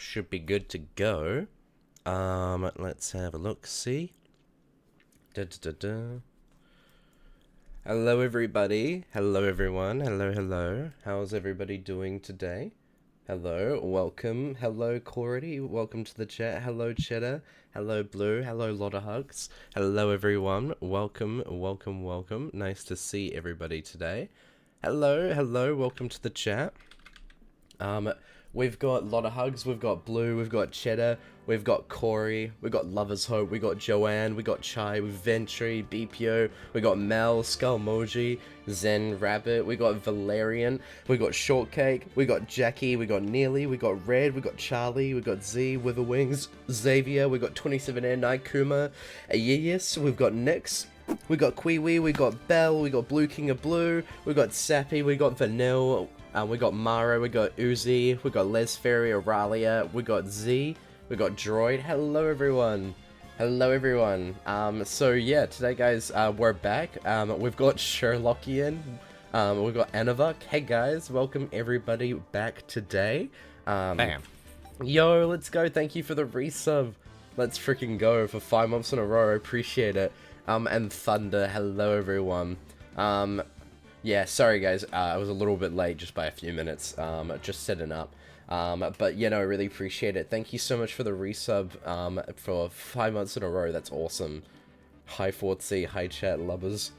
should be good to go. Let's have a look. See. Da, da, da, da. Hello, everybody. Hello, everyone. Hello, hello. How's everybody doing today? Hello, welcome. Hello, Cordy. Welcome to the chat. Hello, Cheddar. Hello, Blue. Hello, lot of hugs. Hello, everyone. Welcome, welcome, welcome. Nice to see everybody today. Hello, hello. Welcome to the chat. We've got a lot of hugs. We've got Blue. We've got Cheddar. We've got Corey. We've got Lover's Hope. We've got Joanne. We've got Chai. We've Ventry. BPO. We got Mel. Skullmoji. Zen Rabbit. We got Valerian. We got Shortcake. We got Jackie. We got Neely. We got Red. We got Charlie. We got Z. Witherwings. Xavier. We got 27N9 Kuma. Yes. We've got Nyx. We got Kiwi. We got Belle. We got Blue King of Blue. We got Sappy. We got Vanille. We got Mara, we got Uzi, we got Les Ferry, Aurelia, we got Z, we got Droid. Hello everyone. Hello everyone. So yeah, today guys, we're back. We've got Sherlockian, we've got Anavuk. Hey guys, welcome everybody back today. Bam. Yo, let's go. Thank you for the resub. Let's freaking go for 5 months in a row. I appreciate it. And Thunder, hello everyone. Yeah, sorry guys, I was a little bit late just by a few minutes, just setting up, but you know, I really appreciate it. Thank you so much for the resub, for 5 months in a row. That's awesome. Hi Fortsy, hi chat lovers.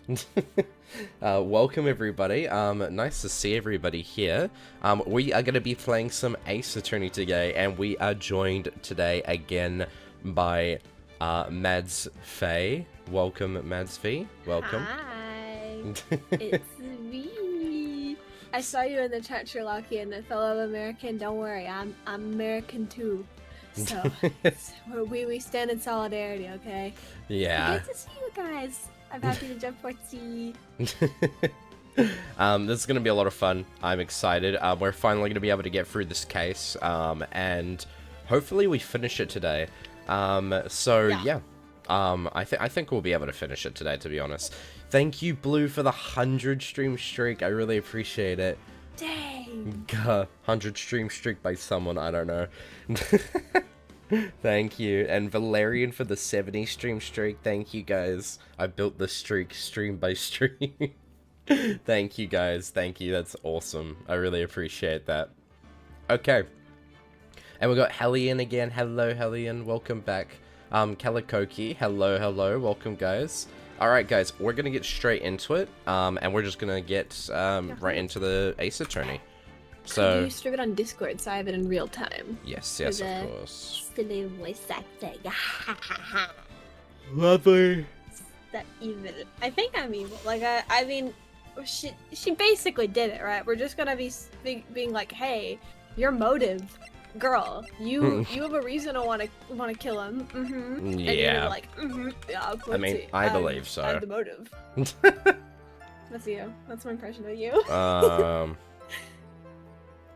Welcome everybody, nice to see everybody here. We are going to be playing some Ace Attorney today, and we are joined today again by, Mads Faye. Welcome Mads Faye, welcome. Hi, it's me. I saw you in the chat, Sherlockian, and a fellow American. Don't worry, I'm American too. So we stand in solidarity, okay? Yeah. Good to see you guys. I'm happy to jump Fortsy. This is gonna be a lot of fun. I'm excited. We're finally gonna be able to get through this case, and hopefully we finish it today. Yeah. I think we'll be able to finish it today, to be honest. Thank you, Blue, for the 100 stream streak. I really appreciate it. Dang. 100 stream streak by someone, I don't know. Thank you. And Valerian for the 70 stream streak. Thank you, guys. I built the streak stream by stream. Thank you, guys. Thank you. That's awesome. I really appreciate that. Okay. And we got Hellion again. Hello, Hellion. Welcome back. Kalikoki, hello, hello, welcome guys. Alright guys, we're gonna get straight into it, and we're just gonna get, right into the Ace Attorney. So... Could you stream it on Discord so I have it in real time? Yes, yes, of course. Silly voice acting. Lovely. That evil. I think I'm evil. Like, I mean, she basically did it, right? We're just gonna be being like, hey, your motive... Girl, you have a reason to want to kill him. Mm-hmm. Yeah. And you're like, yeah. I mean, I believe so. I have the motive. That's you. That's my impression of you.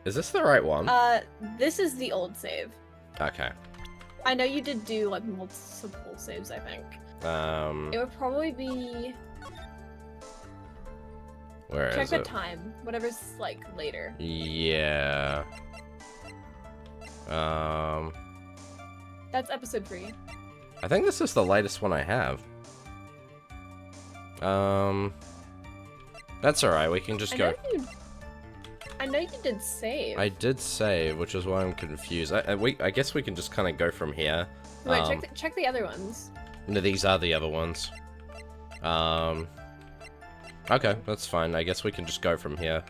Is this the right one? This is the old save. Okay. I know you did do like multiple saves. I think. It would probably be. Where is it? Check the time. Whatever's like later. Yeah. That's episode 3. I think this is the latest one I have. That's alright, we can just go. I know you did save. I did save, which is why I'm confused. I guess we can just kind of go from here. Wait, check the other ones. No, these are the other ones. Okay, that's fine. I guess we can just go from here.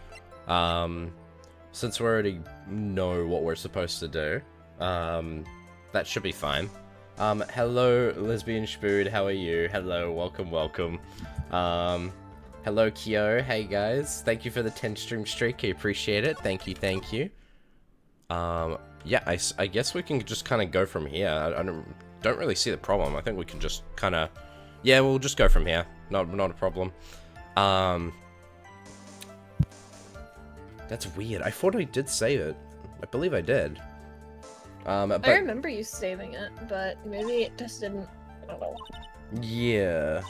Since we already know what we're supposed to do, that should be fine. Hello, Lesbian Spood, how are you? Hello, welcome, welcome. Hello, Kyo, hey guys. Thank you for the 10 stream streak, I appreciate it. Thank you, thank you. Yeah, I guess we can just kind of go from here. I don't really see the problem. I think we can just kind of... Yeah, we'll just go from here. Not a problem. That's weird. I thought I did save it. I believe I did. But... I remember you saving it, but maybe it just didn't. I don't know. Yeah.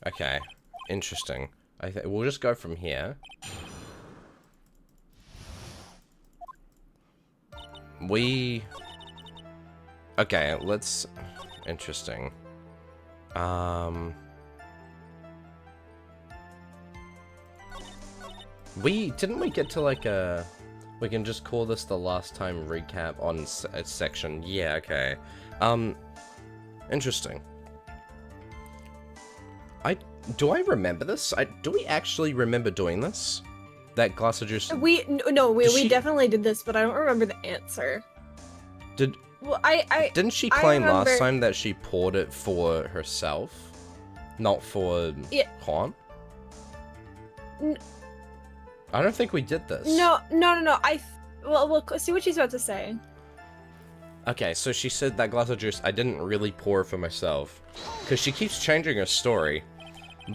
Okay. Interesting. We'll just go from here. Okay, let's... Interesting. Didn't we get to like a... We can just call this the last time recap on a section. Yeah, okay. Interesting. Do I remember this? Do we actually remember doing this? That glass of juice... We definitely did this, but I don't remember the answer. Well, Didn't she claim last time that she poured it for herself? Not for Han? I don't think we did this. No. Well, we'll see what she's about to say. Okay, so she said that glass of juice, I didn't really pour it for myself. Because she keeps changing her story.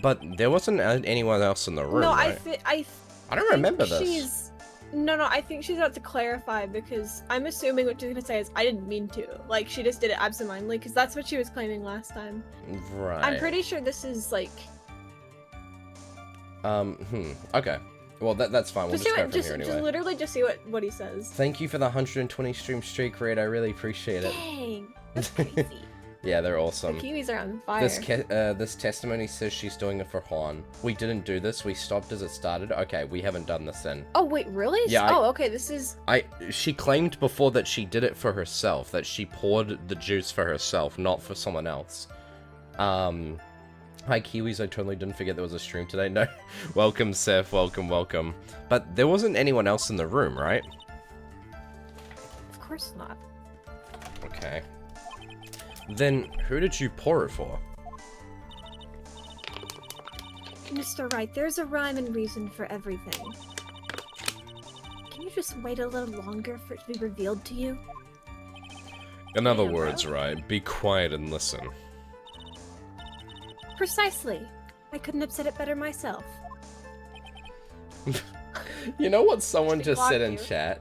But there wasn't anyone else in the room, No, right? I don't remember this. No, I think she's about to clarify because I'm assuming what she's gonna say is I didn't mean to. Like, she just did it absentmindedly because that's what she was claiming last time. Right. I'm pretty sure this is like... Okay. Well, that's fine. We'll just go from here anyway. Just literally just see what he says. Thank you for the 120 stream streak rate. I really appreciate it. Dang, that's crazy. Yeah, they're awesome. The Kiwis are on fire. This testimony says she's doing it for Han. We didn't do this. We stopped as it started. Okay, we haven't done this then. Oh, wait, really? Yeah. Okay, this is... She claimed before that she did it for herself, that she poured the juice for herself, not for someone else. Hi, Kiwis. I totally didn't forget there was a stream today. No. Welcome, Seth. Welcome. But there wasn't anyone else in the room, right? Of course not. Okay. Then, who did you pour it for? Mr. Wright, there's a rhyme and reason for everything. Can you just wait a little longer for it to be revealed to you? In other words, Wright, be quiet and listen. Precisely. I couldn't have said it better myself. You know what someone just said in chat?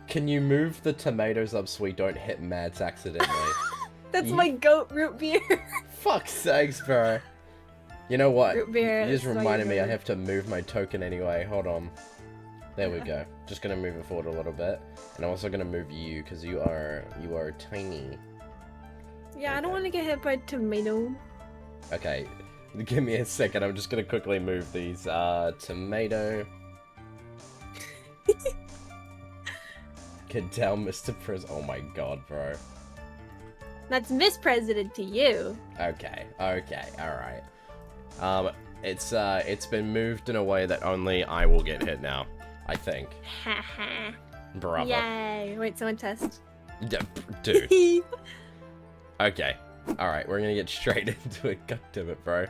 Can you move the tomatoes up so we don't hit Mads accidentally? That's my goat root beer. Fuck's sakes, bro. You know what? Root beer. You just reminded me I have to move my token anyway. Hold on. There we go. Just gonna move it forward a little bit. And I'm also gonna move you, because you are tiny. Yeah, okay. I don't want to get hit by tomato. Okay. Give me a second. I'm just gonna quickly move these. Tomato. Get down, Mr. Pres. Oh my god, bro. That's Miss President to you. Okay, alright. It's been moved in a way that only I will get hit now, I think. Haha. Bravo. Yay. Wait, someone test. Dude. Okay. Alright, we're gonna get straight into it. God damn it, bro.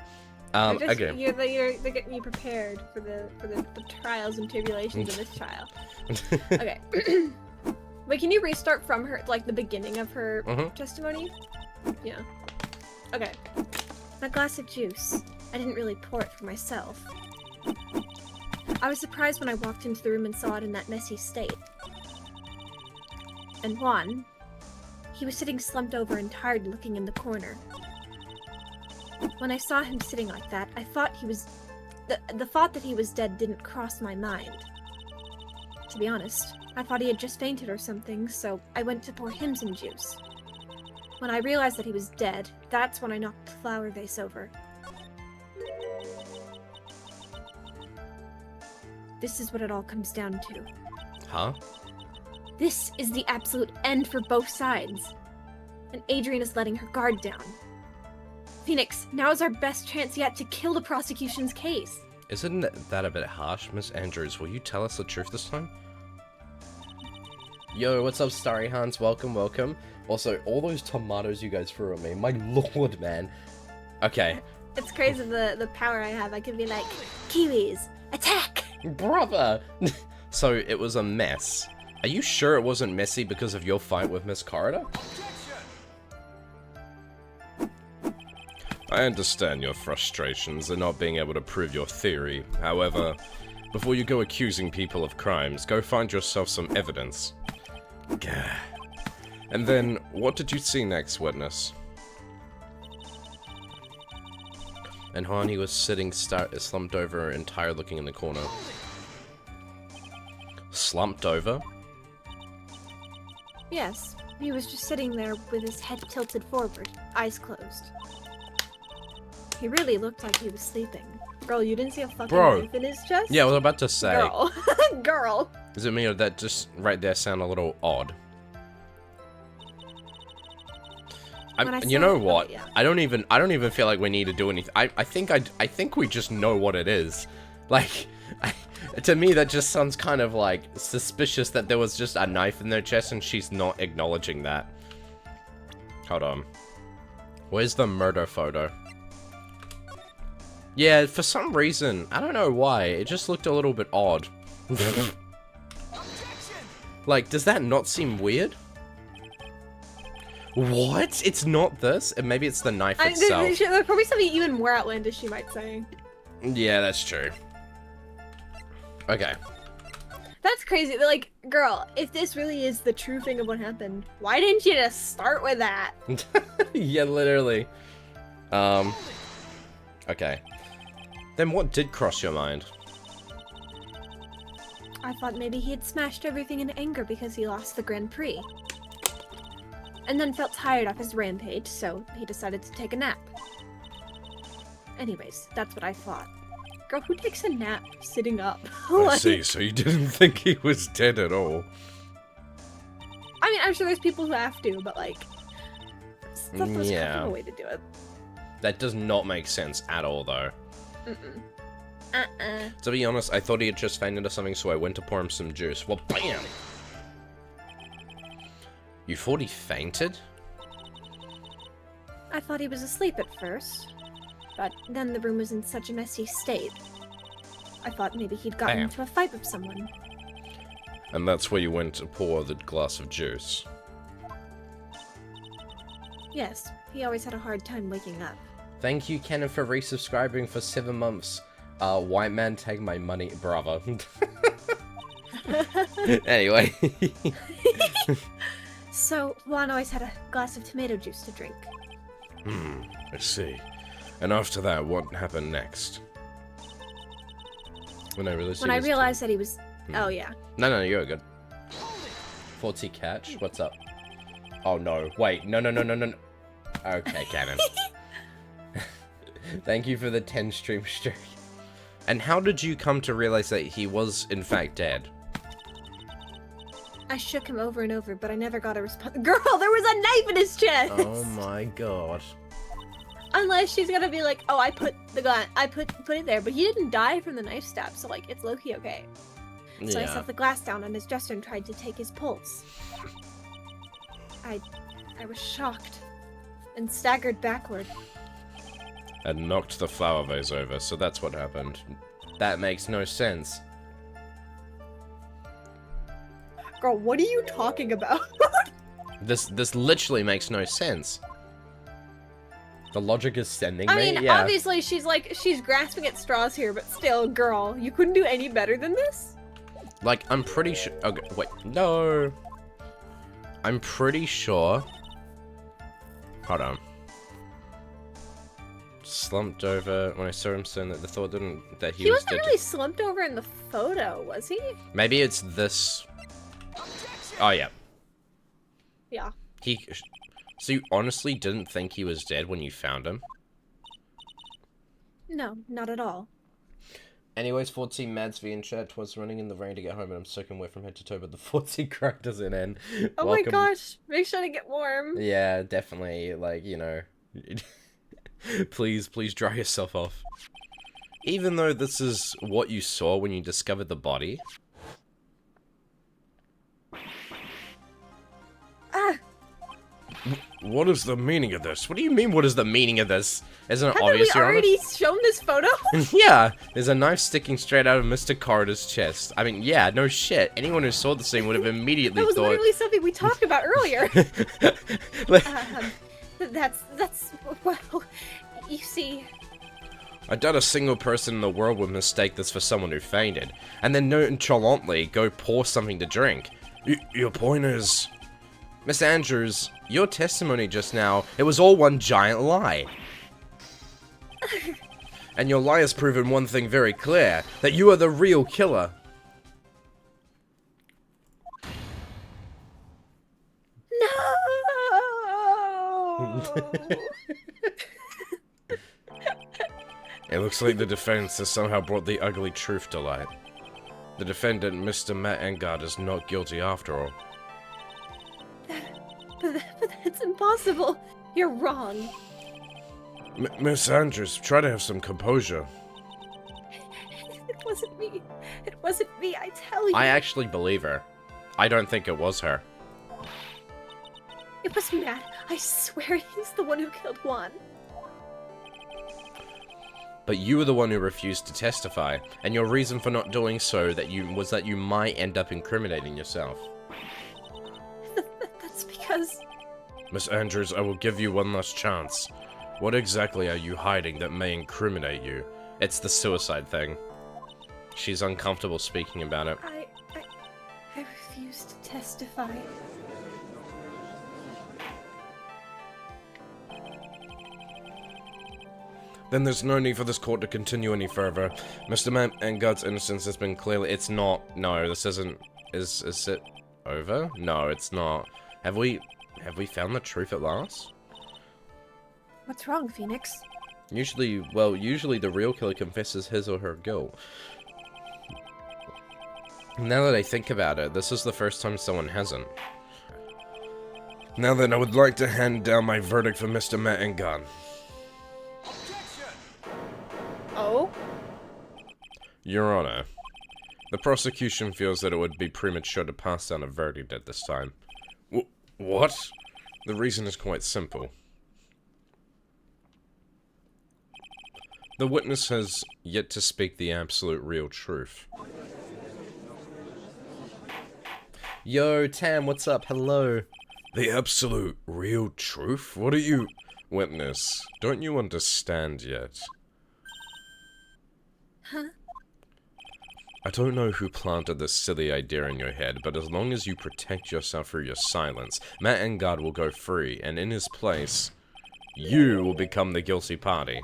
Okay. They're getting you prepared for the trials and tribulations of this trial. Okay. Wait, can you restart from her, like, the beginning of her testimony? Yeah. Okay. That glass of juice. I didn't really pour it for myself. I was surprised when I walked into the room and saw it in that messy state. And Juan, he was sitting slumped over and tired looking in the corner. When I saw him sitting like that, I thought he was... The thought that he was dead didn't cross my mind. To be honest, I thought he had just fainted or something, so I went to pour him some juice. When I realized that he was dead, that's when I knocked the flower vase over. This is what it all comes down to. Huh? This is the absolute end for both sides. And Adrian is letting her guard down. Phoenix, now is our best chance yet to kill the prosecution's case. Isn't that a bit harsh, Miss Andrews? Will you tell us the truth this time? Yo, what's up, Starry Hans? Welcome. Also, all those tomatoes you guys threw at me, my lord, man. Okay. It's crazy the power I have. I can be like, Kiwis, attack! Brother! So, it was a mess. Are you sure it wasn't messy because of your fight with Miss Corridor? I understand your frustrations in not being able to prove your theory. However, before you go accusing people of crimes, go find yourself some evidence. Gah. And then, what did you see next, witness? And Hani was sitting slumped over and tired looking in the corner. Slumped over? Yes, he was just sitting there with his head tilted forward, eyes closed. He really looked like he was sleeping. Girl, you didn't see a fucking knife in his chest? Yeah, I was about to say. Girl. Girl. Is it me or that just right there sound a little odd? You know what? Yeah. I don't even feel like we need to do anything. I think we just know what it is. Like, to me that just sounds kind of like suspicious that there was just a knife in their chest and she's not acknowledging that. Hold on. Where's the murder photo? Yeah, for some reason, I don't know why, it just looked a little bit odd. Like, does that not seem weird? What? It's not this? And maybe it's the knife itself. There's probably something even more outlandish she might say. Yeah, that's true. Okay. That's crazy. Like, girl, if this really is the true thing of what happened, why didn't you just start with that? Yeah, literally. Okay. Then what did cross your mind? I thought maybe he had smashed everything in anger because he lost the Grand Prix. And then felt tired off his rampage, so he decided to take a nap. Anyways, that's what I thought. Girl, who takes a nap sitting up? I see, so you didn't think he was dead at all. I mean, I'm sure there's people who have to, but like... That's the most Yeah. comfortable way to do it. That does not make sense at all, though. Mm-mm. To be honest, I thought he had just fainted or something, so I went to pour him some juice. Well, bam! You thought he fainted? I thought he was asleep at first, but then the room was in such a messy state. I thought maybe he'd gotten Bam. into a fight with someone. And that's where you went to pour the glass of juice. Yes, he always had a hard time waking up. Thank you, Kenan, for resubscribing for 7 months. White man, take my money, brother. Anyway. So, Juan always had a glass of tomato juice to drink. I see. And after that, what happened next? When I realized that he was... Oh, yeah. No, you're good. Fortsy catch, what's up? Oh, no. Wait, no. Okay, Cannon. Thank you for the 10 stream streak. And how did you come to realize that he was, in fact, dead? I shook him over and over, but I never got a response. Girl, there was a knife in his chest! Oh my god. Unless she's gonna be like, oh, I put it there, but he didn't die from the knife stab, so like, it's low-key okay. So I set the glass down on his dresser and tried to take his pulse. I was shocked and staggered backward. And knocked the flower vase over, so that's what happened. That makes no sense. Girl, what are you talking about? This literally makes no sense. The logic is sending me. I mean, yeah. obviously she's grasping at straws here, but still, girl, you couldn't do any better than this? Like, I'm pretty sure... Okay, wait, no. I'm pretty sure... Hold on. Slumped over when I saw him saying that the thought didn't... That he was wasn't dead. really slumped over in the photo, was he? Maybe it's this... Oh, yeah. Yeah. So you honestly didn't think he was dead when you found him? No, not at all. Anyways, Fortsy Madsby in chat was running in the rain to get home and I'm soaking wet from head to toe, but the Fortsy crack doesn't end. Oh my gosh, make sure to get warm. Yeah, definitely, like, you know... please dry yourself off. Even though this is what you saw when you discovered the body... Ah! What is the meaning of this? What do you mean, what is the meaning of this? Isn't it Haven't obvious, we Your Honor? already shown this photo? Yeah, there's a knife sticking straight out of Mr. Carter's chest. I mean, yeah, no shit. Anyone who saw the scene would have immediately That was thought... literally something we talked about earlier. That's, well, you see... I doubt a single person in the world would mistake this for someone who fainted, and then nonchalantly go pour something to drink. Your point is... Miss Andrews, your testimony just now, it was all one giant lie. And your lie has proven one thing very clear, that you are the real killer. No! It looks like the defense has somehow brought the ugly truth to light. The defendant, Mr. Matt Engard, is not guilty after all. But that's impossible. You're wrong. Miss Andrews, try to have some composure. It wasn't me. It wasn't me, I tell you. I actually believe her. I don't think it was her. It was Matt. I swear he's the one who killed Juan. But you were the one who refused to testify, and your reason for not doing so was that you might end up incriminating yourself. That's because... Miss Andrews, I will give you one last chance. What exactly are you hiding that may incriminate you? It's the suicide thing. She's uncomfortable speaking about it. I refuse to testify. Then there's no need for this court to continue any further. Mr. Matt Engard's innocence has been clearly... It's not. No, this isn't... Is it over? No, it's not. Have we found the truth at last? What's wrong, Phoenix? Usually the real killer confesses his or her guilt. Now that I think about it, this is the first time someone hasn't. Now then, I would like to hand down my verdict for Mr. Matt Engard. Oh? Your Honor, the prosecution feels that it would be premature to pass down a verdict at this time. What? The reason is quite simple. The witness has yet to speak the absolute real truth. Yo, Tam, what's up? Hello. The absolute real truth? What are you... Witness, don't you understand yet? Huh? I don't know who planted this silly idea in your head, but as long as you protect yourself through your silence, Matt Engard will go free, and in his place, you will become the guilty party.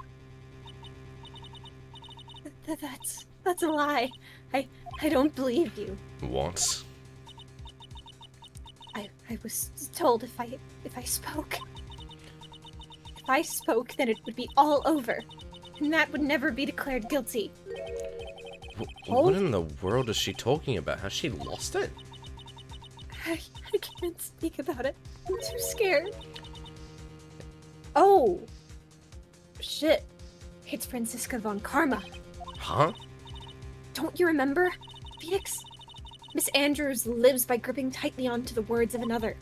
That's a lie. I don't believe you. What? I was told if I spoke. If I spoke, then it would be all over. And Matt would never be declared guilty. What in the world is she talking about? Has she lost it? I can't speak about it. I'm too scared. Oh! Shit. It's Franziska von Karma. Huh? Don't you remember? Phoenix? Miss Andrews lives by gripping tightly onto the words of another.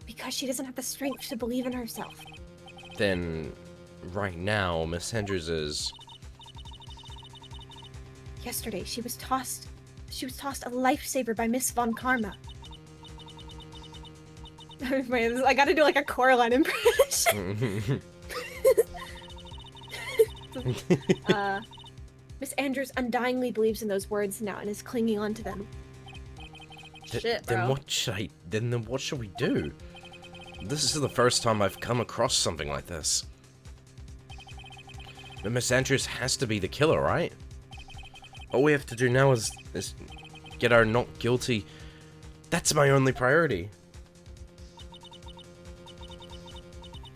Because she doesn't have the strength to believe in herself. Then, right now, Miss Andrews is... Yesterday, she was tossed a lifesaver by Miss Von Karma. I gotta do like a Coraline impression. Miss Andrews undyingly believes in those words now and is clinging on to them. Shit, bro. Then what should we do? This is the first time I've come across something like this. But Miss Andrews has to be the killer, right? All we have to do now is get her not guilty. That's my only priority.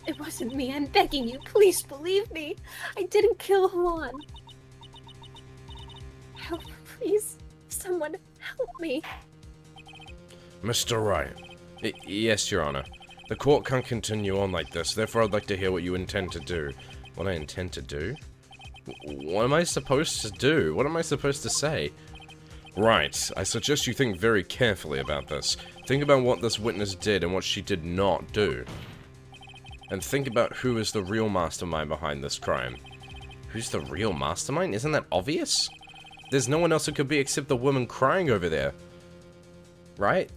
It wasn't me. I'm begging you. Please believe me. I didn't kill Juan. Help, please. Someone help me. Mr. Wright. Yes, Your Honor. The court can't continue on like this, therefore I'd like to hear what you intend to do. What I intend to do? What am I supposed to do? What am I supposed to say? Right. I suggest you think very carefully about this. Think about what this witness did and what she did not do. And think about who is the real mastermind behind this crime. Who's the real mastermind? Isn't that obvious? There's no one else it could be except the woman crying over there. Right?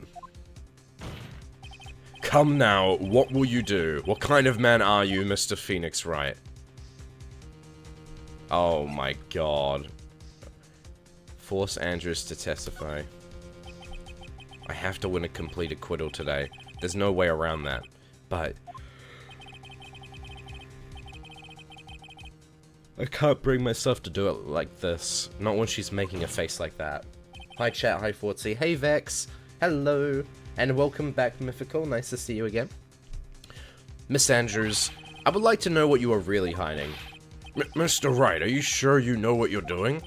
Come now, what will you do? What kind of man are you, Mr. Phoenix Wright? Oh my god. Force Andrews to testify. I have to win a complete acquittal today. There's no way around that. But... I can't bring myself to do it like this. Not when she's making a face like that. Hi chat, hi Fortsy, hey Vex, hello, and welcome back Mythical, nice to see you again. Miss Andrews, I would like to know what you are really hiding. Mr. Wright, are you sure you know what you're doing?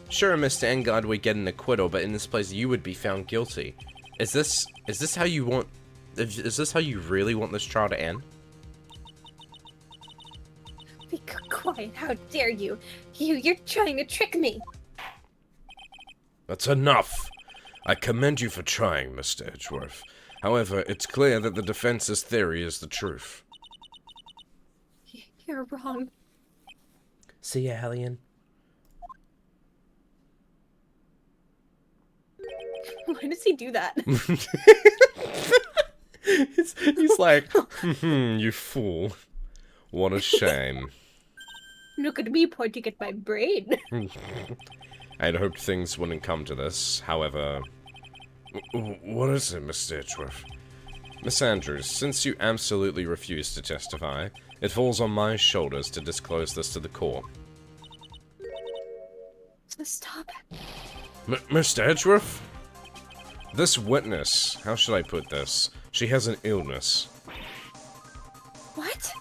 Sure, Mr. Engard, we get an acquittal, but in this place you would be found guilty. Is this how you want... Is this how you really want this trial to end? Be quiet, how dare you? You're trying to trick me! That's enough! I commend you for trying, Mr. Edgeworth. However, it's clear that the defense's theory is the truth. You're wrong. See ya, Hellion. Why does he do that? he's like, You fool. What a shame. Look at me pointing at my brain. I'd hoped things wouldn't come to this, however... What is it, Mr. Edgeworth? Miss Andrews, since you absolutely refuse to testify, it falls on my shoulders to disclose this to the court. Stop. Mr. Edgeworth? This witness, how should I put this? She has an illness. What?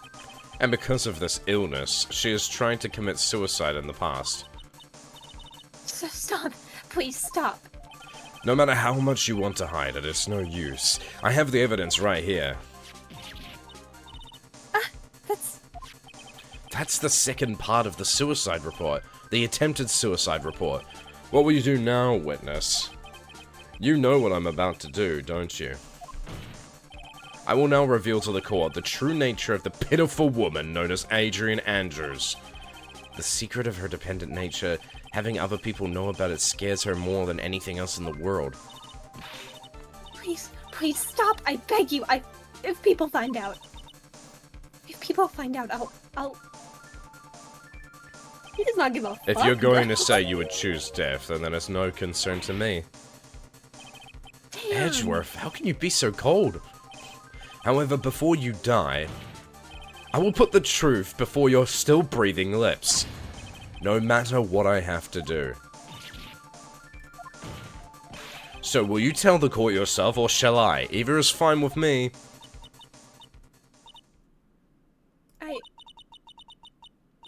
And because of this illness, she has tried to commit suicide in the past. Stop. Please stop. No matter how much you want to hide it, it's no use. I have the evidence right here. that's the second part of the suicide report. The attempted suicide report. What will you do now, witness? You know what I'm about to do, don't you? I will now reveal to the court the true nature of the pitiful woman known as Adrian Andrews. The secret of her dependent nature, having other people know about it scares her more than anything else in the world. Please stop, I beg you, if people find out, I'll... He does not give a fuck. If you're going to say you would choose death, then that is no concern to me. Damn. Edgeworth, how can you be so cold? However, before you die, I will put the truth before your still breathing lips, no matter what I have to do. So will you tell the court yourself, or shall I? Either is fine with me.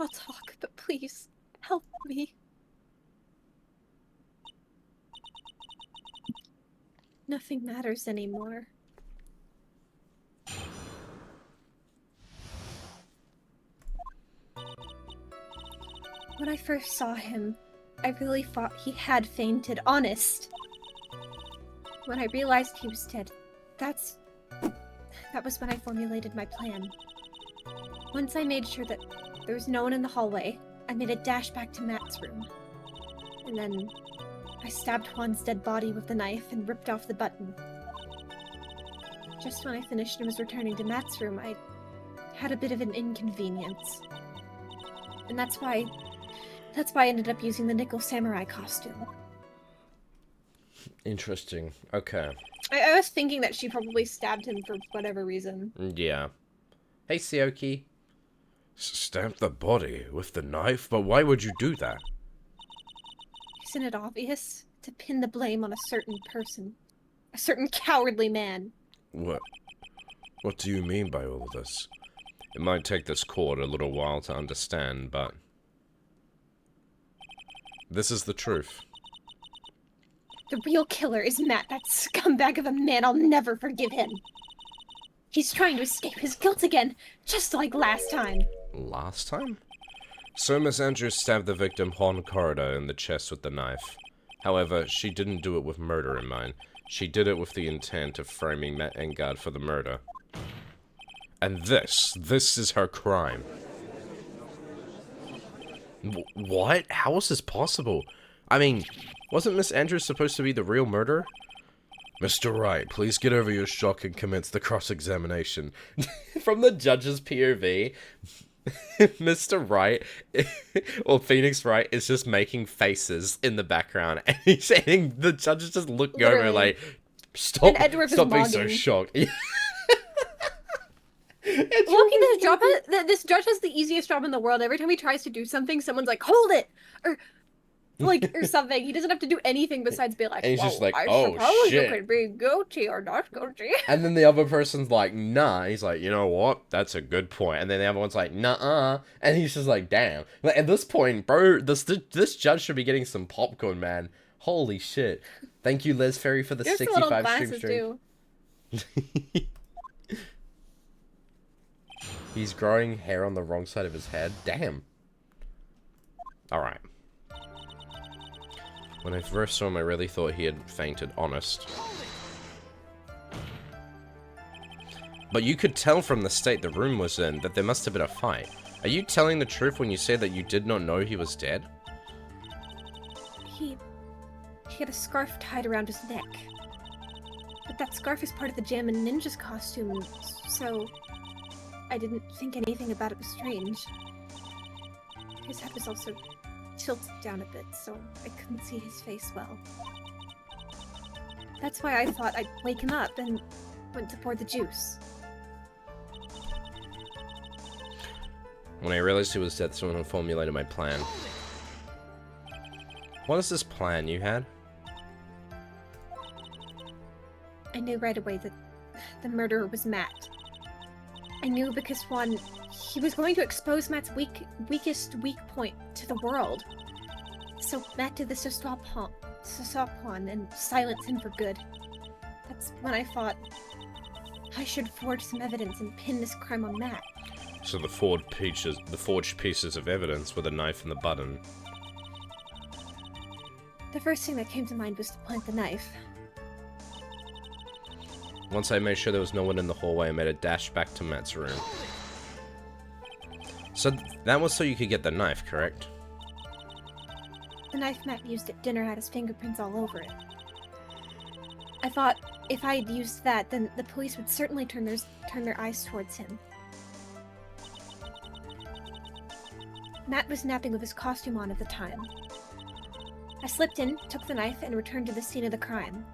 I'll talk, but please, help me. Nothing matters anymore. When I first saw him, I really thought he had fainted, honest. When I realized he was dead, that was when I formulated my plan. Once I made sure that there was no one in the hallway, I made a dash back to Matt's room. And then I stabbed Juan's dead body with the knife and ripped off the button. Just when I finished and was returning to Matt's room, I had a bit of an inconvenience. And that's why I ended up using the nickel samurai costume. Interesting. Okay. I was thinking that she probably stabbed him for whatever reason. Yeah. Hey, Sioki. Stab the body with the knife? But why would you do that? Isn't it obvious? To pin the blame on a certain person. A certain cowardly man. What do you mean by all of this? It might take this court a little while to understand, but... this is the truth. The real killer is Matt, that scumbag of a man. I'll never forgive him. He's trying to escape his guilt again, just like last time. Last time? So Miss Andrews stabbed the victim Juan Corrida in the chest with the knife. However, she didn't do it with murder in mind. She did it with the intent of framing Matt Engard for the murder. And this is her crime. What? How is this possible? I mean, wasn't Miss Andrews supposed to be the real murderer? Mr. Wright, please get over your shock and commence the cross-examination. From the judge's POV, Mr. Wright, or Phoenix Wright, is just making faces in the background, and the judge is just looking over like, stop being so shocked. Loki, this judge has the easiest job in the world. Every time he tries to do something, someone's like, "Hold it," or or something. He doesn't have to do anything besides be like, And he's "Well, just like, I "Oh, suppose shit." you could be guilty or not guilty." And then the other person's like, "Nah." He's like, "You know what? That's a good point." And then the other one's like, "Nuh-uh." And he's just like, "Damn." Like, at this point, bro, this judge should be getting some popcorn, man. Holy shit. Thank you, Les Ferry, for the There's the little 65 stream glasses stream. too. He's growing hair on the wrong side of his head. Damn. Alright. When I first saw him, I really thought he had fainted, honest. But you could tell from the state the room was in that there must have been a fight. Are you telling the truth when you say that you did not know he was dead? He had a scarf tied around his neck. But that scarf is part of the Jammin' Ninja's costume, so I didn't think anything about it was strange. His head was also tilted down a bit, so I couldn't see his face well. That's why I thought I'd wake him up and went to pour the juice. When I realized he was dead, someone had formulated my plan. What is this plan you had? I knew right away that the murderer was Matt. I knew because, one, he was going to expose Matt's weakest weak point to the world. So Matt did this to stop Juan and silence him for good. That's when I thought I should forge some evidence and pin this crime on Matt. So the forged pieces of evidence were the knife and the button. The first thing that came to mind was to plant the knife. Once I made sure there was no one in the hallway, I made a dash back to Matt's room. So that was so you could get the knife, correct? The knife Matt used at dinner had his fingerprints all over it. I thought if I had used that, then the police would certainly turn their eyes towards him. Matt was napping with his costume on at the time. I slipped in, took the knife, and returned to the scene of the crime.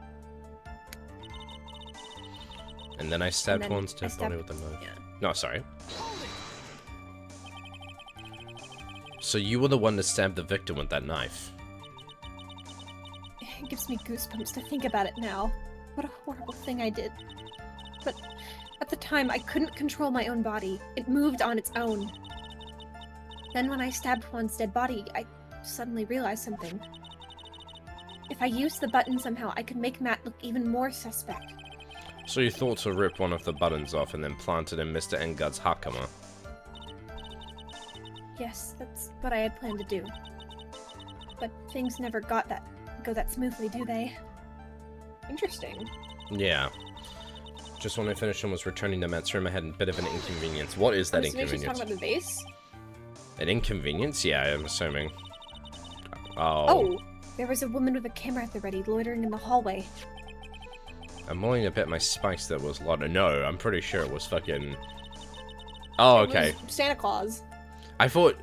And then I stabbed And then Juan's dead body with a knife. Yeah. No, sorry. So you were the one that stabbed the victim with that knife. It gives me goosebumps to think about it now. What a horrible thing I did. But at the time, I couldn't control my own body. It moved on its own. Then when I stabbed Juan's dead body, I suddenly realized something. If I used the button somehow, I could make Matt look even more suspect. So you thought to rip one of the buttons off and then plant it in Mr. Engard's hakama. Yes, that's what I had planned to do. But things never go that smoothly, do they? Interesting. Yeah. Just when I finished and was returning to Matt's room, I had a bit of an inconvenience. What is that She's inconvenience? talking about the vase? An inconvenience? Yeah, I'm assuming. Oh, there was a woman with a camera at the ready, loitering in the hallway. I'm willing to bet my spikes that was Lotta. No, I'm pretty sure it was fucking... Oh, okay. It was Santa Claus. I thought,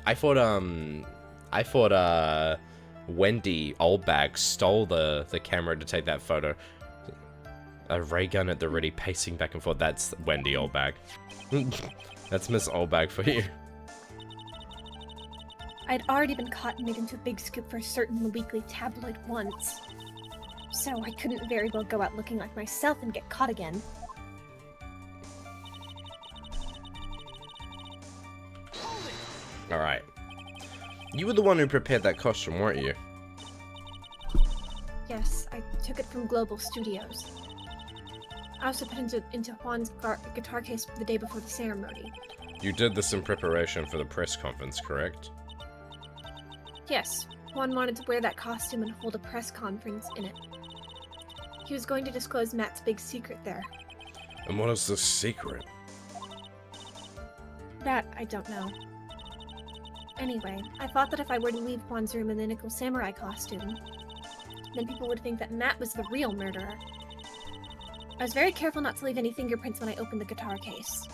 Wendy Oldbag stole the camera to take that photo. A ray gun at the ready, pacing back and forth. That's Wendy Oldbag. That's Miss Oldbag for you. I'd already been caught and made into a big scoop for a certain weekly tabloid once. So I couldn't very well go out looking like myself and get caught again. Alright. You were the one who prepared that costume, weren't you? Yes, I took it from Global Studios. I also put it into Juan's guitar case the day before the ceremony. You did this in preparation for the press conference, correct? Yes, Juan wanted to wear that costume and hold a press conference in it. He was going to disclose Matt's big secret there. And what is the secret? That I don't know. Anyway, I thought that if I were to leave Juan's room in the Nickel Samurai costume, then people would think that Matt was the real murderer. I was very careful not to leave any fingerprints when I opened the guitar case.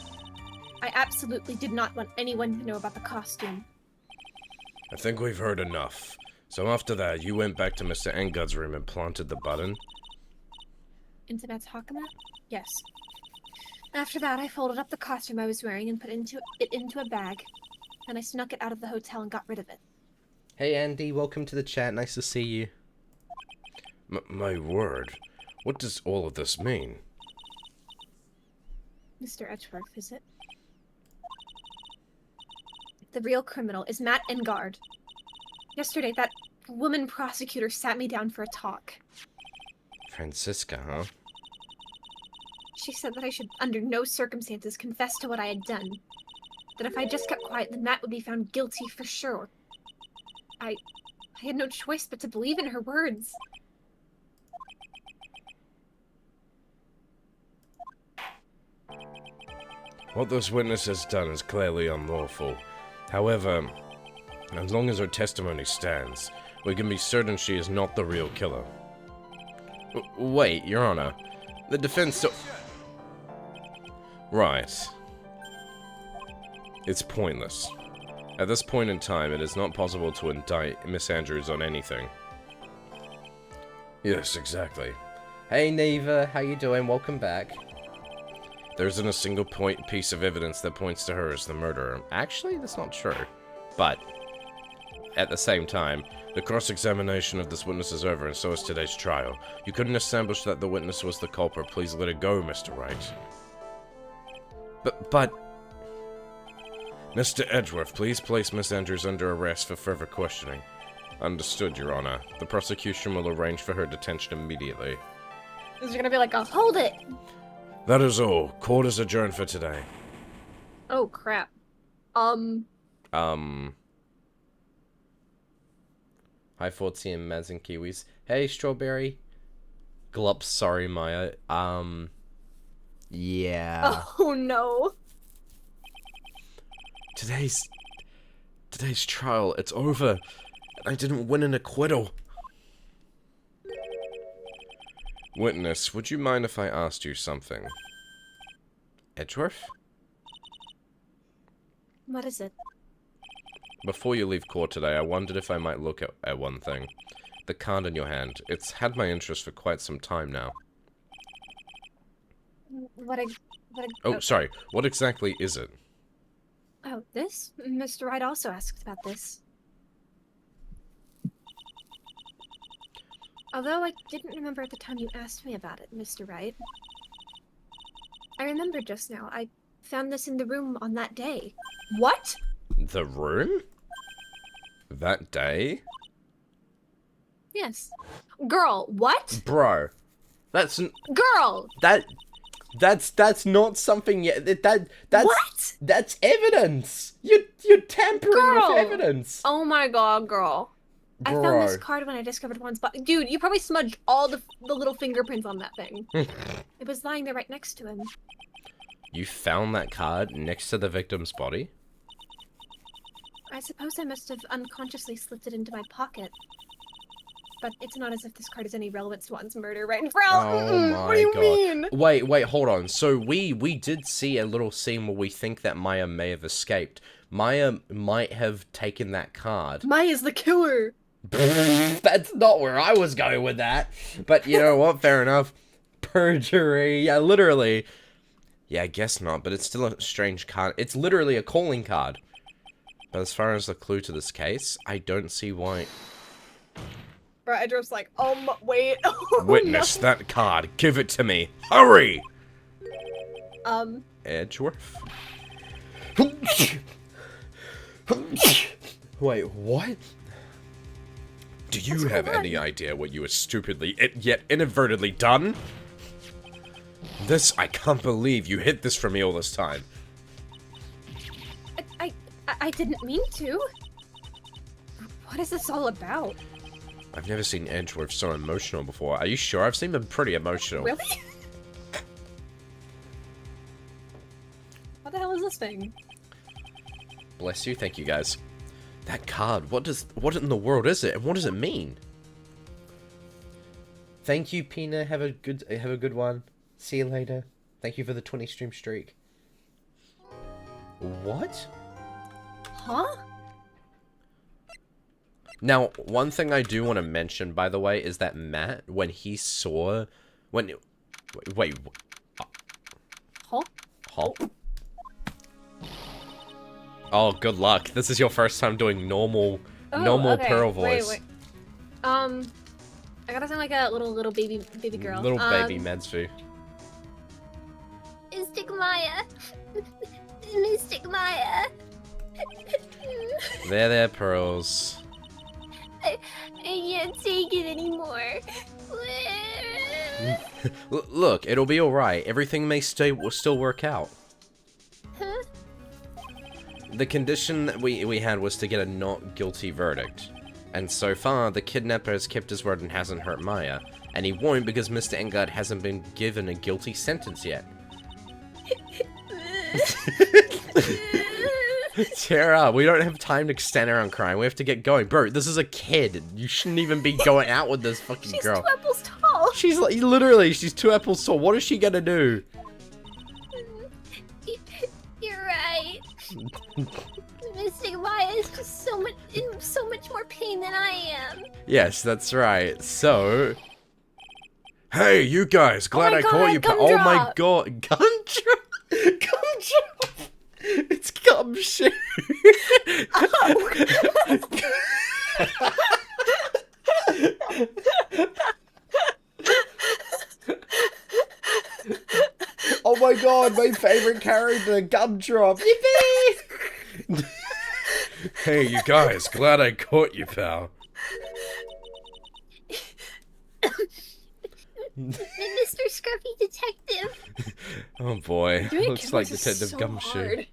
I absolutely did not want anyone to know about the costume. I think we've heard enough. So after that, you went back to Mr. Engard's room and planted the button? Into Matt's hakama? Yes. After that, I folded up the costume I was wearing and put it into a bag. Then I snuck it out of the hotel and got rid of it. Hey Andy, welcome to the chat. Nice to see you. My word. What does all of this mean? Mr. Edgeworth, is it? The real criminal is Matt Engard. Yesterday, that woman prosecutor sat me down for a talk. Francisca, huh? She said that I should, under no circumstances, confess to what I had done. That if I just kept quiet, then Matt would be found guilty for sure. I had no choice but to believe in her words. What this witness has done is clearly unlawful. However, as long as her testimony stands, we can be certain she is not the real killer. Wait, Your Honor. The defense Right. It's pointless. At this point in time, it is not possible to indict Miss Andrews on anything. Yes, exactly. Hey Neva, how you doing? Welcome back. There isn't a single piece of evidence that points to her as the murderer. Actually, that's not true. But, at the same time, the cross-examination of this witness is over, and so is today's trial. You couldn't establish that the witness was the culprit. Please let it go, Mr. Wright. But... Mr. Edgeworth, please place Miss Andrews under arrest for further questioning. Understood, Your Honor. The prosecution will arrange for her detention immediately. Is there gonna be like a hold it? That is all. Court is adjourned for today. Oh crap. Hi Fortsy and Mads and Kiwis. Hey Strawberry. Glup, sorry Maya. Yeah. Oh no. Today's trial, it's over. I didn't win an acquittal. Witness, would you mind if I asked you something? Edgeworth? What is it? Before you leave court today, I wondered if I might look at one thing. The card in your hand. It's had my interest for quite some time now. Oh, sorry. What exactly is it? Oh, this? Mr. Wright also asked about this. Although I didn't remember at the time you asked me about it, Mr. Wright. I remembered just now. I found this in the room on that day. What? The room? That day? Yes. Girl, what? Bro. That's... Girl! That's not something yet. That's What? That's evidence. You're tampering Girl! with evidence. Oh my god, girl. I Bro. found this card when I discovered one spot. Dude, you probably smudged all the little fingerprints on that thing. It was lying there right next to him. You found that card next to the victim's body? I suppose I must have unconsciously slipped it into my pocket. But it's not as if this card is any relevance to one's murder, right? Bro, Oh my what do you god. mean? Wait, hold on. So we did see a little scene where we think that Maya may have escaped. Maya might have taken that card. Maya's the killer. That's not where I was going with that. But you know what? Fair enough. Perjury. Yeah, literally. Yeah, I guess not, but it's still a strange card. It's literally a calling card. But as far as the clue to this case, I don't see why... Bro, I just like, wait. Oh, Witness that card. Give it to me. Hurry! no. Edgeworth? Wait, what? Do you have any idea what you have stupidly yet inadvertently done? This, I can't believe you hid this from me all this time. I didn't mean to. What is this all about? I've never seen Edgeworth so emotional before. Are you sure? I've seen him pretty emotional. Really? What the hell is this thing? Bless you. Thank you, guys. That card. What in the world is it, and what does it mean? Thank you, Pina. Have a good one. See you later. Thank you for the 20 stream streak. What? Huh? Now, one thing I do want to mention, by the way, is that Matt, when he saw... Wait... Huh? Hop. Oh, good luck. This is your first time doing normal okay. Pearl voice. Wait. I gotta sound like a little baby girl. Little baby Medsvu. Mystic Maya. Mystic Maya. There, Pearls. I can't take it anymore. Look, it'll be alright. Everything may still work out. Huh? The condition that we had was to get a not guilty verdict. And so far, the kidnapper has kept his word and hasn't hurt Maya. And he won't because Mr. Engard hasn't been given a guilty sentence yet. Tara, we don't have time to stand around crying. We have to get going. Bro, this is a kid. You shouldn't even be going out with this fucking girl. She's 2 apples tall. She's like, literally, she's 2 apples tall. What is she gonna do? You're right. Mystic Maya is just in so much more pain than I am. Yes, that's right. So... Hey, you guys, glad I caught you. Oh my god, gumdrop! Gumdrop! It's gumshoe! Oh my god, my favorite character, Gumdrop! Yippee! Hey, you guys, glad I caught you, pal. Mr. Scruffy Detective. Oh boy, looks like Detective so Gumshoe hard.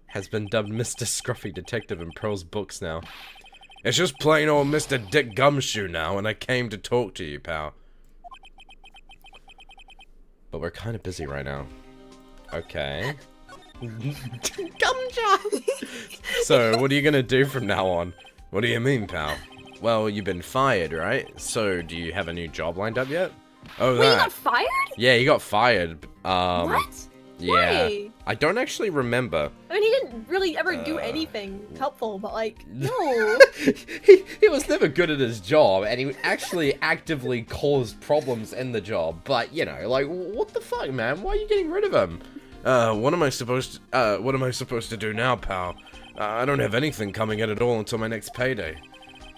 has been dubbed Mr. Scruffy Detective in Pearl's books now. It's just plain old Mr. Dick Gumshoe now, and I came to talk to you, pal. But we're kind of busy right now. Okay. Gumdrop! So, what are you gonna do from now on? What do you mean, pal? Well, you've been fired, right? So, do you have a new job lined up yet? Oh, Wait, you that. got fired? Yeah, you got fired. What? Yeah. Why? I don't actually remember. I mean, he didn't really ever do anything helpful, but like, no. he was never good at his job, and he actually actively caused problems in the job. But, you know, like, what the fuck, man? Why are you getting rid of him? What am I supposed to do now, pal? I don't have anything coming in at all until my next payday.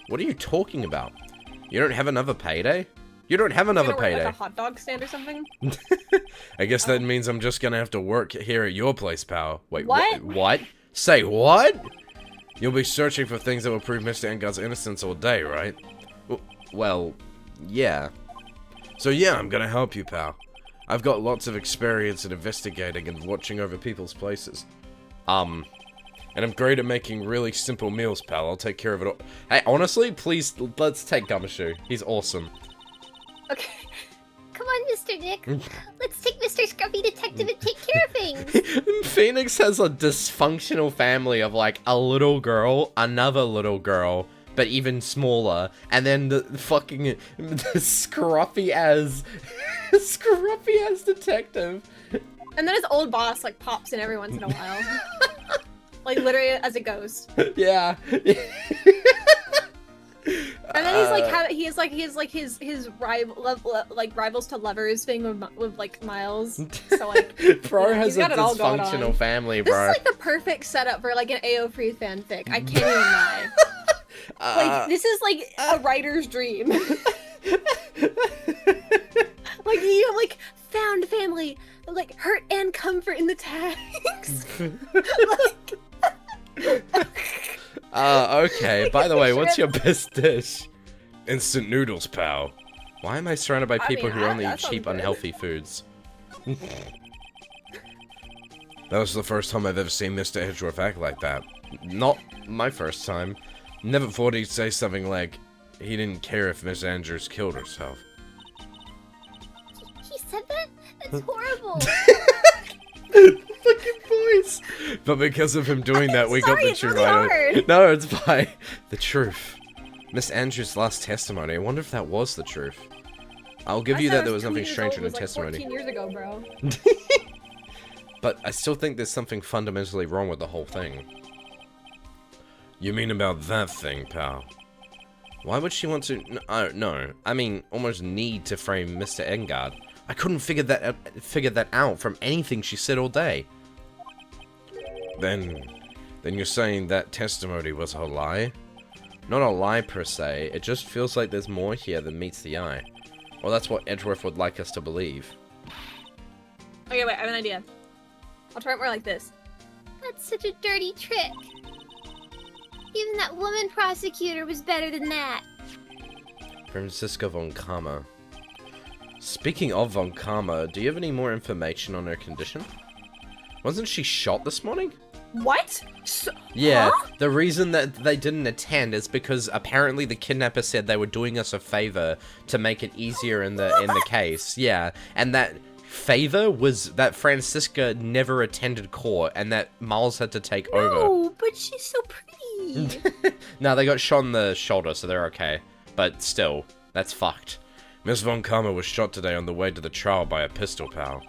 What are you talking about? You don't have another payday? You don't have another payday. Like a hot dog stand or something? I guess that means I'm just gonna have to work here at your place, pal. Wait, What? What? Say what? You'll be searching for things that will prove Mr. Engard's innocence all day, right? Well, yeah. So yeah, I'm gonna help you, pal. I've got lots of experience in investigating and watching over people's places. And I'm great at making really simple meals, pal. I'll take care of it all. Hey, honestly, please, let's take Gumshoe. He's awesome. Okay. Come on, Mr. Dick. Let's take Mr. Scruffy Detective and take care of things. Phoenix has a dysfunctional family of, like, a little girl, another little girl, but even smaller, and then the fucking scruffy-ass detective. And then his old boss, like, pops in every once in a while. Like, literally as a ghost. Yeah. And then he's like his rivals to lovers thing with like Miles. So like, Bro yeah, has he's a got it all going dysfunctional on. family, This bro. is like the perfect setup for like an AO free fanfic. I can't even lie. Like this is like a writer's dream. Like you have like found family, like hurt and comfort in the tags. Okay, by the way, what's your best dish? Instant noodles, pal. Why am I surrounded by people who only eat that sounds cheap, good. unhealthy foods? That was the first time I've ever seen Mr. Edgeworth act like that. Not my first time. Never thought he'd say something like, he didn't care if Miss Andrews killed herself. He said that? That's horrible. Fucking voice! But because of him doing that, we Sorry, got the it's truth really out. hard. No, it's fine. The truth. Miss Andrews' last testimony. I wonder if that was the truth. I'll give I you said I that there was was nothing 2 years strange old. in It the was, like, testimony. 14 years ago, bro. But I still think there's something fundamentally wrong with the whole thing. You mean about that thing, pal? Why would she want to... No, I mean, almost need to frame Mr. Engard. I couldn't figure that out from anything she said all day. Then you're saying that testimony was a lie? Not a lie per se, it just feels like there's more here than meets the eye. Well, that's what Edgeworth would like us to believe. Okay, wait, I have an idea. I'll try it more like this. That's such a dirty trick. Even that woman prosecutor was better than that. Franziska von Karma. Speaking of von Karma, do you have any more information on her condition? Wasn't she shot this morning? What? Yeah, Huh? the reason that they didn't attend is because apparently the kidnapper said they were doing us a favor to make it easier in the case. Yeah, and that favor was that Franziska never attended court and that Miles had to take over. Oh, but she's so pretty. No, they got shot in the shoulder, so they're okay. But still, that's fucked. Miss Von Karma was shot today on the way to the trial by a pistol pal.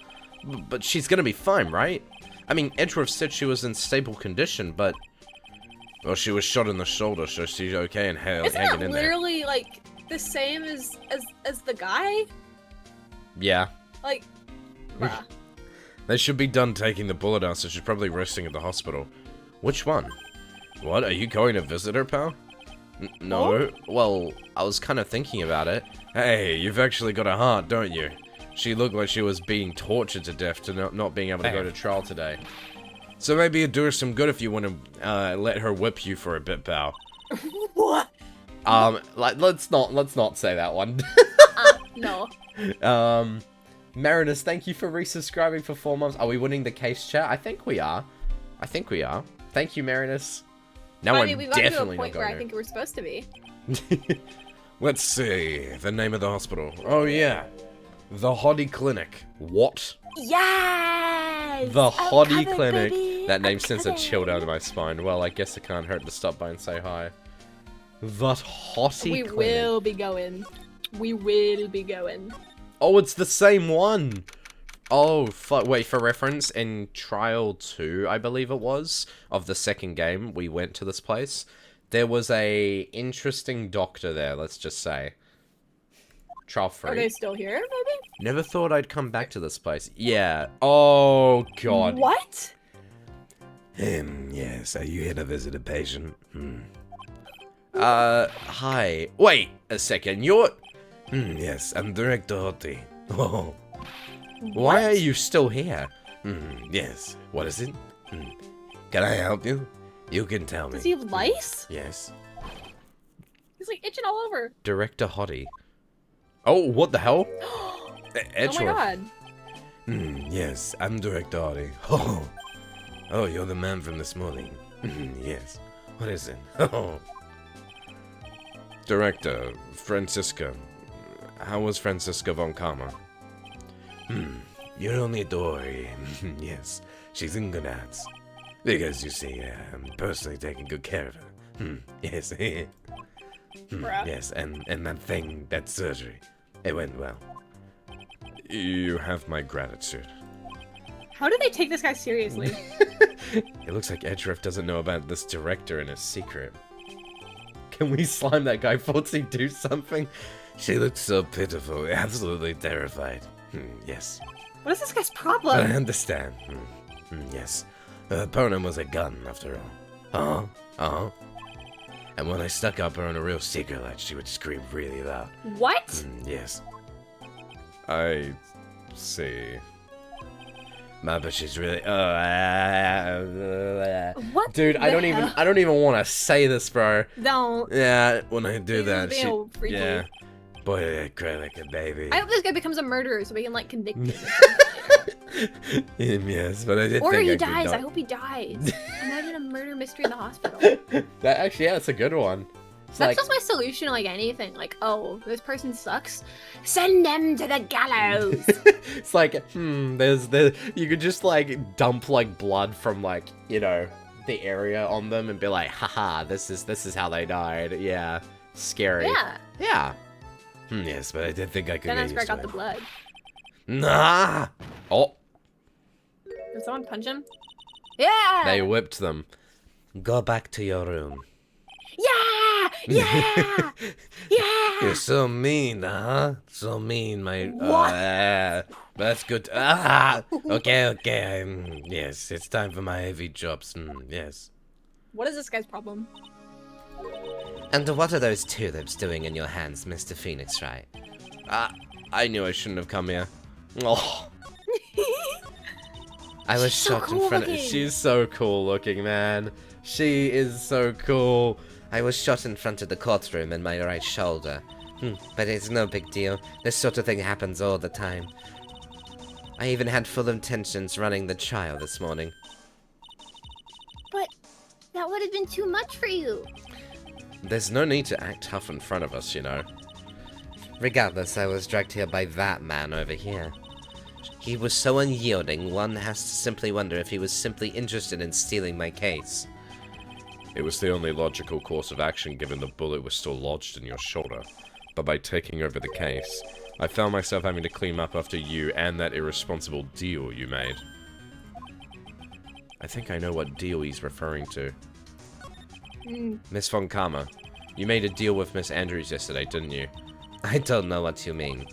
But she's gonna be fine, right? I mean, Edgeworth said she was in stable condition, but... Well, she was shot in the shoulder, so she's okay and hanging in there. Isn't it literally, like, the same as the guy? Yeah. Like, bruh. They should be done taking the bullet out, so she's probably resting at the hospital. Which one? What, are you going to visit her, pal? No. Oh? Well, I was kind of thinking about it. Hey, you've actually got a heart, don't you? She looked like she was being tortured to death to not being able to go to trial today. So maybe it'd do her some good if you want to let her whip you for a bit, pal. What? Let's not say that one. No. Marinus, thank you for resubscribing for 4 months. Are we winning the case chat? I think we are. Thank you, Marinus. Now I mean, we got to a definitely point not where I going think we're supposed to be. Let's see, the name of the hospital. Oh yeah, the Hoddy Clinic. What? Yes! The I'm Hoddy covered, Clinic. baby. That name I'm sends a covered. chill down to my spine. Well, I guess it can't hurt to stop by and say hi. The Hoddy We Clinic. will be going. We will be going. Oh, it's the same one. Oh, wait, for reference, in Trial 2, I believe it was, of the second game, we went to this place. There was a interesting doctor there, let's just say. Trial 3. Are they still here, maybe? Never thought I'd come back to this place. Yeah. Oh, God. What? Yes, are you here to visit a patient? Hi. Wait a second, you're... yes, I'm Director Hottie. Oh. Why are you still here? Yes. What is it? Can I help you? You can tell me. Does he have lice? Yes. He's like itching all over. Director Hottie. Oh, what the hell? Oh Edgeworth. my god. Yes, I'm Director Hottie. Oh. Oh, you're the man from this morning. Yes. What is it? Oh. Director, Franziska. How was Franziska von Karma? You don't need to worry. Yes, she's in good hands. Because, you see, I'm personally taking good care of her. Yes. Bruh. Yes, and that surgery, it went well. You have my gratitude. How do they take this guy seriously? It looks like Edgeworth doesn't know about this director and his secret. Can we slime that guy, Fortsy? Do something? She looks so pitiful, absolutely terrified. Yes. What is this guy's But I problem? understand. Yes. Her opponent was a gun, after all. And when I stuck up her on a real secret like she would scream really loud. What? Yes. I see. But she's really... What? Dude, I the don't even... hell? I don't even want to say this, bro. Don't. Yeah, when I do This is that, being all freaky. yeah. Boy, I cry like a baby. I hope this guy becomes a murderer so we can like convict him. Yes, but I did Or think he I could dies. not- I hope he dies. Imagine a murder mystery in the hospital. That actually, yeah, that's a good one. It's That's like, just my solution to like anything. Like, oh, this person sucks. Send them to the gallows. it's like, there. You could just like dump like blood from like the area on them and be like, haha, this is how they died. Yeah, scary. Yeah. Yeah. Yes, but I did think I could. Then get I used got to the it. blood. Nah. Oh, Did someone punch him? Yeah. they whipped them. Go back to your room. Yeah. Yeah. Yeah. You're so mean, huh? So mean, my. What? That's good. Okay. Yes, it's time for my heavy drops. Yes. What is this guy's problem? And what are those tulips doing in your hands, Mr. Phoenix Wright? I knew I shouldn't have come here. Oh, I was She's so shot cool in front looking. She's so cool looking, man. She is so cool. I was shot in front of the courtroom in my right shoulder. But it's no big deal. This sort of thing happens all the time. I even had full intentions running the trial this morning. But that would have been too much for you. there's no need to act tough in front of us, you know. Regardless, I was dragged here by that man over here. He was so unyielding, one has to simply wonder if he was simply interested in stealing my case. It was the only logical course of action given the bullet was still lodged in your shoulder. But by taking over the case, I found myself having to clean up after you and that irresponsible deal you made. I think I know what deal he's referring to. Miss Von Karma, you made a deal with Miss Andrews yesterday, didn't you? I don't know what you mean.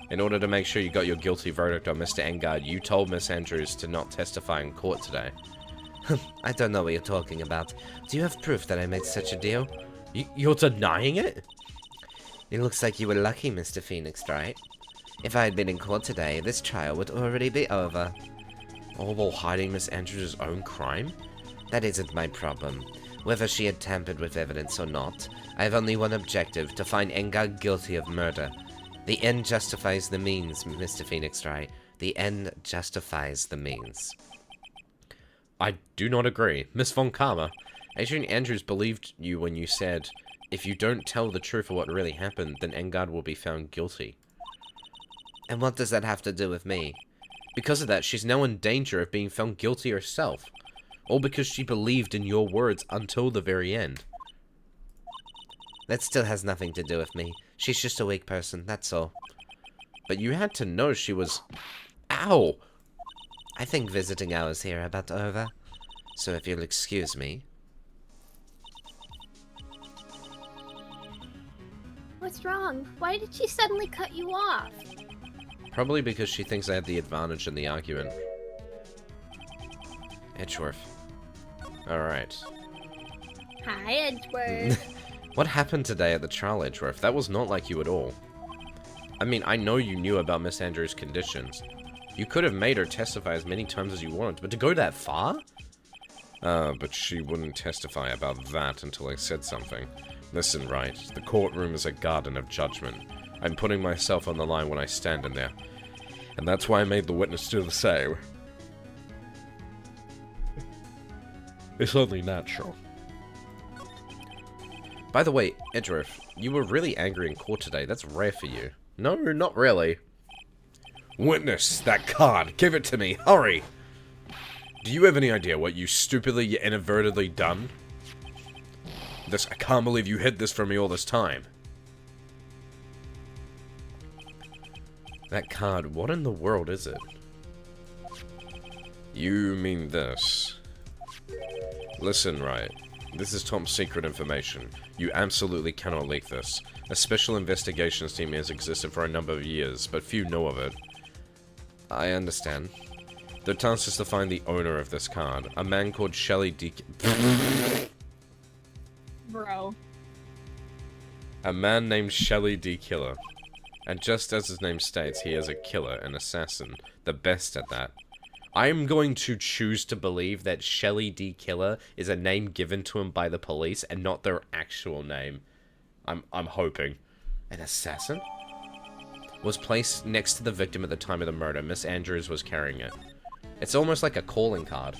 In order to make sure you got your guilty verdict on Mr. Engard, you told Miss Andrews to not testify in court today. I don't know what you're talking about. Do you have proof that I made such a deal? You're denying it? It looks like you were lucky, Mr. Phoenix, right? If I had been in court today, this trial would already be over. All while hiding Miss Andrews' own crime? That isn't my problem. Whether she had tampered with evidence or not, I have only one objective, to find Engard guilty of murder. The end justifies the means, Mr. Phoenix, right? The end justifies the means. I do not agree. Miss Von Karma, Adrian Andrews believed you when you said, if you don't tell the truth of what really happened, then Engard will be found guilty. And what does that have to do with me? Because of that, she's now in danger of being found guilty herself. All because she believed in your words until the very end. That still has nothing to do with me. She's just a weak person, that's all. But you had to know she was... Ow! I think visiting hours here are about over. So if you'll excuse me. What's wrong? Why did she suddenly cut you off? Probably because she thinks I had the advantage in the argument. Edgeworth. Alright. Hi, Edgeworth. What happened today at the trial, Edgeworth? That was not like you at all. I mean, I know you knew about Miss Andrews' conditions. You could have made her testify as many times as you wanted, but to go that far? But she wouldn't testify about that until I said something. Listen, Wright, the courtroom is a garden of judgment. I'm putting myself on the line when I stand in there. And that's why I made the witness do the same. It's only natural. By the way, Edgeworth, you were really angry in court today. That's rare for you. No, not really. Witness, that card. Give it to me. Hurry. Do you have any idea what you stupidly, inadvertently done? I can't believe you hid this from me all this time. That card, what in the world is it? You mean this. Listen, Wright. This is top secret information. You absolutely cannot leak this. A special investigations team has existed for a number of years, but few know of it. I understand. Their task is to find the owner of this card, a man called Shelley D. Bro. A man named Shelley D. Killer. And just as his name states, he is a killer, an assassin, the best at that. I am going to choose to believe that Shelley D. Killer is a name given to him by the police and not their actual name. I'm hoping. An assassin? Was placed next to the victim at the time of the murder. Miss Andrews was carrying it. It's almost like a calling card.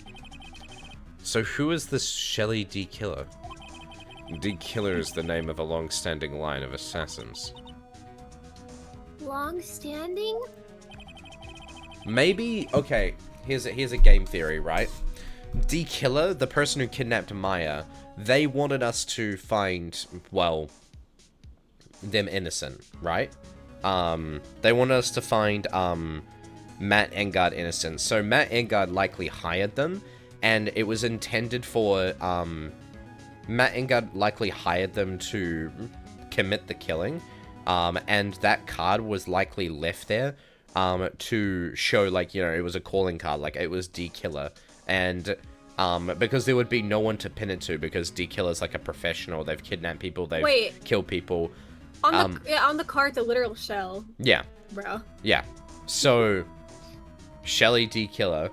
So who is this Shelley D. Killer? D. Killer is the name of a long-standing line of assassins. Long-standing? Maybe, okay, here's a game theory, right? D. Killer, the person who kidnapped Maya, they wanted us to find, well, them innocent, right? They wanted us to find, Matt Engard innocent. So Matt Engard likely hired them, and it was intended for, Matt Engard likely hired them to commit the killing, and that card was likely left there to show, like, you know, it was a calling card, like it was D-Killer, and because there would be no one to pin it to, because D-Killer's like a professional. They've kidnapped people, they've killed people. On the card, the literal shell. Yeah. Bro. Yeah. So, Shelly D-Killer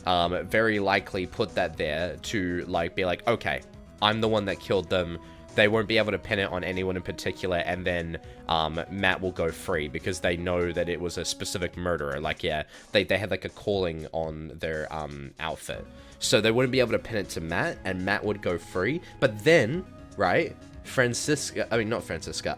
very likely put that there to, like, be like, okay, I'm the one that killed them. They won't be able to pin it on anyone in particular, and then Matt will go free because they know that it was a specific murderer. Like, yeah, they had like a calling on their outfit. So they wouldn't be able to pin it to Matt, and Matt would go free. But then, right, not Francisca,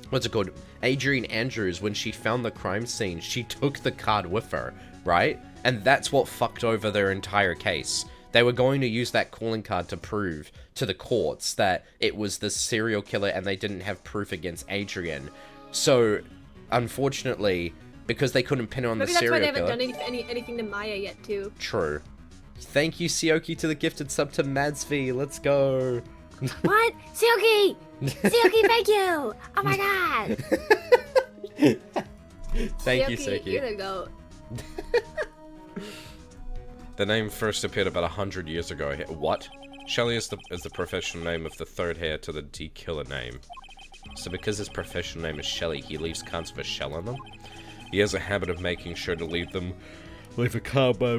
what's it called? Adrian Andrews, when she found the crime scene, she took the card with her, right? And that's what fucked over their entire case. They were going to use that calling card to prove to the courts that it was the serial killer, and they didn't have proof against Adrian. So, unfortunately, because they couldn't pin it on the serial killer... Maybe that's why they haven't done anything to Maya yet, too. True. Thank you, Sioki, to the gifted sub to Madsv. Let's go. What? Sioki! Sioki, thank you! Oh my god! Thank you, Sioki. You're the goat. The name first appeared about 100 years ago. What? Shelly is the professional name of the third heir to the D-Killer name. So because his professional name is Shelly, he leaves cards with a shell on them? He has a habit of making sure to leave a card by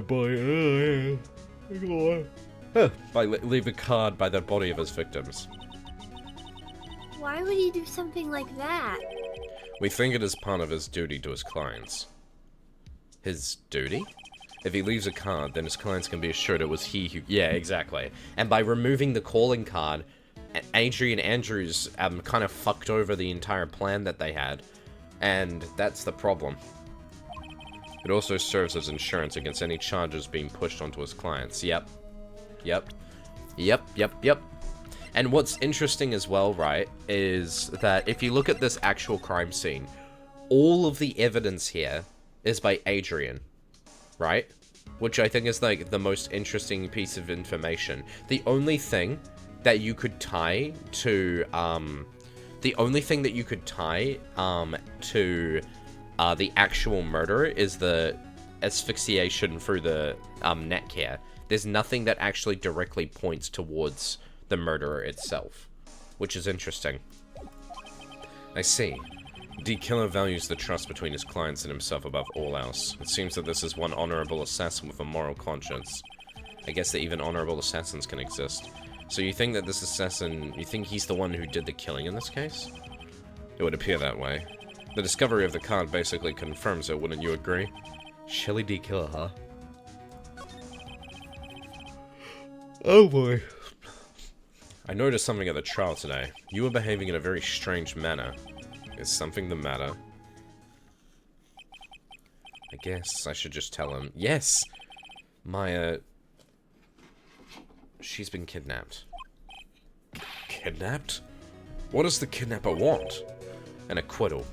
leave a card by the body of his victims. Why would he do something like that? We think it is part of his duty to his clients. His duty? If he leaves a card, then his clients can be assured it was he who... Yeah, exactly. And by removing the calling card, Adrian Andrews kind of fucked over the entire plan that they had. And that's the problem. It also serves as insurance against any charges being pushed onto his clients. Yep. And what's interesting as well, right, is that if you look at this actual crime scene, all of the evidence here is by Adrian, right? Which I think is, like, the most interesting piece of information. The only thing that you could tie to, the actual murder is the asphyxiation through the, neck here. There's nothing that actually directly points towards the murderer itself, which is interesting. I see. D-Killer values the trust between his clients and himself above all else. It seems that this is one honorable assassin with a moral conscience. I guess that even honorable assassins can exist. So you think that this assassin, you think he's the one who did the killing in this case? It would appear that way. The discovery of the card basically confirms it, wouldn't you agree? Shelly D-Killer, huh? Oh boy. I noticed something at the trial today. You were behaving in a very strange manner. Is something the matter? I guess I should just tell him. Yes! Maya... She's been kidnapped. Kidnapped? What does the kidnapper want? An acquittal.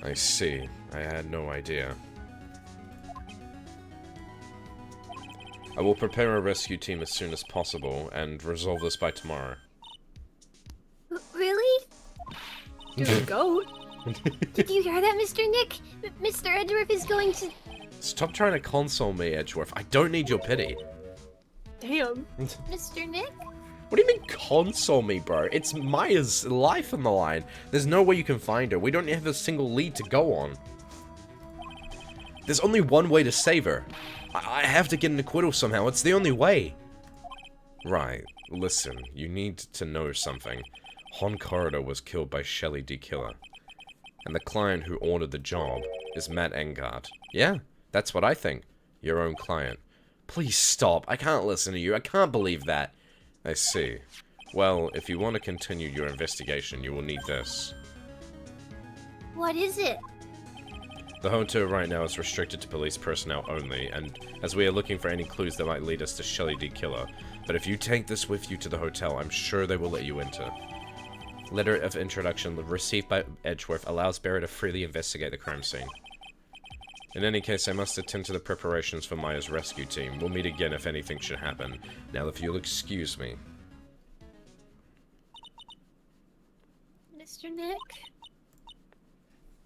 I see. I had no idea. I will prepare a rescue team as soon as possible and resolve this by tomorrow. Really? Dude, goat. Did you hear that, Mr. Nick? Mr. Edgeworth is going to... Stop trying to console me, Edgeworth. I don't need your pity. Damn. Mr. Nick? What do you mean console me, bro? It's Maya's life on the line. There's no way you can find her. We don't have a single lead to go on. There's only one way to save her. I have to get an acquittal somehow. It's the only way. Right. Listen, you need to know something. Hon Corridor was killed by Shelly D-Killer. And the client who ordered the job is Matt Engard. Yeah, that's what I think. Your own client. Please stop. I can't listen to you. I can't believe that. I see. Well, if you want to continue your investigation, you will need this. What is it? The hotel right now is restricted to police personnel only, and as we are looking for any clues that might lead us to Shelly D-Killer. But if you take this with you to the hotel, I'm sure they will let you enter. Letter of introduction received by Edgeworth allows Barry to freely investigate the crime scene. In any case, I must attend to the preparations for Maya's rescue team. We'll meet again if anything should happen. Now, if you'll excuse me. Mr. Nick,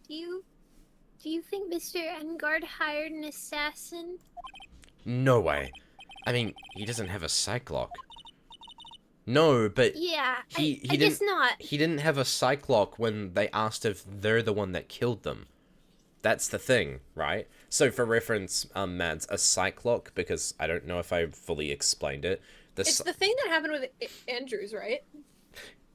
do you think Mr. Engard hired an assassin? No way. I mean, he doesn't have a psych lock. No, but Yeah, he I guess not. He didn't have a psych lock when they asked if they're the one that killed them. That's the thing, right? So for reference, Mads, a psych lock, because I don't know if I fully explained it. It's the thing that happened with Andrews, right?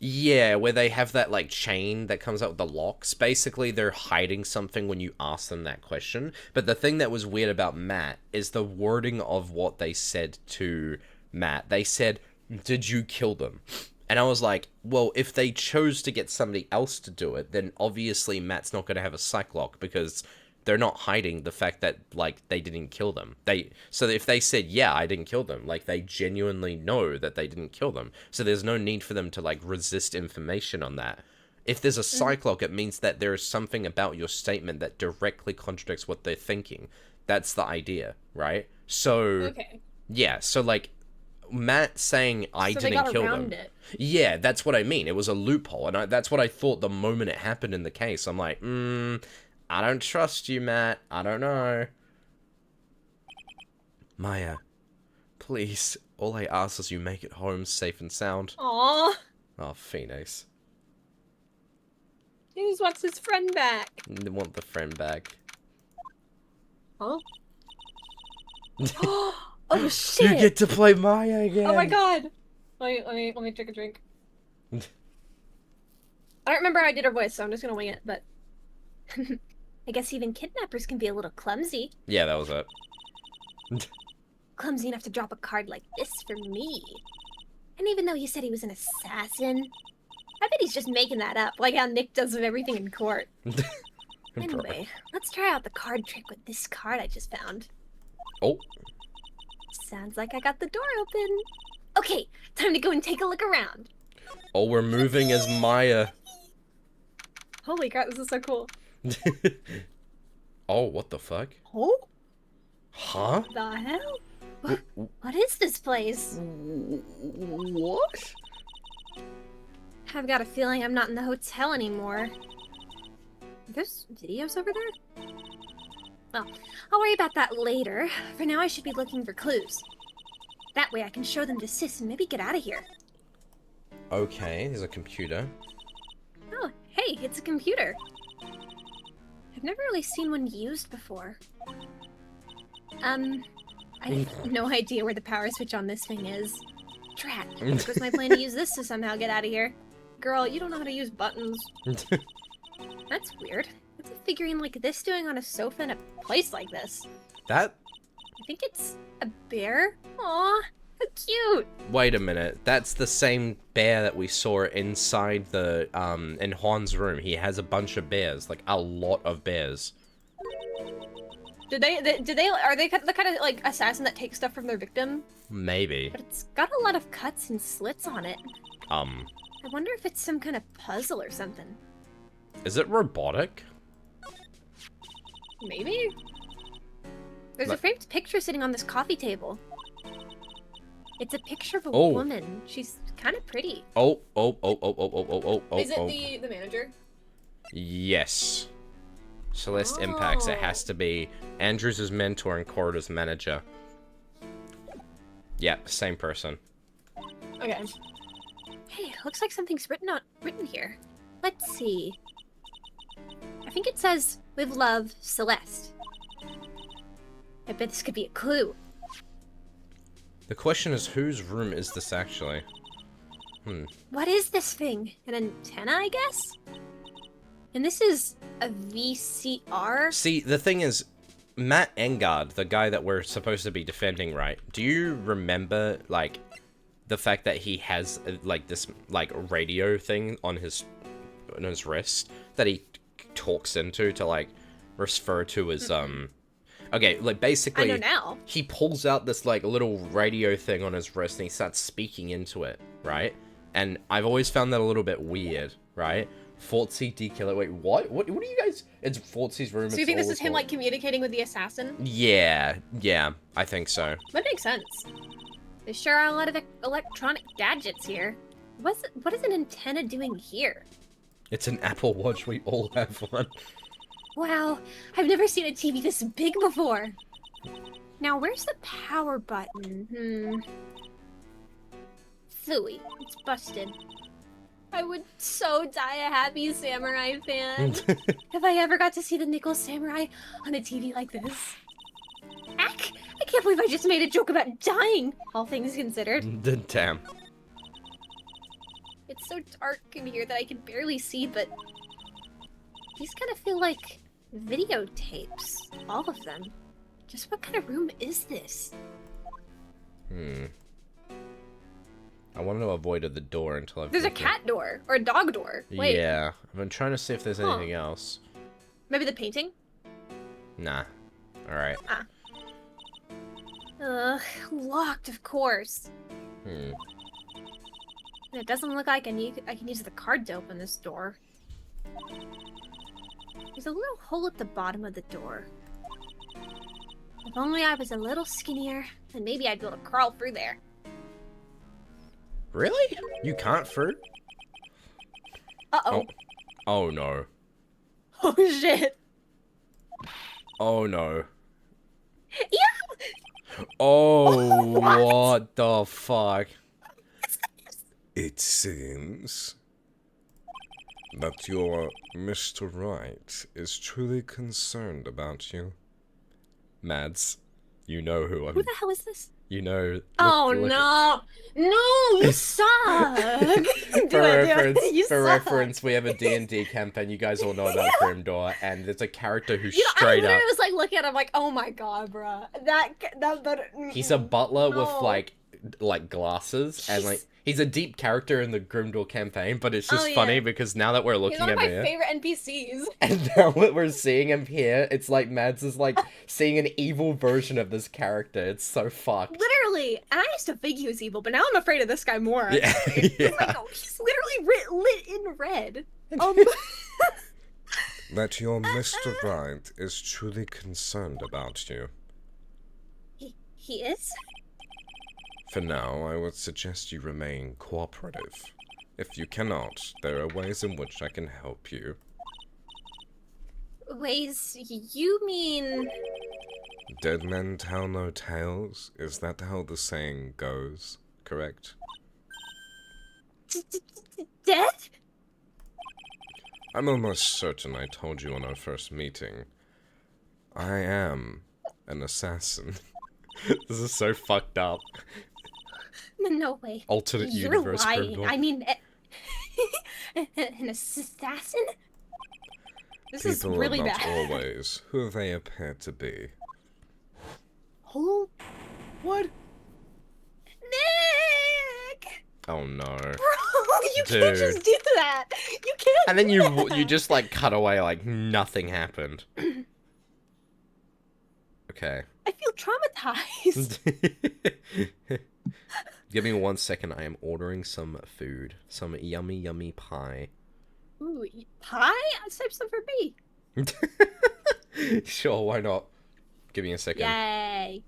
Yeah, where they have that, like, chain that comes out with the locks. Basically, they're hiding something when you ask them that question. But the thing that was weird about Matt is the wording of what they said to Matt. They said, "Did you kill them?" And I was like, well, if they chose to get somebody else to do it, then obviously Matt's not going to have a psych lock, because they're not hiding the fact that, like, they didn't kill them. So if they said, yeah, I didn't kill them, like, they genuinely know that they didn't kill them. So there's no need for them to, like, resist information on that. If there's a psych lock, it means that there is something about your statement that directly contradicts what they're thinking. That's the idea, right? So, Okay. yeah, so, like, Matt saying I So didn't they got kill around them. it. Yeah, that's what I mean. It was a loophole, and that's what I thought the moment it happened in the case. I'm like, I don't trust you, Matt. I don't know. Maya, please. All I ask is you make it home safe and sound. Aww. Oh, Phoenix. He just wants his friend back. I want the friend back. Huh? Oh shit! You get to play Maya again. Oh my god! Let me take a drink. I don't remember how I did her voice, so I'm just gonna wing it, but I guess even kidnappers can be a little clumsy. Yeah, that was it. Clumsy enough to drop a card like this for me. And even though you said he was an assassin, I bet he's just making that up, like how Nick does with everything in court. Anyway, let's try out the card trick with this card I just found. Oh. Sounds like I got the door open. Okay, time to go and take a look around. Oh, we're moving as Maya. Holy crap, this is so cool. Oh, what the fuck? Oh? Huh? The hell? What is this place? What? I've got a feeling I'm not in the hotel anymore. Are those videos over there? Well, I'll worry about that later. For now, I should be looking for clues. That way I can show them to Sis and maybe get out of here. Okay, there's a computer. Oh, hey, it's a computer. I've never really seen one used before. I have no idea where the power switch on this thing is. Drat, there goes my plan to use this to somehow get out of here. Girl, you don't know how to use buttons. That's weird. What's a figurine like this doing on a sofa in a place like this? That? I think it's a bear. Aw, how cute. Wait a minute. That's the same bear that we saw inside the, in Juan's room. He has a bunch of bears. Like, a lot of bears. Are they the kind of, like, assassin that takes stuff from their victim? Maybe. But it's got a lot of cuts and slits on it. I wonder if it's some kind of puzzle or something. Is it robotic? Maybe? There's a framed picture sitting on this coffee table. It's a picture of a Oh. woman. She's kind of pretty. Oh. Is it the manager? Yes. Celeste Impacts. It has to be Andrews' mentor and Corridor's manager. Yep, same person. Okay. Hey, looks like something's written here. Let's see. I think it says, "With love, Celeste." I bet this could be a clue. The question is, whose room is this actually? What is this thing? An antenna, I guess? And this is a VCR? See, the thing is, Matt Engard, the guy that we're supposed to be defending, right? Do you remember, like, the fact that he has, like, this, like, radio thing on his wrist that he talks into to, like, refer to as, Okay, like, basically, I know now. he pulls out this, like, little radio thing on his wrist and he starts speaking into it, right? And I've always found that a little bit weird, right? Fortsy decala. Wait, what? What do you guys? It's Fortsy's room. So you think this is him, like, communicating with the assassin? Yeah, I think so. That makes sense. There sure are a lot of electronic gadgets here. What is an antenna doing here? It's an Apple Watch. We all have one. Wow, I've never seen a TV this big before. Now, where's the power button? Phooey, it's busted. I would so die a happy samurai fan. If I ever got to see the Nickel Samurai on a TV like this. Ack! I can't believe I just made a joke about dying, all things considered. Damn. It's so dark in here that I can barely see, but these kind of feel like videotapes. All of them. Just what kind of room is this? I want to avoid the door until I've... There's a cat door or a dog door. Wait, Yeah. I've been trying to see if there's anything else. maybe the painting? Nah. Alright. Ugh, locked, of course. And it doesn't look like I can use the card to open this door. There's a little hole at the bottom of the door. If only I was a little skinnier, then maybe I'd be able to crawl through there. Really? You can't through? Uh-oh. Oh no. Oh, shit. Oh no. Yeah! Oh, what the fuck? It seems that your Mr. Wright is truly concerned about you. Mads, you know who I'm... Who the hell is this? You know... Oh, look- no. No, you suck. For reference, we have a D&D campaign. You guys all know about Grimdor, and there's a character who's You know, I straight literally up... was like looking at him like, oh my god, bruh. He's a butler with No. like glasses, and like he's a deep character in the Grimdor campaign, but it's just Oh, funny yeah. because now that we're He's looking one of at my him favorite NPCs. and now that we're seeing him here, it's like Mads is like seeing an evil version of this character. It's so fucked. Literally. And I used to think he was evil, but now I'm afraid of this guy more. Yeah, It's yeah. like, oh, he's literally lit in red. That your Mr. Wright is truly concerned about you. He is? For now, I would suggest you remain cooperative. If you cannot, there are ways in which I can help you. Ways you mean... Dead men tell no tales? Is that how the saying goes? Correct? Dead? I'm almost certain I told you on our first meeting. I am an assassin. This is so fucked up. No way. Alternate You're universe lying. Grimdor. I mean... an assassin? This is People really are not bad. always who they appear to be. Oh, what? Nick! Oh no. Bro, you can't Dude. just do that. You can't. And then do you that. just like cut away like nothing happened. Okay. I feel traumatized. Give me 1 second. I am ordering some food. Some yummy, yummy pie. Ooh, pie? Save some for me. Sure, why not? Give me a second. Yay!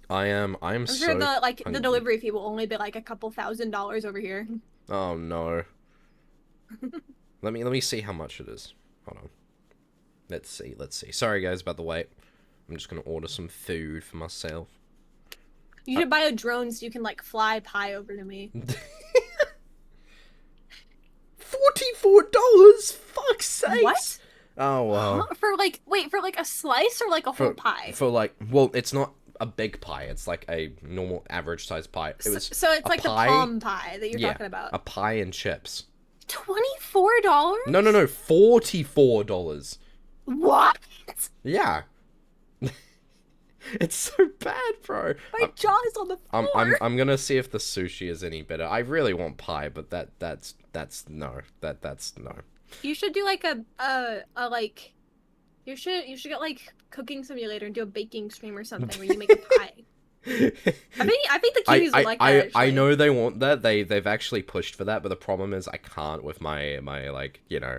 I am I'm so sure the hungry. the delivery fee will only be like a couple $1,000s over here. Oh no. Let me see how much it is. Hold on. Let's see. Sorry guys about the wait. I'm just gonna order some food for myself. You should buy a drone so you can like fly pie over to me. $44? Fuck's sakes! What? Oh wow. For like a slice or like a whole pie? For like, well, it's not a big pie. It's like a normal average sized pie. It was So it's a like pie, the palm pie that you're yeah, talking about. a pie and chips. $24? No, $44. What? Yeah. It's so bad, bro. My jaw is on the floor. I'm gonna see if the sushi is any better. I really want pie, but that's no. That's no. You should do like a like. You should get like Cooking Simulator and do a baking stream or something where you make a pie. I think the cuties would like that. I actually. know they want that. They've actually pushed for that, but the problem is I can't with my like, you know,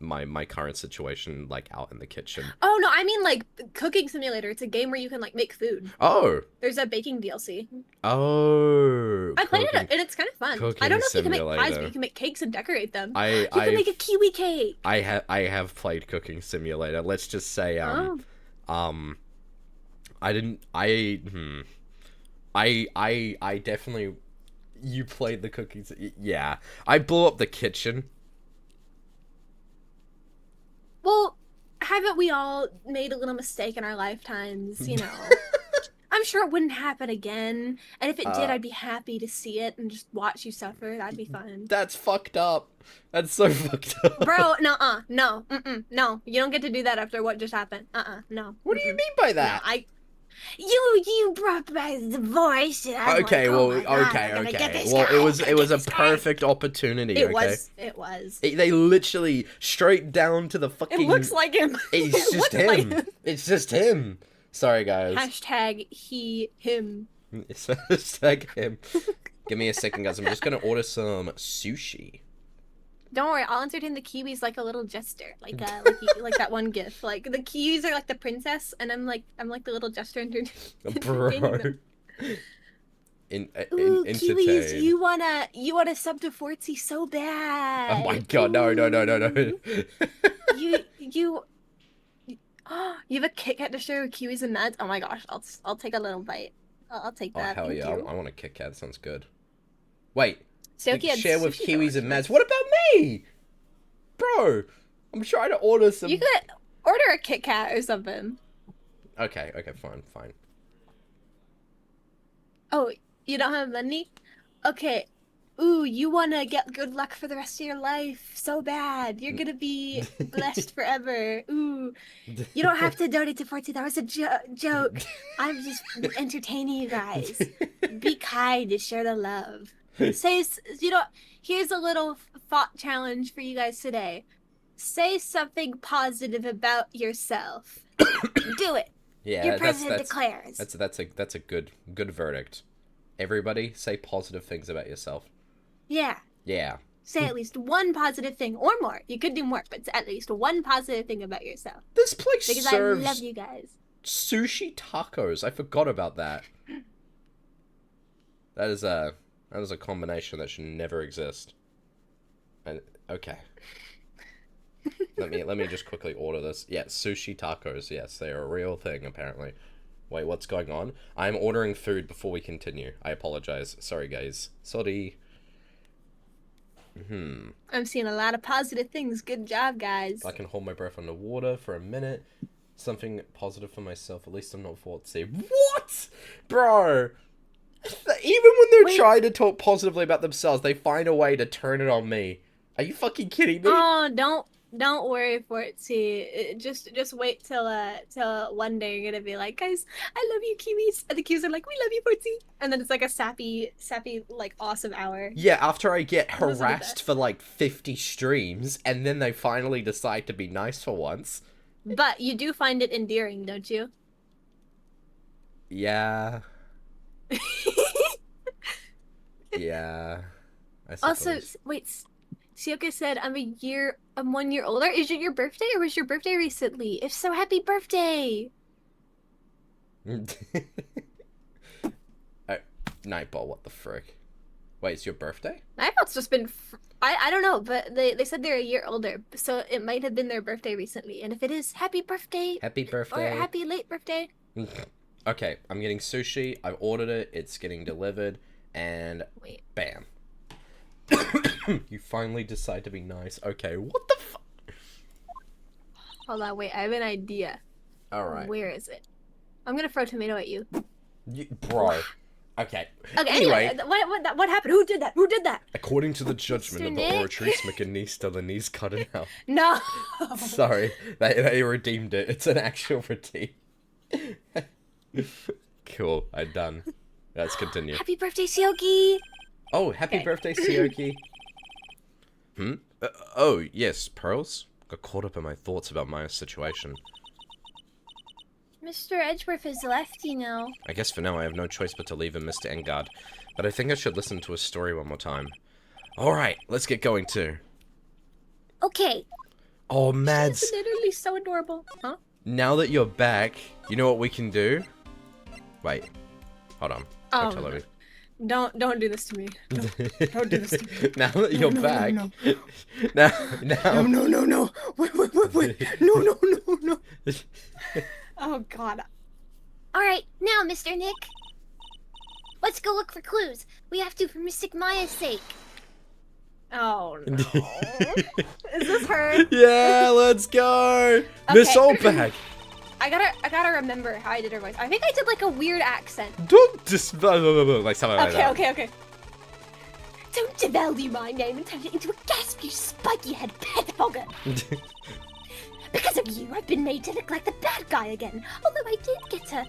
my current situation, like, out in the kitchen. Oh no, I mean like Cooking Simulator. It's a game where you can like make food. Oh. There's a baking DLC. Oh. I played it and it's kind of fun. I don't know if you can make pies, Simulator. but you can make cakes and decorate them. I You can make a kiwi cake. I have played Cooking Simulator. Let's just say I definitely, you played the cookies. Yeah, I blew up the kitchen. Well, haven't we all made a little mistake in our lifetimes? You know, I'm sure it wouldn't happen again. And if it did, I'd be happy to see it and just watch you suffer. That'd be fun. That's fucked up. That's so fucked up. Bro, no, no. You don't get to do that after what just happened. No. What do you mean by that? No, you brought back the voice. And I'm Okay, like, oh well, my God, okay, I'm gonna get okay. this Well, guy, it was I'm gonna a get this guy. perfect opportunity. It okay? was. They literally straight down to the fucking. It looks like him. It's It just looks like him. It's just him. Sorry, guys. Hashtag he, him. It's hashtag him. Give me a second, guys. I'm just gonna order some sushi. Don't worry, I'll entertain the kiwis like a little jester, like like that one gif. Like the kiwis are like the princess, and I'm like the little jester entertaining Bro. them. Entertain. Kiwis, you wanna sub to Fortsy so bad. Oh my god, no. You have a Kit Kat to share with kiwis and meds. Oh my gosh, I'll take a little bite. I'll take Oh that. hell Thank yeah, you. I want a Kit Kat. Sounds good. Wait. Seoki had Share with sushi kiwis and doors. Mads. What about me? Bro, I'm trying to order some. You could order a Kit Kat or something. Okay, fine. Oh, you don't have money? Okay. Ooh, you wanna get good luck for the rest of your life so bad. You're gonna be blessed forever. Ooh. You don't have to donate to Fortsy. That was a joke. I'm just entertaining you guys. Be kind and share the love. Here's a little thought challenge for you guys today. Say something positive about yourself. Do it. Yeah, Your president declares. That's a good verdict. Everybody say positive things about yourself. Yeah. Yeah. Say at least one positive thing or more. You could do more, but at least one positive thing about yourself. This place Because serves I love you guys. sushi tacos. I forgot about that. That is a combination that should never exist. And okay. Let me just quickly order this. Yeah, sushi tacos. Yes, they are a real thing apparently. Wait, what's going on? I'm ordering food before we continue. I apologize. Sorry, guys. Sorry. I'm seeing a lot of positive things. Good job, guys. I can hold my breath underwater for a minute. Something positive for myself. At least I'm not Fortsy. What? Bro. Even when they're trying to talk positively about themselves, they find a way to turn it on me. Are you fucking kidding me? Oh, don't worry, Fortsy. Just wait till one day you're gonna be like, guys, I love you, kiwis. And the kiwis are like, we love you, Fortsy. And then it's like a sappy, like awesome hour. Yeah, after I get Those are the harassed best. for like 50 streams, and then they finally decide to be nice for once. But you do find it endearing, don't you? Yeah. Yeah. I Also, suppose. wait. Sioka said, I'm 1 year older. Is it your birthday or was your birthday recently? If so, happy birthday! Nightball, what the frick? Wait, it's your birthday? Nightbot's just been. I don't know, but they said they're a year older, so it might have been their birthday recently. And if it is, happy birthday! Happy birthday. Or happy late birthday. Okay, I'm getting sushi. I've ordered it. It's getting delivered. And Wait. bam. You finally decide to be nice. Okay, what the fuck? Hold on, wait. I have an idea. Alright. Where is it? I'm gonna throw a tomato at you. Bro. Okay. Okay. Anyway, What happened? Who did that? Who did that? according to the judgment Mr. of the Nick? oratrice, Mcanice Delaney's cut it out. No. Sorry, they redeemed it. It's an actual redeem. Cool, I'm done. Let's continue. Happy birthday, Sioki! Oh, happy Okay. birthday, Sioki. Oh, yes, Pearls? Got caught up in my thoughts about Maya's situation. Mr. Edgeworth has left, you know. I guess for now I have no choice but to leave him, Mr. Engard. But I think I should listen to his story one more time. Alright, let's get going too. Okay. Oh, Mads. She's literally so adorable. Huh? Now that you're back, you know what we can do? Wait. Hold on. Oh, Don't tell me. don't do this to me. Don't do this to me. Now that you're back. No. Now. No. Wait. No. Oh god. Alright, now, Mr. Nick. Let's go look for clues. We have to for Mystic Maya's sake. Oh no. Is this her? Yeah, let's go. Miss Oldbag. I gotta remember how I did her voice. I think I did like a weird accent. Don't just like something like that. Okay. Don't devalue my name and turn it into a gasp, you spiky-head pettifogger. Because of you, I've been made to look like the bad guy again. Although I did get a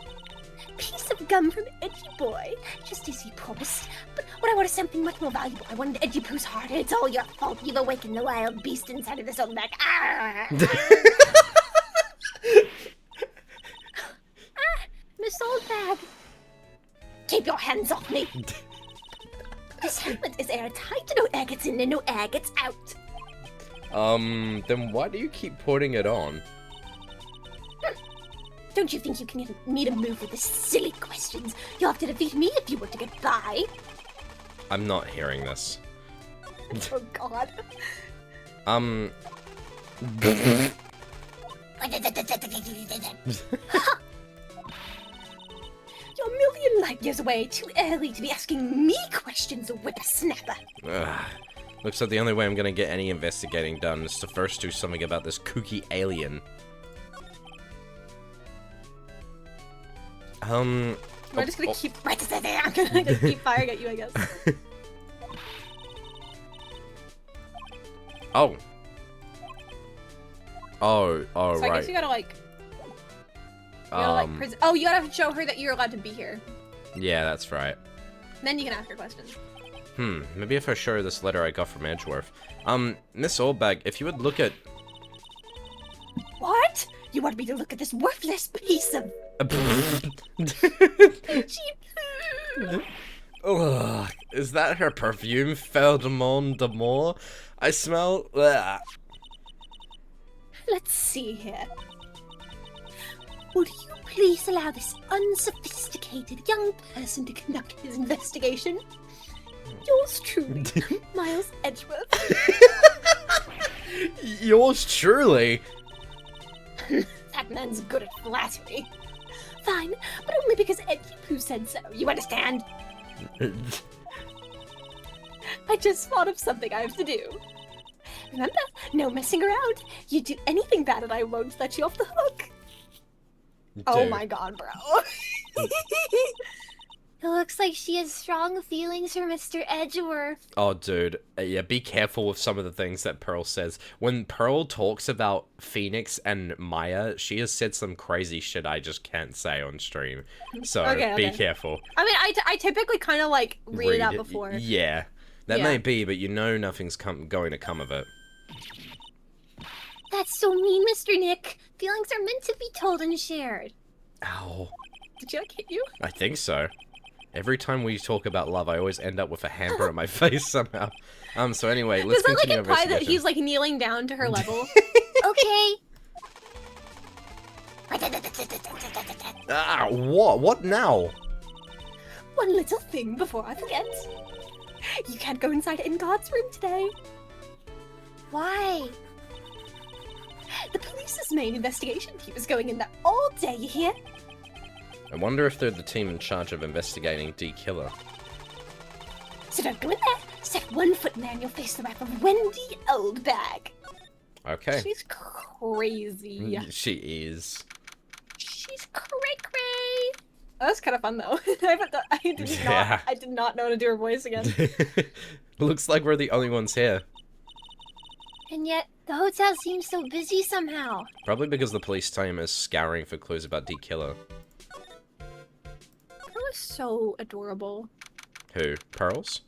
piece of gum from Edgy Boy, just as he promised. But what I want is something much more valuable. I wanted Edgy Poo's heart, and it's all your fault. You've awakened the wild beast inside of this old neck. Miss Oldbag. Keep your hands off me. This helmet is airtight. No air gets in and no air gets out. Then why do you keep putting it on? Don't you think you can get me to move with the silly questions? You'll have to defeat me if you want to get by. I'm not hearing this. Oh god. You're a million light years away. Too early to be asking me questions, whippersnapper. Ugh. Looks like the only way I'm gonna get any investigating done is to first do something about this kooky alien. I'm just gonna keep. I'm gonna keep firing at you, I guess. Oh, So I right. guess you gotta like. Oh, you gotta show her that you're allowed to be here. Yeah, that's right. Then you can ask her questions. Maybe if I show her this letter I got from Edgeworth. Miss Oldbag, if you would look at... What? You want me to look at this worthless piece of... Ugh, is that her perfume, Pheromone d'Amour? I smell... Ugh. Let's see here. Would you please allow this unsophisticated young person to conduct his investigation? Yours truly, Miles Edgeworth. Yours truly? That man's good at flattery. Fine, but only because Edgy Pooh said so. You understand? I just thought of something I have to do. Remember, no messing around. You do anything bad and I won't let you off the hook. Oh Dude. my god, bro. It looks like she has strong feelings for Mr. Edgeworth. Oh, dude. Yeah, be careful with some of the things that Pearl says. When Pearl talks about Phoenix and Maya, she has said some crazy shit I just can't say on stream. So, be careful. I mean, I typically kind of like read it out before. Yeah. That Yeah. may be, but you know nothing's going to come of it. That's so mean, Mr. Nick. Feelings are meant to be told and shared. Ow. Did she like hit you? I think so. Every time we talk about love, I always end up with a hamper on my face somehow. So anyway, let's Does that like continue imply that investigation. he's like kneeling down to her level? Okay. Ah, what? What now? One little thing before I forget. You can't go inside Ingard's room today. Why? The police's main investigation team is going in there all day, you hear? I wonder if they're the team in charge of investigating D Killer. So don't go in there. Step 1 foot in there and you'll face the wrath of Wendy Oldbag. Okay. She's crazy. She is. She's cray-cray. That was kind of fun though. Yeah. I did not know how to do her voice again. Looks like we're the only ones here. And yet, the hotel seems so busy somehow. Probably because the police team is scouring for clues about D Killer. Pearl is so adorable. Who? Pearls?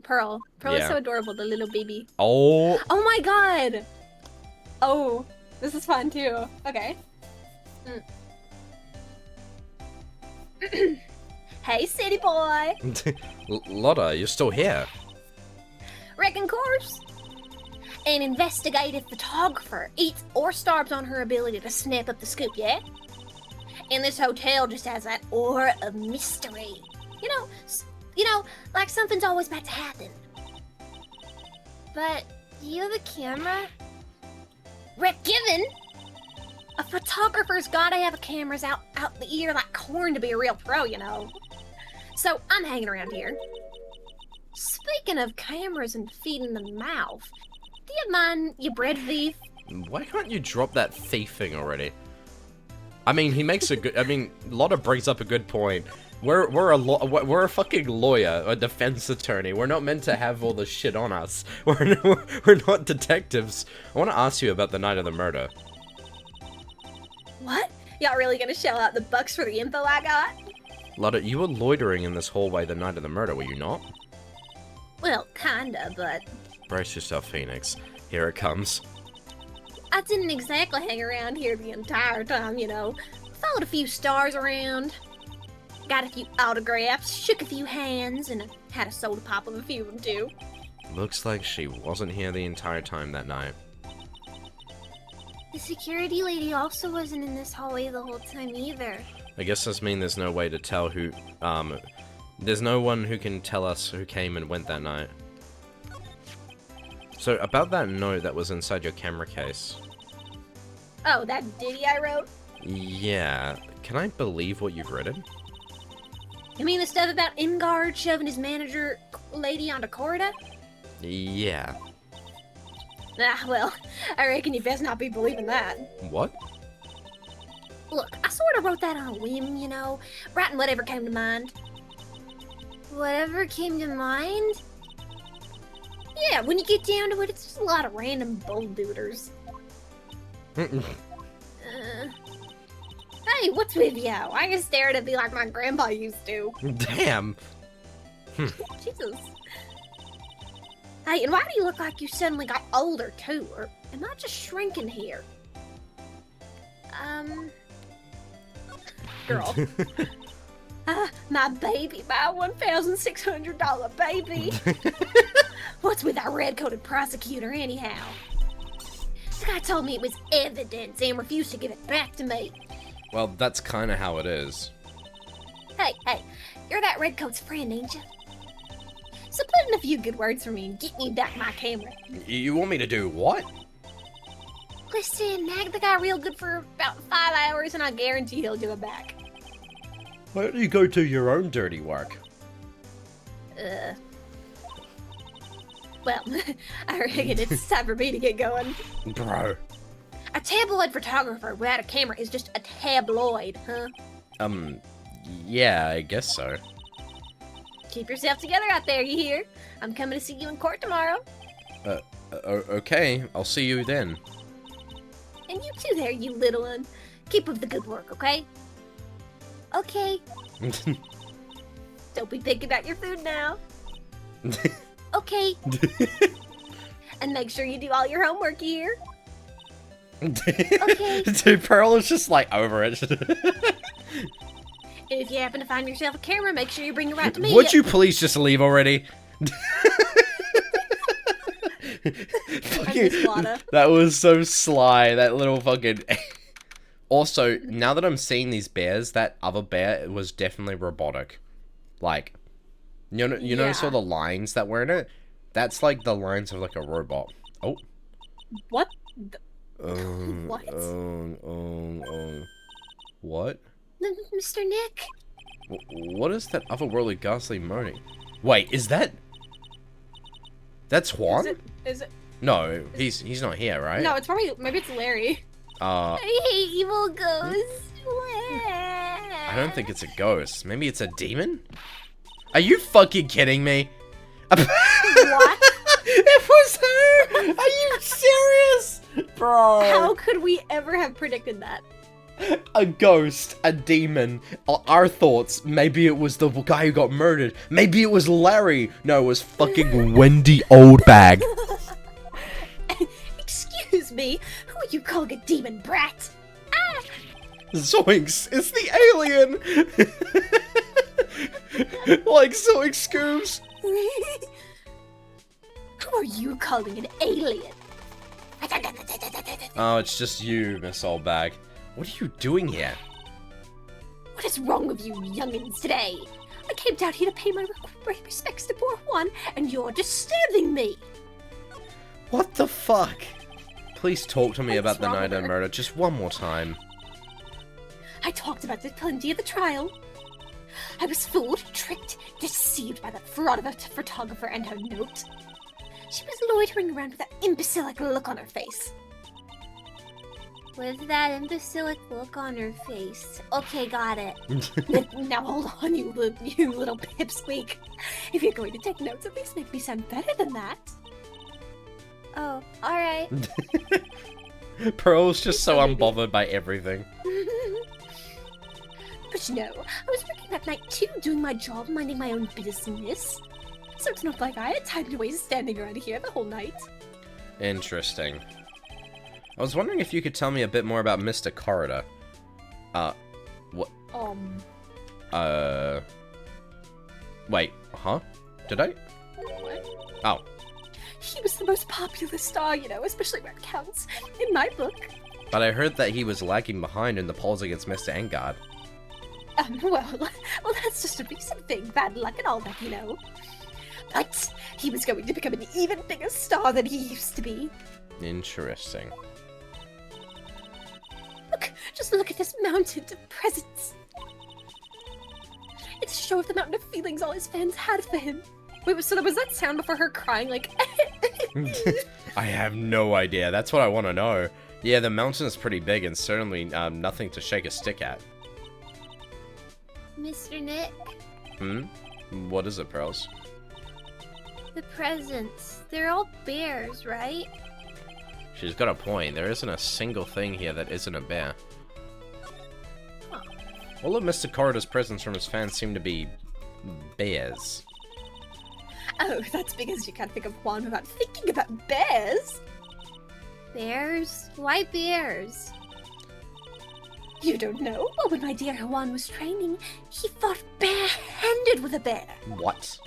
Pearl. Pearl is Yeah. so adorable, the little baby. Oh! Oh my god! Oh, this is fun too. Okay. Hey, city boy! Lotta, you're still here. Wrecking course! An investigative photographer eats or starves on her ability to snap up the scoop, yeah? And this hotel just has that aura of mystery. You know, like something's always about to happen. But do you have a camera? Rick Given? A photographer's gotta have cameras out the ear like corn to be a real pro, you know. So I'm hanging around here. Speaking of cameras and feeding the mouth, do you mind, you bread thief? Why can't you drop that thief thing already? I mean, he makes a good. I mean, Lotta brings up a good point. We're a fucking lawyer, a defense attorney. We're not meant to have all this shit on us. We're not detectives. I want to ask you about the night of the murder. What? Y'all really gonna shell out the bucks for the info I got? Lotta, you were loitering in this hallway the night of the murder, were you not? Well, kinda, but Brace yourself, Phoenix. Here it comes. I didn't exactly hang around here the entire time, you know. Followed a few stars around, got a few autographs, shook a few hands, and had a soda pop with a few of them too. Looks like she wasn't here the entire time that night. The security lady also wasn't in this hallway the whole time either. I guess this means there's no way to tell who, there's no one who can tell us who came and went that night. So, about that note that was inside your camera case. Oh, that ditty I wrote? Yeah, can I believe what you've written? You mean the stuff about Ingard shoving his manager lady onto corridor? Yeah. Ah, well, I reckon you best not be believing that. What? Look, I sort of wrote that on a whim, you know, writing whatever came to mind. Whatever came to mind? Yeah, when you get down to it, it's just a lot of random bulldooters. Hey, what's with you? Why you staring at me like my grandpa used to? Damn! Jesus. Hey, and why do you look like you suddenly got older, too? Or am I just shrinking here? Girl. My baby, my $1,600 baby. What's with that red-coated prosecutor, anyhow? The guy told me it was evidence and refused to give it back to me. Well, that's kind of how it is. Hey, you're that redcoat's friend, ain't you? So put in a few good words for me and get me back my camera. You want me to do what? Listen, nag the guy real good for about 5 hours and I guarantee he'll do it back. Why don't you go do your own dirty work? Well, I reckon it's time for me to get going. Bro. A tabloid photographer without a camera is just a tabloid, huh? Yeah, I guess so. Keep yourself together out there, you hear? I'm coming to see you in court tomorrow. Okay, I'll see you then. And you too there, you little one. Keep up the good work, okay? Okay. Don't be thinking about your food now. Okay. And make sure you do all your homework here. Okay. Dude, Pearl is just like over it. And if you happen to find yourself a camera, make sure you bring it right to me. Would you please just leave already? miss Lana. That was so sly, that little fucking... Also, now that I'm seeing these bears, that other bear was definitely robotic. Like, you notice all the lines that were in it? That's like the lines of like a robot. Oh. What? What? What? Mr. Nick? What is that otherworldly ghastly moaning? Wait, is that... That's Juan? Is it? No, he's not here, right? No, it's probably, maybe it's Larry. I hate evil ghosts. I don't think it's a ghost. Maybe it's a demon? Are you fucking kidding me? What? It was her! Are you serious? Bro. How could we ever have predicted that? A ghost, a demon. Our thoughts, maybe it was the guy who got murdered. Maybe it was Larry. No, it was fucking Wendy Oldbag. Excuse me, who are you calling a demon brat? Ah! Zoinks! It's the alien! Like Zoinks Scoops! Who are you calling an alien? Oh, it's just you, Miss Oldbag. What are you doing here? What is wrong with you youngins today? I came down here to pay my respects to poor Juan, and you're disturbing me. What the fuck? Please talk to me What's about the wrong night with of her? murder just one more time. I talked about this plenty at the trial. I was fooled, tricked, deceived by that fraud of a photographer and her note. She was loitering around with that imbecilic look on her face. With that imbecilic look on her face. Okay, got it. Now hold on, you little pipsqueak. If you're going to take notes, at least make me sound better than that. Oh, alright. Pearl's just so unbothered by everything. But no, I was working that night too, doing my job, minding my own business. So it's not like I had time to waste standing around here the whole night. Interesting. I was wondering if you could tell me a bit more about Mr. Corridor. What? Wait, huh? Did I? What? Oh. He was the most popular star, you know, especially where it counts. In my book. But I heard that he was lagging behind in the polls against Mr. Engard. Well, that's just a recent thing, bad luck and all that, you know. But he was going to become an even bigger star than he used to be. Interesting. Just look at this mountain of presents. It's a show of the mountain of feelings all his fans had for him. Wait, so was that sound before her crying, like... I have no idea. That's what I want to know. Yeah, the mountain is pretty big and certainly nothing to shake a stick at. Mr. Nick, Hmm? What is it, Pearls? the presents. They're all bears, right? She's got a point. There isn't a single thing here that isn't a bear. Huh. All of Mr. Corridor's presents from his fans seem to be bears. Oh, that's because you can't think of Juan without thinking about bears. Bears? Why bears? You don't know? Well, when my dear Juan was training, he fought bare-handed with a bear. What?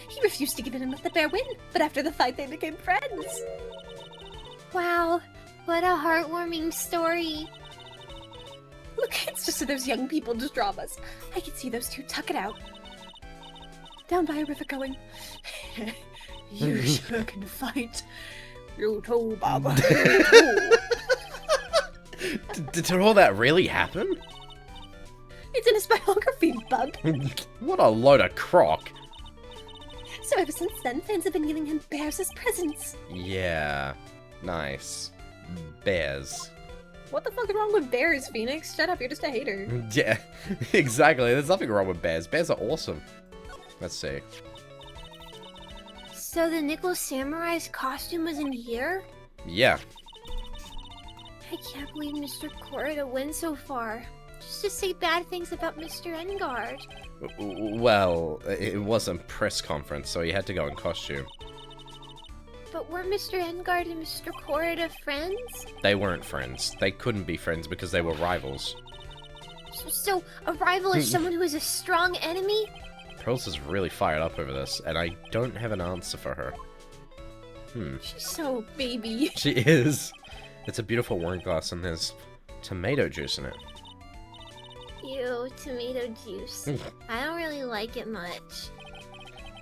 He refused to give in and let the bear win, but after the fight they became friends. Wow, what a heartwarming story. Look, it's just so those young people just dramas. I can see those two tuck it out. Down by a river going, you sure can fight. You too, Baba. You too. Did all that really happen? It's in his biography, bub. What a load of crock. So ever since then, fans have been giving him bears as presents. Yeah. Nice. Bears. What the fuck is wrong with bears, Phoenix? Shut up, you're just a hater. Yeah, exactly. There's nothing wrong with bears. Bears are awesome. Let's see. So the Nickel Samurai's costume was in here? Yeah. I can't believe Mr. Corridor went so far. Just to say bad things about Mr. Engard. Well, it was a press conference, so he had to go in costume. But were Mr. Engard and Mr. Corridor friends? They weren't friends. They couldn't be friends because they were rivals. So a rival is someone who is a strong enemy? Pearls is really fired up over this, and I don't have an answer for her. She's so baby. She is. It's a beautiful wine glass, and there's tomato juice in it. Ew, tomato juice. I don't really like it much.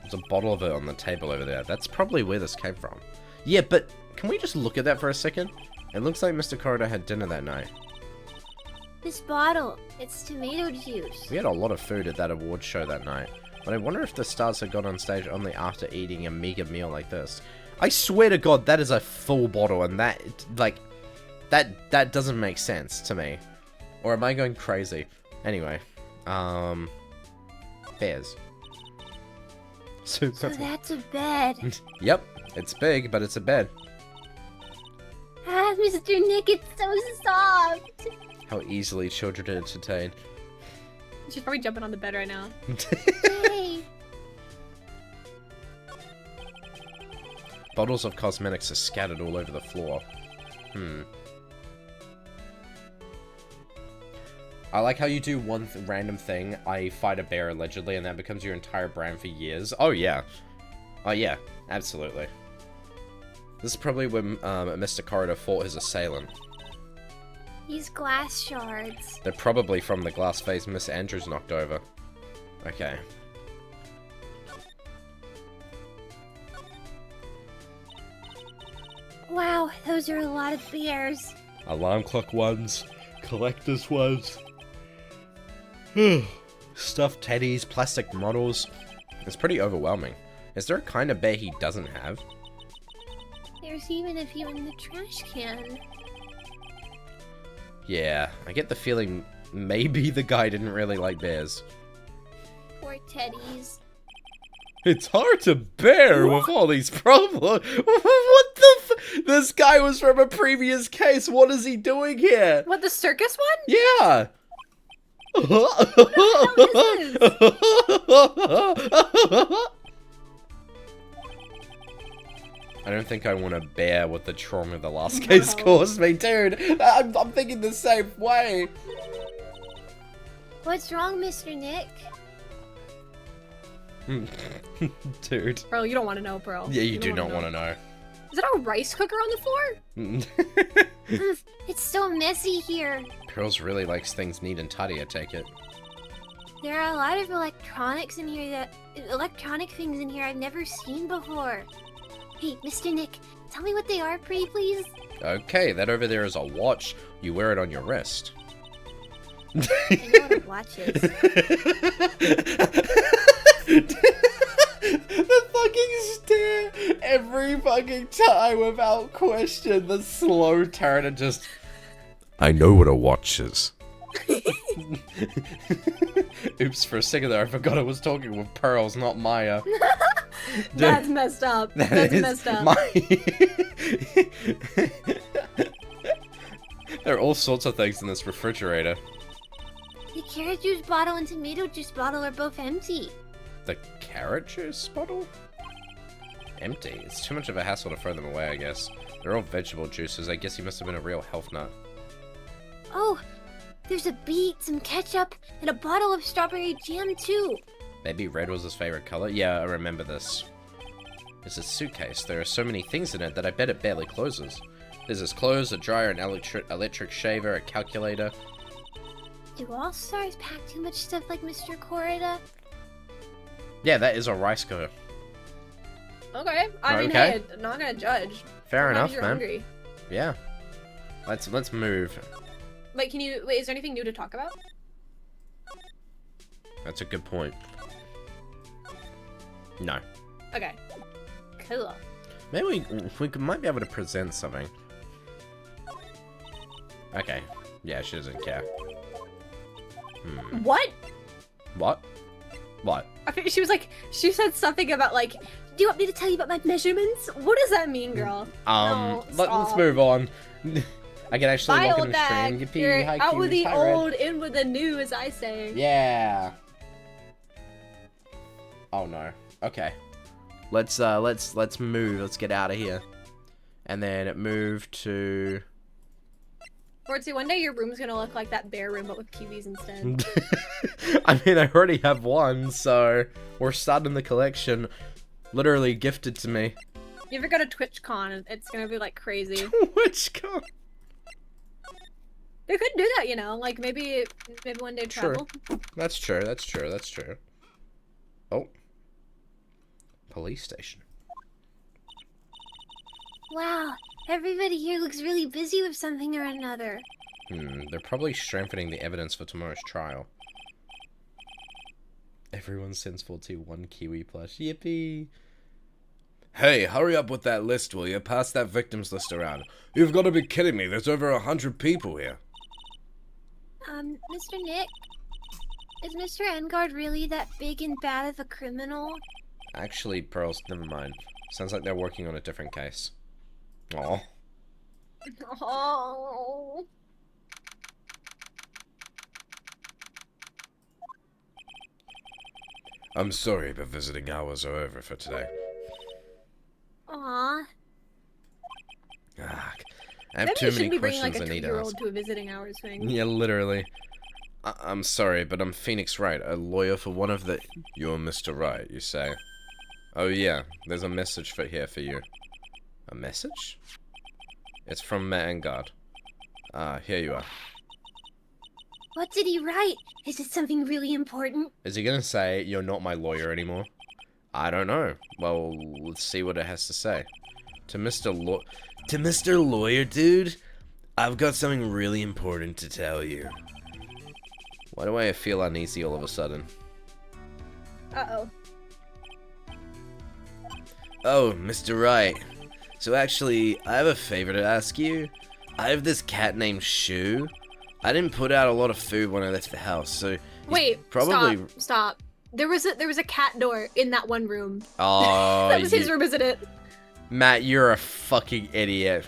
There's a bottle of it on the table over there. That's probably where this came from. Yeah, but can we just look at that for a second? It looks like Mr. Corridor had dinner that night. This bottle, it's tomato juice. We had a lot of food at that awards show that night. But I wonder if the stars had got on stage only after eating a meager meal like this. I swear to God, that is a full bottle, and that, like, that doesn't make sense to me. Or am I going crazy? Anyway, bears. So that's a bed. Yep, it's big, but it's a bed. Ah, Mr. Nick, it's so soft. How easily children are entertained. She's probably jumping on the bed right now. Hey. Bottles of cosmetics are scattered all over the floor. I like how you do one random thing, I fight a bear allegedly, and that becomes your entire brand for years. Oh yeah. Oh yeah, absolutely. This is probably when Mr. Corridor fought his assailant. These glass shards. They're probably from the glass vase Miss Andrews knocked over. Okay. Wow, those are a lot of bears. Alarm clock ones, collector's ones, stuffed teddies, plastic models. It's pretty overwhelming. Is there a kind of bear he doesn't have? There's even a few in the trash can. Yeah, I get the feeling maybe the guy didn't really like bears. Poor teddies. It's hard to bear with all these problems. What the This guy was from a previous case. What is he doing here? What, the circus one? Yeah. I don't think I want to bear what the trauma of the last case caused me, dude. I'm thinking the same way. What's wrong, Mr. Nick? Dude. Pearl, you don't want to know, Pearl. Yeah, you do not want to know. Is that a rice cooker on the floor? It's so messy here. Pearls really likes things neat and tidy, I take it. There are a lot of electronic things in here I've never seen before. Hey, Mr. Nick, tell me what they are, pretty please. Okay, that over there is a watch. You wear it on your wrist. I know what a watch is. The fucking stare every fucking time without question. The slow turn and just. I know what a watch is. Oops, for a second there, I forgot I was talking with Pearls, not Maya. That's messed up. That's messed up. There are all sorts of things in this refrigerator. The carrot juice bottle and tomato juice bottle are both empty. The carrot juice bottle? Empty. It's too much of a hassle to throw them away, I guess. They're all vegetable juices. I guess he must have been a real health nut. Oh, there's a beet, some ketchup, and a bottle of strawberry jam too. Maybe red was his favorite color? Yeah, I remember this. It's a suitcase. There are so many things in it that I bet it barely closes. There's his clothes, a dryer, an electric shaver, a calculator. Do all stars pack too much stuff like Mr. Corrida? Yeah, that is a rice cooker. Okay. I mean, Okay. hey, I'm not gonna judge. Fair Sometimes enough, you're man. hungry. Yeah. Let's move. Wait, is there anything new to talk about? That's a good point. No. Okay. Cool. Maybe we might be able to present something. Okay. Yeah, she doesn't care. What? What? What? I think she said something about like, do you want me to tell you about my measurements? What does that mean, girl? No, Let's stop. move on. I can actually Bye, walk old in the bag. stream. Yippee, You're hi, out with the cuties, hi, Red. old, in with the new, as I say. Yeah. Oh no. Okay. Let's move. Let's get out of here. And then move to. Fortsy, one day your room's gonna look like that bear room, but with kiwis instead. I mean, I already have one, so we're starting the collection. Literally gifted to me. You ever go to TwitchCon? It's gonna be like crazy. Which con? They could do that, you know, like maybe one day Sure. travel. That's true. That's true. That's true. Oh. Police station. Wow, everybody here looks really busy with something or another. They're probably strengthening the evidence for tomorrow's trial. Everyone sends Fortsy one kiwi plush. Yippee. Hey, hurry up with that list, will you? Pass that victims list around. You've got to be kidding me. There's over 100 people here. Mr. Nick? Is Mr. Engard really that big and bad of a criminal? Actually, Pearls, never mind. Sounds like they're working on a different case. Aw. Oh. I'm sorry, but visiting hours are over for today. Aw. Ah, I have Maybe too you many shouldn't be bringing questions like a I need to 2-year-old ask. to a visiting hours thing. Yeah, literally. I'm sorry, but I'm Phoenix Wright, a lawyer for one of the... You're Mr. Wright, you say? Oh yeah, there's a message here for you. A message? It's from Maangard. Ah, here you are. What did he write? Is it something really important? Is he gonna say, you're not my lawyer anymore? I don't know. Well, let's see what it has to say. To Mr. Lawyer, dude, I've got something really important to tell you. Why do I feel uneasy all of a sudden? Uh-oh. Oh, Mr. Wright. So actually, I have a favor to ask you. I have this cat named Shu. I didn't put out a lot of food when I left the house, so Wait, probably. stop. There was a cat door in that one room. Oh, That was his room, isn't it? Matt, you're a fucking idiot.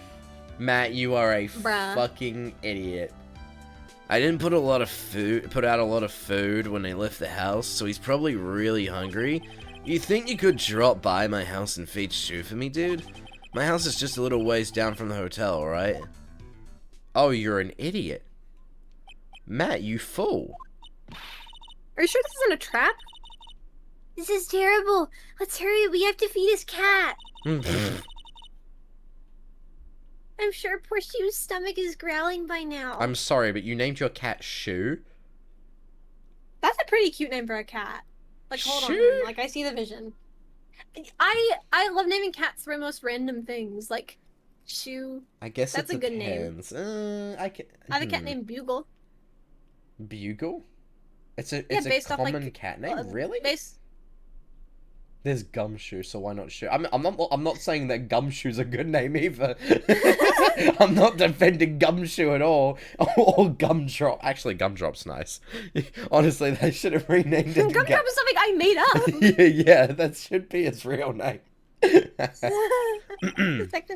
Matt, you are a Bruh. fucking idiot. I didn't put out a lot of food when I left the house, so he's probably really hungry. You think you could drop by my house and feed Shu for me, dude? My house is just a little ways down from the hotel, right? Oh, you're an idiot. Matt, you fool. Are you sure this isn't a trap? This is terrible. Let's hurry. We have to feed his cat. I'm sure poor Shu's stomach is growling by now. I'm sorry, but you named your cat Shu? That's a pretty cute name for a cat. Like, hold on, Sure. like I see the vision. I love naming cats for the most random things, like Shu. I guess That's it a good name. depends. I have a cat named Bugle. Bugle? It's a based off, like, common cat name, really? Base. There's Gumshoe, so why not Shoe? I'm not saying that Gumshoe's a good name either. I'm not defending Gumshoe at all. Or Gumdrop. Actually, Gumdrop's nice. Honestly, they should have renamed it. Gumdrop is something I made up. Yeah, that should be his real name. Detective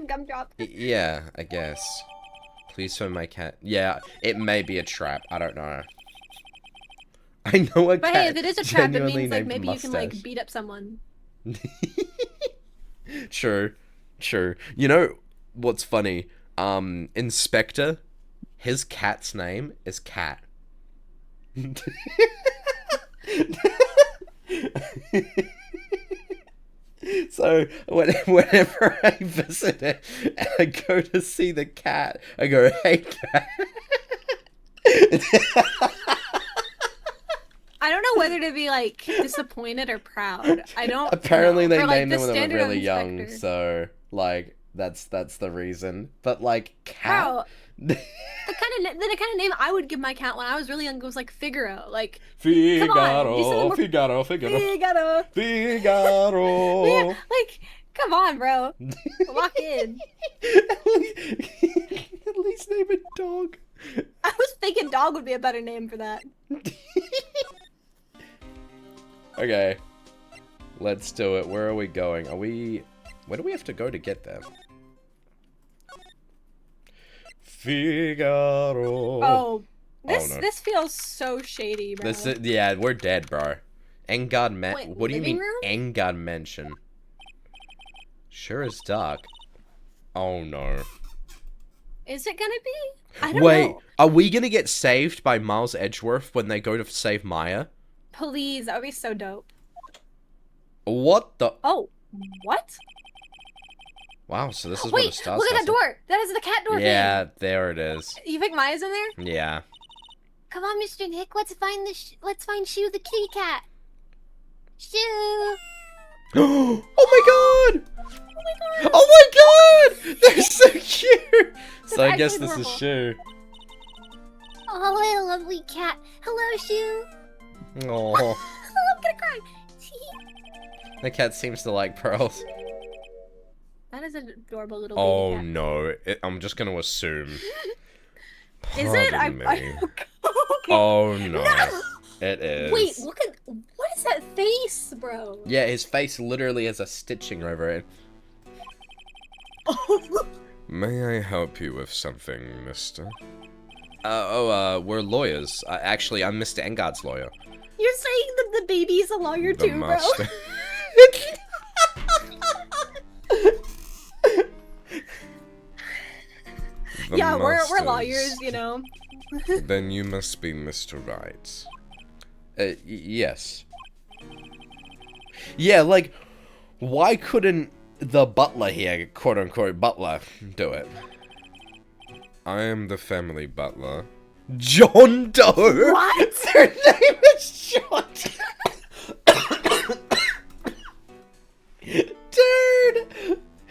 Gumdrop. Yeah, I guess. Please phone my cat. Yeah, it may be a trap. I don't know. I know a But cat hey, if it is a trap, it genuinely means like named maybe you can like Mustache. beat up someone. True. You know what's funny? Inspector, his cat's name is Cat. So whenever I visit it and I go to see the cat, I go, "Hey, cat." I don't know whether to be like disappointed or proud. I don't. Apparently, know. they For, like, named the them when they standard were really young, inspector. so like that's the reason. But like cat. Bro, the kind of name I would give my cat when I was really young was like Figaro. Like Figaro, you said Figaro, Figaro. Figaro. Yeah, like come on, bro. Lock in. At least name a dog. I was thinking dog would be a better name for that. Okay, let's do it. Where are we going? Where do we have to go to get there? Figaro. Oh, this no. this feels so shady, bro. Yeah, we're dead, bro. Engard Wait, What do you living mean, room? Engard Mansion? Sure is dark. Oh no. Is it gonna be? I don't Wait, know. are we gonna get saved by Miles Edgeworth when they go to save Maya? Please, that would be so dope. What the? Oh, what? Wow, so this is Wait, what it starts. look at that door. That is the cat door Yeah, there it is. thing. You think Maya's in there? Yeah. Come on, Mr. Nick. Let's find Shu the kitty cat. Shu. Oh my god! Oh my god! They're so cute! So I guess actually this is adorable. Shu. Oh, what a lovely cat. Hello, Shu. Oh, Oh, I'm gonna cry. the cat seems to like pearls. That is an adorable little Oh baby no, I'm just gonna assume. cat. Is it? Pardon me. Okay. Oh no, it is. Wait, look at what is that face, bro? Yeah, his face literally has a stitching over it. May I help you with something, mister? We're lawyers. Actually, I'm Mr. Engard's lawyer. You're saying that the baby is a lawyer The too, master. The Yeah, we're masters. lawyers, you know. Then you must be Mr. Wright. Yes. Yeah, like, why couldn't the butler here, quote unquote butler, do it. I am the family butler. John Doe. What? Their name is John. Dude,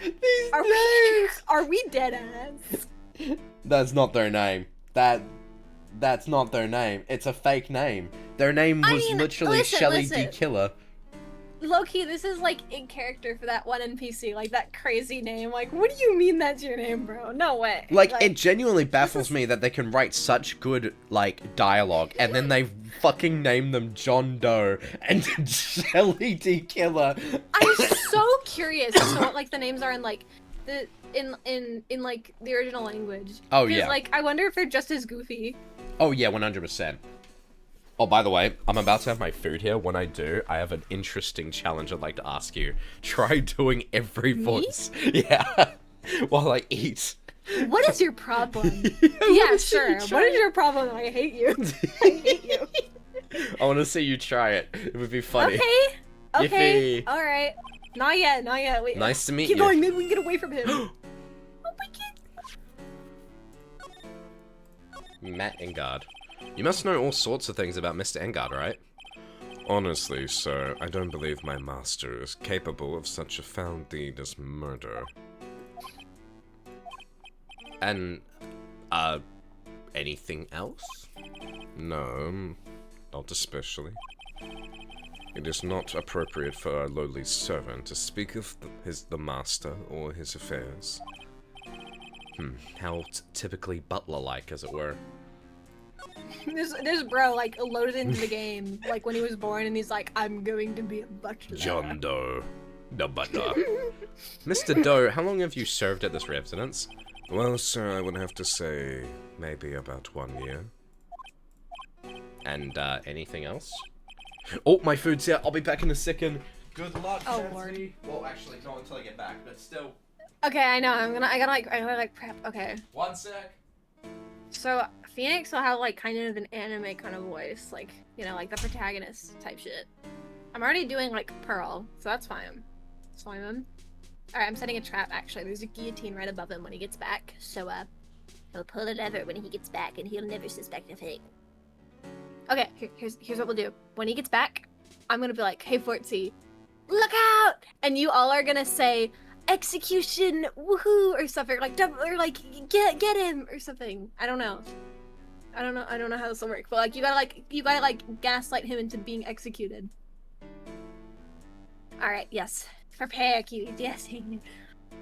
these names. Are we dead ass? That's not their name. That's not their name. It's a fake name. Their name was literally Shelly D. Killer. Low-key, this is like in character for that one NPC, like that crazy name. Like, what do you mean that's your name, bro? No way. Like it genuinely baffles me that they can write such good, like, dialogue, and then they fucking name them John Doe and Shelly D. Killer. I'm so curious as to what like the names are in like the in like the original language. Oh, 'Cause, yeah. Like, I wonder if they're just as goofy. Oh yeah, 100%. Oh, by the way, I'm about to have my food here. When I do, I have an interesting challenge I'd like to ask you. Try doing every voice. Yeah. While I eat. What is your problem? I Yeah, wanna see sure. you What try is your problem? I hate you. I hate you. I want to see you try it. It would be funny. Okay. Okay. Yiffy. All right. Not yet. Not yet. Wait. Nice to meet Keep you. going. Maybe we can get away from him. Oh my god. Matt Engard. You must know all sorts of things about Mr. Engard, right? Honestly, sir, I don't believe my master is capable of such a foul deed as murder. And, anything else? No, not especially. It is not appropriate for a lowly servant to speak of the master or his affairs. How typically butler-like, as it were. This bro like loaded into the game like when he was born, and he's like, I'm going to be a butler. John Doe, the butler. Mr. Doe, how long have you served at this residence? Well, sir, I would have to say maybe about 1 year. And, anything else? Oh, my food's here. I'll be back in a second. Good luck, Oh, Chansey. Lord. Well, actually, not until I get back, but still. Okay, I know. I gotta prep. Okay. 1 sec. So Phoenix will have like kind of an anime kind of voice, like, you know, like the protagonist type shit. I'm already doing like Pearl, so that's fine. That's fine then. Alright, I'm setting a trap actually. There's a guillotine right above him when he gets back. So he'll pull a lever when he gets back and he'll never suspect a thing. Okay, here's what we'll do. When he gets back, I'm gonna be like, hey Fortsy, look out! And you all are gonna say, execution, woohoo, or something, or like get him or something. I don't know how this will work, but like you gotta gaslight him into being executed. All right, yes, prepare, cutie. Yes.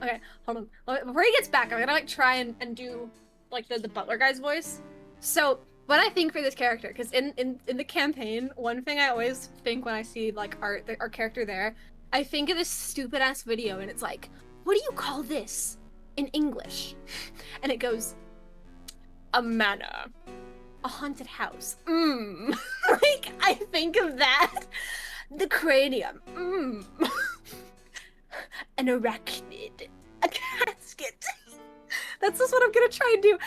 Okay, hold on. Before he gets back, I'm gonna like try and do like the butler guy's voice. So what I think for this character, because in the campaign, one thing I always think when I see like our character there, I think of this stupid ass video, and it's like, what do you call this in English? And it goes, a manor, a haunted house. Like, I think of that. The cranium. An arachnid. A casket. That's just what I'm gonna try and do.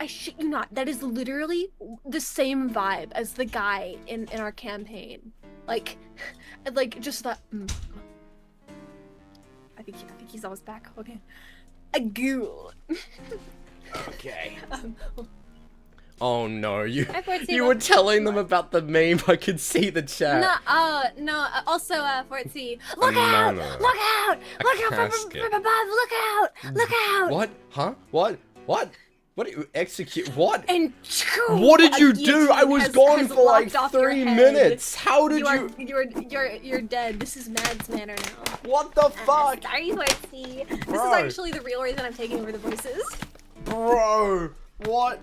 I shit you not. That is literally the same vibe as the guy in our campaign. Like just that. I think he's almost back. Okay, a ghoul. Okay. Oh no, you Fortsy, were telling them about the meme. I could see the chat. No. Also, Fortsy, A look out! manor. Look out! A Look out casket. from above! Look out! Look out! What? Huh? What? What did you execute? What? And What did you a do? I guillotine was has gone for like lopped off your 3 head. minutes. How did you? You're dead. This is Mad's Manor now. What the fuck? Sorry, Fortsy. This is Bro. actually the real reason I'm taking over the voices. Bro, what?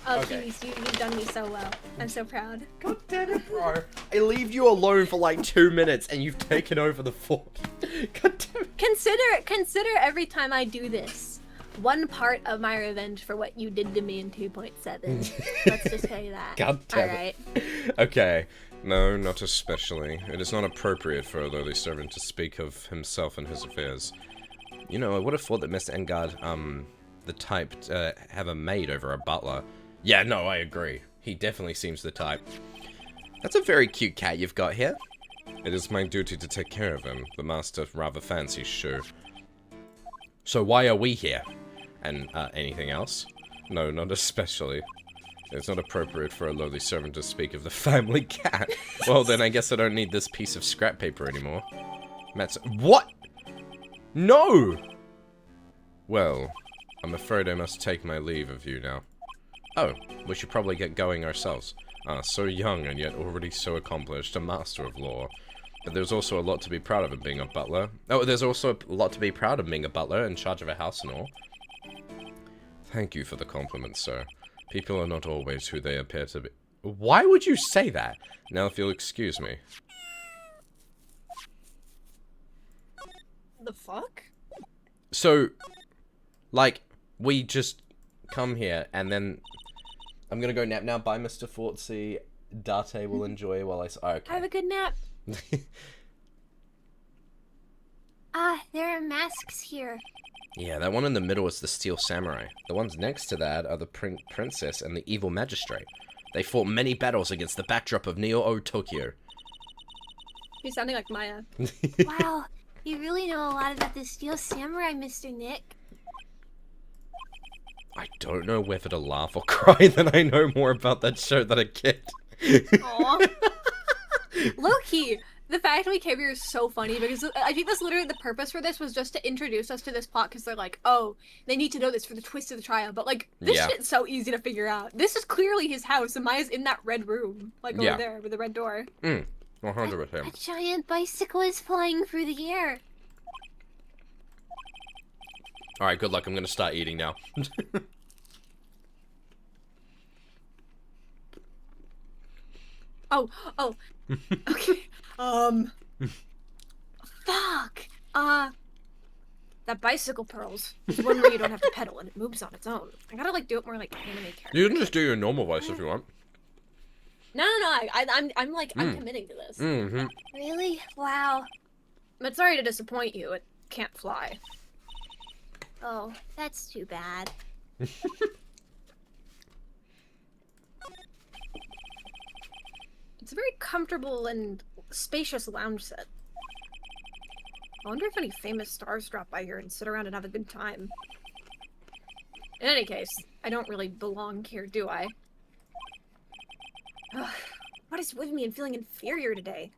Oh, Okay. jeez, you've done me so well. I'm so proud. God damn it, bro. I leave you alone for like 2 minutes and you've taken over the fort. God damn it. Consider every time I do this one part of my revenge for what you did to me in 2.7. Let's just tell you that. God damn Alright. it. Okay. No, not especially. It is not appropriate for a lowly servant to speak of himself and his affairs. You know, I would have thought that Mr. Engard, the type to have a maid over a butler. Yeah, no, I agree. He definitely seems the type. That's a very cute cat you've got here. It is my duty to take care of him. The master rather fancies Shu. So why are we here? And, anything else? No, not especially. It's not appropriate for a lowly servant to speak of the family cat. Well, then I guess I don't need this piece of scrap paper anymore. What? No! Well, I'm afraid I must take my leave of you now. Oh, we should probably get going ourselves. So young and yet already so accomplished, a master of law. But there's also a lot to be proud of in being a butler. Oh, there's also a lot to be proud of being a butler in charge of a house and all. Thank you for the compliment, sir. People are not always who they appear to be. Why would you say that? Now if you'll excuse me. The fuck? So, like, we just come here and then I'm gonna go nap now. Bye, Mr. Fortsy. Date will enjoy while I. Oh, okay. Have a good nap. There are masks here. Yeah, that one in the middle is the Steel Samurai. The ones next to that are the Princess and the Evil Magistrate. They fought many battles against the backdrop of Neo-O Tokyo. You're sounding like Maya. Wow, you really know a lot about the Steel Samurai, Mr. Nick. I don't know whether to laugh or cry that I know more about that show than a kid. Aww. Low-key, the fact we came here is so funny because I think that's literally the purpose for this was just to introduce us to this plot because they're like, oh, they need to know this for the twist of the trial. But like, this shit's so easy to figure out. This is clearly his house and Maya's in that red room. Like over there with the red door. 100%. A giant bicycle is flying through the air. Alright, good luck. I'm gonna start eating now. Oh. Okay. Fuck. That bicycle pearls. It's one where you don't have to pedal and it moves on its own. I gotta like do it more like anime character. You can just do your normal voice if you want. No. I'm committing to this. Mm-hmm. Really? Wow. But sorry to disappoint you. It can't fly. Oh, that's too bad. It's a very comfortable and spacious lounge set. I wonder if any famous stars drop by here and sit around and have a good time. In any case, I don't really belong here, do I? Ugh, what is with me and feeling inferior today?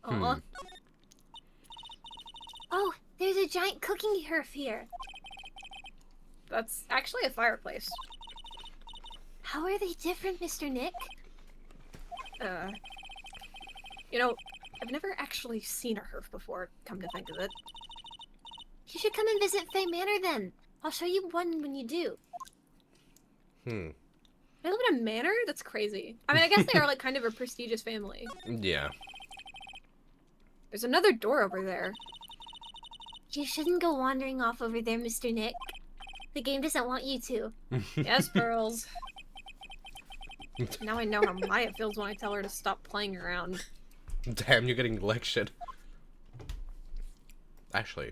Aw. Oh, there's a giant cooking hearth here. That's actually a fireplace. How are they different, Mr. Nick? You know, I've never actually seen a hearth before, come to think of it. You should come and visit Fay Manor then. I'll show you one when you do. They live in a manor? That's crazy. I mean, I guess they are like kind of a prestigious family. Yeah. There's another door over there. You shouldn't go wandering off over there, Mr. Nick. The game doesn't want you to. Yes, Pearls. Now I know how Maya feels when I tell her to stop playing around. Damn, you're getting lectured. Actually.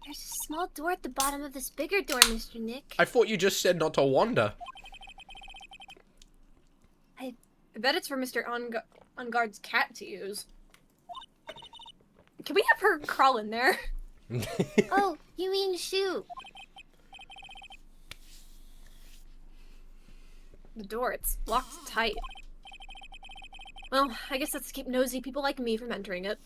There's a small door at the bottom of this bigger door, Mr. Nick. I thought you just said not to wander. I bet it's for Mr. On-Guard's cat to use. Can we have her crawl in there? Oh, you mean Shu? The door, it's locked tight. Well, I guess that's to keep nosy people like me from entering it.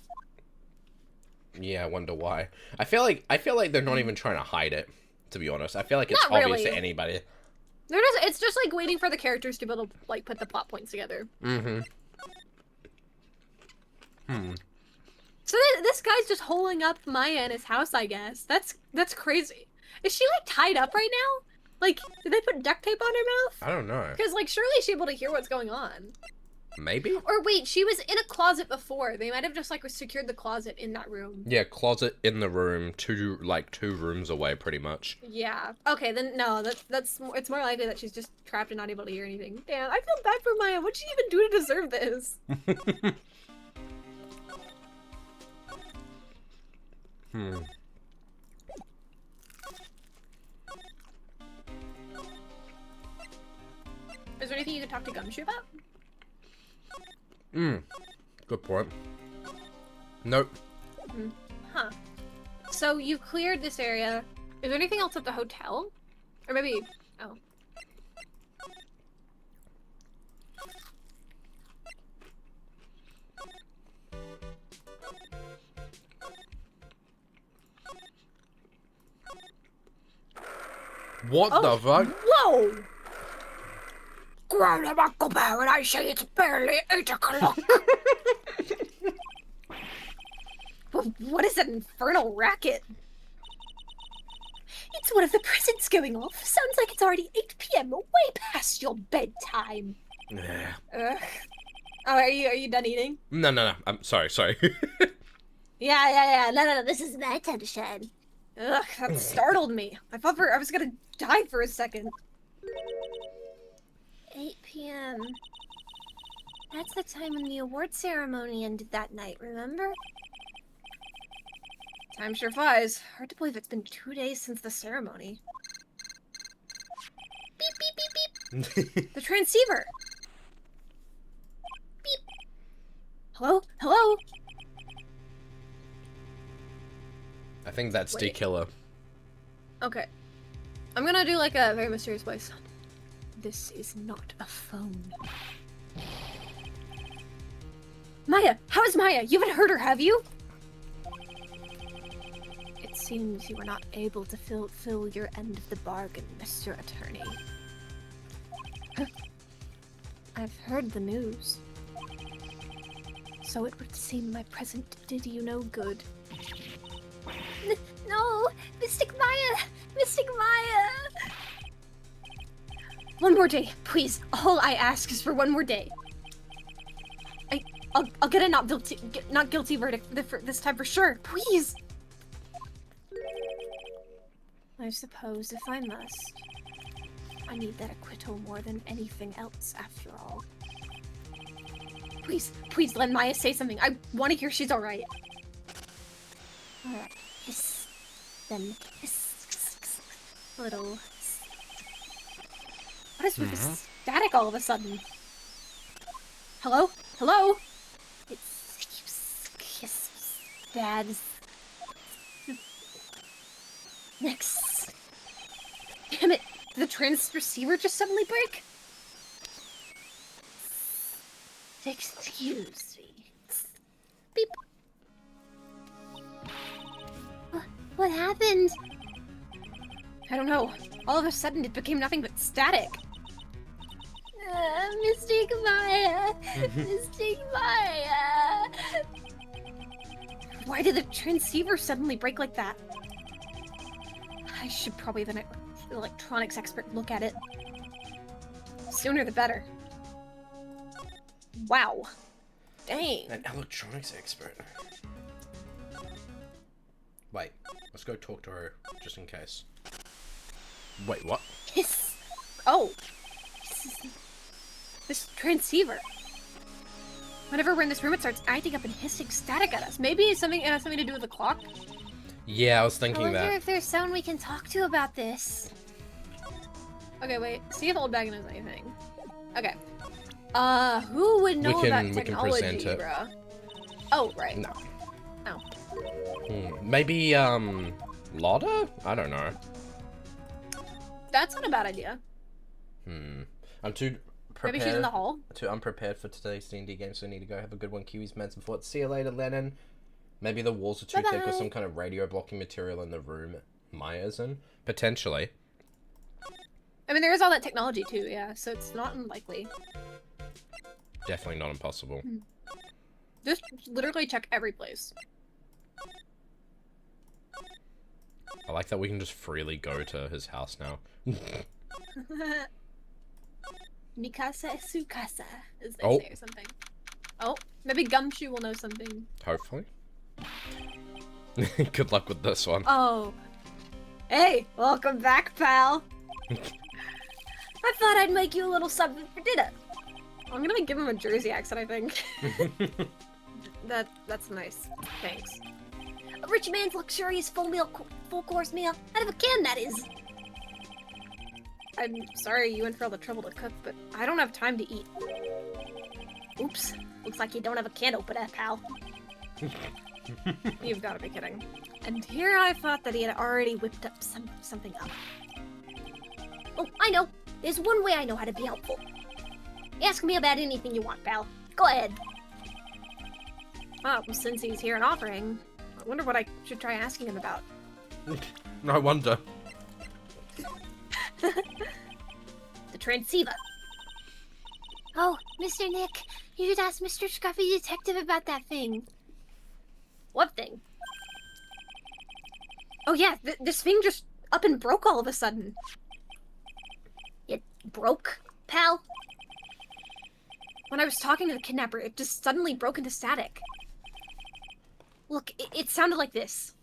Yeah, I wonder why. I feel like they're not even trying to hide it, to be honest. I feel like it's Not obvious really. to anybody. It's just like waiting for the characters to be able to like put the plot points together. So this guy's just holding up Maya in his house, I guess. That's crazy. Is she like tied up right now? Like, did they put duct tape on her mouth? I don't know. Because like surely she's able to hear what's going on. Maybe? Or wait, she was in a closet before. They might have just like secured the closet in that room. Yeah, closet in the room, two rooms away, pretty much. Yeah. Okay, then no, it's more likely that she's just trapped and not able to hear anything. Damn, I feel bad for Maya. What'd she even do to deserve this? Is there anything you can talk to Gumshoe about? Good point. Nope. Huh. So you cleared this area. Is there anything else at the hotel? Or maybe... Oh. What the fuck? Whoa! Ground up, Uncle Bear, and I say it's barely 8 o'clock. What is that infernal racket? It's one of the presents going off. Sounds like it's already 8 p.m. Way past your bedtime. Yeah. Ugh. Oh, are you done eating? No. I'm sorry. Yeah. No. This is my time to shine. Ugh, that startled me. I thought I was gonna die for a second. 8 p.m. That's the time when the award ceremony ended that night, remember? Time sure flies. Hard to believe it's been 2 days since the ceremony. Beep, beep, beep, beep. The transceiver! Beep. Hello? Hello? I think that's Wait. D-Killer. Okay. I'm gonna do like a very mysterious voice. This is not a phone. Maya! How is Maya? You haven't heard her, have you? It seems you were not able to fill your end of the bargain, Mr. Attorney. I've heard the news. So it would seem my present did you no good. No! Mystic Maya! Mystic Maya! One more day, please. All I ask is for one more day. I'll get a not guilty verdict for this time for sure. Please. I suppose if I must, I need that acquittal more than anything else. After all, please let Maya say something. I want to hear she's all right. All right. Hiss. Then hiss. Little. What is with this static all of a sudden? Hello? Hello? Hiss. Bad. Next. Damn it! Did the transceiver just suddenly break? Excuse me. Beep. What happened? I don't know. All of a sudden it became nothing but static. Mystic Maya! Mystic Maya! Why did the transceiver suddenly break like that? I should probably have an electronics expert look at it. Sooner the better. Wow. Dang. An electronics expert. Wait, let's go talk to her, just in case. Wait, what? Hiss. Oh. This transceiver. Whenever we're in this room, it starts acting up and hissing static at us. Maybe it has something to do with the clock? Yeah, I was I thinking wonder that. if there's someone we can talk to about this. Okay, wait. See if Old Bag knows anything. Okay. Who would know We about can technology, present it. bruh? Oh, right. No. Oh. Maybe, Lotta? I don't know. That's not a bad idea. I'm too prepared. Maybe she's in the hall. Too unprepared for today's D&D game, so I need to go. Have a good one, Kiwis, Meds, and Fortsy. See you later, Lennon. Maybe the walls are too thick or Bye-bye. some kind of radio blocking material in the room Maya's in. Potentially. I mean, there is all that technology too, yeah, so it's not unlikely. Definitely not impossible. Just literally check every place. I like that we can just freely go to his house now. Mikasa es su casa, as they Oh. say or something. Oh, maybe Gumshoe will know something. Hopefully. Good luck with this one. Oh. Hey, welcome back, pal. I thought I'd make you a little something for dinner. I'm gonna give him a Jersey accent, I think. That's nice. Thanks. A rich man's luxurious full course meal out of a can, that is. I'm sorry you went for all the trouble to cook, but I don't have time to eat. Oops. Looks like you don't have a can opener, pal. You've got to be kidding. And here I thought that he had already whipped up something up. Oh, I know. There's one way I know how to be helpful. Ask me about anything you want, pal. Go ahead. Well, since he's here and offering, I wonder what I should try asking him about. I wonder. The transceiver. Oh, Mr. Nick, you should ask Mr. Scruffy Detective about that thing. What thing? Oh yeah, this thing just up and broke all of a sudden. It broke, pal? When I was talking to the kidnapper, it just suddenly broke into static. Look, it sounded like this.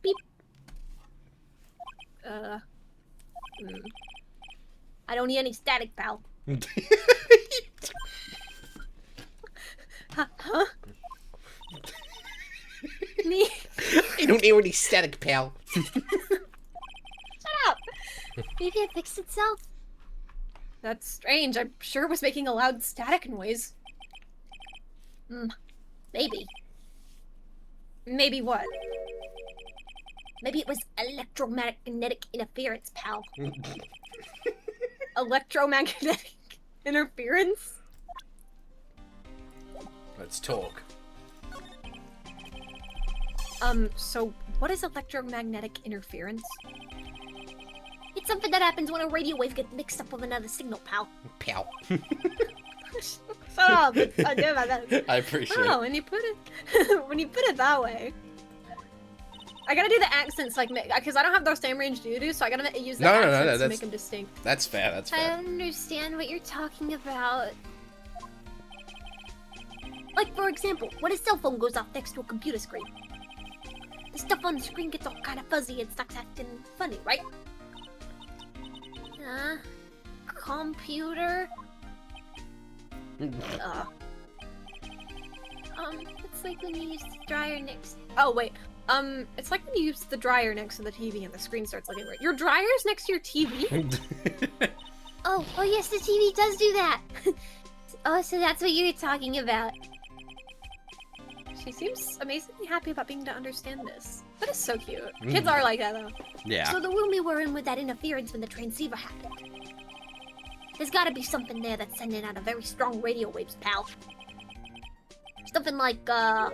Beep. I don't need any static, pal. Huh? You don't hear any static, pal. Shut up! Maybe it fixed itself. That's strange. I'm sure it was making a loud static noise. Maybe. Maybe what? Maybe it was electromagnetic interference, pal. Electromagnetic interference? Let's talk. So what is electromagnetic interference? It's something that happens when a radio wave gets mixed up with another signal, pal. Pal. Shut up! I do my best. I appreciate Oh, it. when you put it that way. I gotta do the accents like because I don't have the same range you do, so I gotta use the accents to make them distinct. That's fair, that's I fair. understand what you're talking about. Like, for example, when a cell phone goes off next to a computer screen. The stuff on the screen gets all kind of fuzzy and starts acting funny, right? Computer? It's like when you use the dryer next... Oh, wait. It's like when you use the dryer next to the TV and the screen starts looking weird. Your dryer's next to your TV? Oh yes, the TV does do that! Oh, so that's what you're talking about. She seems amazingly happy about being to understand this. That is so cute. Kids are like that, though. Yeah. So the room we were in with that interference when the transceiver happened. There's gotta be something there that's sending out a very strong radio waves, pal. Something like a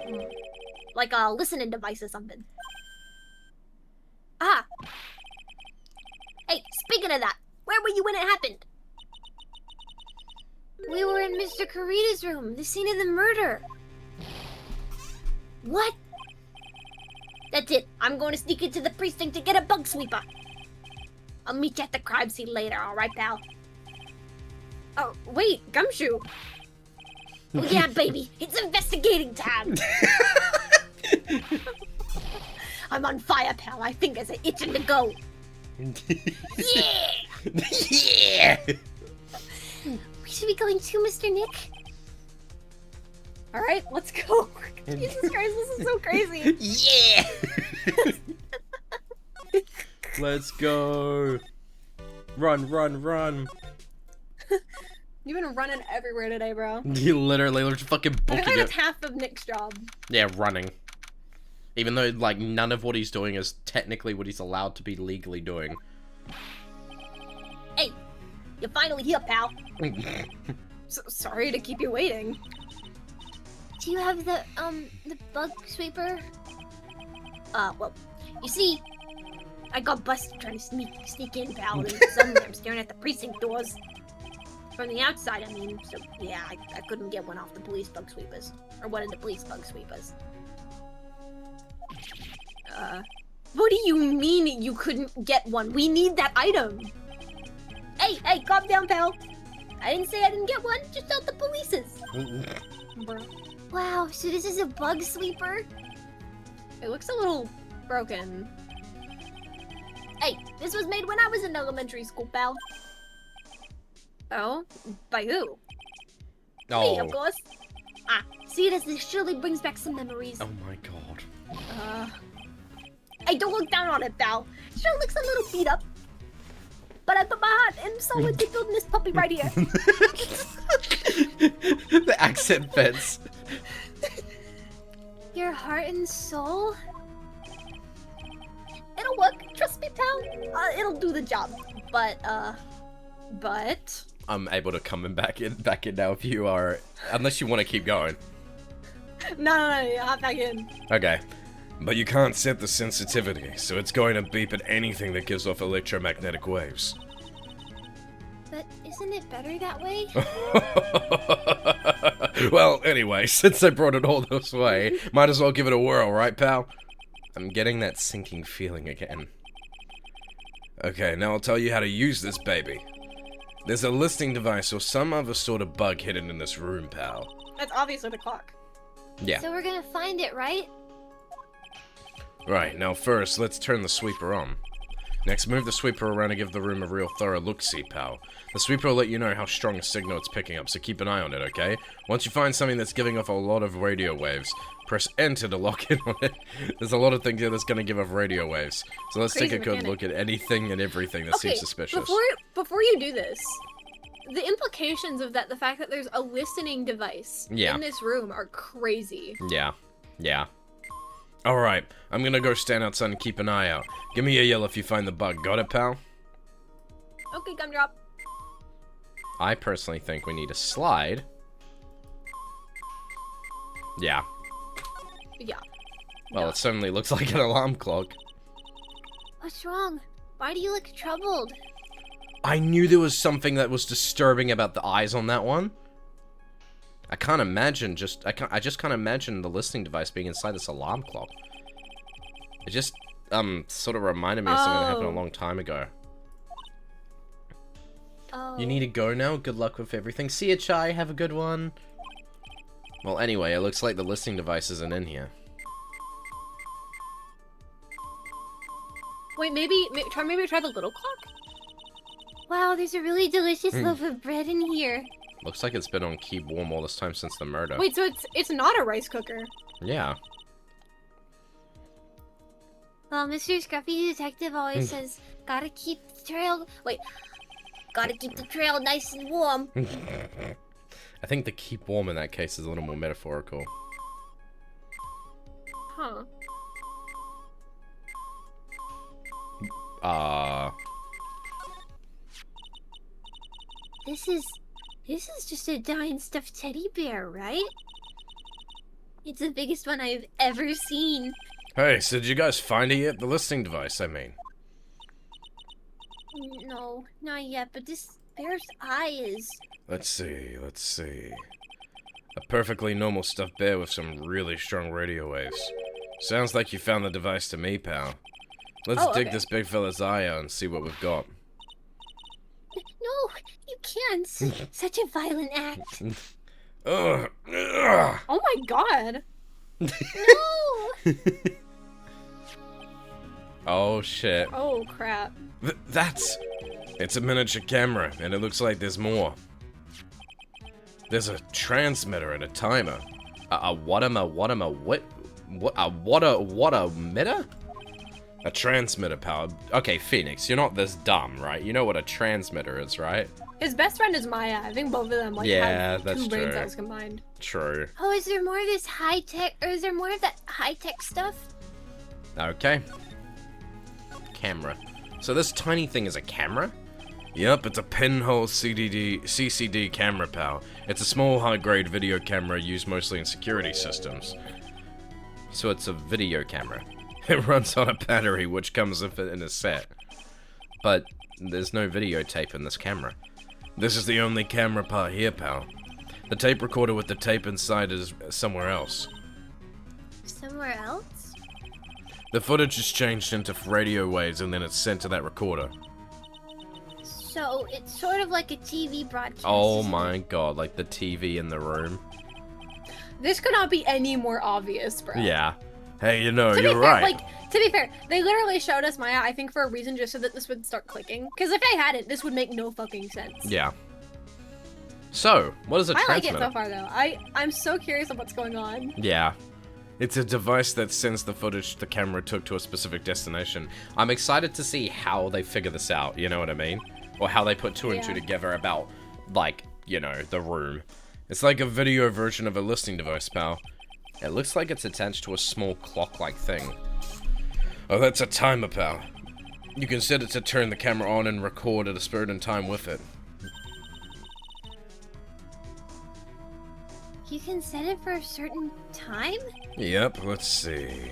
listening device or something. Ah! Hey, speaking of that, where were you when it happened? We were in Mr. Karita's room, the scene of the murder. What? That's it. I'm going to sneak into the precinct to get a bug sweeper. I'll meet you at the crime scene later, alright, pal? Oh, wait, Gumshoe. Oh yeah, baby. It's investigating time. I'm on fire, pal. My fingers are itching to go. Yeah! Yeah! We should be going too, Mr. Nick. Alright, let's go. Jesus Christ, this is so crazy. Yeah! Let's go. Run, run, run. You've been running everywhere today, bro. You literally just fucking I booking think it. that's half of Nick's job. Yeah, running. Even though, like, none of what he's doing is technically what he's allowed to be legally doing. Hey, you're finally here, pal. So sorry to keep you waiting. Do you have the bug sweeper? Well, you see, I got busted trying to sneak in, pal, and suddenly I'm staring at the precinct doors. From the outside, I mean, so yeah, I couldn't get one off the police bug sweepers. Or one of the police bug sweepers. What do you mean you couldn't get one? We need that item. Hey, calm down, pal. I didn't say I didn't get one, just out the police's. Bro. Wow, so this is a bug sweeper? It looks a little broken. Hey, this was made when I was in elementary school, pal. Oh? By who? Me, of Oh. course. Ah, see it as this surely brings back some memories. Oh my god. I don't look down on it, pal. It sure looks a little beat up. But I put my heart and soul into building this puppy right here. The accent fits. Your heart and soul? It'll work. Trust me, pal. It'll do the job. But I'm able to come back in now if you are, unless you want to keep going. No, hop back in. Okay. But you can't set the sensitivity, so it's going to beep at anything that gives off electromagnetic waves. But isn't it better that way? Well, anyway, since I brought it all this way, might as well give it a whirl, right, pal? I'm getting that sinking feeling again. Okay, now I'll tell you how to use this baby. There's a listening device or some other sort of bug hidden in this room, pal. That's obviously the clock. Yeah. So we're gonna find it, right? Right, now first, let's turn the sweeper on. Next, move the sweeper around and give the room a real thorough look-see, pal. The sweeper will let you know how strong a signal it's picking up, so keep an eye on it, okay? Once you find something that's giving off a lot of radio waves, press enter to lock in on it. There's a lot of things here that's gonna give off radio waves. So let's take a good look at anything and everything that seems suspicious. Before you do this, the implications of that, the fact that there's a listening device in this room are crazy. Yeah. Alright, I'm gonna go stand outside and keep an eye out. Give me a yell if you find the bug. Got it, pal? Okay, gumdrop. I personally think we need a slide. Yeah. Well, it certainly looks like an alarm clock. What's wrong? Why do you look troubled? I knew there was something that was disturbing about the eyes on that one. I can't imagine I just can't imagine the listening device being inside this alarm clock. It just sort of reminded me of something that happened a long time ago. Oh. You need to go now. Good luck with everything. See ya, Chai. Have a good one. Well, anyway, it looks like the listening device isn't in here. Wait, maybe try the little clock? Wow, there's a really delicious loaf of bread in here. Looks like it's been on keep warm all this time since the murder. Wait, so it's not a rice cooker. Yeah. Well, Mr. Scruffy Detective always says, gotta keep the trail nice and warm. I think the keep warm in that case is a little more metaphorical. Huh. This is just a giant stuffed teddy bear, right? It's the biggest one I've ever seen. Hey, so did you guys find it yet? The listening device, I mean. No, not yet, but this bear's eye is... Let's see. A perfectly normal stuffed bear with some really strong radio waves. Sounds like you found the device to me, pal. Let's dig this big fella's eye out and see what we've got. No, you can't. Such a violent act. Ugh. Oh my god. No! Oh shit. Oh crap. It's a miniature camera, and it looks like there's more. There's a transmitter and a timer. A emitter? A transmitter, pal. Okay, Phoenix, you're not this dumb, right? You know what a transmitter is, right? His best friend is Maya. I think both of them have that's two brain true. cells combined. True. Oh, is there more of this high-tech, or is there more of that high-tech stuff? Okay. Camera. So this tiny thing is a camera? Yep, it's a pinhole CCD camera, pal. It's a small, high-grade video camera used mostly in security systems. So it's a video camera. It runs on a battery, which comes with it in a set. But there's no videotape in this camera. This is the only camera part here, pal. The tape recorder with the tape inside is somewhere else. Somewhere else? The footage is changed into radio waves and then it's sent to that recorder. So, it's sort of like a TV broadcast. Oh my god, like the TV in the room. This could not be any more obvious, bro. Yeah. Hey, you know, To you're be fair, right. to be fair, they literally showed us Maya, I think for a reason, just so that this would start clicking. Because if they hadn't, this would make no fucking sense. Yeah. So, what is a I like transmitter? it so far, though. I'm so curious of what's going on. Yeah. It's a device that sends the footage the camera took to a specific destination. I'm excited to see how they figure this out, you know what I mean? Or how they put two and two together about, like, you know, the room. It's like a video version of a listening device, pal. It looks like it's attached to a small clock-like thing. Oh, that's a timer, pal. You can set it to turn the camera on and record at a certain time with it. You can set it for a certain time? Yep, let's see.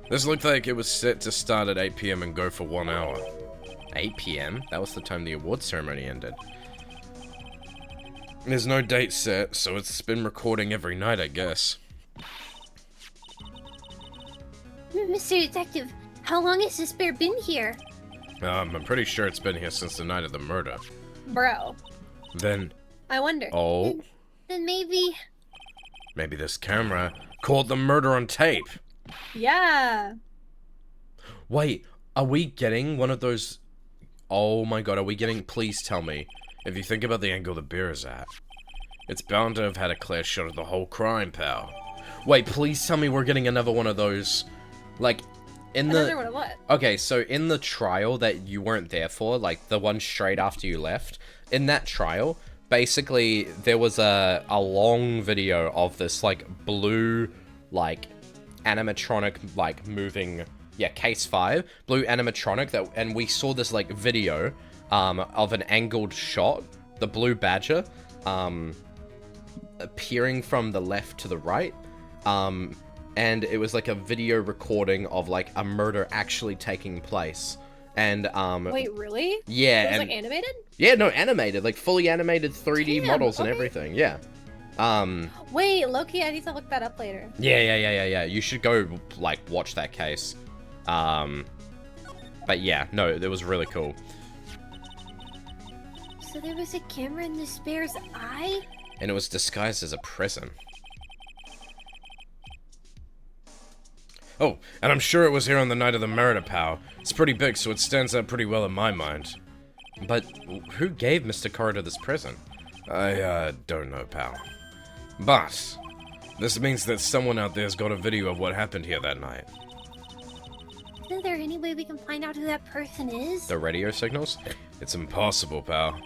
This looked like it was set to start at 8 PM and go for 1 hour. 8 PM? That was the time the award ceremony ended. There's no date set, so it's been recording every night, I guess. Mr. Detective, how long has this bear been here? I'm pretty sure it's been here since the night of the murder. Bro. Then, I wonder. oh, Then maybe... maybe this camera caught the murder on tape. Yeah. Wait, are we getting one of those... Oh my god, are we getting... Please tell me. If you think about the angle the bear is at, it's bound to have had a clear shot of the whole crime, pal. Wait, please tell me we're getting another one of those... Like, in the... Another one of what? Okay, so in the trial that you weren't there for, like the one straight after you left, in that trial, basically there was a long video of this like blue, like animatronic, like moving, yeah, case 5, blue animatronic that, and we saw this like video of an angled shot, the blue badger, appearing from the left to the right, and it was like a video recording of like a murder actually taking place. And Wait, really? yeah, It was and like animated? yeah, no, animated, like fully animated 3D Damn, models and okay. everything. Yeah. Wait, Loki, I need to look that up later. Yeah. You should go like watch that case. But yeah, no, it was really cool. So there was a camera in this bear's eye? And it was disguised as a prison. Oh, and I'm sure it was here on the night of the murder, pal. It's pretty big, so it stands out pretty well in my mind. But who gave Mr. Corridor this prison? I, don't know, pal. But, this means that someone out there's got a video of what happened here that night. Isn't there any way we can find out who that person is? The radio signals? It's impossible, pal.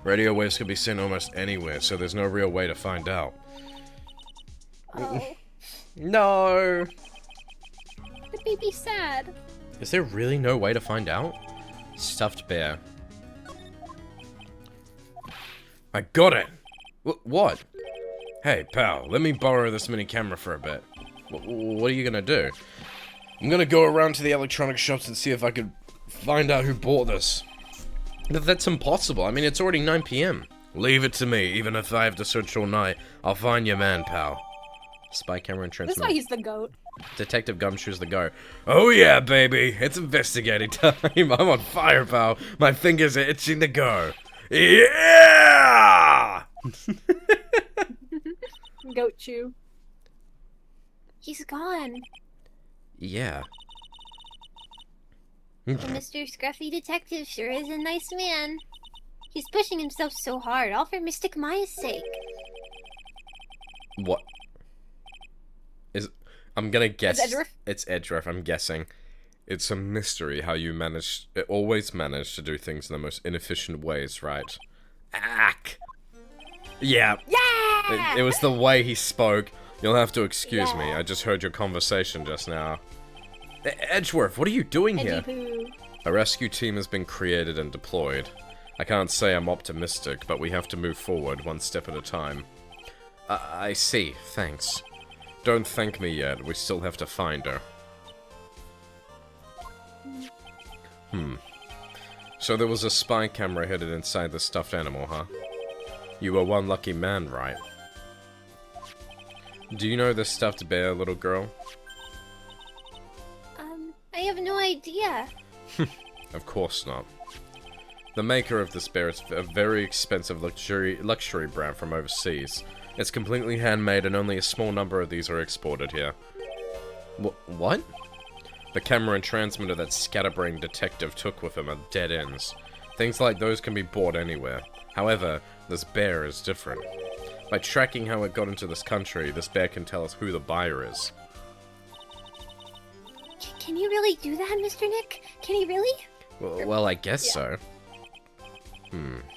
Radio waves can be sent almost anywhere, so there's no real way to find out. Oh, No! it made me sad. Is there really no way to find out? Stuffed bear. I got it! What? Hey, pal, let me borrow this mini camera for a bit. What are you gonna do? I'm gonna go around to the electronic shops and see if I could find out who bought this. That's impossible. I mean, it's already 9 PM. Leave it to me, even if I have to search all night. I'll find your man, pal. Spy camera and That's why transmit. he's the goat. Detective Gumshoe's the go. Oh yeah, baby, it's investigating time. I'm on fire, pal. My fingers are itching to go. Yeah! Goat chew. He's gone. Yeah. The Mr. Scruffy Detective sure is a nice man. He's pushing himself so hard, all for Mystic Maya's sake. What? I'm gonna guess. Edgeworth? It's Edgeworth, I'm guessing. It's a mystery how you always manage to do things in the most inefficient ways, right? Ack! Yeah. Yeah! It was the way he spoke. You'll have to excuse me, Yeah. I just heard your conversation just now. Edgeworth, what are you doing Edgy here? poo. A rescue team has been created and deployed. I can't say I'm optimistic, but we have to move forward one step at a time. I see, thanks. Don't thank me yet, we still have to find her. So there was a spy camera hidden inside the stuffed animal, huh? You were one lucky man, right? Do you know the stuffed bear, little girl? I have no idea. Of course not. The maker of this bear is a very expensive luxury brand from overseas. It's completely handmade and only a small number of these are exported here. What? The camera and transmitter that Scatterbrain Detective took with him are dead ends. Things like those can be bought anywhere. However, this bear is different. By tracking how it got into this country, this bear can tell us who the buyer is. Can you really do that, Mr. Nick? Can he really? Well, I guess so.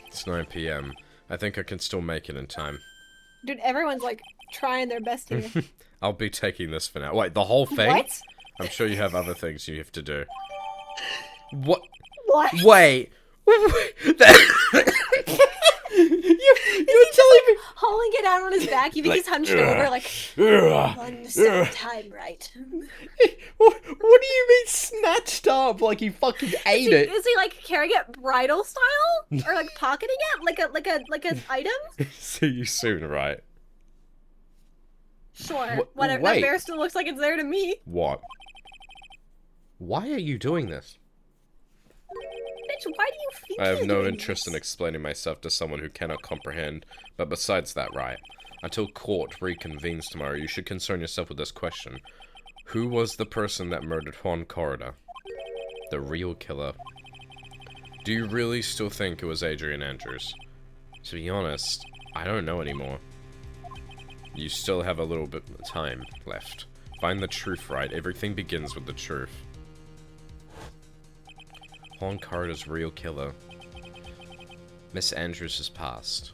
It's 9 p.m. I think I can still make it in time. Dude, everyone's like trying their best here. I'll be taking this for now. Wait, the whole thing? What? I'm sure you have other things you have to do. What? What? Wait. You're telling me... Hauling it out on his back, you think he's hunched over like one step at a time, right? What do you mean snatched up? Like he fucking ate it. Is he like carrying it bridal style? Or like pocketing it? Like an item? See you soon, right? Sure. Whatever. wait. That bear still looks like it's there to me. What? Why are you doing this? Bitch, why do you think I have you're no doing interest in this? explaining myself to someone who cannot comprehend. But besides that, right? Until court reconvenes tomorrow, you should concern yourself with this question. Who was the person that murdered Juan Corrida? The real killer. Do you really still think it was Adrian Andrews? To be honest, I don't know anymore. You still have a little bit of time left. Find the truth, right? Everything begins with the truth. Juan Corrida's real killer. Miss Andrews has passed.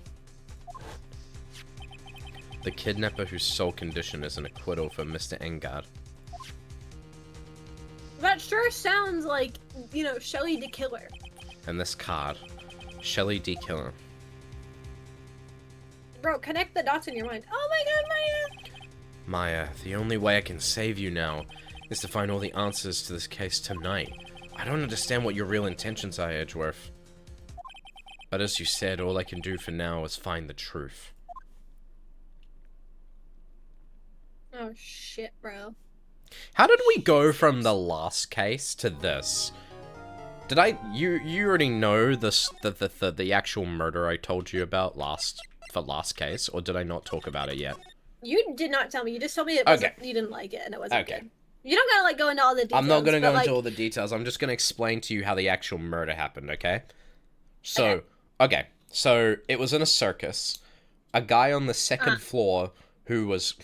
The kidnapper whose sole condition is an acquittal for Mr. Engard. That sure sounds like, you know, Shelly the Killer. And this card, Shelley D. Killer. Bro, connect the dots in your mind. Oh my god, Maya! Maya, the only way I can save you now is to find all the answers to this case tonight. I don't understand what your real intentions are, Edgeworth. But as you said, all I can do for now is find the truth. Oh shit, bro. How did we go from the last case to this? Did you already know the actual murder I told you about last case, or did I not talk about it yet? You did not tell me. You just told me it wasn't, you didn't like it and it wasn't Okay. good. You don't gotta like go into all the details. I'm not gonna go but, into like, all the details. I'm just gonna explain to you how the actual murder happened, okay? So, okay. So, it was in a circus. A guy on the second floor who was,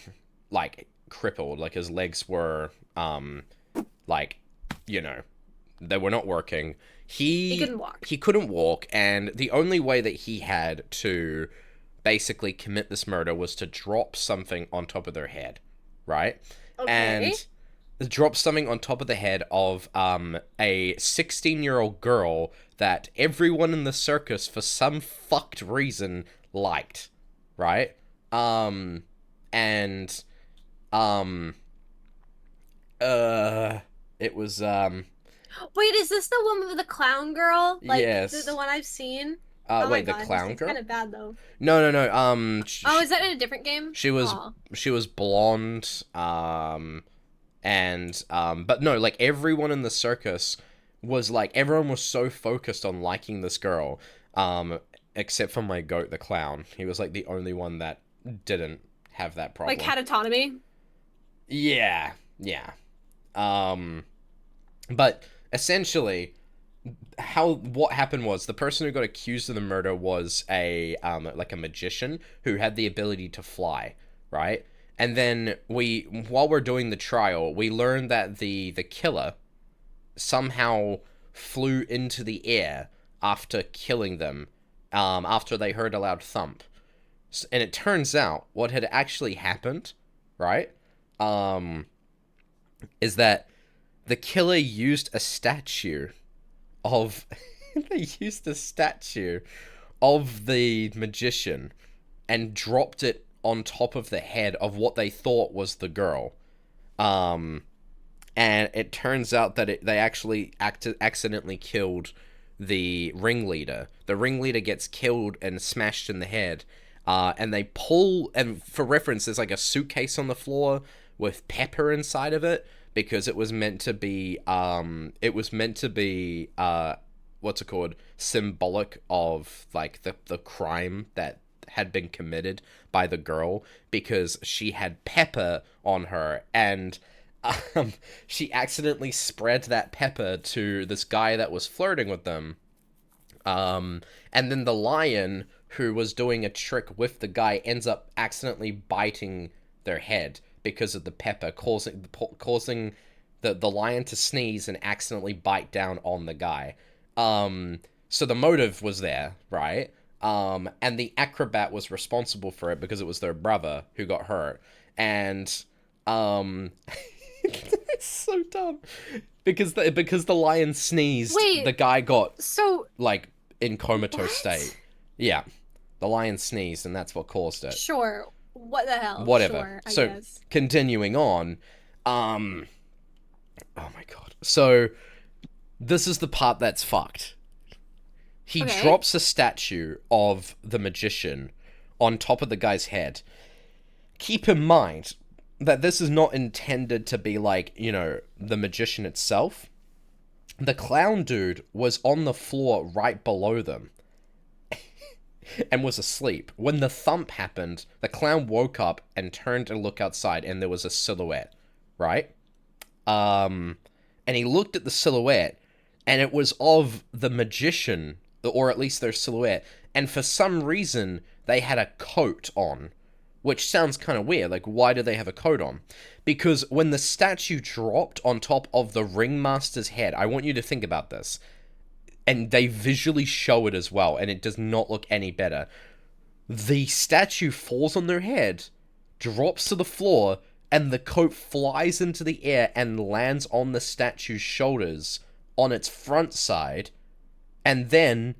like, crippled. Like, his legs were, like, you know, they were not working. He couldn't walk. He couldn't walk, and the only way that he had to basically commit this murder was to drop something on top of their head, right? Okay. And drop something on top of the head of a 16-year-old girl that everyone in the circus, for some fucked reason, liked, right? It was Wait, is this the one with the clown girl? Like, Yes. the one I've seen? wait, my the god, clown it's girl? kind of bad though. No. Oh, is that in a different game? She was Aw. blonde, but no, like, everyone in the circus was like, everyone was so focused on liking this girl, except for my goat, the clown. He was like the only one that didn't have that problem. Like, had autonomy? Yeah. But essentially, what happened was the person who got accused of the murder was a magician who had the ability to fly, right? And then while we're doing the trial, we learned that the killer somehow flew into the air after killing them, after they heard a loud thump. And it turns out what had actually happened, right, is that the killer used a statue of the magician and dropped it on top of the head of what they thought was the girl. And it turns out that they actually accidentally killed the ringleader. The ringleader gets killed and smashed in the head. And they pull, and for reference, there's like a suitcase on the floor with pepper inside of it, because it was meant to be, what's it called? Symbolic of, like, the crime that had been committed by the girl, because she had pepper on her, and she accidentally spread that pepper to this guy that was flirting with them. And then the lion, who was doing a trick with the guy, ends up accidentally biting their head because of the pepper, causing the lion to sneeze and accidentally bite down on the guy. So the motive was there, right? And the acrobat was responsible for it because it was their brother who got hurt. And, it's so dumb. Because the lion sneezed, Wait, the guy got, So, like, in comatose What? state. Yeah. The lion sneezed, and that's what caused it. sure. What the hell? Whatever. Sure, I So, guess. continuing on, oh my god. So, this is the part that's fucked. He Okay. drops a statue of the magician on top of the guy's head. Keep in mind that this is not intended to be like, you know, the magician itself. The clown dude was on the floor right below them and was asleep. When the thump happened, the clown woke up and turned to look outside, and there was a silhouette, right? And he looked at the silhouette, and it was of the magician, or at least their silhouette, and for some reason, they had a coat on, which sounds kind of weird. Like, why do they have a coat on? Because when the statue dropped on top of the ringmaster's head, I want you to think about this, and they visually show it as well, and it does not look any better. The statue falls on their head, drops to the floor, and the coat flies into the air and lands on the statue's shoulders on its front side, and then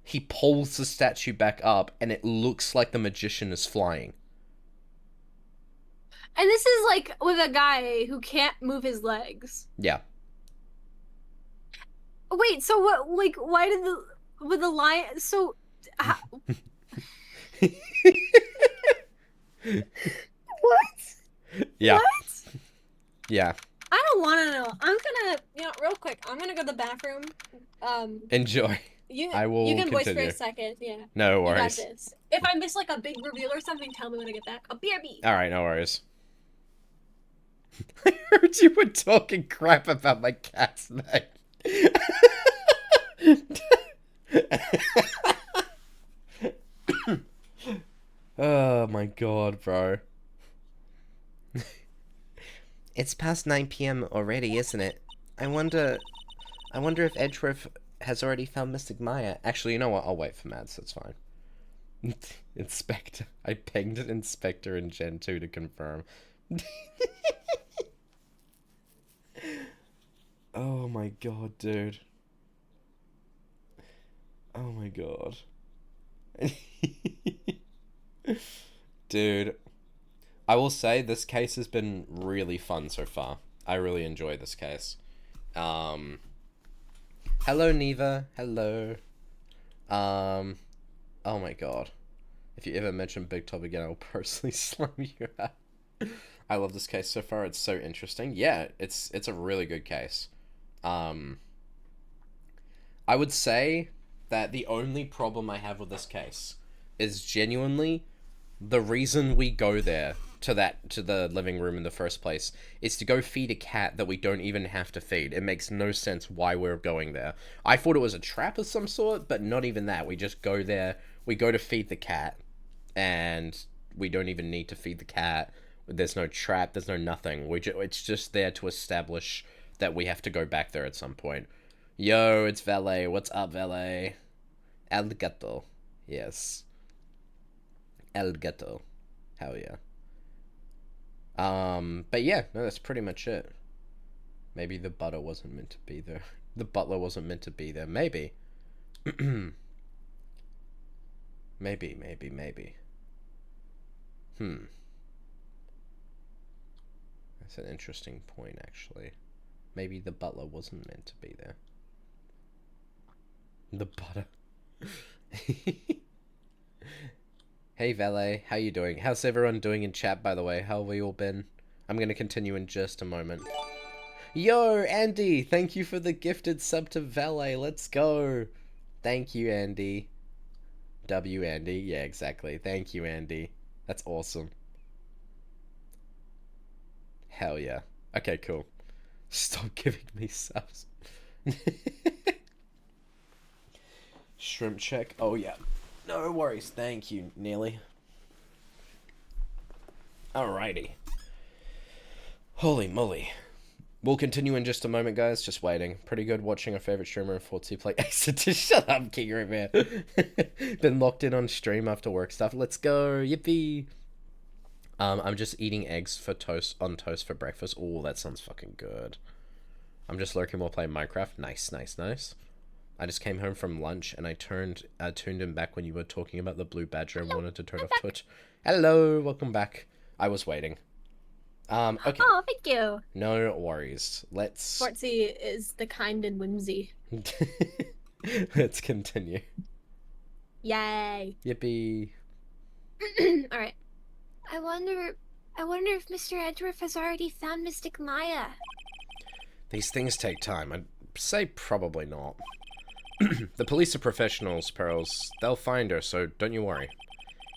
he pulls the statue back up, and it looks like the magician is flying. And this is like with a guy who can't move his legs. Yeah. Wait, so what? Like, why did with the lion? So, how, what? Yeah. What? Yeah. I don't want to know. I'm gonna, real quick. I'm gonna go to the bathroom. Enjoy. I will You can voice for continue. a second. Yeah. No You got worries. this. If I miss like a big reveal or something, tell me when I get back. A BRB. Alright, no worries. I heard you were talking crap about my cat's name. Oh my god, bro. It's past 9 p.m. already, isn't it? I wonder if Edgeworth has already found Mystic Maya. Actually, you know what? I'll wait for Mads, that's fine. Inspector. I pinged Inspector in Gen 2 to confirm. Oh my god, dude. Oh my god. Dude. I will say this case has been really fun so far. I really enjoy this case. Hello, Neva. Hello. Oh my god. If you ever mention Big Top again, I'll personally slam you out. I love this case so far. It's so interesting. Yeah, it's a really good case. I would say that the only problem I have with this case is genuinely the reason we go there to the living room in the first place is to go feed a cat that we don't even have to feed. It makes no sense why we're going there. I thought it was a trap of some sort, but not even that. We just go there, we go to feed the cat, and we don't even need to feed the cat. There's no trap, there's no nothing. It's just there to establish that we have to go back there at some point. Yo, it's Valet. What's up, Valet? El gato. Yes. El gato. Hell yeah. But yeah, no, that's pretty much it. Maybe the butter wasn't meant to be there. The butler wasn't meant to be there. Maybe. Maybe. That's an interesting point, actually. Maybe the butler wasn't meant to be there. The butter. Hey Valet, how you doing? How's everyone doing in chat, by the way? How have we all been? I'm gonna continue in just a moment. Yo, Andy! Thank you for the gifted sub to Valet. Let's go! Thank you, Andy. W, Andy. Yeah, exactly. Thank you, Andy. That's awesome. Hell yeah. Okay, cool. Stop giving me subs. Shrimp check. Oh, yeah. No worries. Thank you, Neely. Alrighty. Holy moly. We'll continue in just a moment, guys. Just waiting. Pretty good watching our favorite streamer, Fortsy, play Ace Attorney. Shut up, King Man. Been locked in on stream after work stuff. Let's go. Yippee. I'm just eating eggs for toast for breakfast. Oh, that sounds fucking good. I'm just lurking while playing Minecraft. Nice, nice, nice. I just came home from lunch and I tuned in back when you were talking about the blue badger and wanted to turn off Twitch. Hello, welcome back. I was waiting. Okay. Oh, thank you. No worries. Let's... Fortsy is the kind and whimsy. Let's continue. Yay. Yippee. Alright. I wonder if Mr. Edgeworth has already found Mystic Maya. These things take time. I'd say probably not. The police are professionals, Pearls. They'll find her, so don't you worry.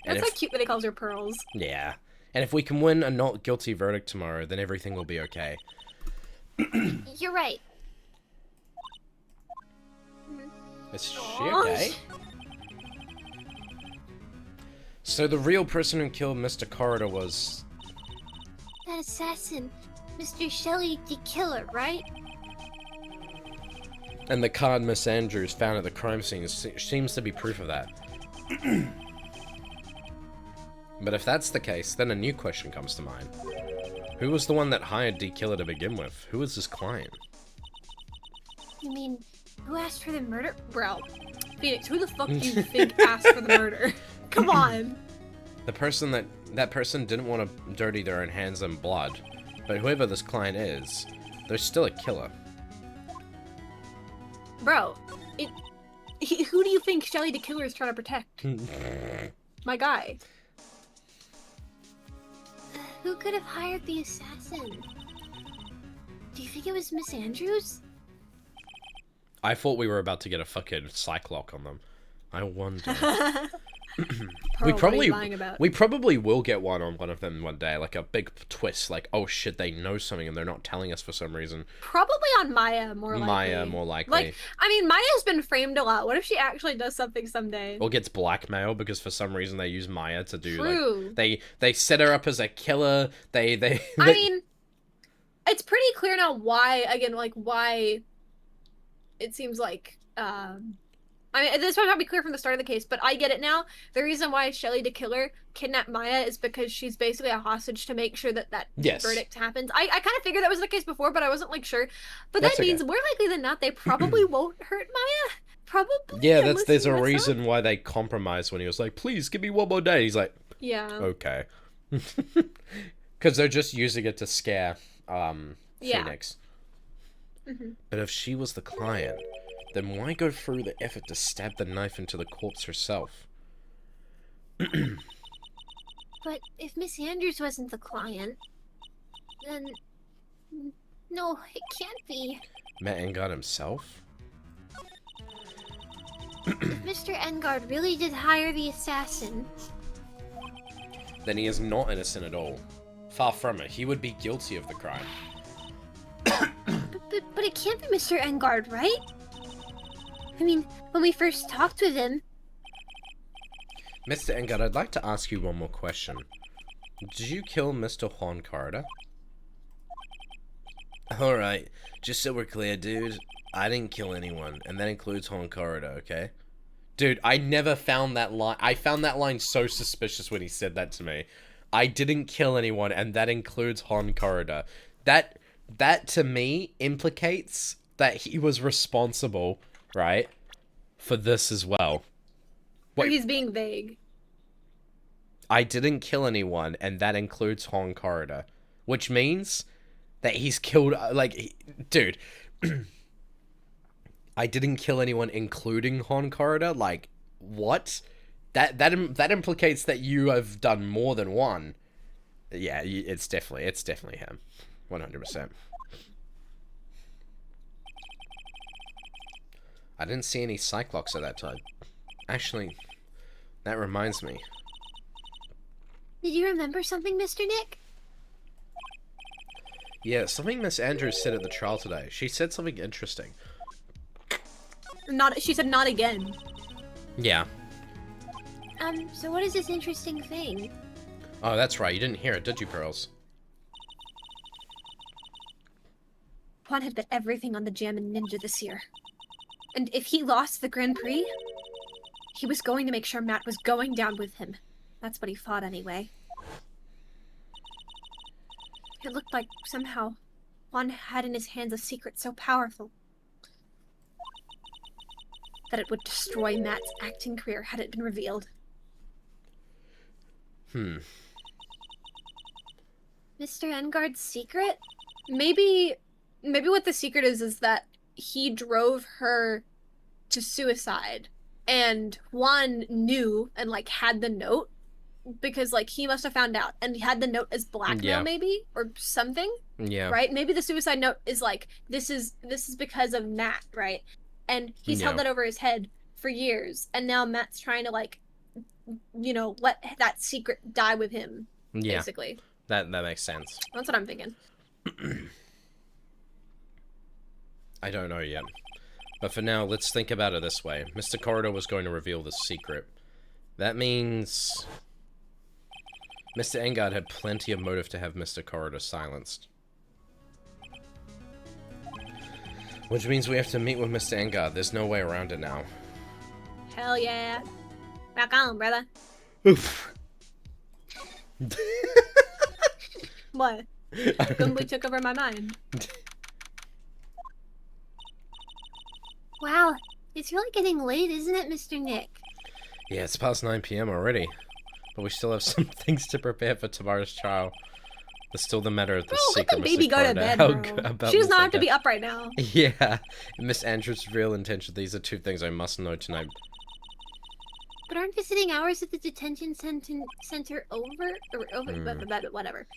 That's so cute that he calls her Pearls. Yeah. And if we can win a not guilty verdict tomorrow, then everything will be okay. You're right. Is she okay? So the real person who killed Mr. Corridor was... That assassin, Mr. Shelley the Killer, right? And the card Miss Andrews found at the crime scene seems to be proof of that. But if that's the case, then a new question comes to mind. Who was the one that hired D. Killer to begin with? Who was his client? You mean, who asked for the murder? Bro. Phoenix, who the fuck do you think asked for the murder? Come on. The person that person didn't want to dirty their own hands in blood. But whoever this client is, they're still a killer. Bro, who do you think Shelly the Killer is trying to protect? My guy. Who could have hired the assassin? Do you think it was Miss Andrews? I thought we were about to get a fucking psych lock on them. I wonder. Pearl, what are you lying about? We probably will get one on one of them one day, like a big twist, like, oh shit, they know something and they're not telling us for some reason. Probably on Maya, more likely. Maya, more likely. Like, I mean, Maya's been framed a lot. What if she actually does something someday? Or gets blackmailed because for some reason they use Maya to do, True. like, they set her up as a killer, I mean, it's pretty clear now why, again, like, why it seems like, I mean, this might not be clear from the start of the case, but I get it now. The reason why Shelly the Killer kidnapped Maya is because she's basically a hostage to make sure that yes. verdict happens. I kind of figured that was the case before, but I wasn't, like, sure. But That's that means okay. more likely than not, they probably won't hurt Maya. Probably. Yeah, there's a reason why they compromised when he was like, please, give me one more day. He's like, yeah. Okay. Because they're just using it to scare Phoenix. Mm-hmm. But if she was the client, then why go through the effort to stab the knife into the corpse herself? But if Miss Andrews wasn't the client, then... No, it can't be. Matt Engard himself? If Mr. Engard really did hire the assassin... Then he is not innocent at all. Far from it. He would be guilty of the crime. But it can't be Mr. Engard, right? I mean, when we first talked with him... Mr. Engard, I'd like to ask you one more question. Did you kill Mr. Juan Corridor? Alright, just so we're clear, dude, I didn't kill anyone, and that includes Juan Corridor, okay? Dude, I never found that line. I found that line so suspicious when he said that to me. I didn't kill anyone, and that includes Juan Corridor. That to me implicates that he was responsible, right, for this as well. Or Wait, he's being vague. I didn't kill anyone, and that includes Juan Corridor, which means that he's killed, dude, I didn't kill anyone including Juan Corridor, like, what? That implicates that you have done more than one. Yeah, it's definitely him. 100%. I didn't see any Cyclops at that time. Actually, that reminds me. Did you remember something, Mr. Nick? Yeah, something Miss Andrews said at the trial today. She said something interesting. She said not again. Yeah. So what is this interesting thing? Oh, that's right. You didn't hear it, did you, Pearls? Juan had bet everything on the Jam and Ninja this year. And if he lost the Grand Prix, he was going to make sure Matt was going down with him. That's what he thought anyway. It looked like somehow Juan had in his hands a secret so powerful that it would destroy Matt's acting career had it been revealed. Hmm. Mr. Engard's secret? Maybe what the secret is that he drove her to suicide, and Juan knew and like had the note because like he must have found out and he had the note as blackmail, Yeah. maybe, or something. Yeah. Right? Maybe the suicide note is like this is because of Matt, right? And he's held Yeah. that over his head for years, and now Matt's trying to like, you know, let that secret die with him. Yeah. Basically, That makes sense. that's what I'm thinking. I don't know yet. But for now, let's think about it this way. Mr. Corridor was going to reveal the secret. That means Mr. Engard had plenty of motive to have Mr. Corridor silenced. Which means we have to meet with Mr. Engard. There's no way around it now. Hell yeah! Rock on, brother. Oof. What? Gumbly took over my mind. Wow, it's really getting late, isn't it, Mr. Nick? Yeah, it's past 9 p.m. already. But we still have some things to prepare for tomorrow's trial. There's still the matter of the Bro, let secret the baby Mr. go to Corridor. bed, How bro. good about She does Mr. not have to Engard. be up right now. Yeah, Miss Andrews' real intention. These are two things I must know tonight. But aren't visiting hours at the detention center over? Whatever.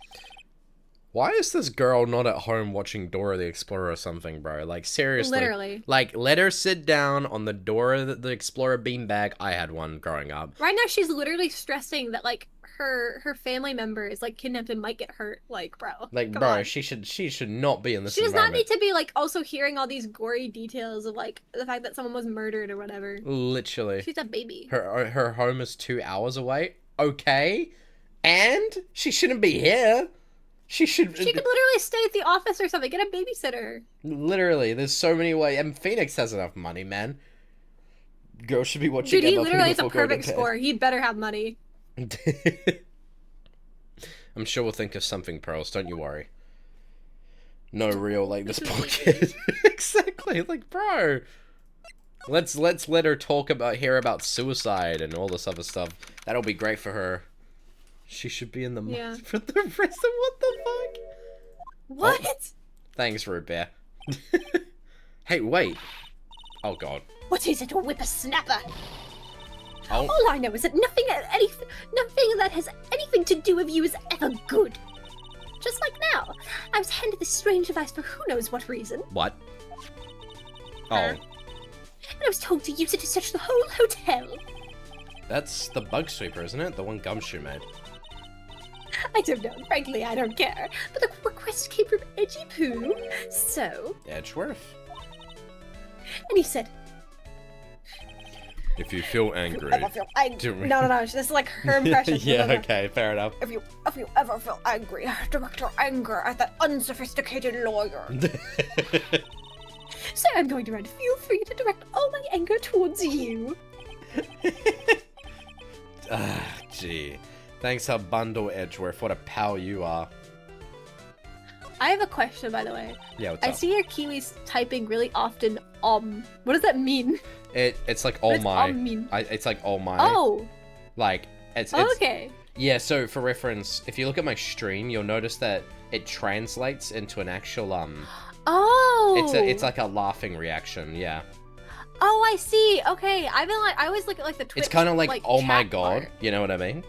Why is this girl not at home watching Dora the Explorer or something, bro? Like, seriously. Literally. Like, let her sit down on the Dora the Explorer beanbag. I had one growing up. Right now, she's literally stressing that like her family member is like kidnapped and might get hurt. Like, bro. Like, come bro, on. she should not be in this She does not need environment. to be like also hearing all these gory details of like the fact that someone was murdered or whatever. Literally. She's a baby. Her home is 2 hours away. Okay. And she shouldn't be here. She should... She could literally stay at the office or something. Get a babysitter. Literally, there's so many ways. And Phoenix has enough money, man. Girl should be watching Dude, he MLP literally has a before going to perfect bed. score. He better have money. I'm sure we'll think of something, Pearls. Don't you worry. No real, like, this poor kid. Exactly. Like, bro. Let's let her hear about suicide and all this other stuff. That'll be great for her. She should be in the Yeah. for the rest of what the fuck? What? Thanks, Root Bear. Hey, wait. Oh, God. What is it, a whippersnapper? Oh, All I know is that nothing that has anything to do with you is ever good. Just like now, I was handed this strange device for who knows what reason, what? Oh, Her. and I was told to use it to search the whole hotel. that's the bug sweeper, isn't it? The one Gumshoe made. I don't know, frankly, I don't care. But the request came from Edgy Poo, so... Edgeworth. And he said, If you feel angry. ever feel angry... Do- No. This is like her impression. Yeah, No. okay, fair enough. If you ever feel angry, direct your anger at that unsophisticated lawyer. So I'm going to write, feel free to direct all my anger towards you. Ah, gee. Thanks, Bundle Edgeworth. What a pal you are. I have a question, by the way. Yeah, what's I up? see your Kiwis typing really often. What does that mean? It's like What oh does my. mean? It's like oh my. Oh, Like it's okay. Yeah. So for reference, if you look at my stream, you'll notice that it translates into an actual Oh, It's like a laughing reaction. Yeah. Oh, I see. Okay, I always look at like the Twitch. It's kind of like oh my chat god. part. You know what I mean?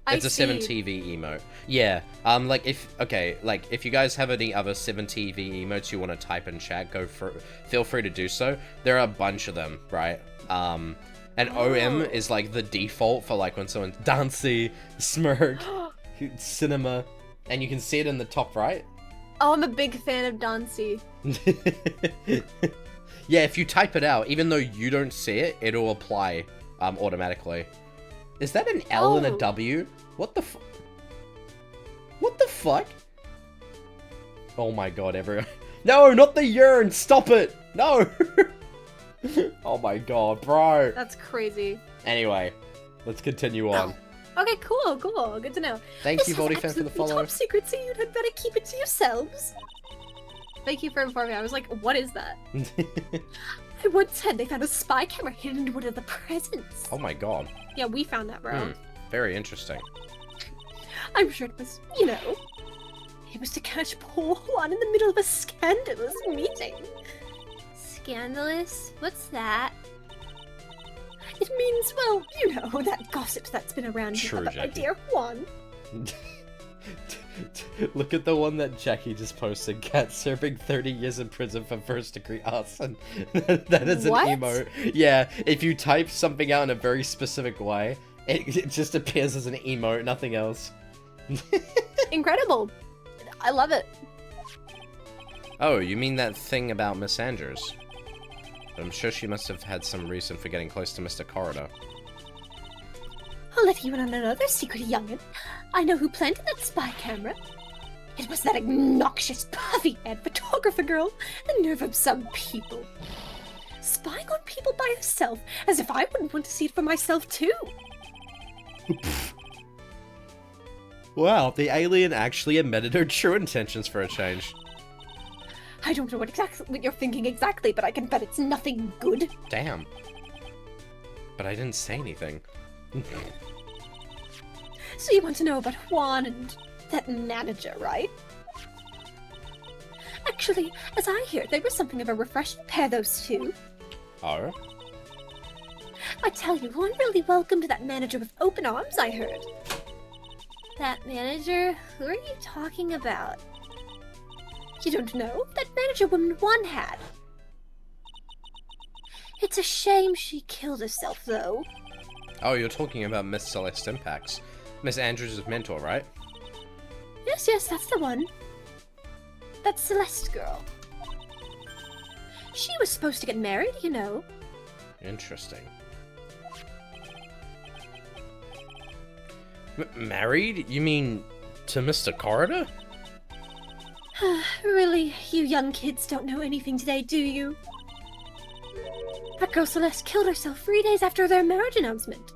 I It's a see. 7TV emote. Yeah. Like if you guys have any other 7TV emotes you want to type in chat, feel free to do so. There are a bunch of them, right? And OM is like the default for like when someone's dancey, smirk, cinema, and you can see it in the top right. Oh, I'm a big fan of Dancy. Yeah, if you type it out, even though you don't see it, it'll apply automatically. Is that an L and a Oh. W? What the fuck? Oh my god, everyone. No, not the urine! Stop it! No! Oh my god, bro. That's crazy. Anyway, let's continue on. Okay, cool, cool. Good to know. Thank you, Voldy fan, for the follow. Top secret, so you'd better keep it to yourselves. Thank you for informing me. I was like, what is that? I once heard they found a spy camera hidden in one of the presents. Oh my god. Yeah, we found that, bro. Very interesting. I'm sure it was, you know, it was to catch poor Juan in the middle of a scandalous meeting. Scandalous? What's that? It means, well, you know, that gossip that's been around True, about my Jackie. dear Juan. Look at the one that Jackie just posted. Cat serving 30 years in prison for first-degree arson. That is an What? emote. Yeah, if you type something out in a very specific way, it just appears as an emote, nothing else. Incredible. I love it. Oh, you mean that thing about Miss Andrews? I'm sure she must have had some reason for getting close to Mr. Corridor. I'll let you in on another secret, young'un. I know who planted that spy camera. It was that obnoxious, puffy-haired photographer girl. The nerve of some people. Spying on people by herself, as if I wouldn't want to see it for myself, too. Wow, the alien actually admitted her true intentions for a change. I don't know what you're thinking exactly, but I can bet it's nothing good. Damn. But I didn't say anything. So you want to know about Juan and that manager, right? Actually, as I hear, they were something of a refreshing pair, those two. Oh? I tell you, Juan really welcomed that manager with open arms, I heard. That manager? Who are you talking about? You don't know? That manager woman Juan had. It's a shame she killed herself, though. Oh, you're talking about Miss Celeste Impacts. Miss Andrews' mentor, right? Yes, yes, that's the one. That Celeste girl. She was supposed to get married, you know. Interesting. Married? You mean to Mr. Corridor? Really, you young kids don't know anything today, do you? That girl Celeste killed herself 3 days after their marriage announcement.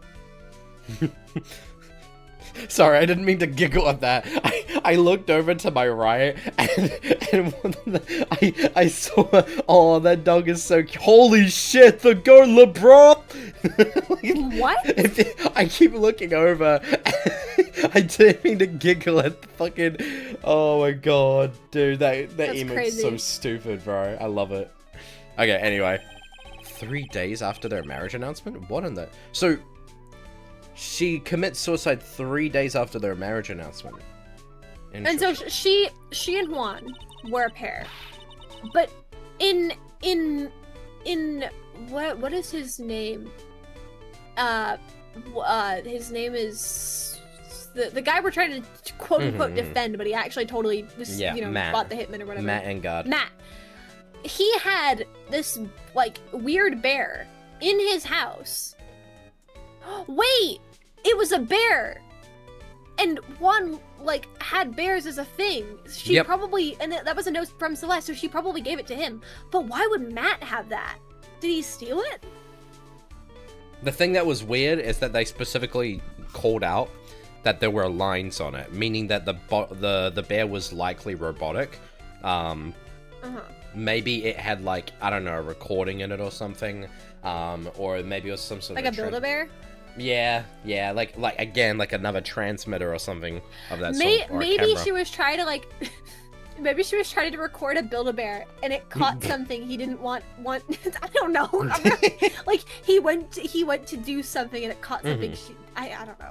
Sorry, I didn't mean to giggle at that. I looked over to my right and I saw, oh, that dog is so cute. Holy shit, the girl LeBron! What? I keep looking over. I didn't mean to giggle at the fucking, oh my god, dude, that That's emote's crazy. so stupid, bro. I love it. Okay, anyway. 3 days after their marriage announcement? What in the... So, She commits suicide 3 days after their marriage announcement. And so she and Juan were a pair, but in what is his name? His name is the guy we're trying to quote unquote defend, but he actually totally was Matt. bought the hitman or whatever. Matt and God. Matt. He had this like weird bear in his house. Wait, it was a bear. And Juan, like, had bears as a thing. She Yep. probably, and that was a note from Celeste, so she probably gave it to him. But why would Matt have that? Did he steal it? the thing that was weird is that they specifically called out that there were lines on it, meaning that the bear was likely robotic. Maybe it had, like, I don't know, a recording in it or something. Or maybe it was some sort Like of... a Build-A-Bear? Yeah, like again, like another transmitter or something of that sort. Or a Maybe camera. she was trying to, like... Maybe she was trying to record a Build-A-Bear, and it caught something he didn't want. I don't know. Like he went to do something, and it caught something. I don't know.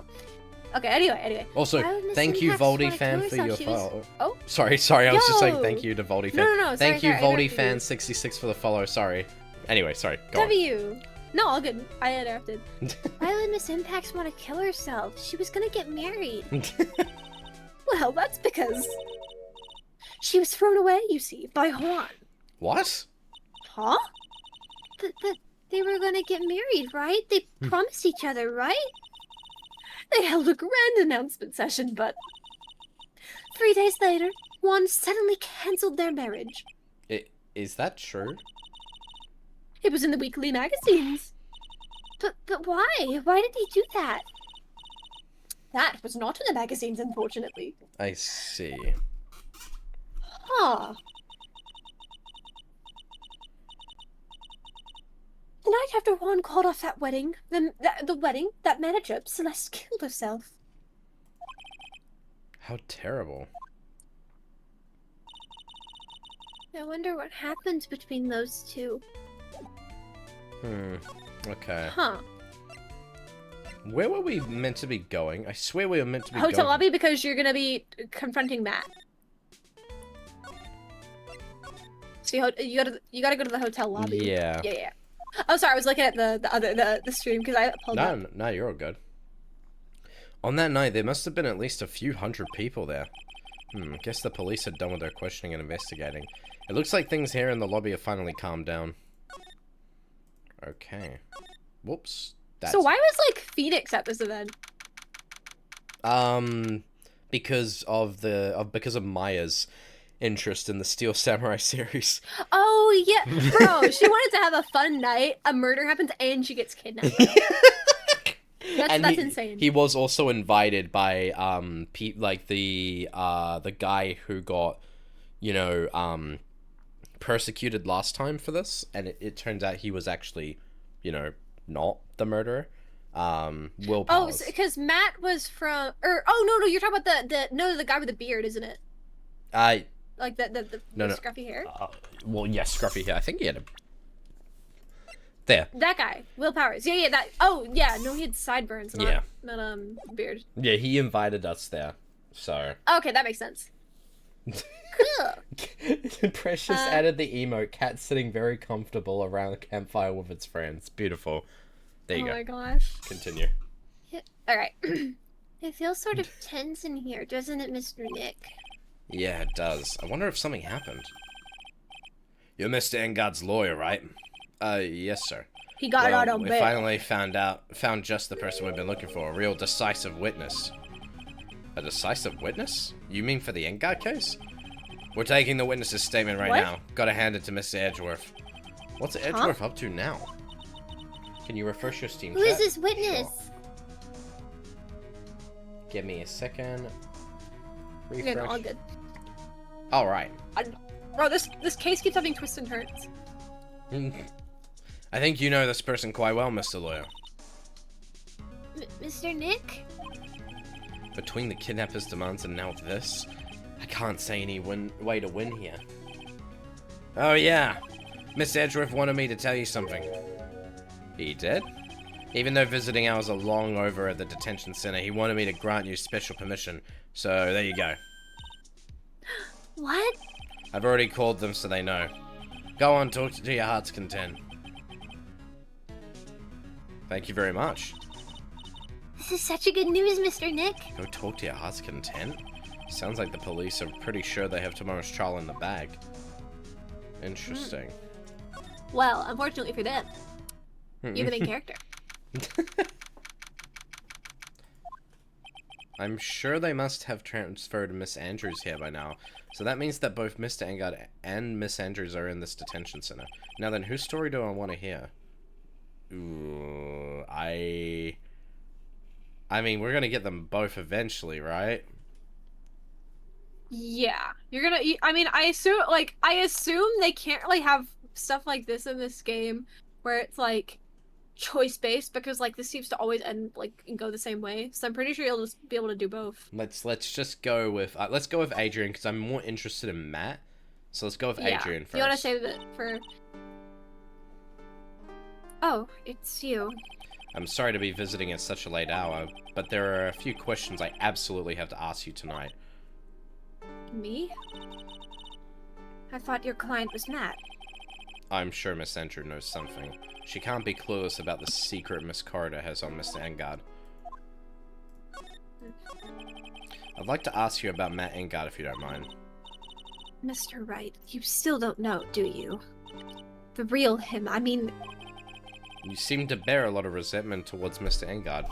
Okay. Anyway. Also, Why would Miss thank you, Impact Voldy wanna fan, kill for herself? your She was- follow. Oh. Sorry, I was just saying Yo! thank you to Voldy fan. No. Thank you, sorry, I Voldy interrupted fan you. 66 for the follow. Sorry. Anyway, sorry. Go on. W. No, all good. I interrupted. Why would Miss Impacts want to kill herself? She was gonna get married. Well, that's because she was thrown away, you see, by Juan. What? Huh? But they were gonna get married, right? They promised each other, right? They held a grand announcement session, but 3 days later, Juan suddenly cancelled their marriage. Is that true? It was in the weekly magazines. But why? Why did he do that? That was not in the magazines, unfortunately. I see. Huh. The night after Juan called off that wedding, the wedding, that manager, Celeste, killed herself. How terrible. I wonder what happened between those two. Okay. Huh. Where were we meant to be going? I swear we were meant to be Hotel going. lobby, because you're gonna be confronting Matt. So you gotta go to the hotel lobby. Yeah. Yeah. Oh, sorry, I was looking at the stream because I pulled up. No, you're all good. On that night, there must have been at least a few hundred people there. Guess the police are done with their questioning and investigating. It looks like things here in the lobby have finally calmed down. Okay. Whoops. So why was, like, Phoenix at this event? Because of Maya's interest in the Steel Samurai series. Oh, yeah. Bro, she wanted to have a fun night, a murder happens, and she gets kidnapped. That's insane. He was also invited by the guy who got, persecuted last time for this, and it turns out he was actually, not the murderer. Will Powers. Oh, because Matt was from, no, you're talking about the guy with the beard, isn't it? Like the scruffy hair. Well, yes, scruffy hair. I think he had a. There. That guy, Will Powers. Yeah, that. Oh, yeah. No, he had sideburns. Not beard. Yeah, he invited us there. So. Okay, that makes sense. Cool. Precious added the emote. Cat sitting very comfortable around a campfire with its friends. Beautiful. There you go. Oh my gosh. Continue. Yeah. All right. It feels sort of tense in here, doesn't it, Mr. Nick? Yeah, it does. I wonder if something happened. You're Mr. Engad's lawyer, right? Yes, sir. He got it out on we bail. finally found just the person we've been looking for. A real decisive witness. A decisive witness? You mean for the Engard case? We're taking the witness's statement right now. Gotta hand it to Mr. Edgeworth. What's Edgeworth up to now? Can you refresh your Steam Who chat? is this witness? Sure. Give me a second. Refresh. No, all good. All right. Bro, this case keeps having twists and turns. I think you know this person quite well, Mr. Lawyer. Mr. Nick? Between the kidnapper's demands and now this, I can't see any way to win here. Oh yeah, Mr. Edgeworth wanted me to tell you something. He did? Even though visiting hours are long over at the detention center, he wanted me to grant you special permission. So, there you go. What? I've already called them so they know. Go on, talk to your heart's content. Thank you very much. This is such a good news, Mr. Nick. Go talk to your heart's content? Sounds like the police are pretty sure they have tomorrow's trial in the bag. Interesting. Well, unfortunately for them, you're the main character. I'm sure they must have transferred Miss Andrews here by now. So that means that both Mr. Engard and Miss Andrews are in this detention center. Now then, whose story do I want to hear? Ooh, I mean, we're gonna get them both eventually, right? Yeah, you're gonna. I mean, I assume they can't really have stuff like this in this game, where it's like choice based, because like this seems to always end like and go the same way. So I'm pretty sure you'll just be able to do both. Let's just go with Adrian because I'm more interested in Matt. So let's go with Adrian first. You want to save it for? Oh, it's you. I'm sorry to be visiting at such a late hour, but there are a few questions I absolutely have to ask you tonight. Me? I thought your client was Matt. I'm sure Miss Andrew knows something. She can't be clueless about the secret Miss Corridor has on Mr. Engard. I'd like to ask you about Matt Engard if you don't mind. Mr. Wright, you still don't know, do you? The real him, I mean... You seem to bear a lot of resentment towards Mr. Engard.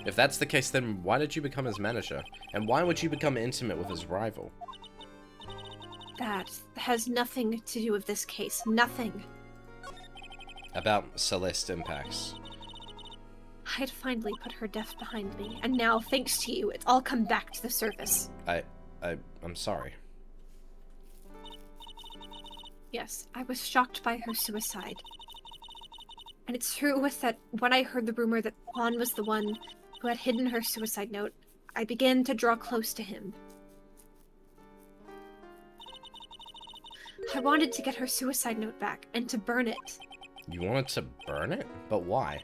If that's the case, then why did you become his manager? And why would you become intimate with his rival? That has nothing to do with this case. Nothing. About Celeste impacts. I'd finally put her death behind me, and now, thanks to you, it's all come back to the surface. I'm sorry. Yes, I was shocked by her suicide. And it's true with that when I heard the rumor that Juan was the one who had hidden her suicide note, I began to draw close to him. I wanted to get her suicide note back and to burn it. You wanted to burn it? But why?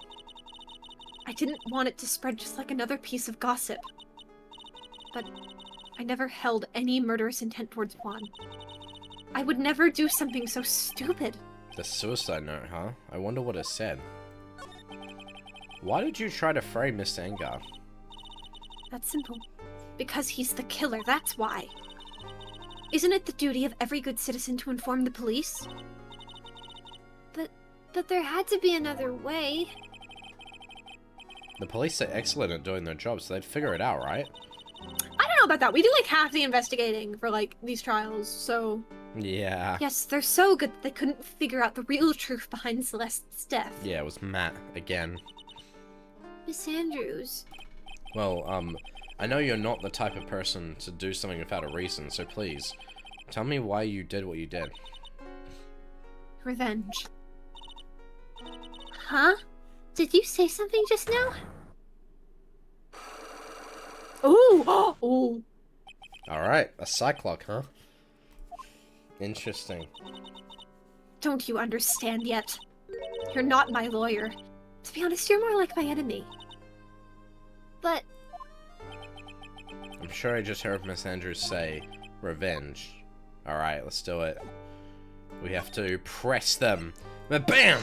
I didn't want it to spread just like another piece of gossip. But I never held any murderous intent towards Juan. I would never do something so stupid. The suicide note, huh? I wonder what it said. Why did you try to frame Mr. Engar? That's simple. Because he's the killer, that's why. Isn't it the duty of every good citizen to inform the police? But there had to be another way. The police are excellent at doing their job, so they'd figure it out, right? I don't know about that. We do like half the investigating for like these trials, so Yeah. Yes, they're so good that they couldn't figure out the real truth behind Celeste's death. Yeah, it was Matt again. Miss Andrews. Well, I know you're not the type of person to do something without a reason, so please, tell me why you did what you did. Revenge. Huh? Did you say something just now? ooh, ooh. Alright, a Cyclock, huh? Interesting. Don't you understand yet? You're not my lawyer. To be honest, you're more like my enemy. But I'm sure I just heard Miss Andrews say, revenge. Alright, let's do it. We have to press them. BAM!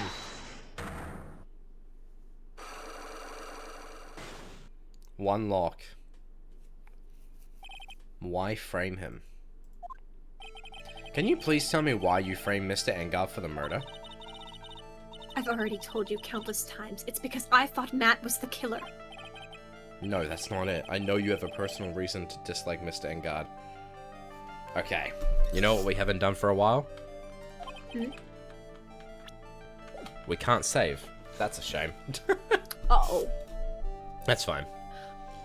One lock. Why frame him? Can you please tell me why you framed Mr. Engar for the murder? I've already told you countless times. It's because I thought Matt was the killer. No, that's not it. I know you have a personal reason to dislike Mr. Engar. Okay. You know what we haven't done for a while? Hmm? We can't save. That's a shame. Uh-oh. That's fine.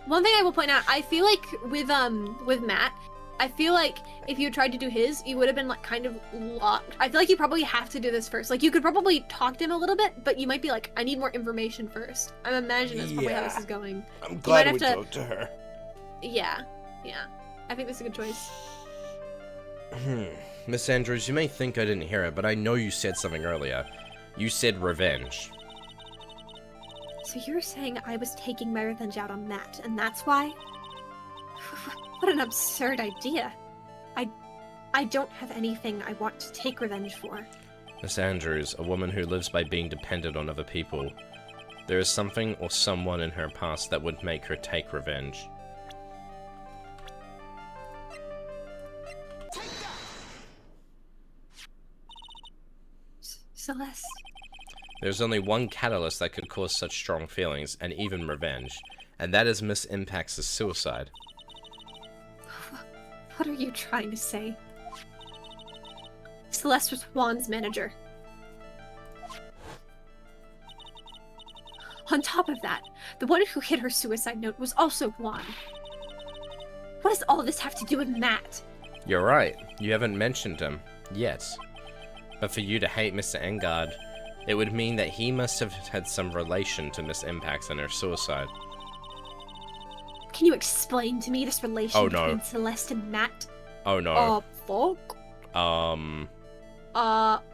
One thing I will point out, I feel like with Matt, I feel like if you tried to do his, you would have been like kind of locked. I feel like you probably have to do this first. Like you could probably talk to him a little bit, but you might be like, I need more information first. I'm imagining that's probably how this is going. I'm might glad have we to- talked to her. Yeah. I think that's a good choice. Miss Andrews, you may think I didn't hear it, but I know you said something earlier. You said revenge. So you're saying I was taking my revenge out on Matt, and that's why? What an absurd idea. I don't have anything I want to take revenge for. Miss Andrews, a woman who lives by being dependent on other people. There is something or someone in her past that would make her take revenge. Celeste. There's only one catalyst that could cause such strong feelings, and even revenge, and that is Miss Impax's suicide. What are you trying to say? Celeste was Juan's manager. On top of that, the one who hid her suicide note was also Juan. What does all this have to do with Matt? You're right, you haven't mentioned him, yet. But for you to hate Mr. Engard, it would mean that he must have had some relation to Miss Impax and her suicide. Can you explain to me this relation Oh, no. between Celeste and Matt? Oh no. Fuck.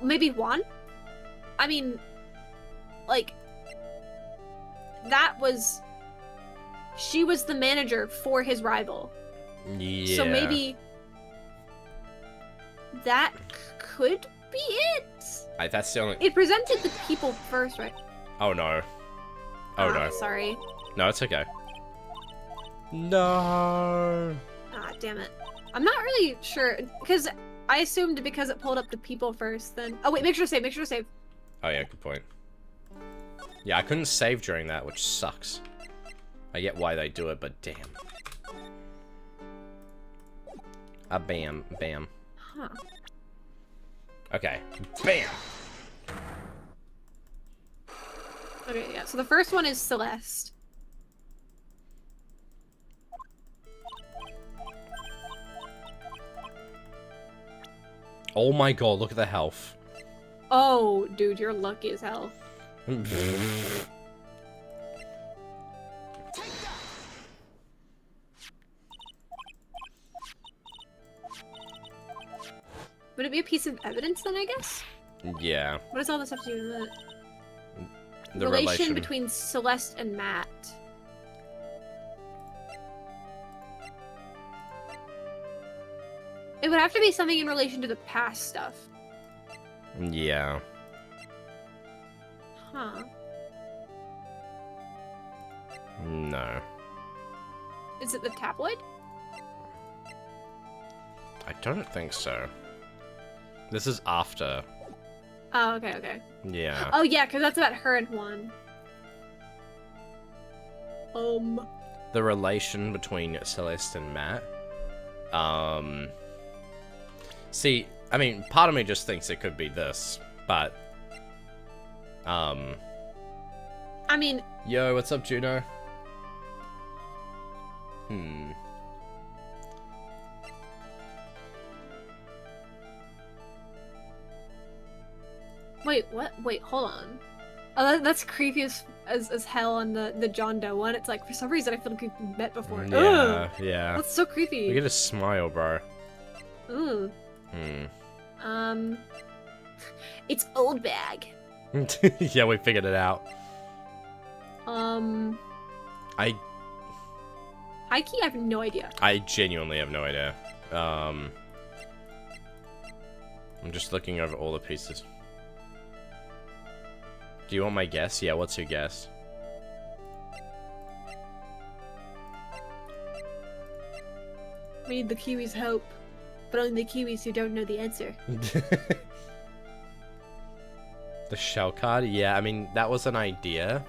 Maybe Juan? I mean, like, that was... She was the manager for his rival. Yeah. So maybe... That could be it? That's the only... It presented the people first, right? Oh no. Oh no. Sorry. No, it's okay. No. Ah, damn it. I'm not really sure, because I assumed because it pulled up the people first, then... Oh wait, make sure to save. Oh yeah, good point. Yeah, I couldn't save during that, which sucks. I get why they do it, but damn. Bam, bam. Huh. Okay. Bam! Okay, yeah. So the first one is Celeste. Oh my god, look at the health. Oh, dude, you're lucky as hell. Would it be a piece of evidence then, I guess? Yeah. What does all this have to do with it? The relation between Celeste and Matt. It would have to be something in relation to the past stuff. Yeah. Huh. No. Is it the tabloid? I don't think so. This is after. Oh, okay, okay. Yeah. Oh, yeah, because that's about her and Juan. The relation between Celeste and Matt. See, I mean, part of me just thinks it could be this, but I mean, Yo, what's up, Juno? wait, what? Wait, hold on. Oh, that's creepy as hell on the John Doe one. It's like, for some reason, I feel like we've met before. Yeah, Ugh, yeah. that's so creepy. Look at his smile, bro. Ooh. It's old bag. Yeah, we figured it out. Hikey, I have no idea. I genuinely have no idea. I'm just looking over all the pieces. Do you want my guess? Yeah, what's your guess? We need the Kiwis' hope, but only the Kiwis who don't know the answer. The shell card? Yeah, I mean, that was an idea.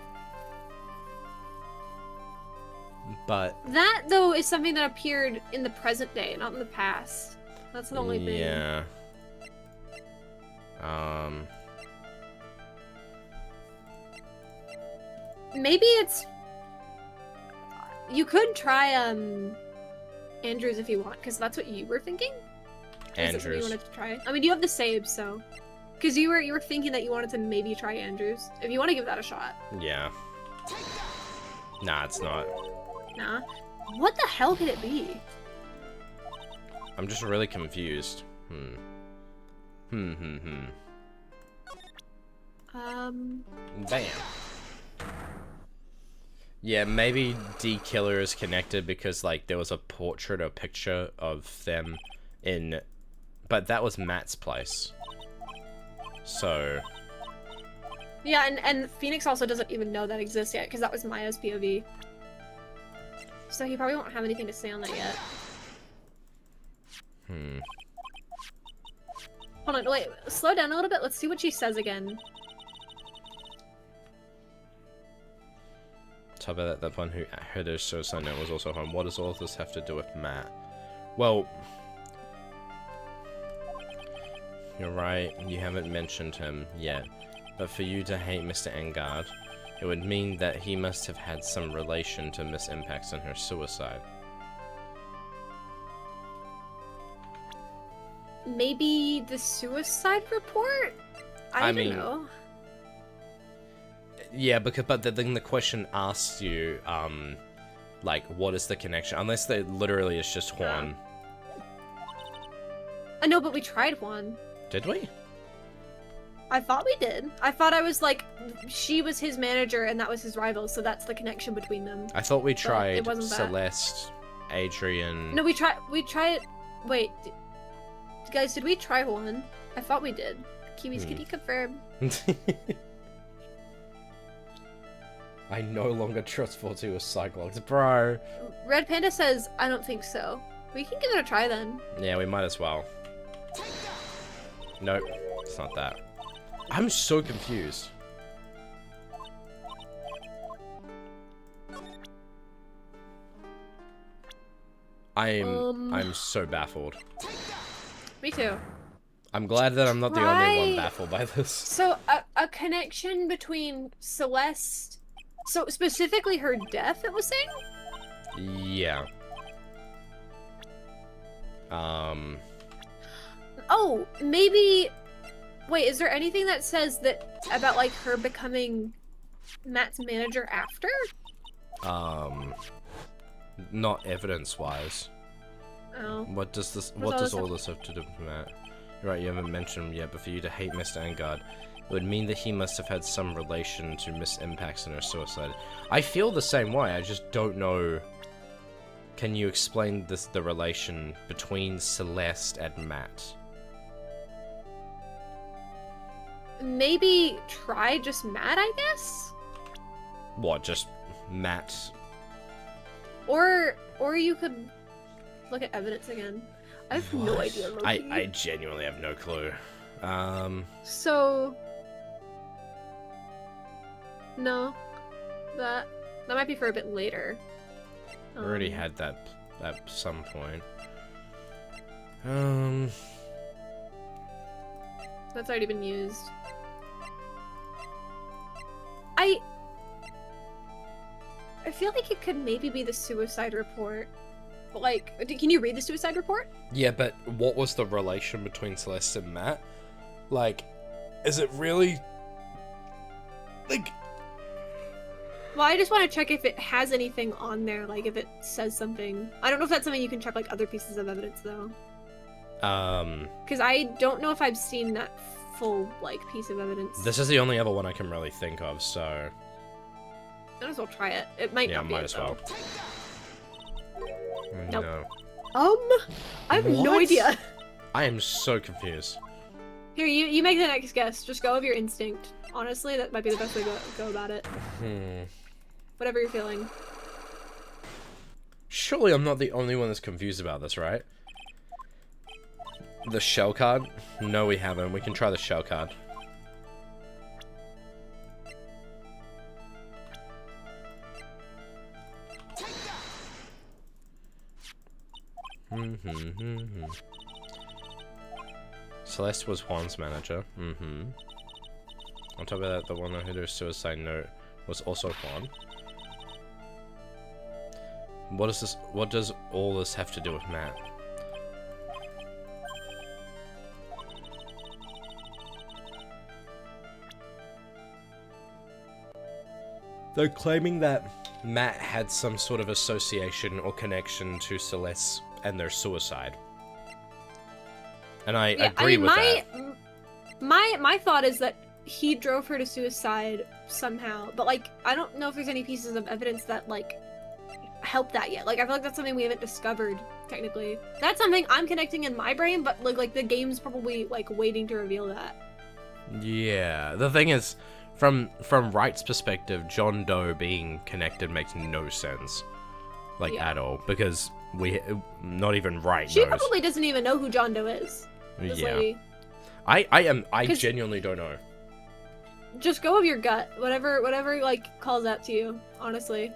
But... That, though, is something that appeared in the present day, not in the past. That's the only thing. Yeah. Maybe it's... You could try, Andrews if you want, because that's what you were thinking? Is it something you Andrews. wanted to try? I mean, you have the save, so... Because you were thinking that you wanted to maybe try Andrews. If you want to give that a shot. Yeah. Nah, it's not. Nah. What the hell could it be? I'm just really confused. Bam. Yeah, maybe D Killer is connected because, like, there was a portrait or picture of them in... But that was Matt's place. So... Yeah, and Phoenix also doesn't even know that exists yet, because that was Maya's POV. So he probably won't have anything to say on that yet. Hold on, wait, slow down a little bit, let's see what she says again. Top of that, the one who heard her suicide note was also home. What does all of this have to do with Matt? Well... You're right, you haven't mentioned him yet. But for you to hate Mr. Engard, it would mean that he must have had some relation to Miss Impacts and her suicide. Maybe the suicide report? I don't know. Yeah, because but then the question asks you, like, what is the connection? Unless they literally is just Juan. I know, but we tried one. Did we? I thought we did. I thought I was like, she was his manager and that was his rival, so that's the connection between them. I thought we tried it wasn't that. Celeste, Adrian... No, we tried, wait. Guys, did we try one? I thought we did. Kiwis, can you confirm? I no longer trust Fortsy with Cyclops, bro. Red Panda says, I don't think so. We can give it a try then. Yeah, we might as well. Nope, it's not that. I'm so confused. I'm so baffled. Me too. I'm glad that I'm not the only one Try- baffled by this. So a connection between Celeste, so specifically her death, it was saying? Yeah. Oh, maybe. Wait, is there anything that says that about like her becoming Matt's manager after? Not evidence-wise. Oh. What does this? What What does does all all this have to do with Matt? Right, you haven't mentioned him yet, but for you to hate Mr. Engard, it would mean that he must have had some relation to Miss Impacts and her suicide. I feel the same way. I just don't know. Can you explain the relation between Celeste and Matt? Maybe try just Matt, I guess? What? Just Matt? Or you could look at evidence again. I have no idea, Loki. I genuinely have no clue. So no. That might be for a bit later. I already had that at some point. That's already been used. I feel like it could maybe be the suicide report. But like, can you read the suicide report? Yeah, but what was the relation between Celeste and Matt? Like, is it really... Like... Well, I just want to check if it has anything on there, like if it says something. I don't know if that's something you can check like other pieces of evidence though. Because I don't know if I've seen that full like piece of evidence. This is the only other one I can really think of, so... Might as well try it. It might Yeah, not be might it, as well. Nope. No. I have no What? idea. I am so confused. Here, you make the next guess. Just go with your instinct. Honestly, that might be the best way to go about it. Whatever you're feeling. Surely I'm not the only one that's confused about this, right? The shell card? No, we haven't. We can try the shell card. Celeste was Juan's manager. On top of that, the one who did a suicide note was also Juan. What is this? What does all this have to do with Matt? They're claiming that Matt had some sort of association or connection to Celeste and their suicide. And I agree with that. My thought is that he drove her to suicide somehow, but like I don't know if there's any pieces of evidence that like help that yet. Like I feel like that's something we haven't discovered technically. That's something I'm connecting in my brain, but like the game's probably like waiting to reveal that. Yeah, the thing is, from Wright's perspective, John Doe being connected makes no sense, like Yeah. at all, because not even Wright She knows. probably doesn't even know who John Doe is. This Yeah, lady. I 'Cause- genuinely don't know. Just go with your gut. Whatever like calls out to you, honestly.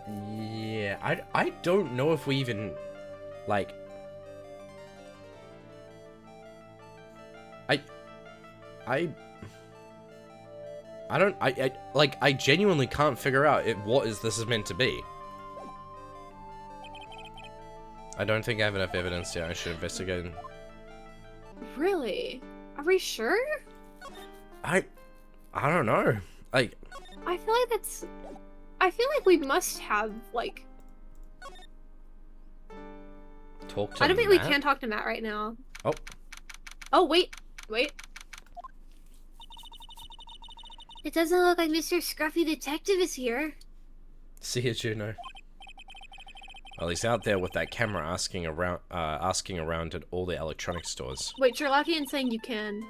Yeah, I don't know if we even like. I genuinely can't figure out what this is meant to be. I don't think I have enough evidence yet. I should investigate. Really? Are we sure? I don't know. Like, I feel like we must have like. talk to I don't think Matt? we can talk to Matt right now. Oh. Oh wait. It doesn't look like Mr. Scruffy Detective is here. See you, Juno. Well, he's out there with that camera asking around at all the electronic stores. Wait, Sherlockian's saying you can.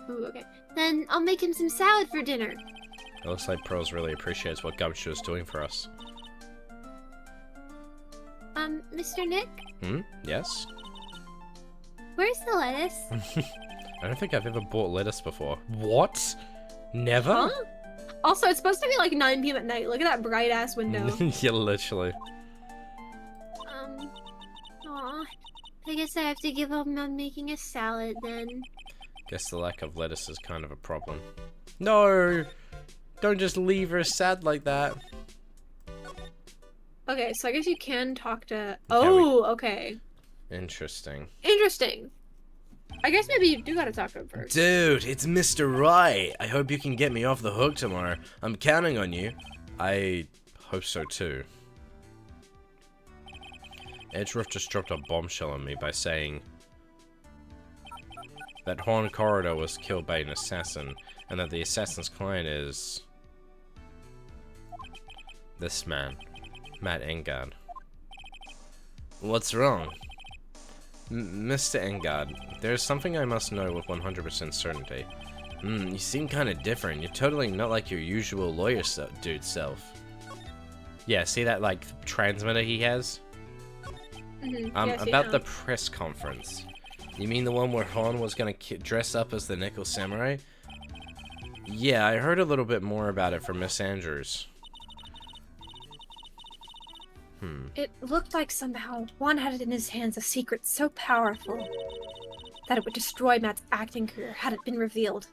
Ooh, okay. Then I'll make him some salad for dinner. It looks like Pearls really appreciates what Gumshoe is doing for us. Mr. Nick, Yes? where's the lettuce? I don't think I've ever bought lettuce before. What? Never? Huh? Also, it's supposed to be like 9 p.m. at night. Look at that bright ass window. Yeah, literally. Aw, I guess I have to give up on making a salad then. Guess the lack of lettuce is kind of a problem. No! Don't just leave her sad like that. Okay, so I guess you can talk to. Okay, Oh, okay. Interesting. Interesting. I guess maybe you do gotta talk to him first. Dude, it's Mr. Wright. I hope you can get me off the hook tomorrow. I'm counting on you. I hope so too. Edgeworth just dropped a bombshell on me by saying that Horn Corridor was killed by an assassin, and that the assassin's client is this man, Matt Engard. What's wrong? Mr. Engard, there's something I must know with 100% certainty. You seem kind of different. You're totally not like your usual lawyer dude self. Yeah, see that, like, transmitter he has? Yes, About yeah. the press conference. You mean the one where Han was gonna dress up as the Nickel Samurai? Yeah, I heard a little bit more about it from Miss Andrews. It looked like somehow Juan had in his hands a secret so powerful that it would destroy Matt's acting career had it been revealed.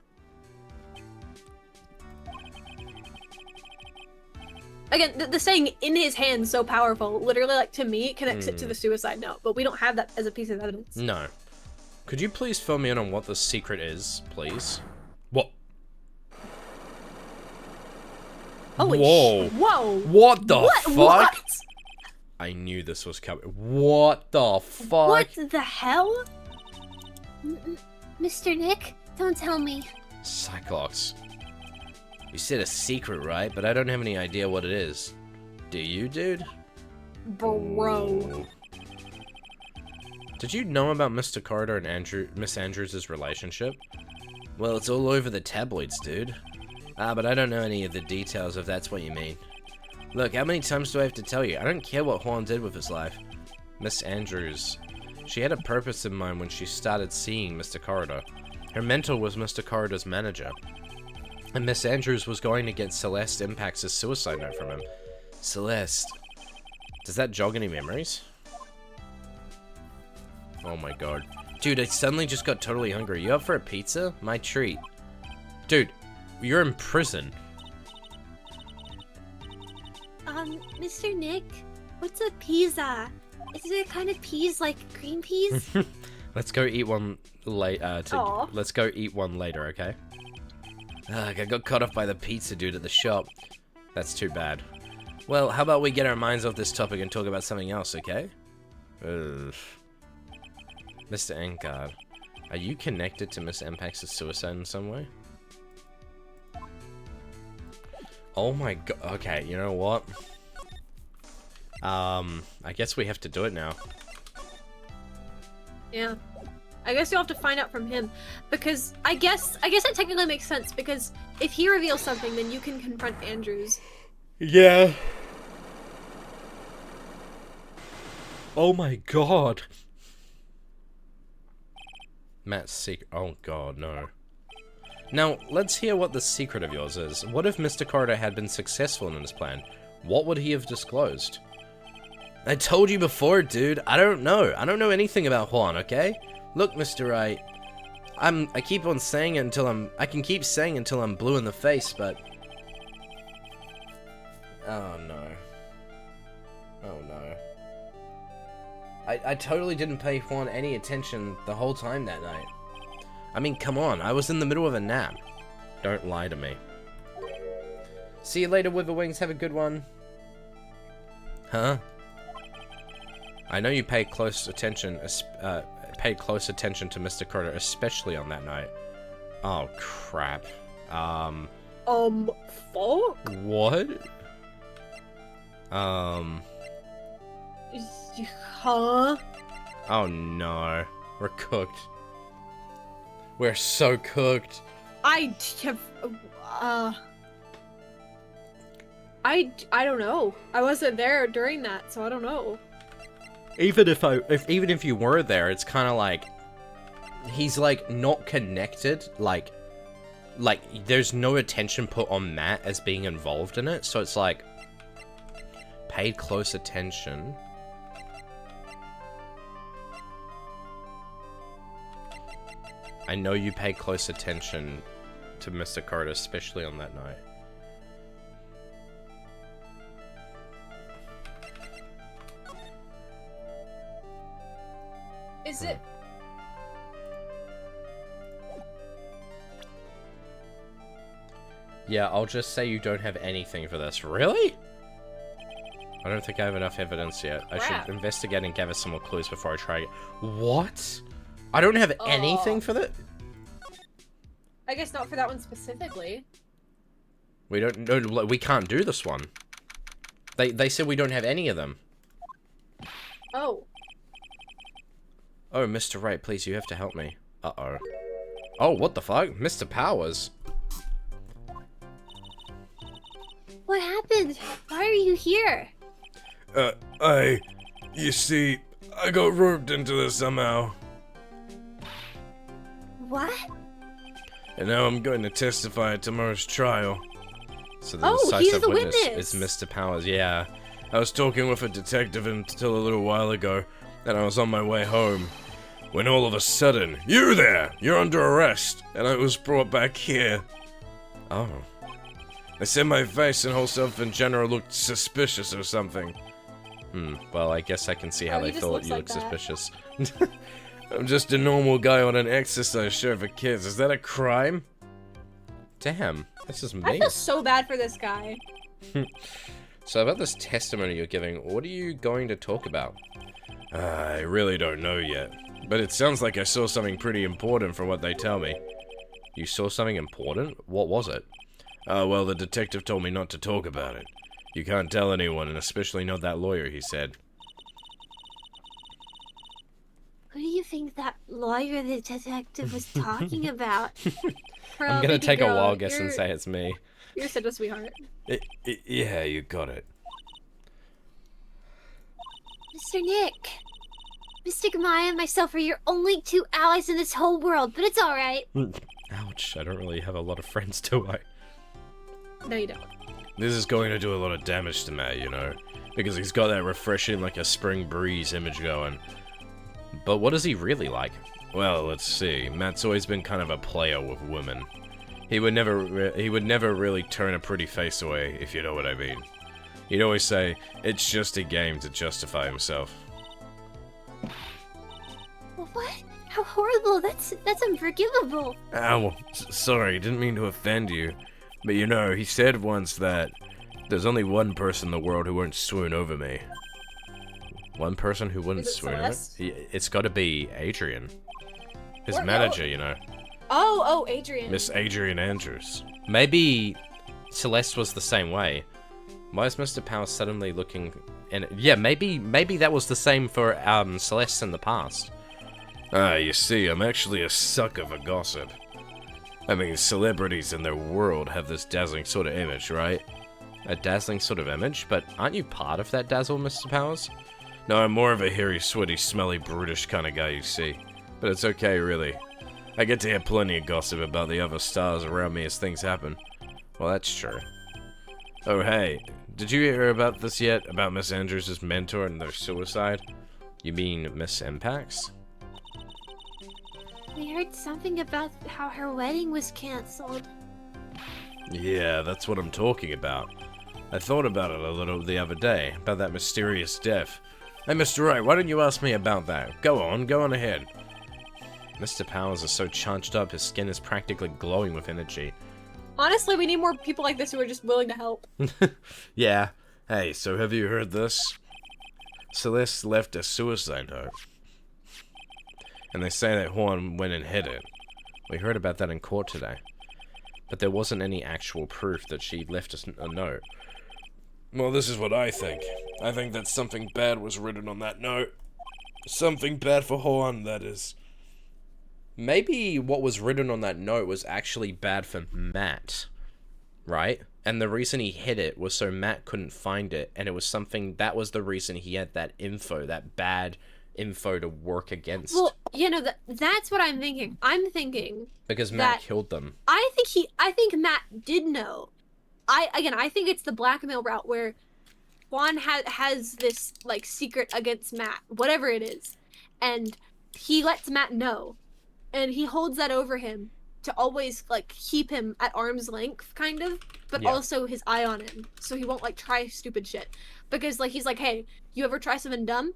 Again, the saying "in his hands" so powerful, literally, like, to me, connects it to the suicide note, but we don't have that as a piece of evidence. No. Could you please fill me in on what the secret is, please? What? Holy Whoa. Whoa! What the fuck? What? I knew this was coming. What the fuck? What the hell? Mr. Nick, don't tell me. Cyclops. You said a secret, right? But I don't have any idea what it is. Do you, dude? Bro. Did you know about Mr. Carter and Miss Andrews' relationship? Well, it's all over the tabloids, dude. But I don't know any of the details if that's what you mean. Look, how many times do I have to tell you? I don't care what Juan did with his life. Miss Andrews. She had a purpose in mind when she started seeing Mr. Corridor. Her mentor was Mr. Corridor's manager. And Miss Andrews was going to get Celeste Impacts' suicide note from him. Celeste. Does that jog any memories? Oh my god. Dude, I suddenly just got totally hungry. You up for a pizza? My treat. Dude, you're in prison. Mr. Nick, what's a pizza? Is it a kind of peas like green peas? Let's go eat one later. Aw. Let's go eat one later, okay? Ugh, I got caught off by the pizza dude at the shop. That's too bad. Well, how about we get our minds off this topic and talk about something else, okay? Ugh. Mr. Engard, are you connected to Miss Impacts' suicide in some way? Oh my god. Okay, you know what? I guess we have to do it now. Yeah. I guess you'll have to find out from him, because I guess it technically makes sense, because if he reveals something, then you can confront Andrews. Yeah. Oh my god. Matt's secret. Oh god, no. Now, let's hear what the secret of yours is. What if Mr. Corridor had been successful in his plan? What would he have disclosed? I told you before, dude. I don't know. I don't know anything about Juan, okay? Look, Mr. Wright. I keep on saying it until I can keep saying it until I'm blue in the face, but... Oh no. Oh no. I totally didn't pay Juan any attention the whole time that night. I mean, come on, I was in the middle of a nap. Don't lie to me. See you later, Witherwings. Have a good one. Huh? I know you paid close attention to Mr. Carter, especially on that night. Oh, crap. Fuck? What? Huh? Oh no. We're cooked. We're so cooked. I don't know. I wasn't there during that, so I don't know. Even if you were there, it's kind of like he's like not connected. Like there's no attention put on Matt as being involved in it. So it's like paid close attention. I know you pay close attention to Mr. Carter, especially on that night. Is it? Yeah, I'll just say you don't have anything for this. Really? I don't think I have enough evidence yet. I should investigate and gather some more clues before I try it. What? I don't have anything for that? I guess not for that one specifically. We don't know. We can't do this one. They said we don't have any of them. Oh. Oh, Mr. Wright, please, you have to help me. Uh-oh. Oh, what the fuck? Mr. Powers. What happened? Why are you here? You see, I got roped into this somehow. What? And now I'm going to testify at tomorrow's trial. So the Oh, he's decisive the witness witness. is Mr. Powers, yeah. I was talking with a detective until a little while ago, and I was on my way home. When all of a sudden, you there! You're under arrest! And I was brought back here. Oh. They said my face and whole self in general looked suspicious or something. Well, I guess I can see how Oh, he they just thought looks you like looked that. suspicious. I'm just a normal guy on an exercise show for kids. Is that a crime? Damn, this is I me. feel so bad for this guy. So about this testimony you're giving, what are you going to talk about? I really don't know yet. But it sounds like I saw something pretty important from what they tell me. You saw something important? What was it? Well, the detective told me not to talk about it. You can't tell anyone, and especially not that lawyer, he said. What do you think that lawyer the detective was talking about? Girl, I'm gonna baby take a girl, wild guess and you're- say it's me. You're such a sweetheart. Yeah, you got it. Mr. Nick. Mystic Maya and myself are your only two allies in this whole world, but it's alright. Ouch, I don't really have a lot of friends, do I? No, you don't. This is going to do a lot of damage to Matt, you know? Because he's got that refreshing, like a spring breeze image going. But what is he really like? Well, let's see. Matt's always been kind of a player with women. He would never really turn a pretty face away, if you know what I mean. He'd always say, it's just a game to justify himself. What? How horrible. That's unforgivable. Ow, sorry, didn't mean to offend you. But you know, he said once that there's only one person in the world who won't swoon over me. One person who wouldn't Is it swoon over Celeste? It's gotta be Adrian. His Or- manager, you know. Oh, Adrian. Miss Adrian Andrews. Maybe Celeste was the same way. Why is Mr. Powers suddenly looking... And yeah, maybe that was the same for Celeste in the past. You see, I'm actually a sucker for gossip. I mean, celebrities in their world have this dazzling sort of image, right? A dazzling sort of image? But aren't you part of that dazzle, Mr. Powers? No, I'm more of a hairy, sweaty, smelly, brutish kind of guy, you see. But it's okay, really. I get to hear plenty of gossip about the other stars around me as things happen. Well, that's true. Oh, hey, did you hear about this yet? About Miss Andrews' mentor and their suicide? You mean Miss Impax? We heard something about how her wedding was cancelled. Yeah, that's what I'm talking about. I thought about it a little the other day, about that mysterious death. Hey, Mr. Wright, why don't you ask me about that? Go on ahead. Mr. Powers is so charged up, his skin is practically glowing with energy. Honestly, we need more people like this who are just willing to help. Yeah. Hey, so have you heard this? Celeste left a suicide note. And they say that Juan went and hid it. We heard about that in court today. But there wasn't any actual proof that she left us a note. Well, this is what I think. I think that something bad was written on that note. Something bad for Juan, that is. Maybe what was written on that note was actually bad for Matt, right? And the reason he hid it was so Matt couldn't find it, and it was something, that was the reason he had that info, that bad info to work against. Well, you know, that's what I'm thinking. I'm thinking Because Matt that- killed them. I think Matt did know. I think it's the blackmail route where Juan has this like secret against Matt, whatever it is, and he lets Matt know. and he holds that over him to always like keep him at arm's length, kind of, but Yeah. also his eye on him, so he won't like try stupid shit. Because like he's like, hey, you ever try something dumb?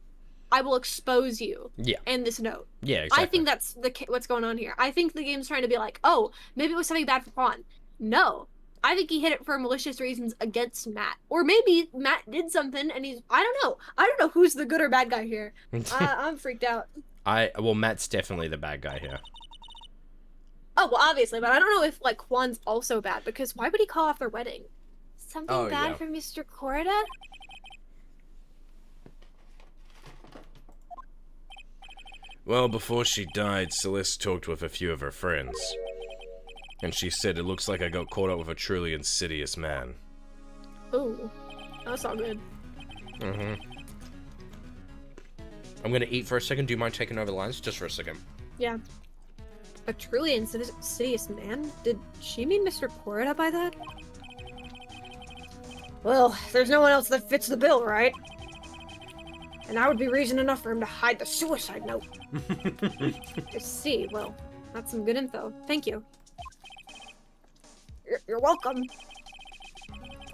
I will expose you. Yeah. And this note. Yeah, exactly. I think that's what's going on here. I think the game's trying to be like, oh, maybe it was something bad for Quan. No. I think he hit it for malicious reasons against Matt. Or maybe Matt did something and he's... I don't know. I don't know who's the good or bad guy here. I'm freaked out. Well, Matt's definitely the bad guy here. Oh, well, obviously, but I don't know if, like, Quan's also bad, because why would he call off their wedding? Something Oh, bad yeah. for Mr. Corda? Well, before she died, Celeste talked with a few of her friends. And she said, it looks like I got caught up with a truly insidious man. Ooh. That's all good. Mm-hmm. I'm gonna eat for a second. Do you mind taking over the lines? Just for a second. Yeah. A truly insidious man? Did she mean Mr. Corda by that? Well, there's no one else that fits the bill, right? And that would be reason enough for him to hide the suicide note. I see. Well, that's some good info. Thank you. You're welcome.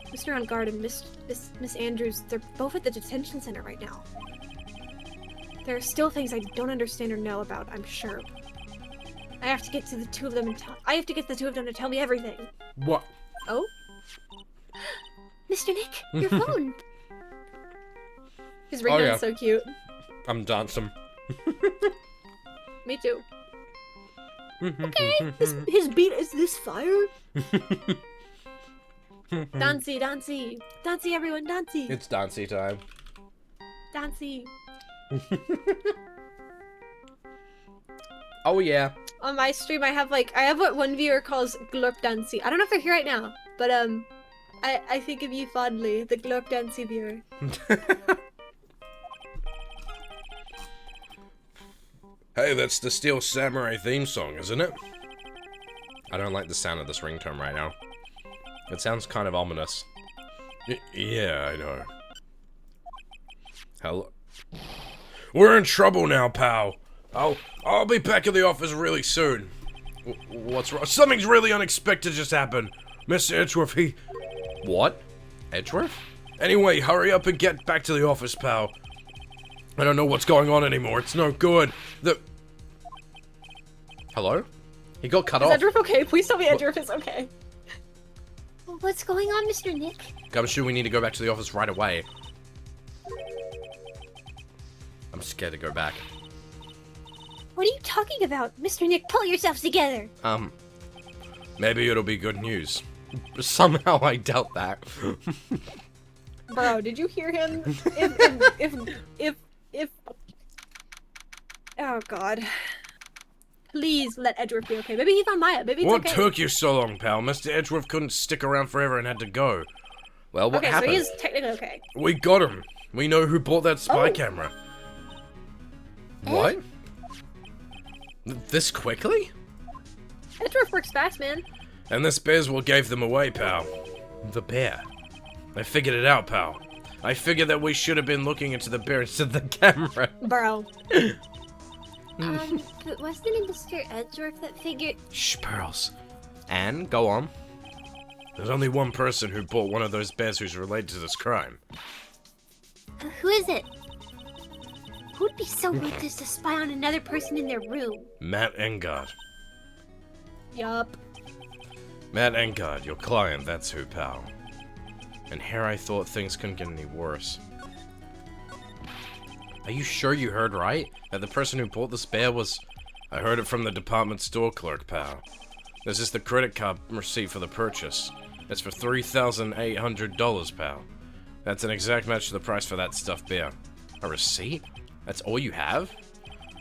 Mr. On Guard and Miss Andrews, they're both at the detention center right now. There are still things I don't understand or know about, I'm sure. I have to get to the two of them and to tell me everything. What? Oh? Mr. Nick, your phone. His ringtone's yeah. so cute. I'm dancing. Me too. Okay, his beat is this fire? Dancey, dancey. Dancey, everyone, dancey. It's dancey time. Dancey. Oh yeah. On my stream, I have what one viewer calls glurp dancey. I don't know if they're here right now, but I think of you fondly, the glurp dancey viewer. Hey, that's the Steel Samurai theme song, isn't it? I don't like the sound of this ringtone right now. It sounds kind of ominous. Yeah, I know. Hello? We're in trouble now, pal. I'll be back at the office really soon. What's wrong? Something's really unexpected just happened. Mr. Edgeworth, What? Edgeworth? Anyway, hurry up and get back to the office, pal. I don't know what's going on anymore. It's no good. Hello? He got cut Is off. Edgeworth okay? Please tell me Edgeworth is okay. What's going on, Mr. Nick? Gumshoe, we need to go back to the office right away. I'm scared to go back. What are you talking about? Mr. Nick, pull yourselves together. Maybe it'll be good news. Somehow I doubt that. Bro, did you hear him? If oh god. Please let Edgeworth be okay. Maybe he found Maya. Maybe it's What okay. took you so long, pal? Mr. Edgeworth couldn't stick around forever and had to go. Well, what Okay, happened? so he is technically okay. We got him. We know who bought that spy Oh. camera. What? This quickly? Edgeworth works fast, man. And this bear's what gave them away, pal. The bear. I figured it out, pal. I figured that we should have been looking into the bear instead To the camera. Bro. But wasn't it Mr. Edgeworth that figured... Shh, Pearls. And go on. There's only one person who bought one of those bears who's related to this crime. Who is it? Who'd be so ruthless to spy on another person in their room? Matt Engard. Yup. Matt Engard, your client, that's who, pal. And here I thought things couldn't get any worse. Are you sure you heard right? That the person who bought this bear was... I heard it from the department store clerk, pal. This is the credit card receipt for the purchase. It's for $3,800, pal. That's an exact match to the price for that stuffed bear. A receipt? That's all you have?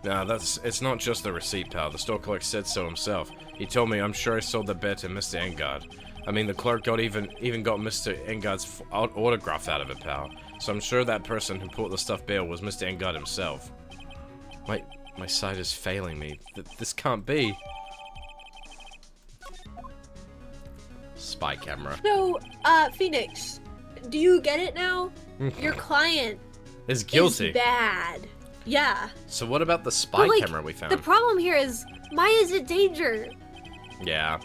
Nah, it's not just the receipt, pal. The store clerk said so himself. He told me I'm sure I sold the bear to Mr. Engard. I mean, the clerk even got Mr. Engard's autograph out of it, pal. So I'm sure that person who bought the stuffed bear was Mr. Engard himself. My sight is failing me. This can't be. Spy camera. So, Phoenix, do you get it now? Your client Is guilty. is bad. Yeah. So what about the spy But, like, camera we found? The problem here is Maya's in danger. Yeah.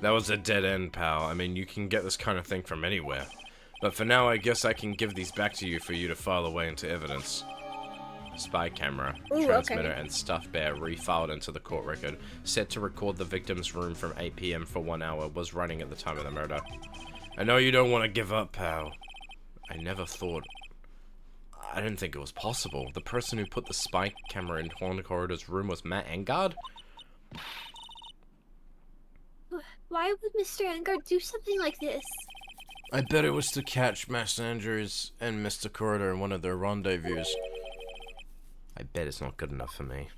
That was a dead end, pal. I mean, you can get this kind of thing from anywhere. But for now, I guess I can give these back to you for you to file away into evidence. Spy camera, Ooh, transmitter, okay. and stuffed bear refiled into the court record. Set to record the victim's room from 8 PM for 1 hour was running at the time of the murder. I know you don't want to give up, pal. I never thought... I didn't think it was possible. The person who put the spy camera in Horn Corridor's room was Matt Engard? Why would Mr. Engard do something like this? I bet it was to catch Master Andrews and Mr. Corridor in one of their rendezvous. I bet it's not good enough for me.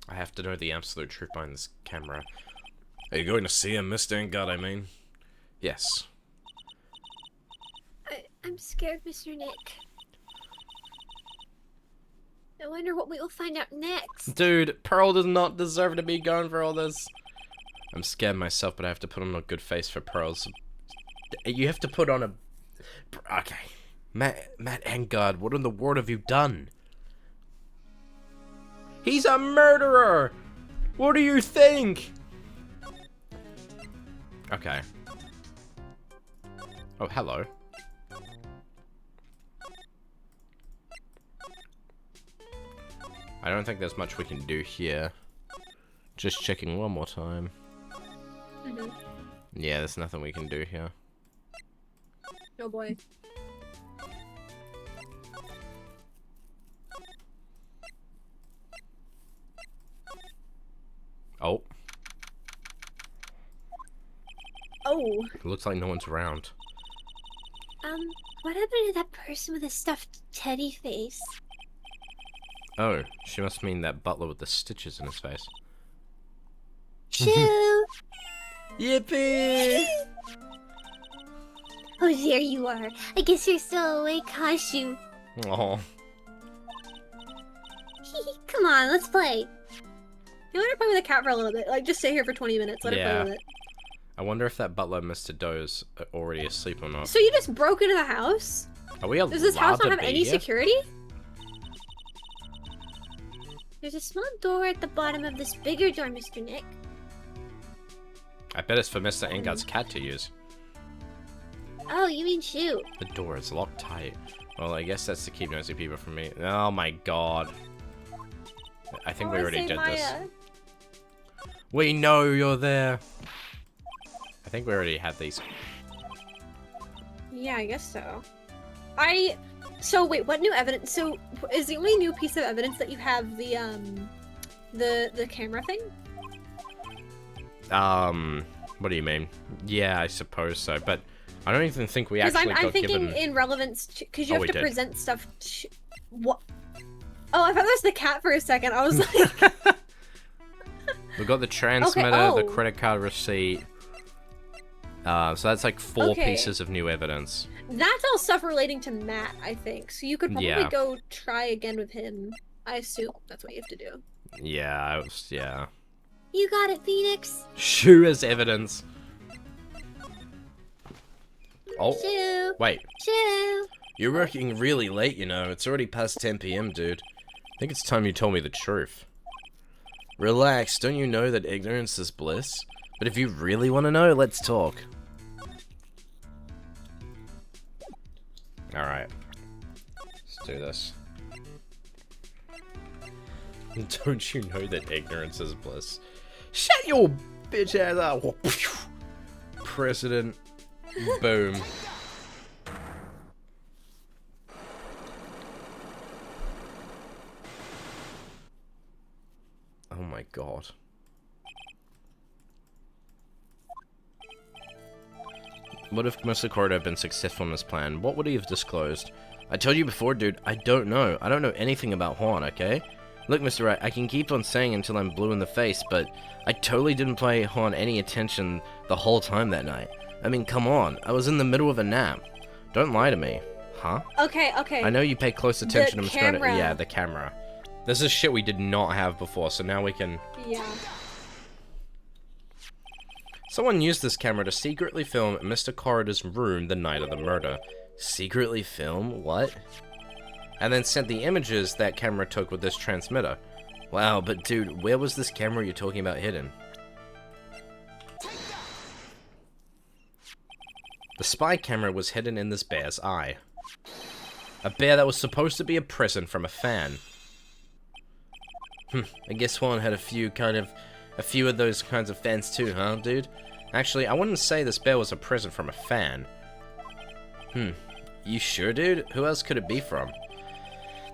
I have to know the absolute truth behind this camera. Are you going to see him, Mr. Engard, I mean? Yes. I'm scared, Mr. Nick. I wonder what we will find out next. Dude, Pearl does not deserve to be going for all this. I'm scared myself, but I have to put on a good face for Pearl's. You have to put on a... Okay. Matt Engard, what in the world have you done? He's a murderer! What do you think? Okay. Oh, hello. I don't think there's much we can do here. Just checking one more time. Mhm. Yeah, there's nothing we can do here. Oh boy. Oh, Oh. it looks like no one's around. What happened to that person with a stuffed teddy face? Oh, she must mean that butler with the stitches in his face. Shoo! Yippee! Oh, there you are. I guess you're still awake, huh, Shoo? Oh, Come on, let's play. You let her play with the cat for a little bit. Like, just stay here for 20 minutes. Let her Yeah. play with it. I wonder if that butler Mr. Doe's already asleep or not. So you just broke into the house? Are we allowed Does this house to not have be any here? security? There's a small door at the bottom of this bigger door, Mr. Nick. I bet it's for Mr. Engard's cat to use. Oh, you mean Shoo? The door is locked tight. Well, I guess that's to keep nosy people from me. Oh my god. I think we already did this. We know you're there. I think we already had these. Yeah, I guess so. So wait, what new evidence? So is the only new piece of evidence that you have the camera thing? What do you mean? Yeah, I suppose so, but I don't even think we Because actually I'm got thinking given... in relevance, because you Oh, have we to did. present stuff. What? Oh, I thought that was the cat for a second. I was like, We got the transmitter, the oh. credit card receipt. So that's like 4 Okay. pieces of new evidence. that's all stuff relating to Matt, I think. So you could probably Yeah. go try again with him. I assume that's what you have to do. Yeah, yeah. You got it, Phoenix. Shoe as evidence. Oh, Shoo! wait. Shoo! You're working really late, you know. It's already past 10 PM, dude. I think it's time you told me the truth. Relax, don't you know that ignorance is bliss? But if you really want to know, let's talk. Alright. Let's do this. Don't you know that ignorance is bliss? Shut your bitch ass up! President. Boom. Oh my god. What if Mr. Corridor had been successful in his plan? What would he have disclosed? I told you before, dude, I don't know. I don't know anything about Horn, okay? Look, Mr. Wright, I can keep on saying until I'm blue in the face, but I totally didn't pay Horn any attention the whole time that night. I mean, come on. I was in the middle of a nap. Don't lie to me. Huh? Okay. I know you pay close attention to Mr. Corridor. camera. Yeah, the camera. This is shit we did not have before, so now we can... Yeah. Someone used this camera to secretly film Mr. Corridor's room the night of the murder. Secretly film? What? and then sent the images that camera took with this transmitter. Wow, but dude, where was this camera you're talking about hidden? The spy camera was hidden in this bear's eye. A bear that was supposed to be a present from a fan. I guess one had a few of those kinds of fans too, huh, dude? Actually, I wouldn't say this bear was a present from a fan. You sure, dude? Who else could it be from?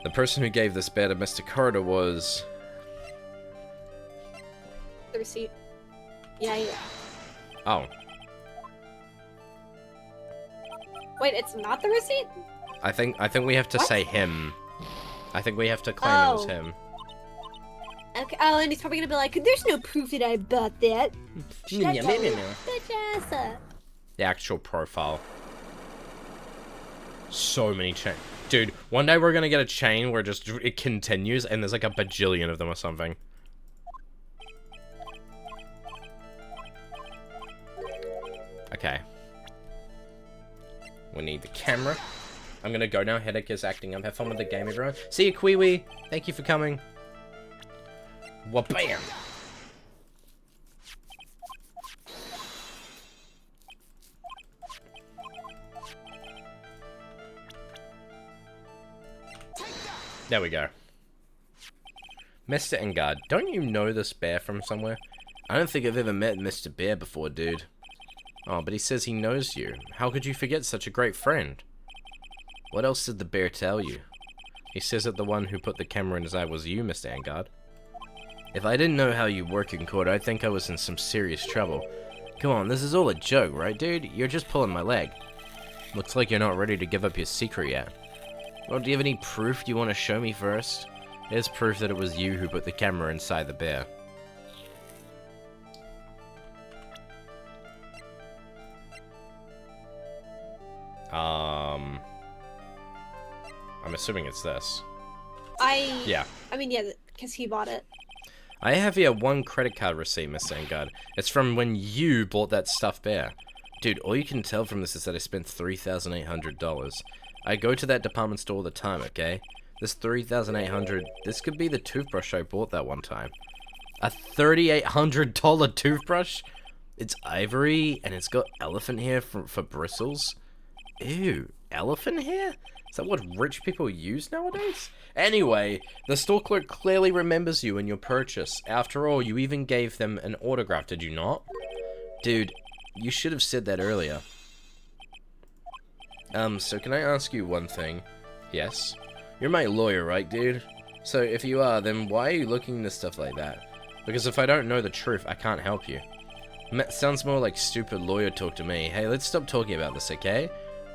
The person who gave this bear to Mr. Corridor was... The receipt. Yeah. Oh. Wait, it's not the receipt? I think we have to What? say him. I think we have to claim it was Oh. him. Okay. Oh, and he's probably gonna be like, "There's no proof that I bought that." Shut your bitch ass up. The actual profile. So many chain. Dude, one day we're gonna get a chain where just it continues and there's like a bajillion of them or something. Okay. We need the camera. I'm gonna go now. Headache is acting up. Have fun with the game, everyone. See you, Kiwi. Thank you for coming. Wabam! There we go. Mr. Engard, don't you know this bear from somewhere? I don't think I've ever met Mr. Bear before, dude. Oh, but he says he knows you. How could you forget such a great friend? What else did the bear tell you? He says that the one who put the camera in his eye was you, Mr. Engard. If I didn't know how you work in court, I'd think I was in some serious trouble. Come on, this is all a joke, right, dude? You're just pulling my leg. Looks like you're not ready to give up your secret yet. Well, do you have any proof you want to show me first? Here's proof that it was you who put the camera inside the bear. I'm assuming it's this. Yeah. I mean, yeah, because he bought it. I have here one credit card receipt, Mr. Engard. It's from when you bought that stuffed bear. Dude, all you can tell from this is that I spent $3,800. I go to that department store all the time, okay? This $3,800, this could be the toothbrush I bought that one time. A $3,800 toothbrush? It's ivory, and it's got elephant hair for bristles. Ew, elephant hair? Is that what rich people use nowadays? Anyway, the store clerk clearly remembers you and your purchase. After all, you even gave them an autograph, did you not? Dude, you should have said that earlier. So can I ask you one thing? Yes? You're my lawyer, right, dude? So if you are, then why are you looking into stuff like that? Because if I don't know the truth, I can't help you. Sounds more like stupid lawyer talk to me. Hey, let's stop talking about this, okay?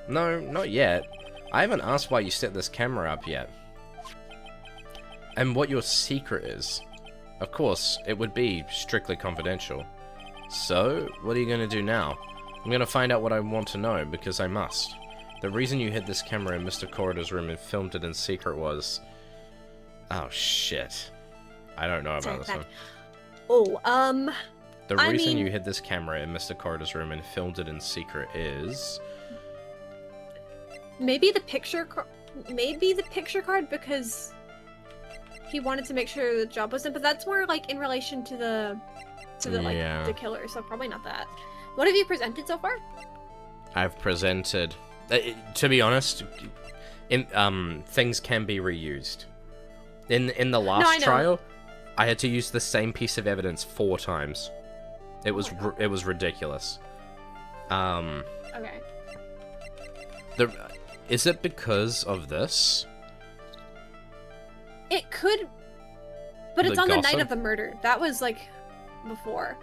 No, not yet. I haven't asked why you set this camera up yet. And what your secret is. Of course, it would be strictly confidential. So, what are you gonna do now? I'm gonna find out what I want to know, because I must. The reason you hid this camera in Mr. Corridor's room and filmed it in secret was... Oh, shit. I don't know about this one. Oh, The I reason mean- you hid this camera in Mr. Corridor's room and filmed it in secret is... maybe the picture card because he wanted to make sure the job was done, but that's more like in relation to the Yeah. the killer, so probably not that. What have you presented so far? I've presented... to be honest, things can be reused. In the last I know. trial, I had to use the same piece of evidence 4 times. It was it was ridiculous. Okay. Is it because of this? It could, but it's The on the night gossip? of the murder. That was like before.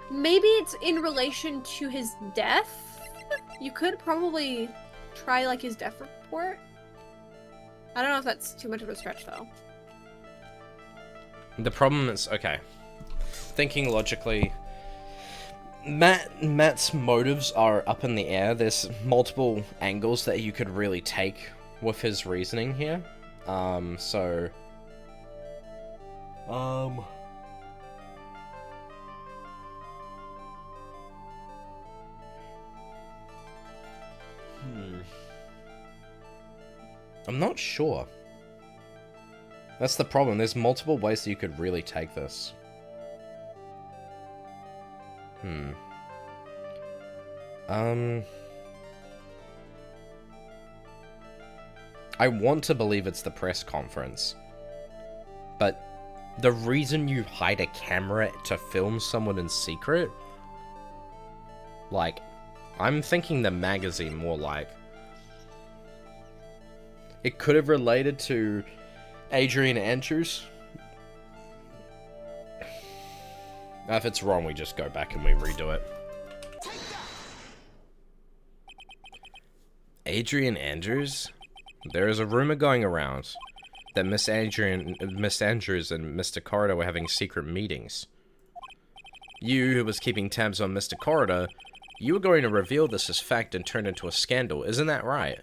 Maybe it's in relation to his death. You could probably try like his death report. I don't know if that's too much of a stretch though. The problem is, okay, thinking logically, Matt's motives are up in the air. There's multiple angles that you could really take with his reasoning here. I'm not sure. That's the problem. There's multiple ways that you could really take this. I want to believe it's the press conference. But the reason you hide a camera to film someone in secret... Like, I'm thinking the magazine more like... It could have related to Adrian Andrews. If it's wrong, we just go back and we redo it. Adrian Andrews? There is a rumor going around that Miss Andrews and Mr. Corridor were having secret meetings. You, who was keeping tabs on Mr. Corridor, you were going to reveal this as fact and turn it into a scandal, isn't that right?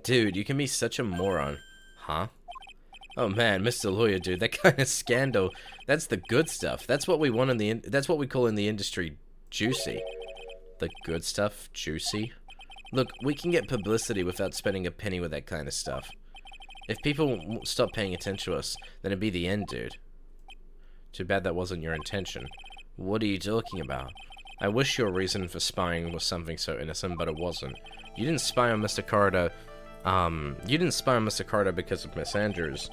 Dude, you can be such a moron. Huh? Oh man, Mr. Lawyer, dude, that kind of scandal, that's the good stuff. That's what we want in the that's what we call in the industry juicy. The good stuff, juicy. Look, we can get publicity without spending a penny with that kind of stuff. If people stop paying attention to us, then it'd be the end, dude. Too bad that wasn't your intention. What are you talking about? I wish your reason for spying was something so innocent, but it wasn't. You didn't spy on Mr. Corridor, because of Miss Andrews.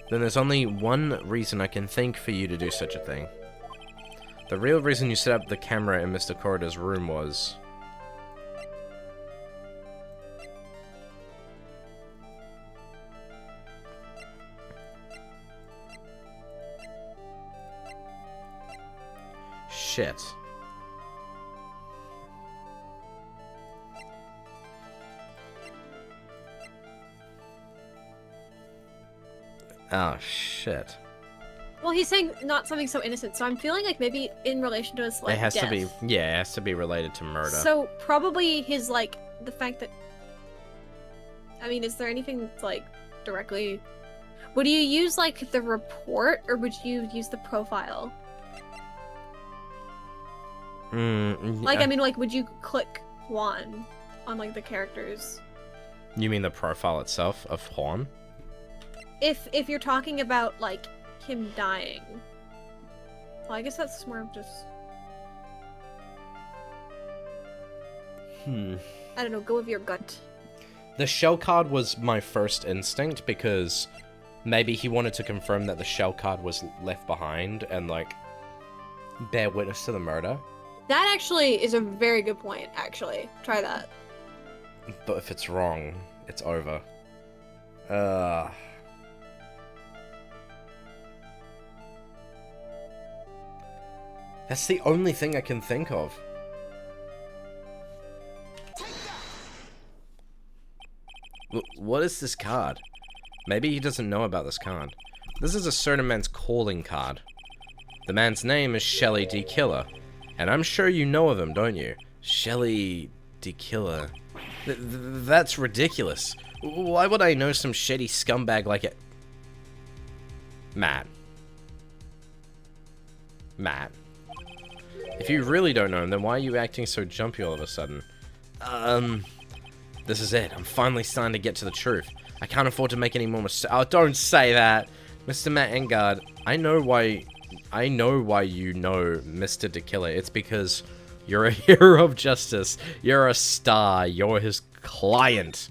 Then there's only one reason I can think for you to do such a thing. The real reason you set up the camera in Mr. Corridor's room was... Shit. Oh, shit. Well, he's saying not something so innocent, so I'm feeling like maybe in relation to his, like, It has death. to be, yeah, it has to be related to murder. So, probably his, like, the fact that... I mean, is there anything, like, directly... Would you use, like, the report, or would you use the profile? Like, I mean, like, would you click one on, like, the characters? You mean the profile itself of Juan? If you're talking about, like, him dying. Well, I guess that's more of just... I don't know, go with your gut. The shell card was my first instinct because maybe he wanted to confirm that the shell card was left behind and, like, bear witness to the murder. That actually is a very good point, actually. Try that. But if it's wrong, it's over. That's the only thing I can think of. What is this card? Maybe he doesn't know about this card. This is a certain man's calling card. The man's name is Shelly D. Killer. And I'm sure you know of him, don't you? Shelly D. Killer. That's ridiculous. Why would I know some shady scumbag like it? Matt. If you really don't know him, then why are you acting so jumpy all of a sudden? This is it. I'm finally starting to get to the truth. I can't afford to make any more mistakes. Oh, don't say that! Mr. Matt Engard, I know why you know Mr. DeKiller. It's because you're a hero of justice. You're a star. You're his client.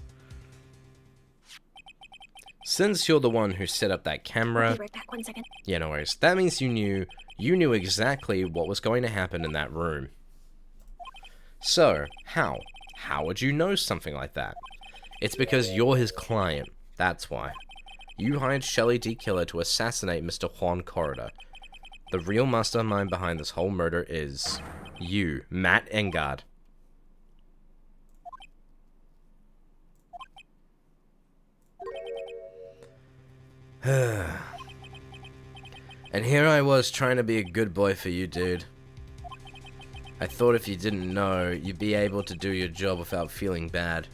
Since you're the one who set up that camera... I'll be right back, 1 second. Yeah, no worries. That means you knew exactly what was going to happen in that room. So, how? How would you know something like that? It's because you're his client. That's why. You hired Shelly D. Killer to assassinate Mr. Juan Corridor. The real mastermind behind this whole murder is... you, Matt Engard. And here I was trying to be a good boy for you, dude. I thought if you didn't know, you'd be able to do your job without feeling bad.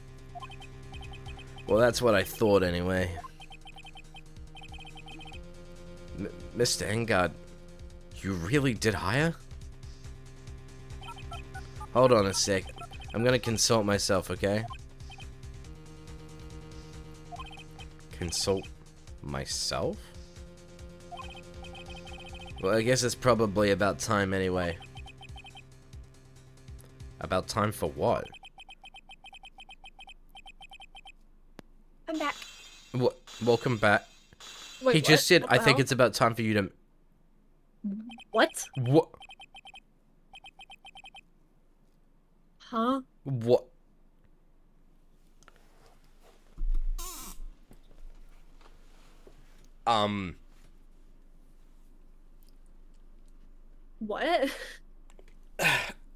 Well, that's what I thought anyway. Mr. Engard, you really did hire? Hold on a sec. I'm gonna consult myself, okay? Consult Myself? Well, I guess it's probably about time anyway. About time for what? I'm back. What? Welcome back. Wait, He just said, What I the think hell? it's about time for you to... What? What? Huh? What? What?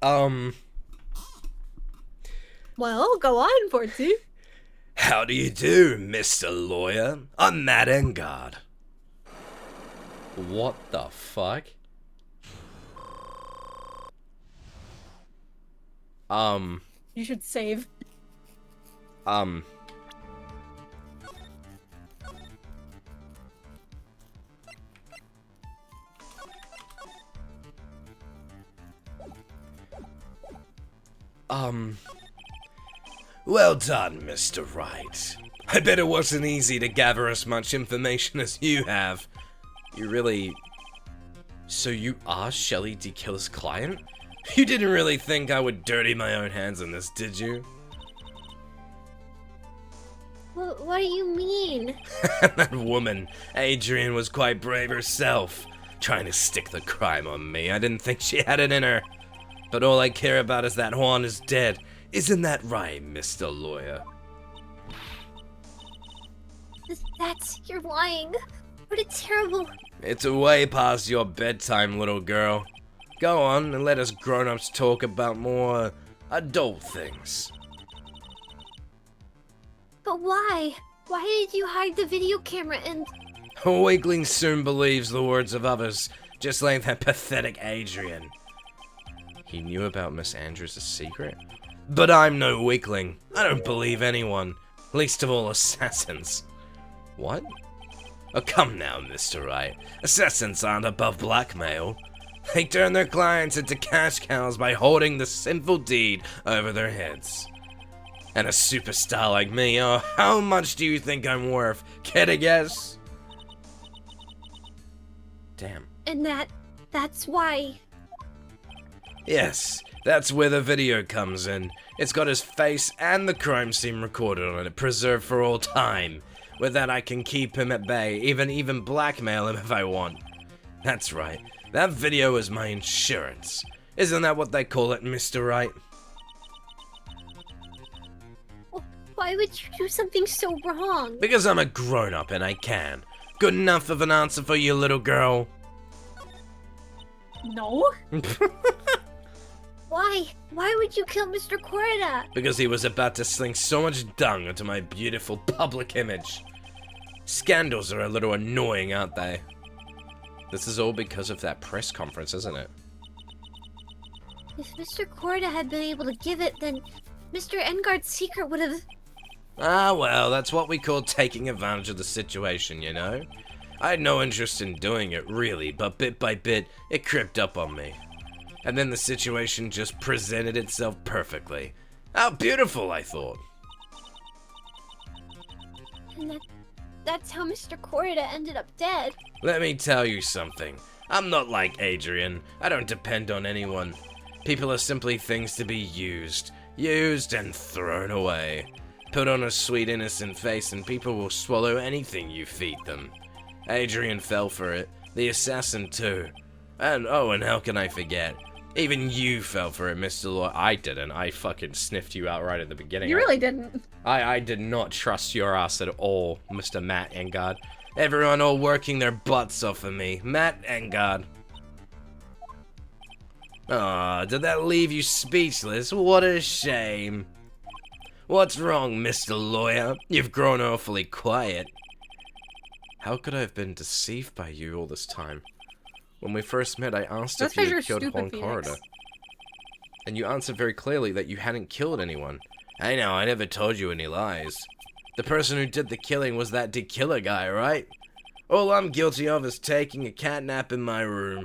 Um, Well, go on, Fortsy. how do you do, Mr. Lawyer? I'm Matt Engard. What the fuck? You should save. Well done, Mr. Wright. I bet it wasn't easy to gather as much information as you have. You really... So you are Shelley D. Killer's client? You didn't really think I would dirty my own hands in this, did you? What do you mean? That woman, Adrian, was quite brave herself, trying to stick the crime on me. I didn't think she had it in her. But all I care about is that Juan is dead. Isn't that right, Mr. Lawyer? You're lying. What a terrible... It's way past your bedtime, little girl. Go on and let us grown-ups talk about more adult things. But why? Why did you hide the video camera and... A weakling soon believes the words of others, just like that pathetic Adrian. He knew about Miss Andrews' secret? But I'm no weakling. I don't believe anyone, least of all assassins. What? Oh, come now, Mr. Wright. Assassins aren't above blackmail. They turn their clients into cash cows by holding the sinful deed over their heads. And a superstar like me, oh, how much do you think I'm worth? Care to guess? Damn. And that's why... Yes, that's where the video comes in. It's got his face and the crime scene recorded on it, preserved for all time. With that, I can keep him at bay, even blackmail him if I want. That's right, that video is my insurance. Isn't that what they call it, Mr. Wright? Why would you do something so wrong? Because I'm a grown-up and I can. Good enough of an answer for you, little girl. No? Why? Why would you kill Mr. Corda? Because he was about to sling so much dung into my beautiful public image. Scandals are a little annoying, aren't they? This is all because of that press conference, isn't it? If Mr. Corda had been able to give it, then Mr. Engard's secret would have... Ah, well, that's what we call taking advantage of the situation, you know? I had no interest in doing it, really, but bit by bit, it crept up on me. And then the situation just presented itself perfectly. How beautiful, I thought. And that's how Mr. Corda ended up dead. Let me tell you something. I'm not like Adrian. I don't depend on anyone. People are simply things to be used and thrown away. Put on a sweet innocent face and people will swallow anything you feed them. Adrian fell for it. The assassin too. And oh, and how can I forget? Even you fell for it, Mr. Lawyer. I didn't. I fucking sniffed you out right at the beginning. You really didn't. I did not trust your ass at all, Mr. Matt Engard. Everyone all working their butts off of me. Matt Engard. Aw, did that leave you speechless? What a shame. What's wrong, Mr. Lawyer? You've grown awfully quiet. How could I have been deceived by you all this time? When we first met, I asked That's if you 'cause had you're killed stupid, Juan Phoenix. Corda. And you answered very clearly that you hadn't killed anyone. I know, I never told you any lies. The person who did the killing was that killer guy, right? All I'm guilty of is taking a cat nap in my room.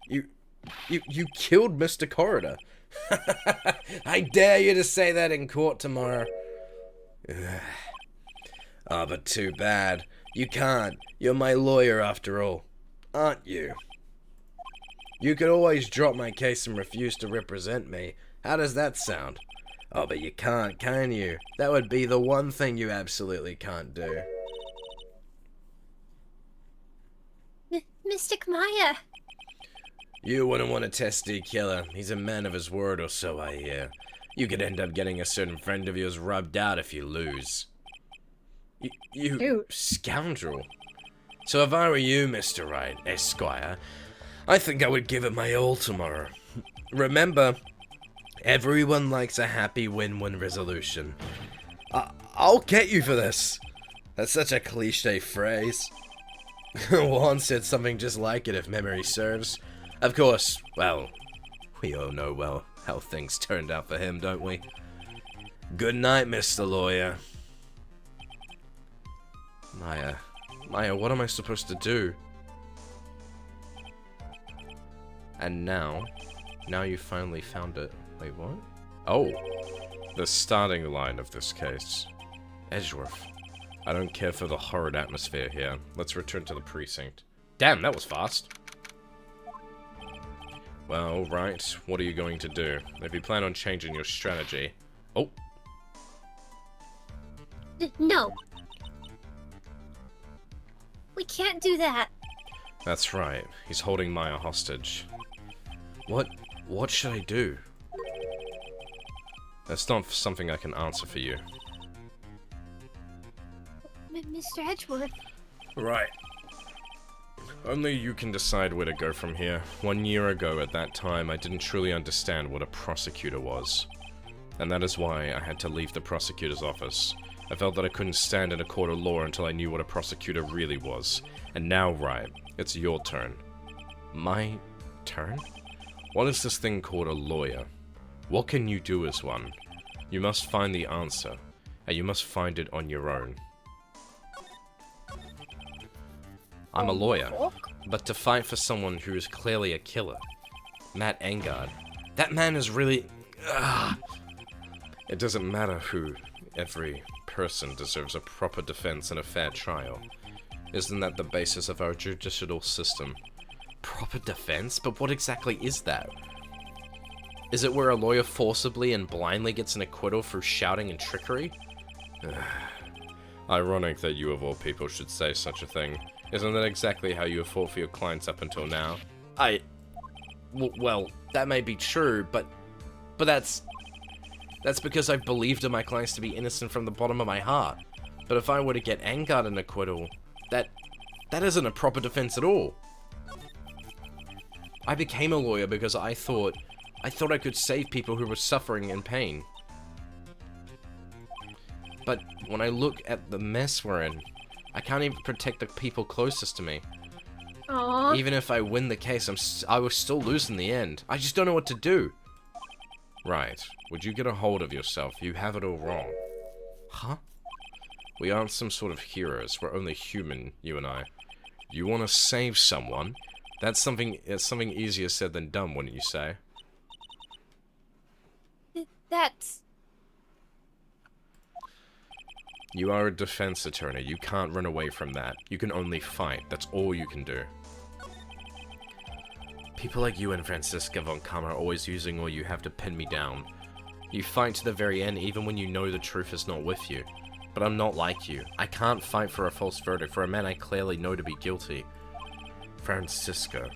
You killed Mr. Corda. I dare you to say that in court tomorrow. Ah, but too bad. You can't. You're my lawyer after all. Aren't you? You could always drop my case and refuse to represent me. How does that sound? Oh, but you can't, can you? That would be the one thing you absolutely can't do. Mystic Maya. You wouldn't want to test D Killer. He's a man of his word, or so I hear. You could end up getting a certain friend of yours rubbed out if you lose. You Dude. scoundrel. So if I were you, Mr. Wright, Esquire, I think I would give it my all tomorrow. Remember, everyone likes a happy win-win resolution. I'll get you for this. That's such a cliche phrase. Juan said something just like it, if memory serves. Of course, well, we all know well how things turned out for him, don't we? Good night, Mr. Lawyer. Maya, what am I supposed to do? And now you finally found it. Wait, what? Oh, the starting line of this case. Edgeworth. I don't care for the horrid atmosphere here. Let's return to the precinct. Damn, that was fast. Well, right, what are you going to do? If you plan on changing your strategy... Oh, No. We can't do that. that's right. He's holding Maya hostage. What should I do? That's not something I can answer for you. Mr. Edgeworth. Right. Only you can decide where to go from here. 1 year ago, at that time, I didn't truly understand what a prosecutor was. And that is why I had to leave the prosecutor's office. I felt that I couldn't stand in a court of law until I knew what a prosecutor really was. And now, Wright, it's your turn. My turn? What is this thing called a lawyer? What can you do as one? You must find the answer, and you must find it on your own. I'm a lawyer, but to fight for someone who is clearly a killer. Matt Engard. That man is really... It doesn't matter who. Every person deserves a proper defense and a fair trial. Isn't that the basis of our judicial system? Proper defense? But what exactly is that? Is it where a lawyer forcibly and blindly gets an acquittal through shouting and trickery? Ironic that you of all people should say such a thing. Isn't that exactly how you have fought for your clients up until now? Well, that may be true, but that's because I've believed in my clients to be innocent from the bottom of my heart. But if I were to get Engard an acquittal, that isn't a proper defense at all. I became a lawyer because I thought I could save people who were suffering and pain. But when I look at the mess we're in, I can't even protect the people closest to me. Aww. Even if I win the case, I will still lose in the end. I just don't know what to do. Right. Would you get a hold of yourself? You have it all wrong. Huh? We aren't some sort of heroes. We're only human, you and I. You want to save someone? It's something easier said than done, wouldn't you say? That's... You are a defense attorney. You can't run away from that. You can only fight. That's all you can do. People like you and Franziska von Kammer are always using all you have to pin me down. You fight to the very end even when you know the truth is not with you. But I'm not like you. I can't fight for a false verdict for a man I clearly know to be guilty. Franziska.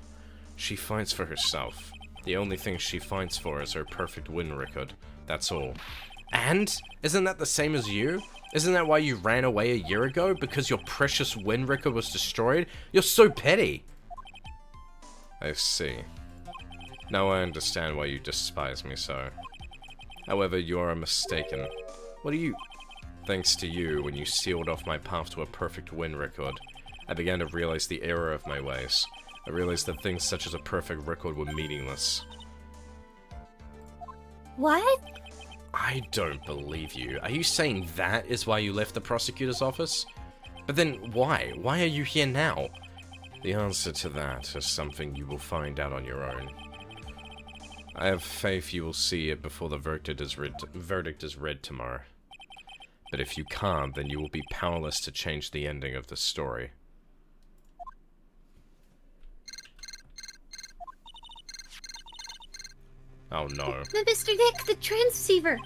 She fights for herself. The only thing she fights for is her perfect win record. That's all. And? Isn't that the same as you? Isn't that why you ran away a year ago? Because your precious win record was destroyed? You're so petty! I see. Now I understand why you despise me so. However, you are mistaken. What are you... Thanks to you, when you sealed off my path to a perfect win record, I began to realize the error of my ways. I realized that things such as a perfect record were meaningless. What? I don't believe you. Are you saying that is why you left the prosecutor's office? But then why? Why are you here now? The answer to that is something you will find out on your own. I have faith you will see it before the verdict is read tomorrow. But if you can't, then you will be powerless to change the ending of the story. Oh no. Mr. Nick, the transceiver.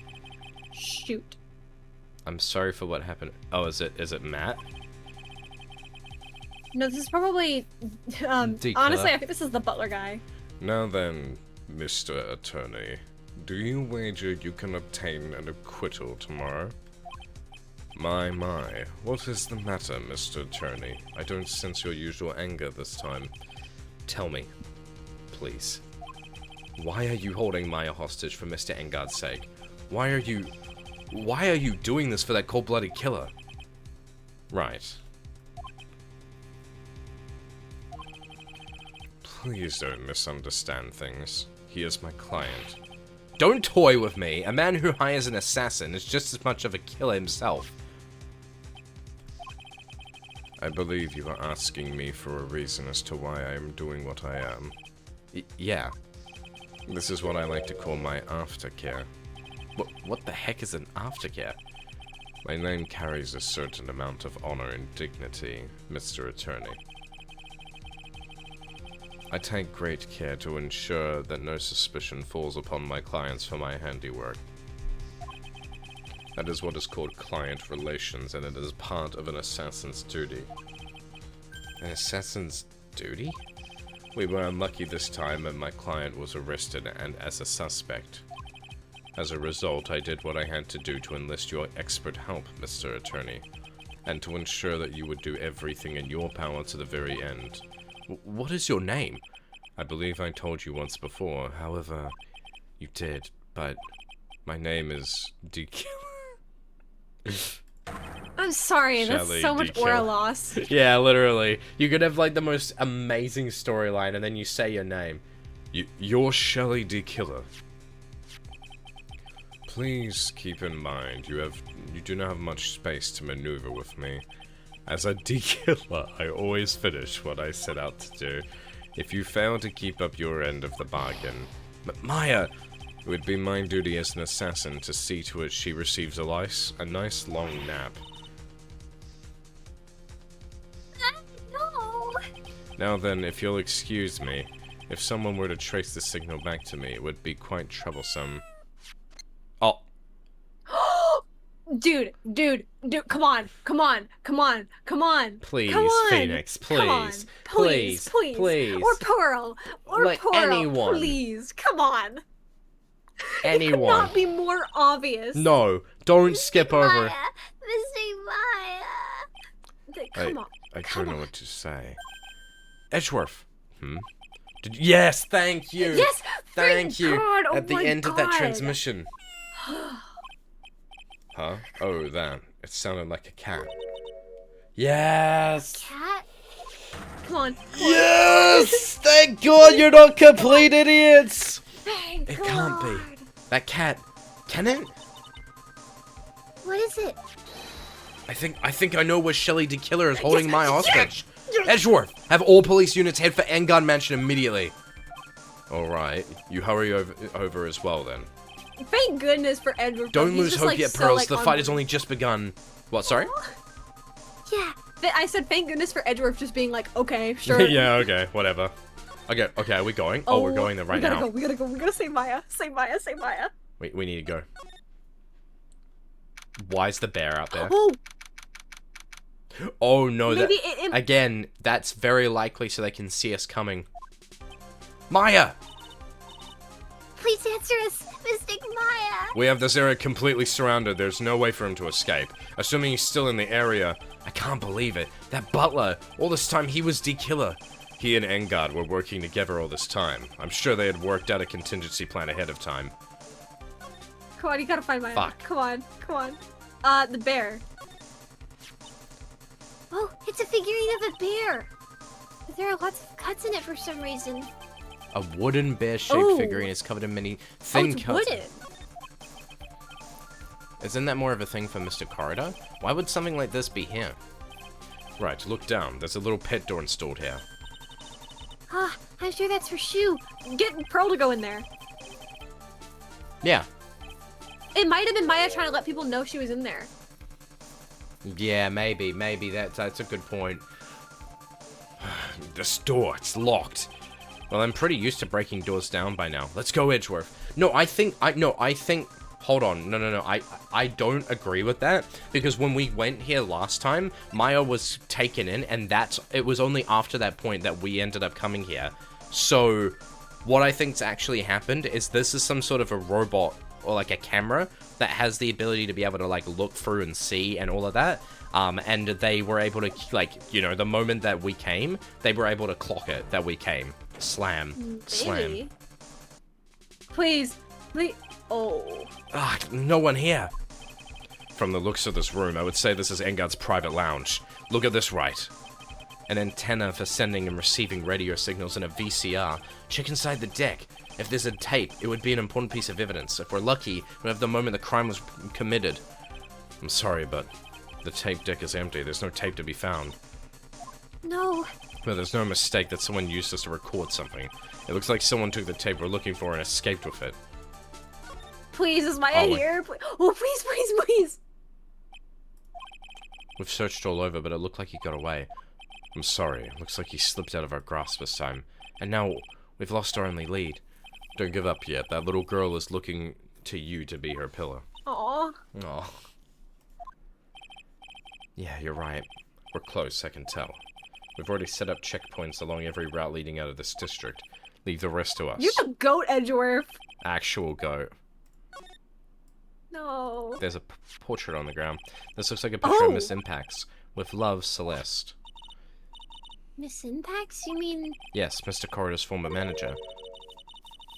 Shoot. I'm sorry for what happened. Oh, is it Matt? No, this is probably. Decla. Honestly, I think this is the butler guy. Now then, Mr. Attorney, do you wager you can obtain an acquittal tomorrow? My, what is the matter, Mr. Attorney? I don't sense your usual anger this time. Tell me, please. Why are you holding Maya hostage for Mr. Engard's sake? Why are you doing this for that cold-blooded killer? Right. Please don't misunderstand things. He is my client. Don't toy with me! A man who hires an assassin is just as much of a killer himself. I believe you are asking me for a reason as to why I am doing what I am. Yeah. This is what I like to call my aftercare. What the heck is an aftercare? My name carries a certain amount of honor and dignity, Mr. Attorney. I take great care to ensure that no suspicion falls upon my clients for my handiwork. That is what is called client relations, and it is part of an assassin's duty. An assassin's duty? We were unlucky this time, and my client was arrested and as a suspect. As a result, I did what I had to do to enlist your expert help, Mr. Attorney, and to ensure that you would do everything in your power to the very end. What is your name? I believe I told you once before, however, you did, but my name is DQ. I'm sorry, Shelley, that's so much DQ. aura loss. Yeah, literally. You could have like the most amazing storyline and then you say your name. You're Shelley D. Killer. Please keep in mind, you do not have much space to maneuver with me. As a D-Killer, I always finish what I set out to do. If you fail to keep up your end of the bargain... But Maya! It would be my duty as an assassin to see to it she receives a nice long nap. No. Now then, if you'll excuse me, if someone were to trace the signal back to me, it would be quite troublesome. Oh. Dude, come on. Please, come on, Phoenix, come on, please. Or Pearl, Like anyone. please, come on. Anyone. It could not be more obvious. No, don't skip over. Maya, Mr. Maya. Come on. I come don't know on. what to say. Edgeworth. Yes, thank you. Yes, Thank you. God, oh At the my end of that God. transmission. Huh? Oh, that. It sounded like a cat. Yes. Cat? Come on. Yes! Thank God you're not complete idiots! Thank It God. can't be. That cat. Can it? What is it? I think I know where Shelley the Killer is holding my hostage. Edgeworth, have all police units head for Engard Mansion immediately. Alright, you hurry over as well then. Thank goodness for Edward. Don't He's lose just, hope like, yet, so, Pearls. like, The on fight the- has only just begun. What, sorry? Yeah. I said thank goodness for Edgeworth just being like, okay, sure. Yeah, okay, whatever. Okay, are we going? Oh, we're going there right now. We gotta go. We gotta save Maya. Save Maya. We need to go. Why is the bear out there? Oh, Oh no, maybe that it again, that's very likely so they can see us coming. Maya! Please answer us, Mystic Maya. We have this area completely surrounded. There's no way for him to escape. Assuming he's still in the area. I can't believe it. That butler, all this time he was D-Killer. He and Engard were working together all this time. I'm sure they had worked out a contingency plan ahead of time. Come on, you gotta find Maya. Fuck. Come on. The bear. Oh, it's a figurine of a bear. But there are lots of cuts in it for some reason. A wooden bear-shaped Oh. figurine is covered in many Oh, thin it's cuts. wooden. Isn't that more of a thing for Mr. Corridor? Why would something like this be here? Right, look down. There's a little pet door installed here. Ah, I'm sure that's for Shu. Get Pearl to go in there. Yeah. It might have been Maya trying to let people know she was in there. Yeah, maybe that's a good point. This door, it's locked. Well, I'm pretty used to breaking doors down by now. Let's go, Edgeworth. No, I think, hold on. No. I don't agree with that, because when we went here last time, Maya was taken in, and it was only after that point that we ended up coming here. So, what I think's actually happened is this is some sort of a robot, or like a camera, that has the ability to be able to, like, look through and see and all of that. And they were able to, like, you know, the moment that we came, they were able to clock it that we came. Slam. Slam. Please. Oh. Ah, no one here. From the looks of this room, I would say this is Engard's private lounge. Look at this, right? An antenna for sending and receiving radio signals and a VCR. Check inside the deck. If there's a tape, it would be an important piece of evidence. If we're lucky, we'll have the moment the crime was committed. I'm sorry, but the tape deck is empty. There's no tape to be found. No. But there's no mistake that someone used this to record something. It looks like someone took the tape we're looking for and escaped with it. Please, is Maya here? Oh, please. We've searched all over, but it looked like he got away. I'm sorry. It looks like he slipped out of our grasp this time. And now, we've lost our only lead. Don't give up yet. That little girl is looking to you to be her pillar. Aww. Aw. Yeah, you're right. We're close, I can tell. We've already set up checkpoints along every route leading out of this district. Leave the rest to us. You're the goat, Edgeworth. Actual goat. No. There's a portrait on the ground. This looks like a picture of Miss Impacts. With love, Celeste. Miss Impacts? You mean... Yes, Mr. Corridor's former manager.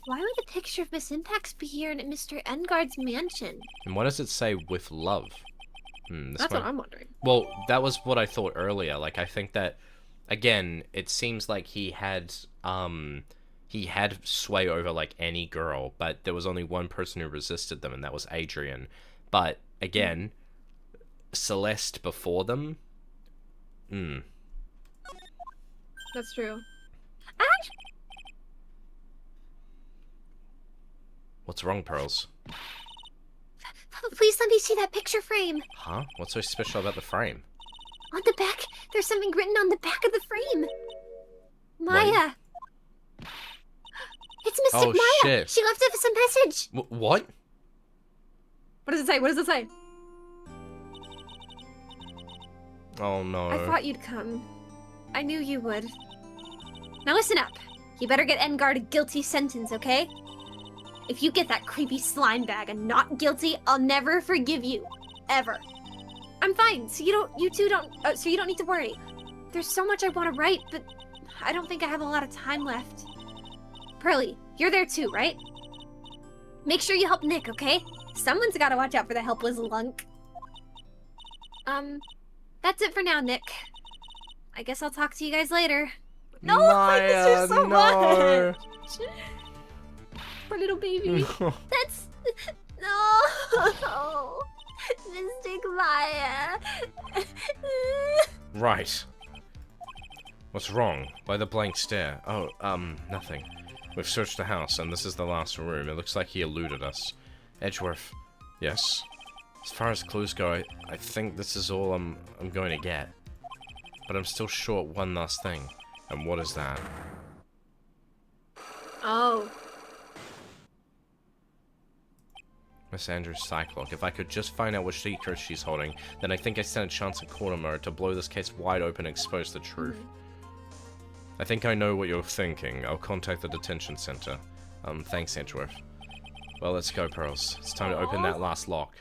Why would a picture of Miss Impacts be here at Mr. Engard's mansion? And what does it say, with love? That's what I'm wondering. Well, that was what I thought earlier. Like, I think that, again, it seems like he had sway over, like, any girl, but there was only one person who resisted them, and that was Adrian. But, again, Celeste before them? That's true. What's wrong, Pearls? Please let me see that picture frame. Huh? What's so special about the frame? On the back, there's something written on the back of the frame. Maya. It's Mystic Oh, Maya. shit. She left us a message. What? What does it say? Oh, no. I thought you'd come. I knew you would. Now listen up. You better get Engard a guilty sentence, okay? If you get that creepy slime bag and not guilty, I'll never forgive you. Ever. I'm fine, so you don't need to worry. There's so much I want to write, but I don't think I have a lot of time left. Pearly, you're there too, right? Make sure you help Nick, okay? Someone's gotta watch out for the helpless lunk. That's it for now, Nick. I guess I'll talk to you guys later. No, I miss her so much. Poor little baby. That's... No. Mystic Maya. Right. What's wrong? Why the blank stare? Oh, nothing. We've searched the house, and this is the last room. It looks like he eluded us. Edgeworth. Yes? As far as clues go, I think this is all I'm going to get. But I'm still short one last thing. And what is that? Oh. Miss Andrews' Cyclock. If I could just find out which secret she's holding, then I think I stand a chance in corner mode to blow this case wide open and expose the truth. I think I know what you're thinking. I'll contact the detention center. Thanks, Edgeworth. Well, let's go, Pearls. It's time to open that last lock.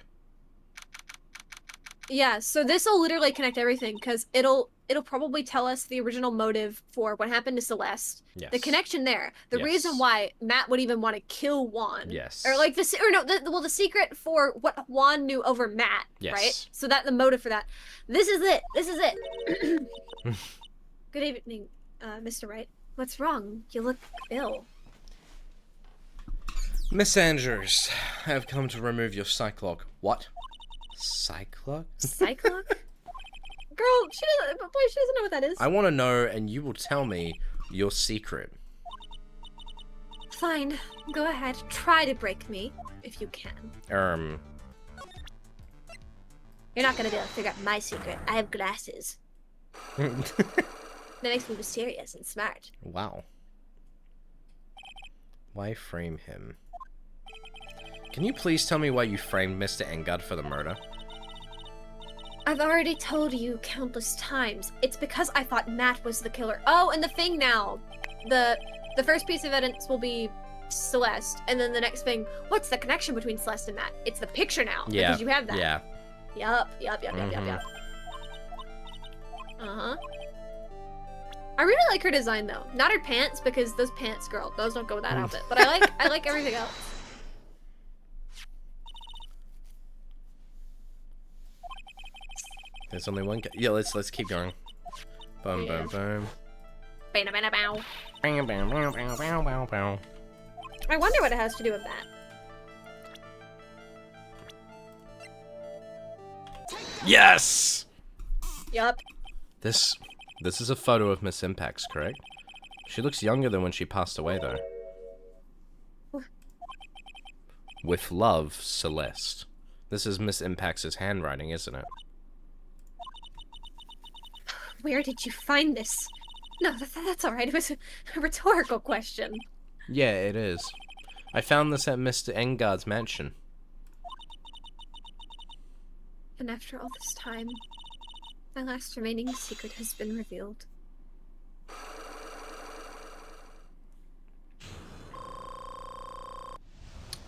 Yeah, so this will literally connect everything, because it'll probably tell us the original motive for what happened to Celeste. Yes. The connection there. The Yes. reason why Matt would even want to kill Juan. Yes. Or like the secret for what Juan knew over Matt, Yes. right? So that the motive for that. This is it. Good evening, Mr. Wright. What's wrong? You look ill. Miss Andrews, I have come to remove your Cyclock. What? Cyclock? Cyclock? Girl, she doesn't know what that is. I want to know, and you will tell me your secret. Fine. Go ahead. Try to break me, if you can. You're not gonna be able to figure out my secret. I have glasses. That makes me mysterious and smart. Wow. Why frame him? Can you please tell me why you framed Mr. Engard for the murder? I've already told you countless times. It's because I thought Matt was the killer. Oh, and the thing now. The first piece of evidence will be Celeste, and then the next thing, what's the connection between Celeste and Matt? It's the picture now. Yeah. Because you have that. Yeah. Yup. Uh-huh. I really like her design though. Not her pants, because those pants, girl, those don't go with that outfit. But I like everything else. There's only one guy. Yeah, let's keep going. Boom, Yeah. boom, boom. Bana, bana, bow. Bam, bam, bam, bam, bam, bam, bam. I wonder what it has to do with that. Yes! Yup. This is a photo of Miss Impacts, correct? She looks younger than when she passed away, though. With love, Celeste. This is Miss Impacts' handwriting, isn't it? Where did you find this? No, that's alright. It was a rhetorical question. Yeah, it is. I found this at Mr. Engard's mansion. And after all this time, my last remaining secret has been revealed.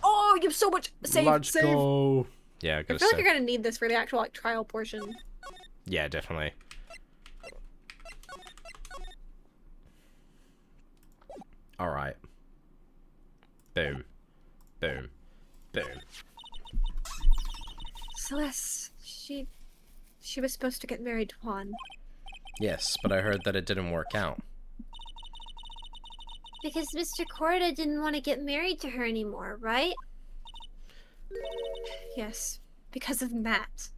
Oh, you have so much save. Let's save. go. Yeah, I I gotta feel like say. you're gonna need this for the actual like trial portion. Yeah, definitely. Alright. Boom. Boom. Boom. Celeste, she was supposed to get married to Juan. Yes, but I heard that it didn't work out. Because Mr. Corda didn't want to get married to her anymore, right? Yes, because of Matt.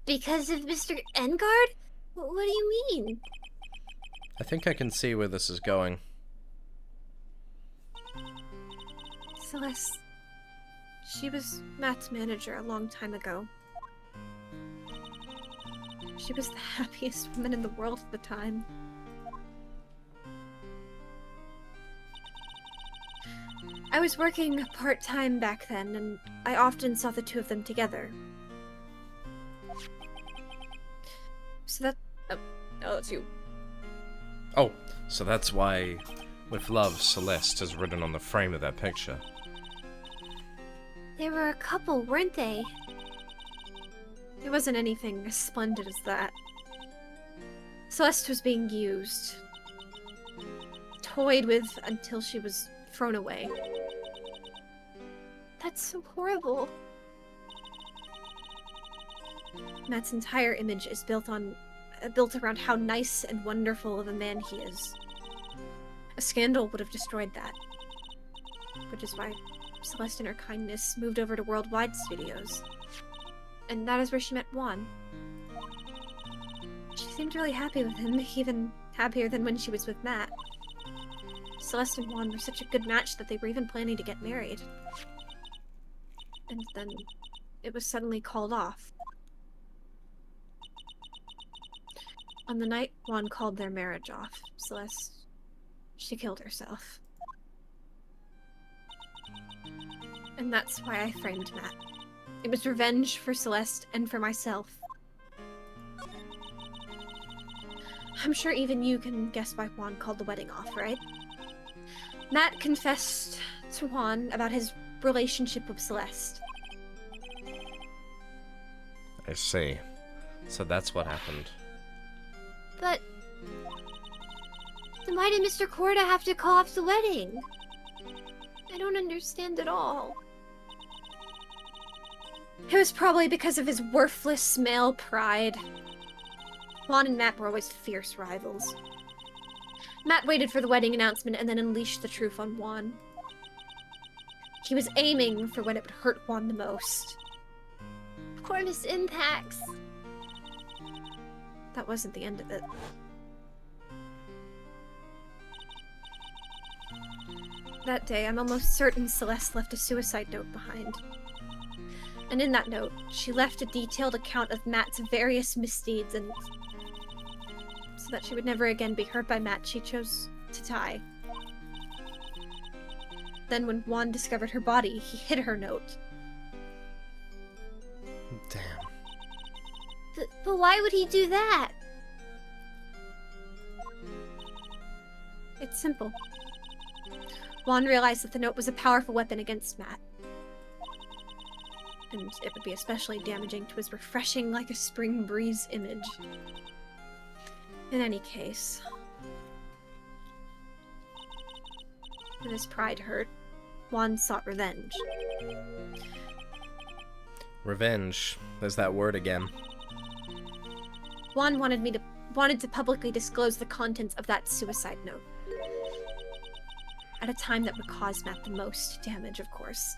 Because of Mr. Engard? What do you mean? I think I can see where this is going. Celeste, she was Matt's manager a long time ago. She was the happiest woman in the world at the time. I was working part-time back then, and I often saw the two of them together. So that... Oh, that's you. Oh, so that's why, with love, Celeste is written on the frame of that picture. They were a couple, weren't they? It wasn't anything as splendid as that. Celeste was being used. Toyed with until she was thrown away. That's so horrible. Matt's entire image is built around how nice and wonderful of a man he is. A scandal would have destroyed that. Which is why Celeste, in her kindness, moved over to Worldwide Studios. And that is where she met Juan. She seemed really happy with him, even happier than when she was with Matt. Celeste and Juan were such a good match that they were even planning to get married. And then it was suddenly called off. On the night Juan called their marriage off, Celeste, she killed herself. And that's why I framed Matt. It was revenge for Celeste and for myself. I'm sure even you can guess why Juan called the wedding off, right? Matt confessed to Juan about his relationship with Celeste. I see. So that's what happened. But... then why did Mr. Corda have to call off the wedding? I don't understand at all. It was probably because of his worthless male pride. Juan and Matt were always fierce rivals. Matt waited for the wedding announcement and then unleashed the truth on Juan. He was aiming for when it would hurt Juan the most. Poor Miss Impacts. That wasn't the end of it. That day, I'm almost certain Celeste left a suicide note behind. And in that note, she left a detailed account of Matt's various misdeeds, and so that she would never again be hurt by Matt, she chose to die. Then when Juan discovered her body, he hid her note. Damn. But why would he do that? It's simple. Juan realized that the note was a powerful weapon against Matt. And it would be especially damaging to his refreshing like a spring breeze image. In any case, when his pride hurt, Juan sought revenge. Revenge. There's that word again. Juan wanted to publicly disclose the contents of that suicide note. At a time that would cause Matt the most damage, of course.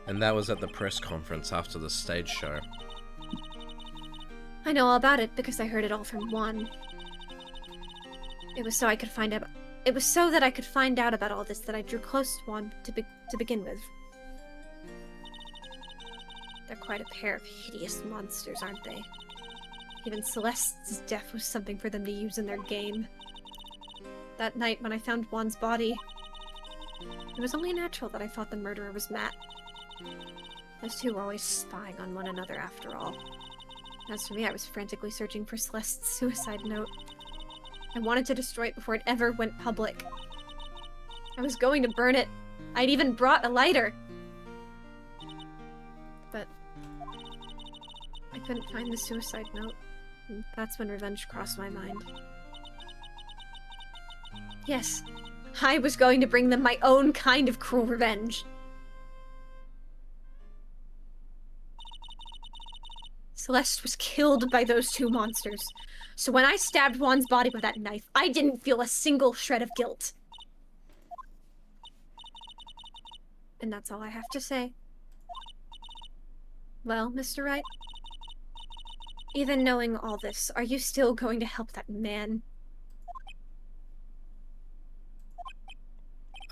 And that was at the press conference after the stage show. I know all about it because I heard it all from Juan. It was so I could find out. It was so that I could find out about all this that I drew close to Juan to begin with. They're quite a pair of hideous monsters, aren't they? Even Celeste's death was something for them to use in their game. That night when I found Juan's body, it was only natural that I thought the murderer was Matt. Those two were always spying on one another after all. As for me, I was frantically searching for Celeste's suicide note. I wanted to destroy it before it ever went public. I was going to burn it. I'd even brought a lighter. But I couldn't find the suicide note, and that's when revenge crossed my mind. Yes, I was going to bring them my own kind of cruel revenge. Celeste was killed by those two monsters. So when I stabbed Juan's body with that knife, I didn't feel a single shred of guilt. And that's all I have to say. Well, Mr. Wright? Even knowing all this, are you still going to help that man?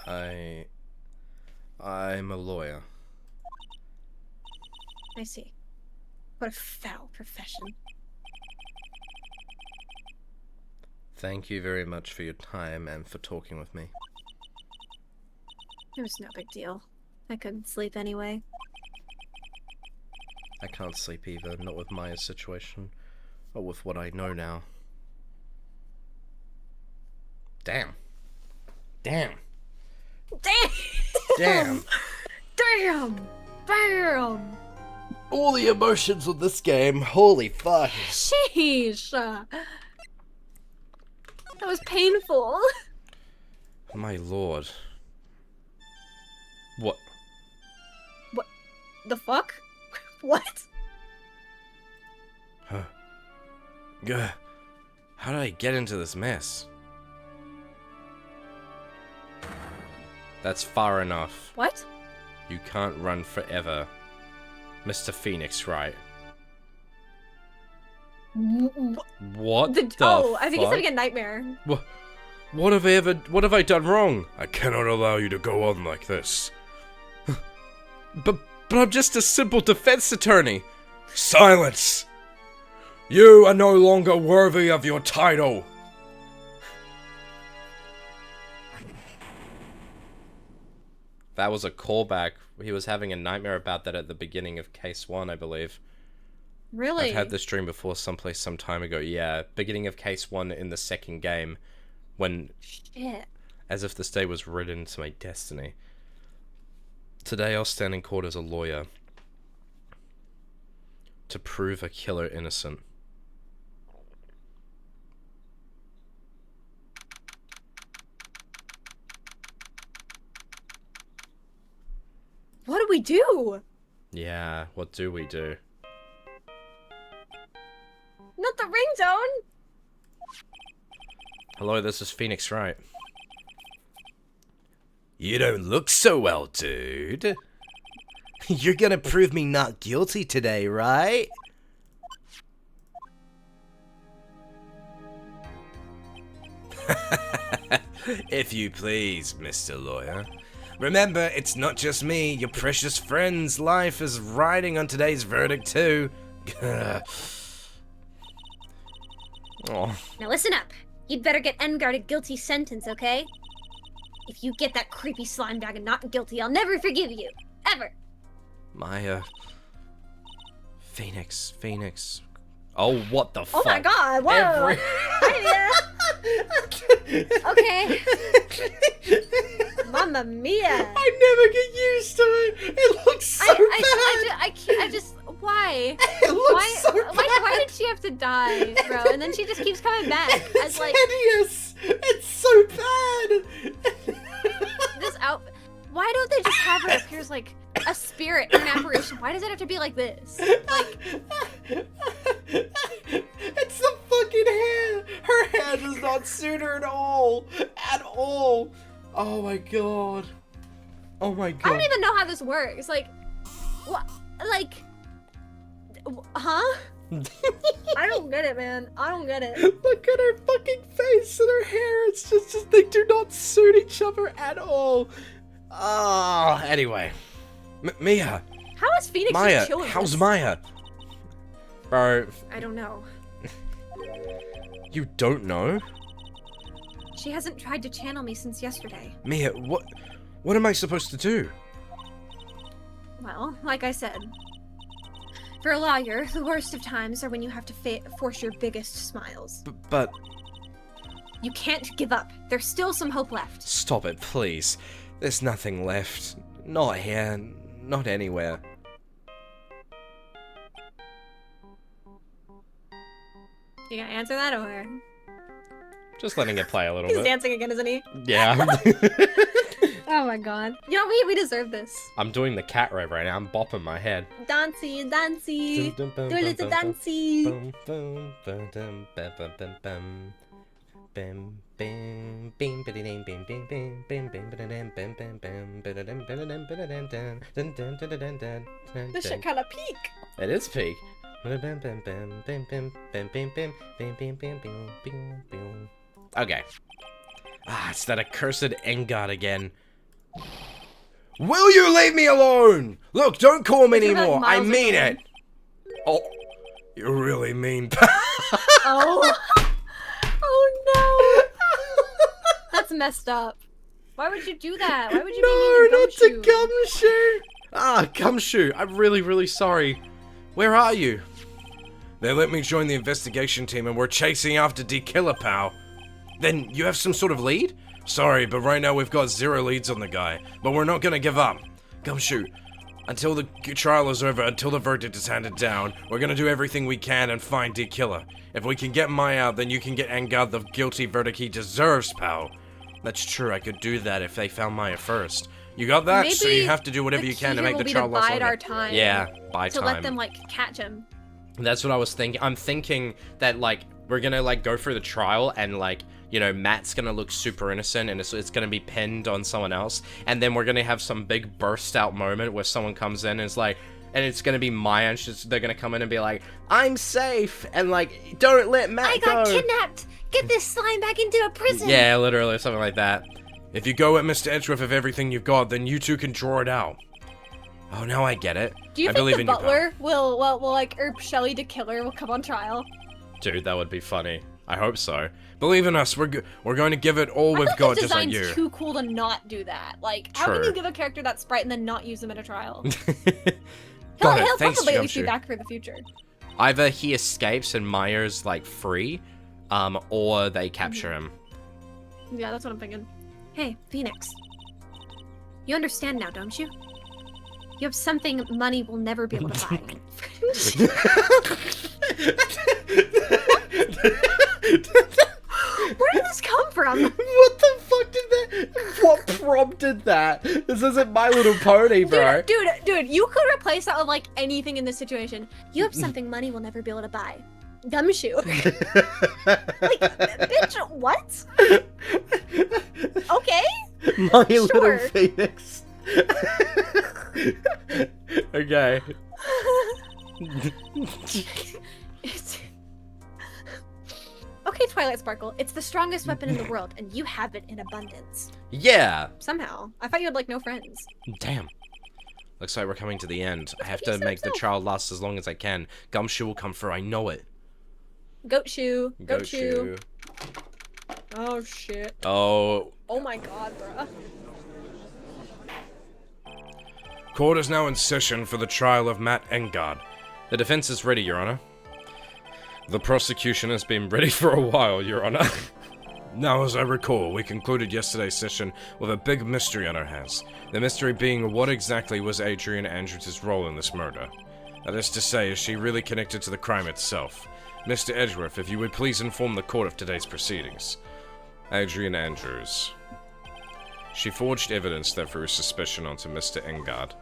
I'm a lawyer. I see. What a foul profession. Thank you very much for your time and for talking with me. It was no big deal. I couldn't sleep anyway. I can't sleep either, not with Maya's situation, or with what I know now. Damn. Damn. Damn! Damn. Damn! Damn! All the emotions of this game, holy fuck. Sheesh! That was painful. My lord. What? What the fuck? What? Huh. Gah. How did I get into this mess? That's far enough. What? You can't run forever. Mr. Phoenix, right? What the Oh, I think he's fuck? having a nightmare. What have I done wrong? I cannot allow you to go on like this. but I'm just a simple defense attorney. Silence! You are no longer worthy of your title. That was a callback. He was having a nightmare about that at the beginning of Case 1, I believe. Really? I've had this dream before someplace some time ago. Yeah, beginning of Case 1 in the second game. When... Shit. As if this day was written into my destiny. Today I'll stand in court as a lawyer. To prove a killer innocent. What do we do? Yeah, what do we do? Not the ringtone! Hello, this is Phoenix Wright. You don't look so well, dude. You're gonna prove me not guilty today, right? If you please, Mr. Lawyer. Remember, it's not just me, your precious friend's life is riding on today's verdict too. Oh. Now listen up. You'd better get Engard a guilty sentence, okay? If you get that creepy slime bag and not guilty, I'll never forgive you. Ever. Maya. Phoenix. Oh, what the fuck? Oh my god, whoa! Okay. Mamma mia! I never get used to it. It looks so bad. I just, why? It looks so bad. Why did she have to die, bro? And then she just keeps coming back It's as like hideous. It's so bad. this outfit. Why don't they just have her appear as like a spirit or an apparition? Why does it have to be like this? Like, it's the fucking hair. Her hair does not suit her at all. At all. Oh my god. Oh my I god. don't even know how this works. Like, what? Like, huh? I don't get it, man. I don't get it. Look at her fucking face and her hair. It's just they do not suit each other at all. Ah, anyway. Mia. How is Phoenix Maya. just chilling? How's this? Maya? Bro, I don't know. you don't know? She hasn't tried to channel me since yesterday. Mia, what am I supposed to do? Well, like I said, for a lawyer, the worst of times are when you have to force your biggest smiles. But You can't give up. There's still some hope left. stop it, please. There's nothing left. Not here, not anywhere. You gonna answer that or? Just letting it play a little He's bit. dancing again, isn't he? Yeah. Oh my god. You know, we deserve this. I'm doing the cat rave right now. I'm bopping my head. Dancey, dancey. Do a little dancey. Boom, boom, boom, boom, bum, bum, bum, bum. Bim, bim, bim, ba-da-ding, bim, bim, bim, bim, bim, ba-da-ding, bim, bim, bim, ba-da-ding, ba-da-ding, ba-da-ding, dun, dun, dun, dun, dun, dun, dun, This dun. shit kinda peak. It is peak. Bim, bim, bim, bim, bim, bim, bim, bim, bim, bim, bim, bim, bim, bim, bim. Okay. Ah, it's that accursed Engard again. Will you leave me alone? Look, don't call me You're like anymore. I miles mean away. it. Oh, you really mean. Oh. Oh no. That's messed up. Why would you do that? Why would you No, be mean not to to Gumshoe? Gumshoe. Ah, Gumshoe. I'm really, really sorry. Where are you? They let me join the investigation team and we're chasing after D Killer, pal. Then you have some sort of lead? Sorry, but right now we've got 0 leads on the guy. But we're not gonna give up. Gumshoe. Until the trial is over, until the verdict is handed down, we're gonna do everything we can and find D Killer. If we can get Maya out, then you can get Engard the guilty verdict he deserves, pal. That's true. I could do that if they found Maya first. You got that? So Maybe you have to do whatever the you can to key make the will be trial to last bide longer. our time. Yeah, by To time. let them like catch him. That's what I was thinking. I'm thinking that like we're gonna like go through the trial and like, you know, Matt's gonna look super innocent and it's gonna be pinned on someone else, and then we're gonna have some big burst out moment where someone comes in and is like, and it's gonna be Maya and they're gonna come in and be like, I'm safe, and like, don't let Matt I got go. kidnapped. Get this slime back into a prison. Yeah, literally something like that. If you go at Mr. Edgeworth with everything you've got, then you two can draw it out. Oh, now I get it. Do you I think believe the in you, pal. butler will like urge Shelly to kill her will come on trial? Dude, that would be funny. I hope so. Believe in us, we're going to give it all I we've feel got, like his just like design's you. too cool to not do that. Like, how can True. you give a character that sprite and then not use them in a trial? Got it. He'll Thanks, probably at least be Gumshoe. back for the future. Either he escapes and Maya's like free, or they capture him. Yeah, that's what I'm thinking. Hey, Phoenix. You understand now, don't you? You have something money will never be able to buy. Where did this come from? What the fuck did that? What prompted that? This isn't My Little Pony, bro. Dude, you could replace that with like anything in this situation. You have something money will never be able to buy. Gumshoe. Like, bitch, what? Okay. My Little Sure. Phoenix. Okay. It's... Okay. Okay, Twilight Sparkle, it's the strongest weapon in the world, and you have it in abundance. Yeah! Somehow. I thought you had, like, no friends. Damn. Looks like we're coming to the end. I have to Peace make the himself. trial last as long as I can. Gumshoe will come through, I know it. Goat shoe. Goat shoe. Gochu. Oh, shit. Oh. Oh my god, bruh. Court is now in session for the trial of Matt Engard. The defense is ready, Your Honor. The prosecution has been ready for a while, Your Honor. Now, as I recall, we concluded yesterday's session with a big mystery on our hands. The mystery being what exactly was Adrian Andrews' role in this murder. That is to say, is she really connected to the crime itself? Mr. Edgeworth, if you would please inform the court of today's proceedings. Adrian Andrews. She forged evidence that threw suspicion onto Mr. Engard,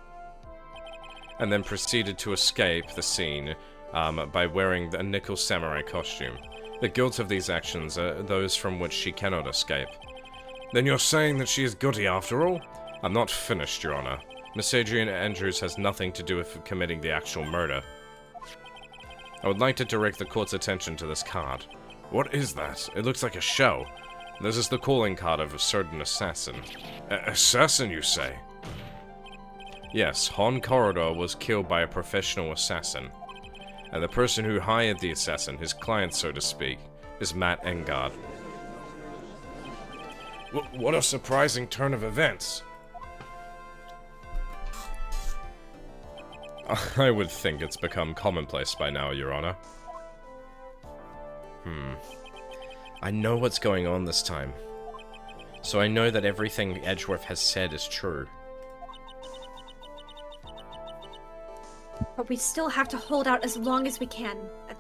and then proceeded to escape the scene by wearing a nickel samurai costume. The guilt of these actions are those from which she cannot escape. Then you're saying that she is guilty after all? I'm not finished, Your Honor. Miss Adrian Andrews has nothing to do with committing the actual murder. I would like to direct the court's attention to this card. What is that? It looks like a shell. This is the calling card of a certain assassin. Assassin, you say? Yes, Han Corridor was killed by a professional assassin. And the person who hired the assassin, his client so to speak, is Matt Engard. What a surprising turn of events. I would think it's become commonplace by now, Your Honor. I know what's going on this time. So I know that everything Edgeworth has said is true. But we still have to hold out as long as we can. At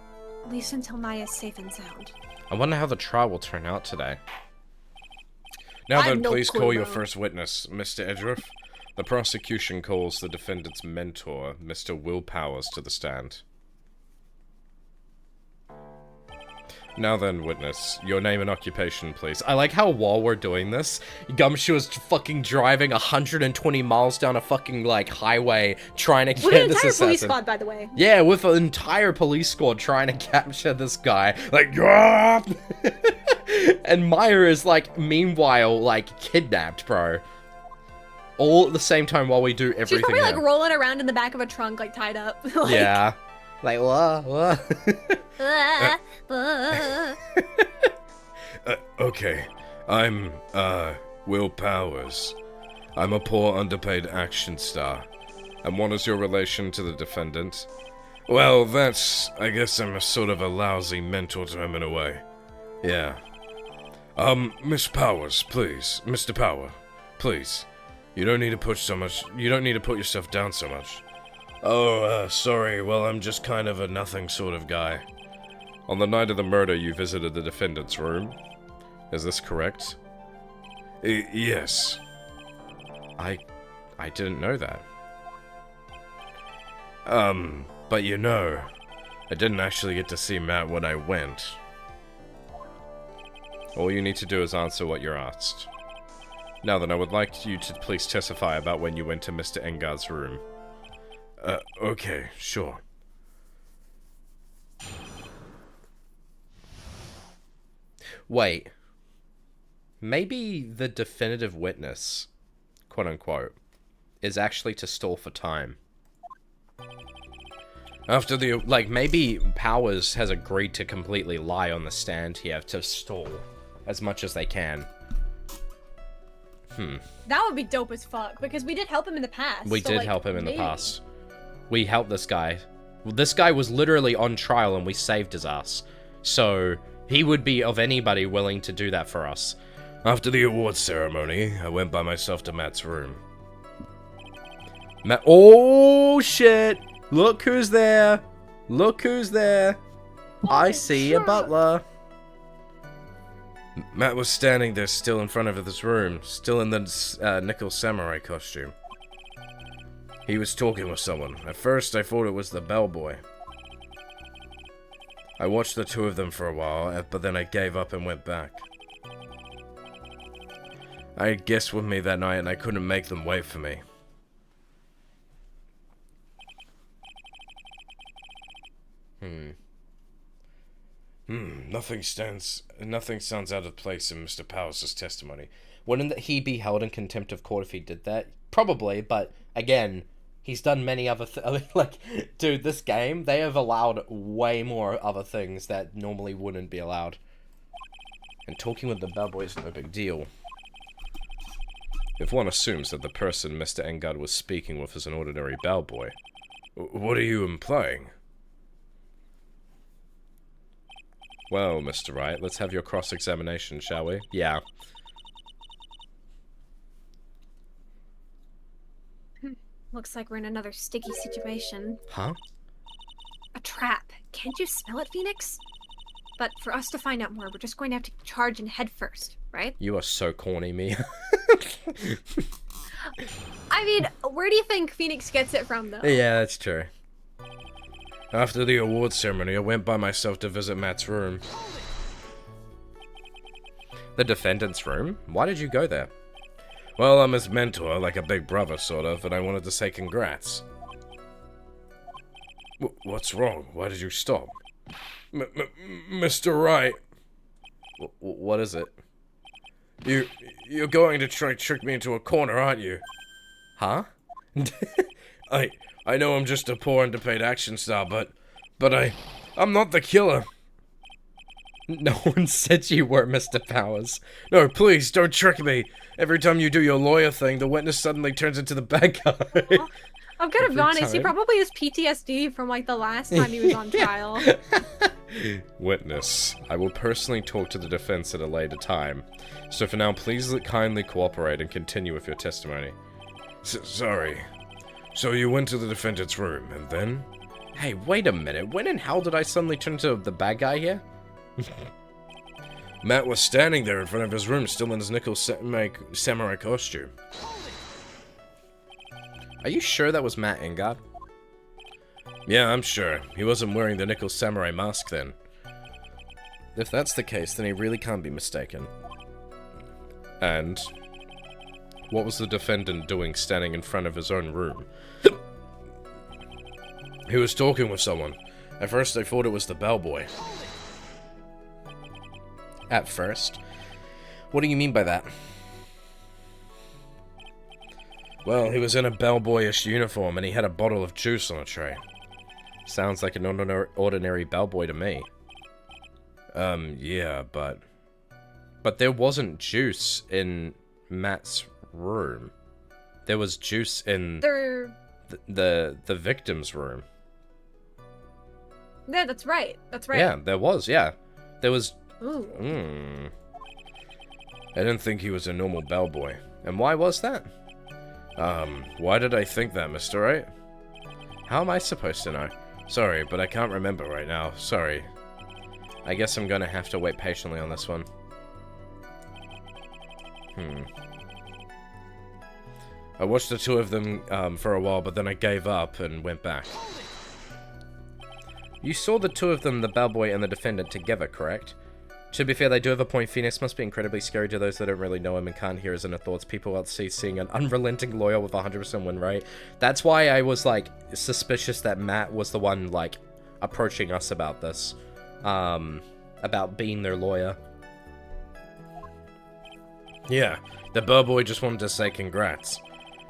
least until Maya's safe and sound. I wonder how the trial will turn out today. Now I have then, no please clue, call your bro. first witness, Mr. Edgeworth. The prosecution calls the defendant's mentor, Mr. Will Powers, to the stand. Now then, witness, your name and occupation, please. I like how while we're doing this, Gumshoe is fucking driving 120 miles down a fucking, like, highway trying to With get an this entire assassin. police squad, by the way. Yeah, with an entire police squad trying to capture this guy. Like, yeah! And Maya is, like, meanwhile, like, kidnapped, bro. All at the same time while we do She's everything probably, like, here. rolling around in the back of a trunk, like, tied up. Like, Yeah. Like, what? Okay. I'm, Will Powers. I'm a poor, underpaid action star. And what is your relation to the defendant? Well, I guess I'm a sort of a lousy mentor to him in a way. Yeah. Miss Powers, please. Mr. Power, please. You don't need to put yourself down so much. Oh, sorry. Well, I'm just kind of a nothing sort of guy. On the night of the murder, you visited the defendant's room. Is this correct? Yes. I didn't know that. But you know, I didn't actually get to see Matt when I went. All you need to do is answer what you're asked. Now then, I would like you to please testify about when you went to Mr. Engard's room. Okay, sure. Wait. Maybe the definitive witness, quote-unquote, is actually to stall for time. After the, like, maybe Powers has agreed to completely lie on the stand here to stall as much as they can. That would be dope as fuck, because we did help him in the past. We so, did like, help him in the maybe. past. We helped this guy. This guy was literally on trial and we saved his ass. So, he would be of anybody willing to do that for us. After the awards ceremony, I went by myself to Matt's room. Matt— oh shit! Look who's there! Look who's there! I see a butler! Matt was standing there still in front of this room, still in the nickel samurai costume. He was talking with someone. At first, I thought it was the bellboy. I watched the two of them for a while, but then I gave up and went back. I had guests with me that night and I couldn't make them wait for me. Nothing sounds out of place in Mr. Powers' testimony. Wouldn't he be held in contempt of court if he did that? Probably, but again, he's done many other like, dude, this game, they have allowed way more other things that normally wouldn't be allowed. And talking with the bellboy is no big deal. If one assumes that the person Mr. Engard was speaking with is an ordinary bellboy, what are you implying? Well, Mr. Wright, let's have your cross-examination, shall we? Yeah. Looks like we're in another sticky situation. Huh? A trap. Can't you smell it, Phoenix? But for us to find out more, we're just going to have to charge and head first, right? You are so corny, Mia. I mean, where do you think Phoenix gets it from, though? Yeah, that's true. After the awards ceremony, I went by myself to visit Matt's room. The defendant's room? Why did you go there? Well, I'm his mentor, like a big brother, sort of, and I wanted to say congrats. What's wrong? Why did you stop? Mr. Wright. What is it? You're going to try trick me into a corner, aren't you? Huh? I know I'm just a poor underpaid action star, but I'm not the killer. No one said you were, Mr. Powers. No, please, don't trick me. Every time you do your lawyer thing, the witness suddenly turns into the bad guy. I'm gonna be honest, he time. probably has PTSD from, like, the last time he was on trial. Witness, I will personally talk to the defense at a later time. So for now, please kindly cooperate and continue with your testimony. Sorry. So you went to the defendant's room, and then? Hey, wait a minute. When and how did I suddenly turn into the bad guy here? Matt was standing there in front of his room, still in his nickel samurai costume. Are you sure that was Matt Engard? Yeah, I'm sure. He wasn't wearing the nickel samurai mask then. If that's the case, then he really can't be mistaken. And? What was the defendant doing standing in front of his own room? He was talking with someone. At first I thought it was the bellboy. At first? What do you mean by that? Well, he was in a bellboyish uniform and he had a bottle of juice on a tray. Sounds like an ordinary bellboy to me. Yeah, but... But there wasn't juice in Matt's room. There was juice in the victim's room. Yeah, that's right. That's right. Yeah, there was, yeah. There was... Ooh. I didn't think he was a normal bellboy. And why was that? Why did I think that, Mr. Wright? How am I supposed to know? Sorry, but I can't remember right now. Sorry. I guess I'm gonna have to wait patiently on this one. I watched the two of them, for a while, but then I gave up and went back. You saw the two of them, the bellboy and the defendant, together, correct? To be fair, they do have a point. Phoenix must be incredibly scary to those that don't really know him and can't hear his inner thoughts. People out seeing an unrelenting lawyer with 100% win rate. That's why I was, like, suspicious that Matt was the one, like, approaching us about this. About being their lawyer. Yeah, the bellboy just wanted to say congrats.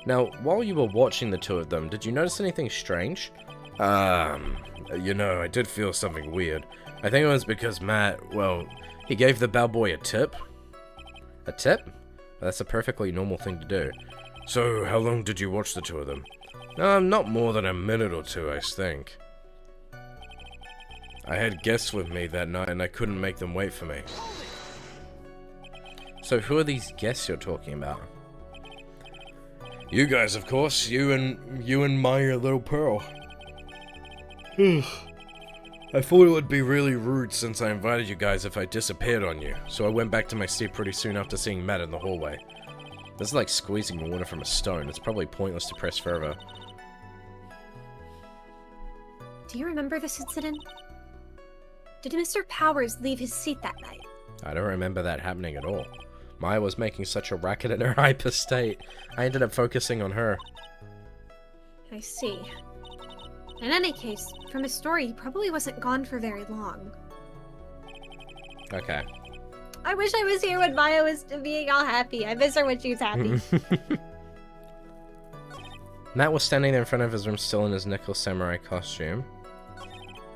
Now, while you were watching the two of them, did you notice anything strange? You know, I did feel something weird. I think it was because Matt, well, he gave the bellboy a tip. A tip? That's a perfectly normal thing to do. So, how long did you watch the two of them? Not more than a minute or two, I think. I had guests with me that night and I couldn't make them wait for me. So who are these guests you're talking about? You guys, of course. You and my little pearl. I thought it would be really rude since I invited you guys if I disappeared on you, so I went back to my seat pretty soon after seeing Matt in the hallway. This is like squeezing the water from a stone. It's probably pointless to press further. Do you remember this incident? Did Mr. Powers leave his seat that night? I don't remember that happening at all. Maya was making such a racket in her hyper state. I ended up focusing on her. I see. In any case, from his story, he probably wasn't gone for very long. Okay. I wish I was here when Maya was being all happy. I miss her when she's happy. Matt was standing there in front of his room still in his nickel samurai costume.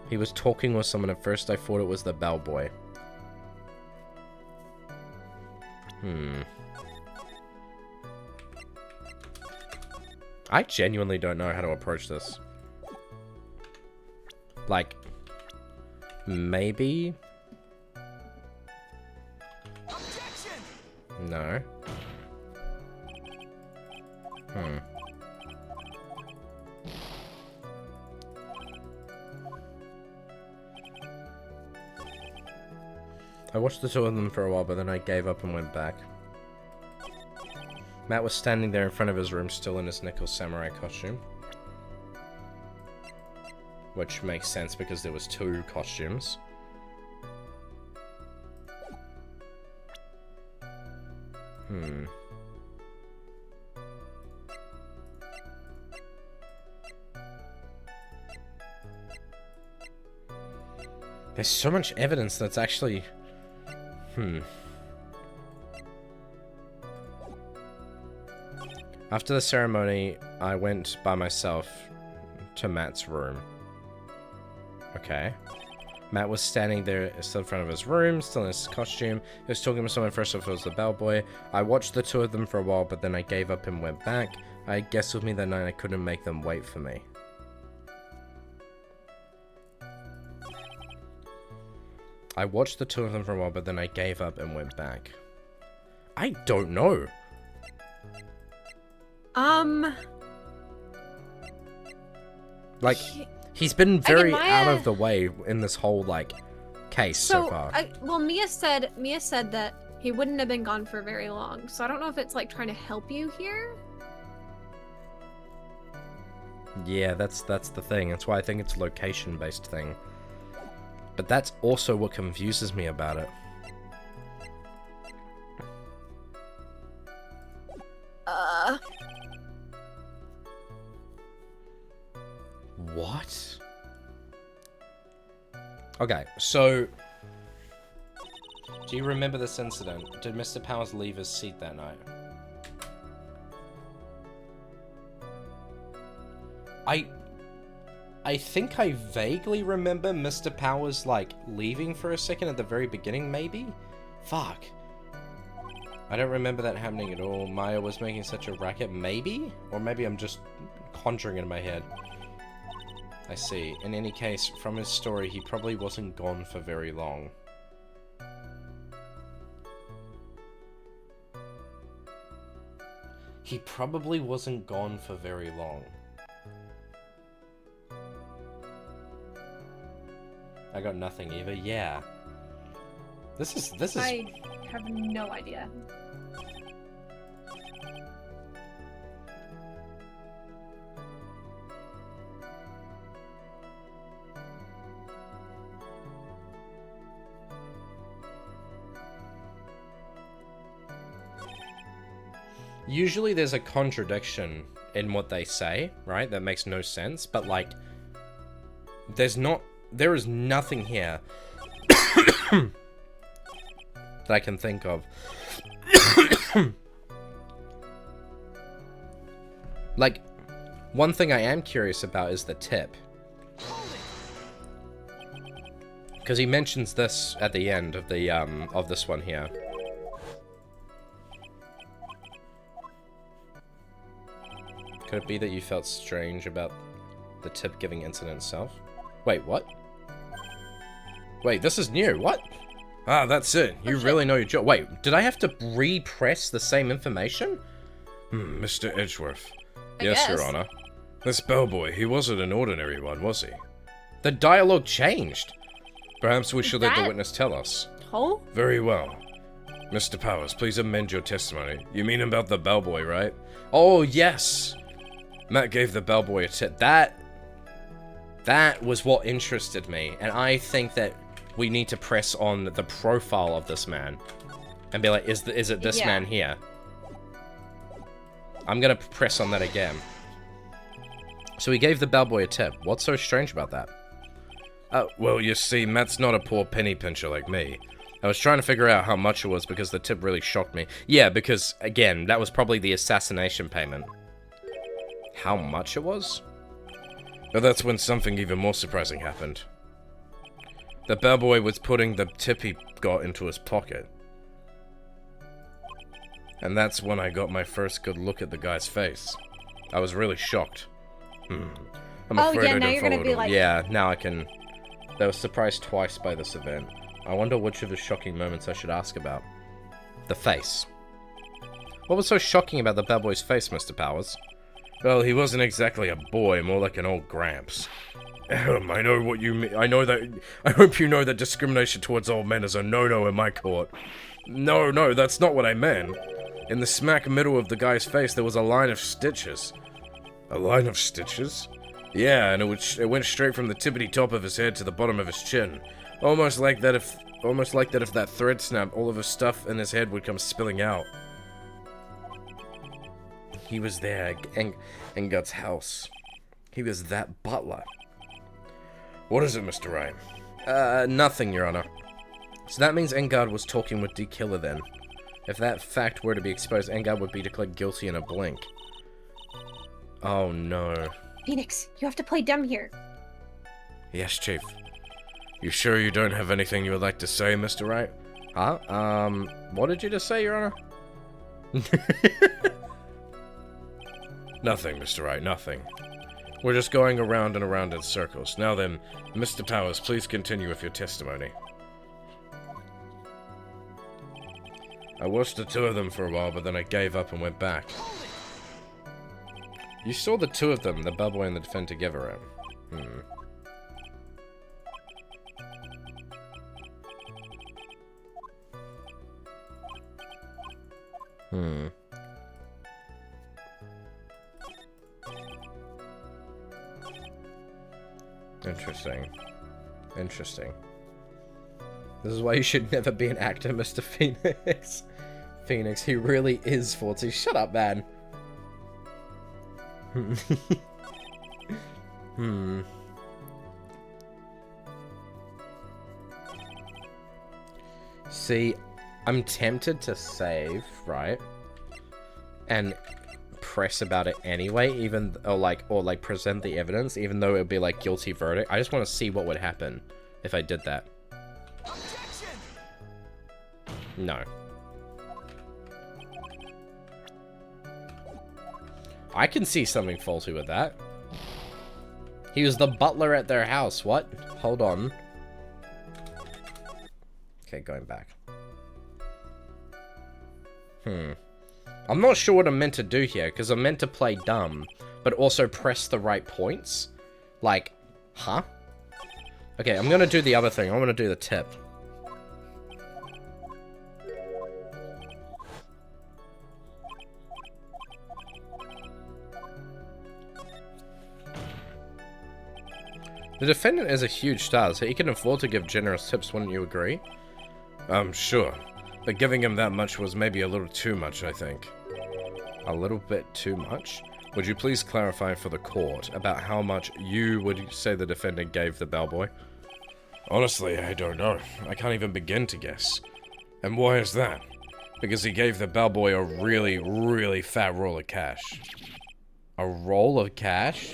He was talking with someone. At first I thought it was the bellboy. I genuinely don't know how to approach this. Like, maybe? No. I watched the two of them for a while, but then I gave up and went back. Matt was standing there in front of his room, still in his nickel samurai costume. Which makes sense because there was two costumes. There's so much evidence that's actually... After the ceremony, I went by myself to Matt's room. Okay. Matt was standing there, still in front of his room, still in his costume. He was talking to someone. First off, it was the bellboy. I watched the two of them for a while, but then I gave up and went back. I guess with me that night, I couldn't make them wait for me. I watched the two of them for a while, but then I gave up and went back. I don't know. Like, he's been very out of the way in this whole, like, case so far. Well, Mia said that he wouldn't have been gone for very long, so I don't know if it's, like, trying to help you here. Yeah, that's the thing. That's why I think it's a location-based thing. But that's also what confuses me about it. What? Okay, so... Do you remember this incident? Did Mr. Powers leave his seat that night? I think I vaguely remember Mr. Powers, like, leaving for a second at the very beginning, maybe? Fuck. I don't remember that happening at all. Maya was making such a racket, maybe? Or maybe I'm just conjuring it in my head. I see. In any case, from his story, he probably wasn't gone for very long. He probably wasn't gone for very long. I got nothing either. Yeah. This is... I have no idea. Usually there's a contradiction in what they say, right? That makes no sense, but like... There is nothing here that I can think of. Like, one thing I am curious about is the tip. Because he mentions this at the end of the, of this one here. Could it be that you felt strange about the tip giving incident itself? Wait, what? Wait, this is new. What? Ah, that's it. You really know your job. Wait, did I have to repress the same information? Mr. Edgeworth. Yes, Your Honor. This bellboy, he wasn't an ordinary one, was he? The dialogue changed. Perhaps we should let the witness tell us. Oh? Very well. Mr. Powers, please amend your testimony. You mean about the bellboy, right? Oh, yes. Matt gave the bellboy a tip. That was what interested me. And I think that we need to press on the profile of this man. And be like, is it this man here? I'm gonna press on that again. So he gave the bellboy a tip. What's so strange about that? Well, you see, Matt's not a poor penny pincher like me. I was trying to figure out how much it was because the tip really shocked me. Yeah, because, again, that was probably the assassination payment. How much it was? But that's when something even more surprising happened. The bellboy was putting the tip he got into his pocket. And that's when I got my first good look at the guy's face. I was really shocked. I'm afraid I now didn't you're gonna follow be it all. like... Yeah, now I can... I was surprised twice by this event. I wonder which of his shocking moments I should ask about. The face. What was so shocking about the bellboy's face, Mr. Powers? Well, he wasn't exactly a boy, more like an old gramps. I know what you mean. I hope you know that discrimination towards old men is a no-no in my court. No, that's not what I meant. In the smack middle of the guy's face, there was a line of stitches. A line of stitches? Yeah, and it went straight from the tippity top of his head to the bottom of his chin. Almost like that if that thread snapped, all of his stuff in his head would come spilling out. He was there, Engard's house. He was that butler. What is it, Mr. Wright? Nothing, Your Honor. So that means Engard was talking with D. Killer then. If that fact were to be exposed, Engard would be declared guilty in a blink. Oh no. Phoenix, you have to play dumb here. Yes, Chief. You sure you don't have anything you would like to say, Mr. Wright? Huh? What did you just say, Your Honor? Nothing, Mr. Wright, nothing. We're just going around and around in circles. Now then, Mr. Powers, please continue with your testimony. I watched the two of them for a while, but then I gave up and went back. You saw the two of them, the bellboy and the defendant together, right? Interesting. This is why you should never be an actor, Mr. Phoenix. Phoenix, he really is Fortsy. Shut up, man. See, I'm tempted to save, right? And press about it anyway, or present the evidence, even though it would be like guilty verdict. I just want to see what would happen if I did that. No. I can see something faulty with that. He was the butler at their house. What? Hold on. Okay, going back. I'm not sure what I'm meant to do here, because I'm meant to play dumb, but also press the right points. Like, huh? Okay, I'm gonna do the other thing. I'm gonna do the tip. The defendant is a huge star, so he can afford to give generous tips, wouldn't you agree? Sure. But giving him that much was maybe a little too much, I think. A little bit too much? Would you please clarify for the court about how much you would say the defendant gave the bellboy? Honestly, I don't know. I can't even begin to guess. And why is that? Because he gave the bellboy a really, really fat roll of cash. A roll of cash?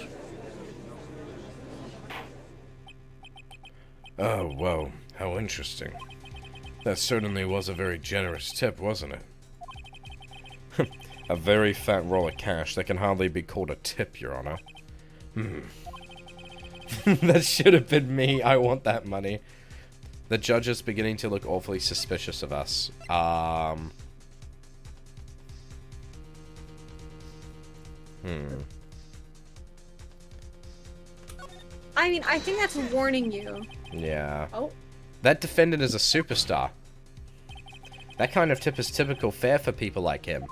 Oh, well, how interesting. That certainly was a very generous tip, wasn't it? A very fat roll of cash that can hardly be called a tip, Your Honor. That should have been me. I want that money. The judge is beginning to look awfully suspicious of us. I mean, I think that's warning you. Yeah. Oh. That defendant is a superstar. That kind of tip is typical fare for people like him.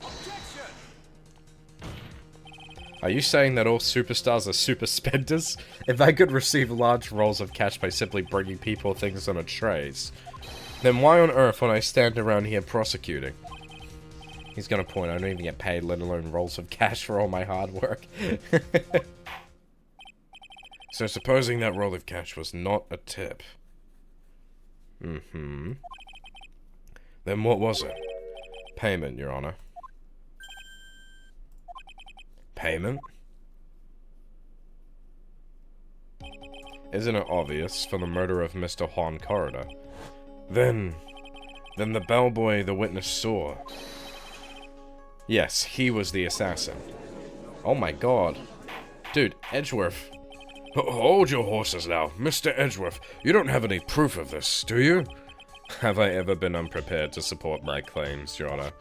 Are you saying that all superstars are super spenders? If I could receive large rolls of cash by simply bringing people things on a trays, then why on earth would I stand around here prosecuting? He's gonna point, I don't even get paid, let alone rolls of cash for all my hard work. So supposing that roll of cash was not a tip. Then what was it? Payment, Your Honor. Payment? Isn't it obvious for the murder of Mr. Juan Corridor? Then the bellboy the witness saw. Yes, he was the assassin. Oh my god. Dude, Edgeworth. Hold your horses now. Mr. Edgeworth, you don't have any proof of this, do you? Have I ever been unprepared to support my claims, Your Honor?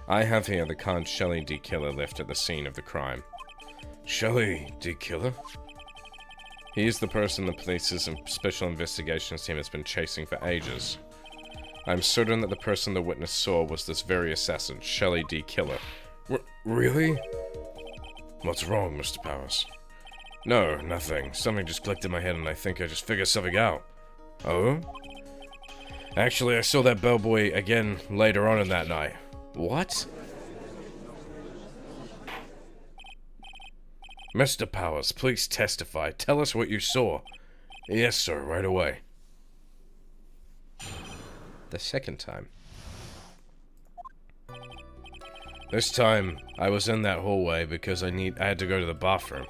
I have here the card Shelley D. Killer left at the scene of the crime. Shelley D. Killer? He is the person the police's special investigations team has been chasing for ages. I'm certain that the person the witness saw was this very assassin, Shelley D. Killer. Really? What's wrong, Mr. Powers? No, nothing. Something just clicked in my head and I think I just figured something out. Oh? Actually, I saw that bellboy again later on in that night. What? Mr. Powers, please testify. Tell us what you saw. Yes, sir, right away. The second time. This time, I was in that hallway because I had to go to the bathroom.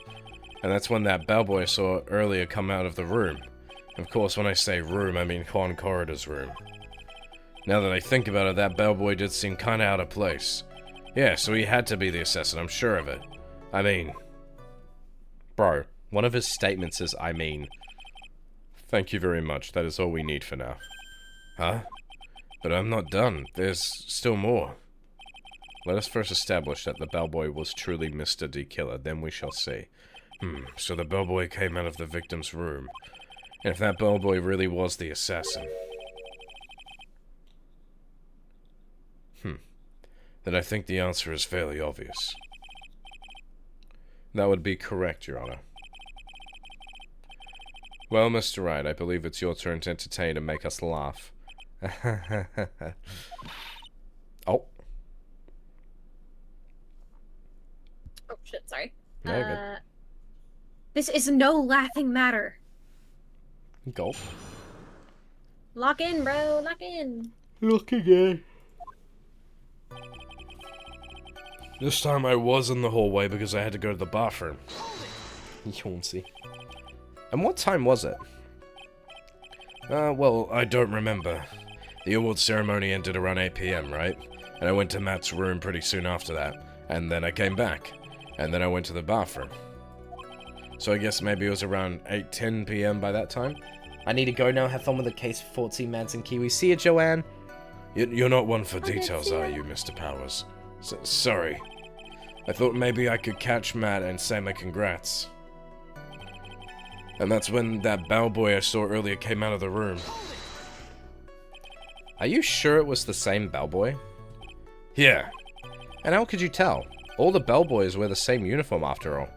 And that's when that bellboy I saw earlier come out of the room. Of course, when I say room, I mean Juan Corridor's room. Now that I think about it, that bellboy did seem kinda out of place. Yeah, so he had to be the assassin, I'm sure of it. I mean... Bro, one of his statements is, I mean. Thank you very much, that is all we need for now. Huh? But I'm not done, there's still more. Let us first establish that the bellboy was truly Mr. D. Killer, then we shall see. So the bellboy came out of the victim's room. And if that bellboy really was the assassin... then I think the answer is fairly obvious. That would be correct, Your Honor. Well, Mr. Wright, I believe it's your turn to entertain and make us laugh. Oh. Oh shit, sorry. No, you're good. This is no laughing matter. Gulp. Lock in, bro. Lock in. Look again. This time I was in the hallway because I had to go to the bathroom. Yawncy. And what time was it? Well, I don't remember. The award ceremony ended around 8 p.m., right? And I went to Matt's room pretty soon after that. And then I came back. And then I went to the bathroom. So I guess maybe it was around 8:10 p.m. by that time? I need to go now. Have fun with the case for Fortsy, Mads, and Kiwi. See you, Joanne. You're not one for details, are you, Mr. Powers? Sorry. I thought maybe I could catch Matt and say my congrats. And that's when that bellboy I saw earlier came out of the room. Are you sure it was the same bellboy? Yeah. And how could you tell? All the bellboys wear the same uniform after all.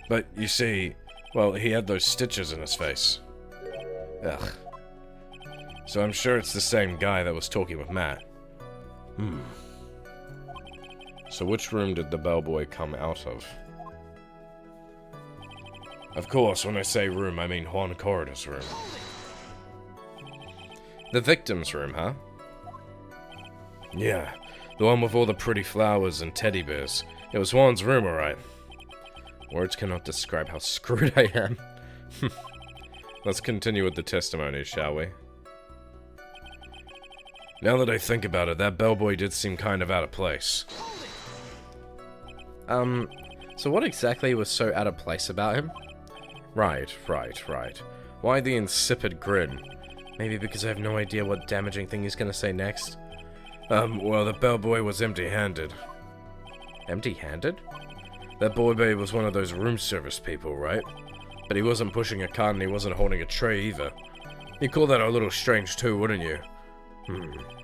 But, you see, well, he had those stitches in his face. Ugh. So I'm sure it's the same guy that was talking with Matt. So which room did the bellboy come out of? Of course, when I say room, I mean Juan Corridor's room. The victim's room, huh? Yeah, the one with all the pretty flowers and teddy bears. It was Juan's room, alright. Words cannot describe how screwed I am. Let's continue with the testimony, shall we? Now that I think about it, that bellboy did seem kind of out of place. So what exactly was so out of place about him? Right. Why the insipid grin? Maybe because I have no idea what damaging thing he's gonna say next? Well, the bellboy was empty-handed. Empty-handed? That boy babe was one of those room service people, right? But he wasn't pushing a cart and he wasn't holding a tray either. You'd call that a little strange too, wouldn't you?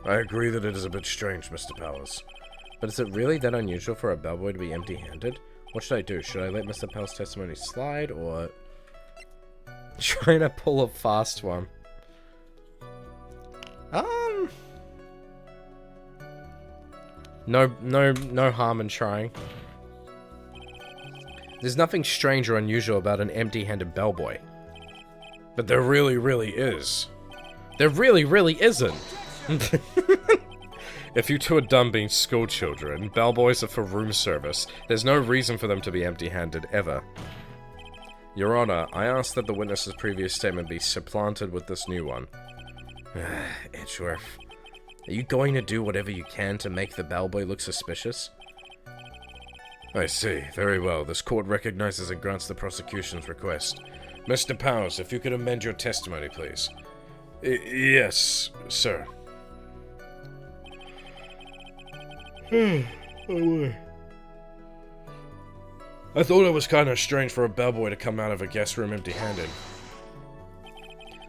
I agree that it is a bit strange, Mr. Powers. But is it really that unusual for a bellboy to be empty-handed? What should I do? Should I let Mr. Powers' testimony slide, or... trying to pull a fast one? No harm in trying. There's nothing strange or unusual about an empty-handed bellboy. But there really is. There really isn't! If you two are done being school children, bellboys are for room service. There's no reason for them to be empty-handed, ever. Your Honor, I ask that the witness's previous statement be supplanted with this new one. Edgeworth, are you going to do whatever you can to make the bellboy look suspicious? I see. Very well. This court recognizes and grants the prosecution's request. Mr. Powers, if you could amend your testimony, please. Yes, sir. I thought it was kind of strange for a bellboy to come out of a guest room empty-handed.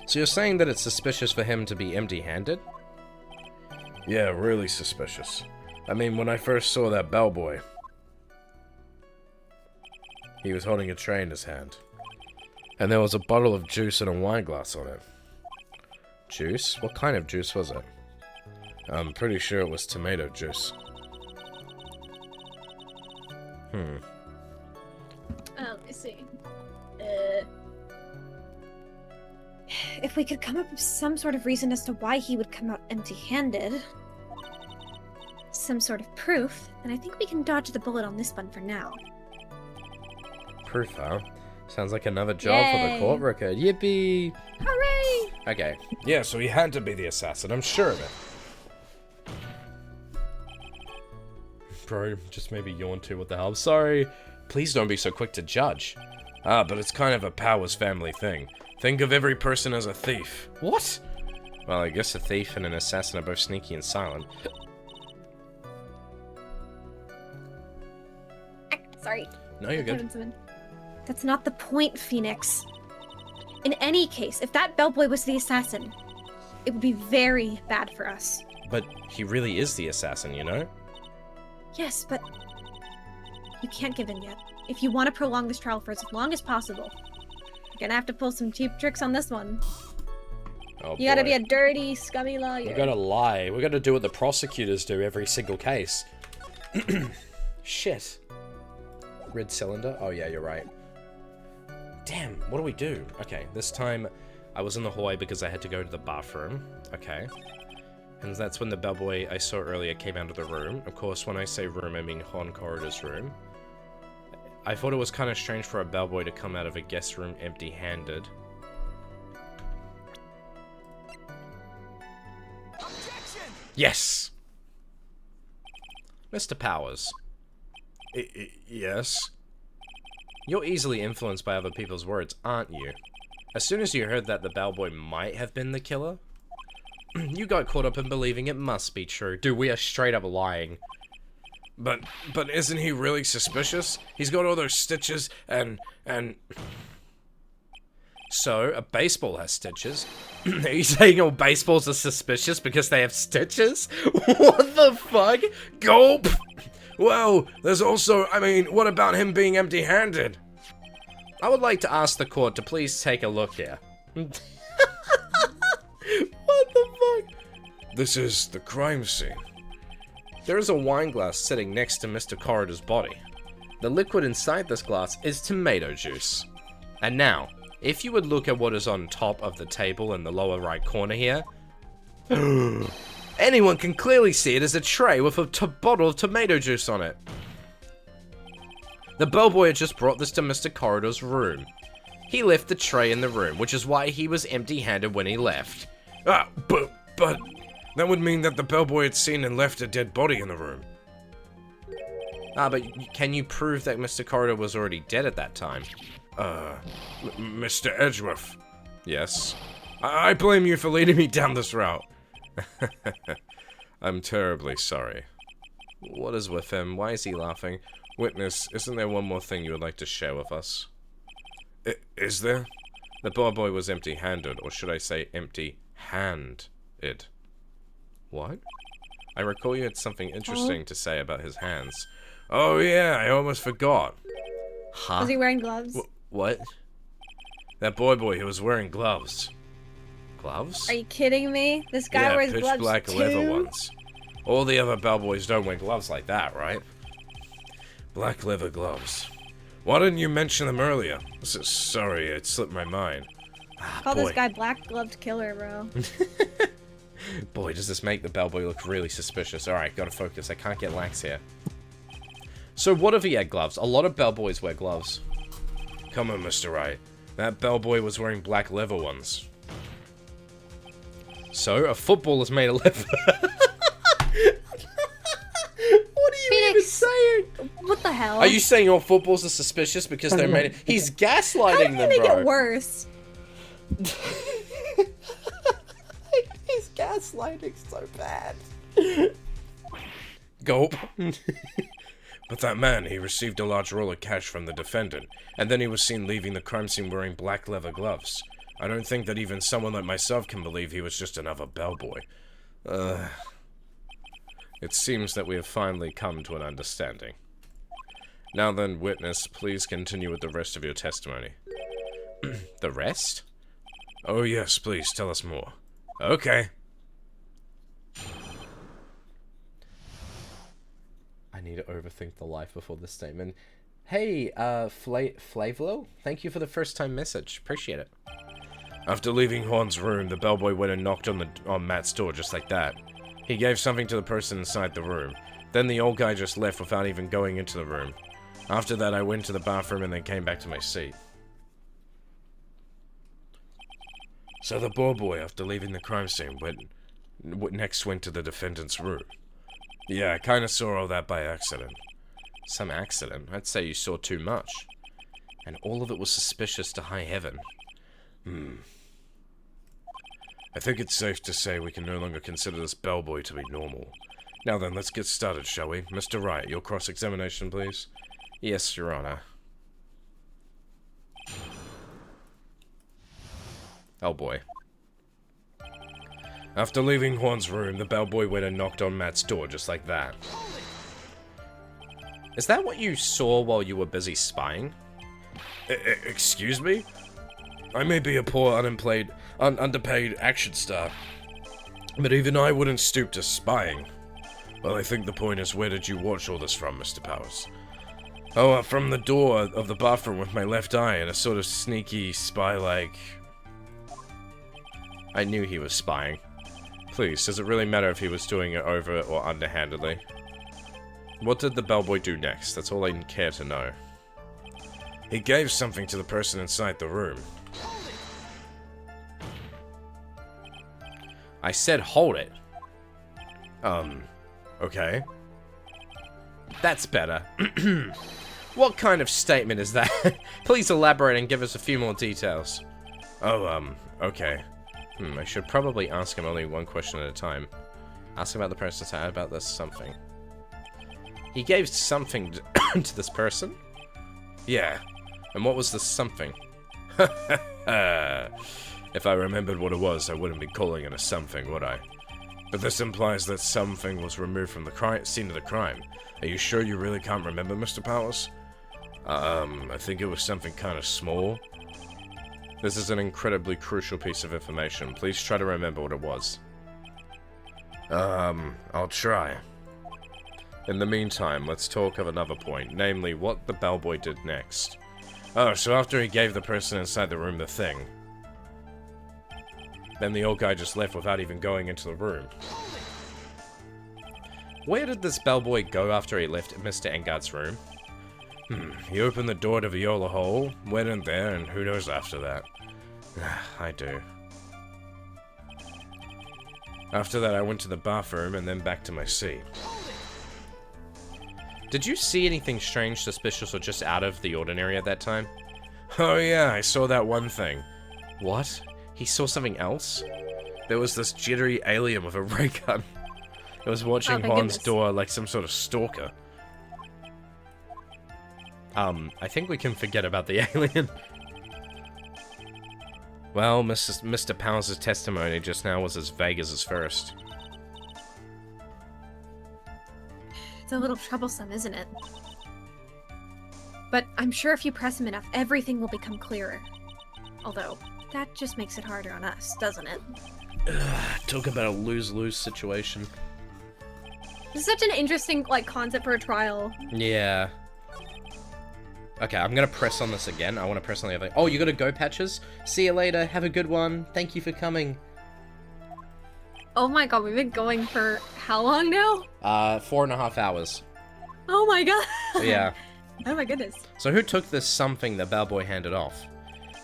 So you're saying that it's suspicious for him to be empty-handed? Yeah, really suspicious. I mean, when I first saw that bellboy, he was holding a tray in his hand. And there was a bottle of juice and a wine glass on it. Juice? What kind of juice was it? I'm pretty sure it was tomato juice. Oh, I see. If we could come up with some sort of reason as to why he would come out empty-handed, some sort of proof, then I think we can dodge the bullet on this one for now. Proof, huh? Sounds like another job for the Yay. court record. Yippee! Hooray! Okay. Yeah, so he had to be the assassin, I'm sure of it. Bro, just maybe yawn too, what the hell? I'm sorry. Please don't be so quick to judge. Ah, but it's kind of a Powers family thing. Think of every person as a thief. What? Well, I guess a thief and an assassin are both sneaky and silent. Sorry. No, you're good. That's not the point, Phoenix. In any case, if that bellboy was the assassin, it would be very bad for us. But he really is the assassin, you know? Yes, but you can't give in yet. If you want to prolong this trial for as long as possible, you're gonna have to pull some cheap tricks on this one. Oh, You gotta boy. be a dirty, scummy lawyer. We're gonna lie. We're gonna do what the prosecutors do every single case. Shit. Red cylinder? Oh yeah, you're right. Damn, what do we do? Okay, this time I was in the hallway because I had to go to the bathroom. Okay. And that's when the bellboy I saw earlier came out of the room. Of course, when I say room, I mean Hon Corridor's room. I thought it was kind of strange for a bellboy to come out of a guest room empty-handed. Yes! Mr. Powers. Yes? You're easily influenced by other people's words, aren't you? As soon as you heard that the bellboy might have been the killer, you got caught up in believing it must be true. Dude, we are straight up lying. But isn't he really suspicious? He's got all those stitches and... So, a baseball has stitches. Are you saying all baseballs are suspicious because they have stitches? What the fuck? Gulp! Well, there's also, I mean, what about him being empty-handed? I would like to ask the court to please take a look here. What the fuck? This is the crime scene. There is a wine glass sitting next to Mr. Corridor's body. The liquid inside this glass is tomato juice. And now, if you would look at what is on top of the table in the lower right corner here, anyone can clearly see it as a tray with a bottle of tomato juice on it. The bellboy had just brought this to Mr. Corridor's room. He left the tray in the room, which is why he was empty-handed when he left. Ah, but that would mean that the bellboy had seen and left a dead body in the room. Ah, but can you prove that Mr. Corridor was already dead at that time? Mr. Edgeworth. Yes. I blame you for leading me down this route. I'm terribly sorry. What is with him? Why is he laughing? Witness, isn't there one more thing you would like to share with us? Is there? The bellboy was empty-handed, or should I say empty-handed. What? I recall you had something interesting to say about his hands. Oh yeah, I almost forgot. Huh? Was he wearing gloves? What? That boy, he was wearing gloves. Gloves? Are you kidding me? This guy Yeah, wears pitch gloves black too? leather ones. All the other bellboys don't wear gloves like that, right? Black leather gloves. Why didn't you mention them earlier? Sorry, it slipped my mind. Call boy. this guy Black Gloved Killer, bro. Boy, does this make the bellboy look really suspicious. Alright, gotta focus. I can't get lax here. So what if he had gloves? A lot of bellboys wear gloves. Come on, Mr. Wright. That bellboy was wearing black leather ones. So, a football is made of leather. What are you even Phoenix, saying? What the hell? Are you saying all footballs are suspicious because they're made of... He's gaslighting How did you them, make bro. it worse? He's gaslighting so bad. Gulp. But that man, he received a large roll of cash from the defendant, and then he was seen leaving the crime scene wearing black leather gloves. I don't think that even someone like myself can believe he was just another bellboy. It seems that we have finally come to an understanding. Now then, witness, please continue with the rest of your testimony. The rest? Oh yes, please, tell us more. Okay. I need to overthink the life before this statement. Hey, Flavlo, thank you for the first time message. Appreciate it. After leaving Horn's room, the bellboy went and knocked on Matt's door just like that. He gave something to the person inside the room. Then the old guy just left without even going into the room. After that, I went to the bathroom and then came back to my seat. So the bellboy, after leaving the crime scene, next went to the defendant's room. Yeah, I kinda saw all that by accident. Some accident? I'd say you saw too much. And all of it was suspicious to high heaven. I think it's safe to say we can no longer consider this bellboy to be normal. Now then, let's get started, shall we? Mr. Wright, your cross-examination, please. Yes, Your Honor. Oh boy. After leaving Horn's room, the bellboy went and knocked on Matt's door just like that. Is that what you saw while you were busy spying? Excuse me? I may be a poor, underpaid action star, but even I wouldn't stoop to spying. Well, I think the point is, where did you watch all this from, Mr. Powers? Oh, from the door of the bathroom with my left eye and a sort of sneaky, spy-like... I knew he was spying. Please, does it really matter if he was doing it over or underhandedly? What did the bellboy do next? That's all I care to know. He gave something to the person inside the room. I said hold it. Okay. That's better. What kind of statement is that? Please elaborate and give us a few more details. Oh, okay. I should probably ask him only one question at a time. Ask him about the person sad about this something. He gave something to this person? Yeah. And what was the something? If I remembered what it was, I wouldn't be calling it a something, would I? But this implies that something was removed from the scene of the crime. Are you sure you really can't remember, Mr. Powers? I think it was something kind of small. This is an incredibly crucial piece of information. Please try to remember what it was. I'll try. In the meantime, let's talk of another point, namely what the bellboy did next. Oh, so after he gave the person inside the room the thing, then the old guy just left without even going into the room. Where did this bellboy go after he left Mr. Engard's room? He opened the door to Viola Hole, went in there, and who knows after that. I do. After that, I went to the bathroom and then back to my seat. Did you see anything strange, suspicious, or just out of the ordinary at that time? Oh yeah, I saw that one thing. What? He saw something else? There was this jittery alien with a ray gun. It was watching Han's door like some sort of stalker. I think we can forget about the alien. Well, Mr. Powers' testimony just now was as vague as his first. It's a little troublesome, isn't it? But I'm sure if you press him enough, everything will become clearer. Although, that just makes it harder on us, doesn't it? Talk about a lose-lose situation. This is such an interesting, concept for a trial. Yeah. Okay, I'm gonna press on this again. I want to press on the other. Oh, you gotta go, Patches? See you later. Have a good one. Thank you for coming. Oh my god, we've been going for how long now? 4.5 hours. Oh my god. Yeah. Oh my goodness. So who took this something the bellboy handed off?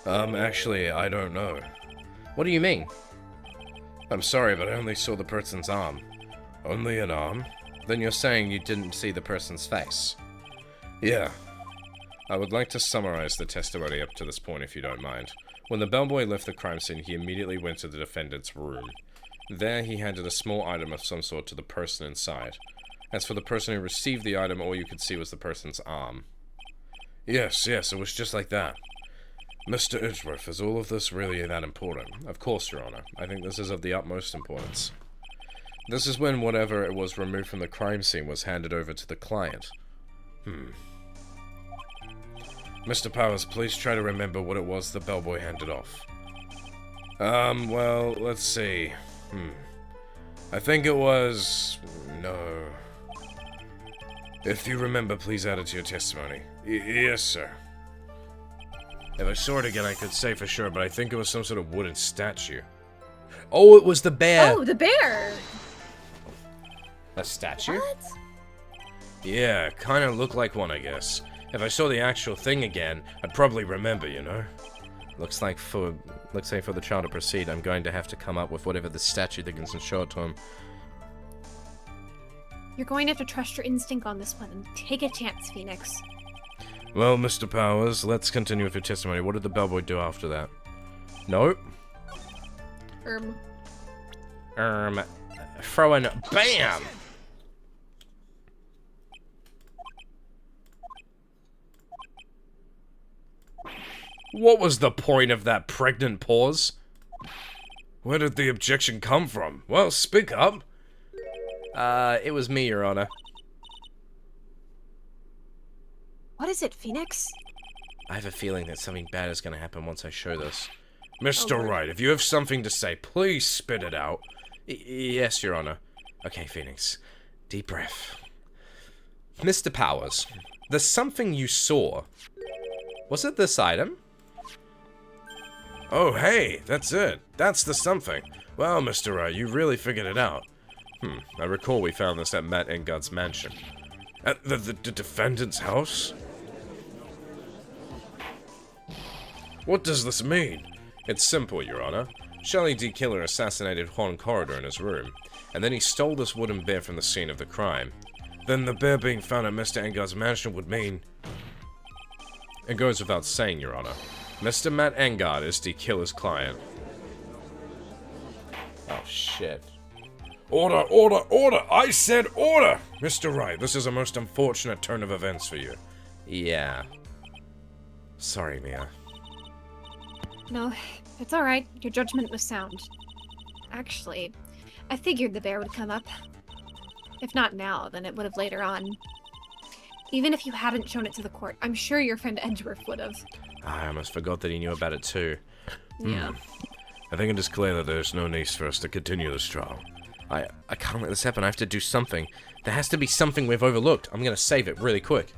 Actually, I don't know. What do you mean? I'm sorry, but I only saw the person's arm. Only an arm? Then you're saying you didn't see the person's face? Yeah. I would like to summarize the testimony up to this point, if you don't mind. When the bellboy left the crime scene, he immediately went to the defendant's room. There, he handed a small item of some sort to the person inside. As for the person who received the item, all you could see was the person's arm. Yes, it was just like that. Mr. Edgeworth, is all of this really that important? Of course, Your Honor. I think this is of the utmost importance. This is when whatever it was removed from the crime scene was handed over to the client. Mr. Powers, please try to remember what it was the bellboy handed off. Well, let's see. I think it was... no... If you remember, please add it to your testimony. Yes, sir. If I saw it again, I could say for sure, but I think it was some sort of wooden statue. Oh, it was the bear! Oh, the bear! A statue? What? Yeah, kind of looked like one, I guess. If I saw the actual thing again, I'd probably remember, you know? Looks like for the child to proceed, I'm going to have to come up with whatever the statue thinks and show it to him. You're going to have to trust your instinct on this one and take a chance, Phoenix. Well, Mr. Powers, let's continue with your testimony. What did the bellboy do after that? Nope. Throwing BAM! What was the point of that pregnant pause? Where did the objection come from? Well, speak up. It was me, Your Honor. What is it, Phoenix? I have a feeling that something bad is going to happen once I show this. Mr. Wright, if you have something to say, please spit it out. Yes, Your Honor. Okay, Phoenix. Deep breath. Mr. Powers, the something you saw, was it this item? Oh, hey, that's it. That's the something. Well, Mr. Wright, you really figured it out. I recall we found this at Matt Engard's mansion. At the defendant's house? What does this mean? It's simple, Your Honor. Shelley D. Killer assassinated Juan Corridor in his room, and then he stole this wooden bear from the scene of the crime. Then the bear being found at Mr. Engard's mansion would mean... It goes without saying, Your Honor. Mr. Matt Engard is D. Killer's client. Oh, shit. Order, order, order! I said order! Mr. Wright, this is a most unfortunate turn of events for you. Yeah. Sorry, Mia. No, it's alright. Your judgment was sound. Actually, I figured the bear would come up. If not now, then it would have later on. Even if you hadn't shown it to the court, I'm sure your friend Edgeworth would have. I almost forgot that he knew about it too. Yeah. I think it is clear that there's no need for us to continue this trial. I can't let this happen. I have to do something. There has to be something we've overlooked. I'm gonna save it really quick.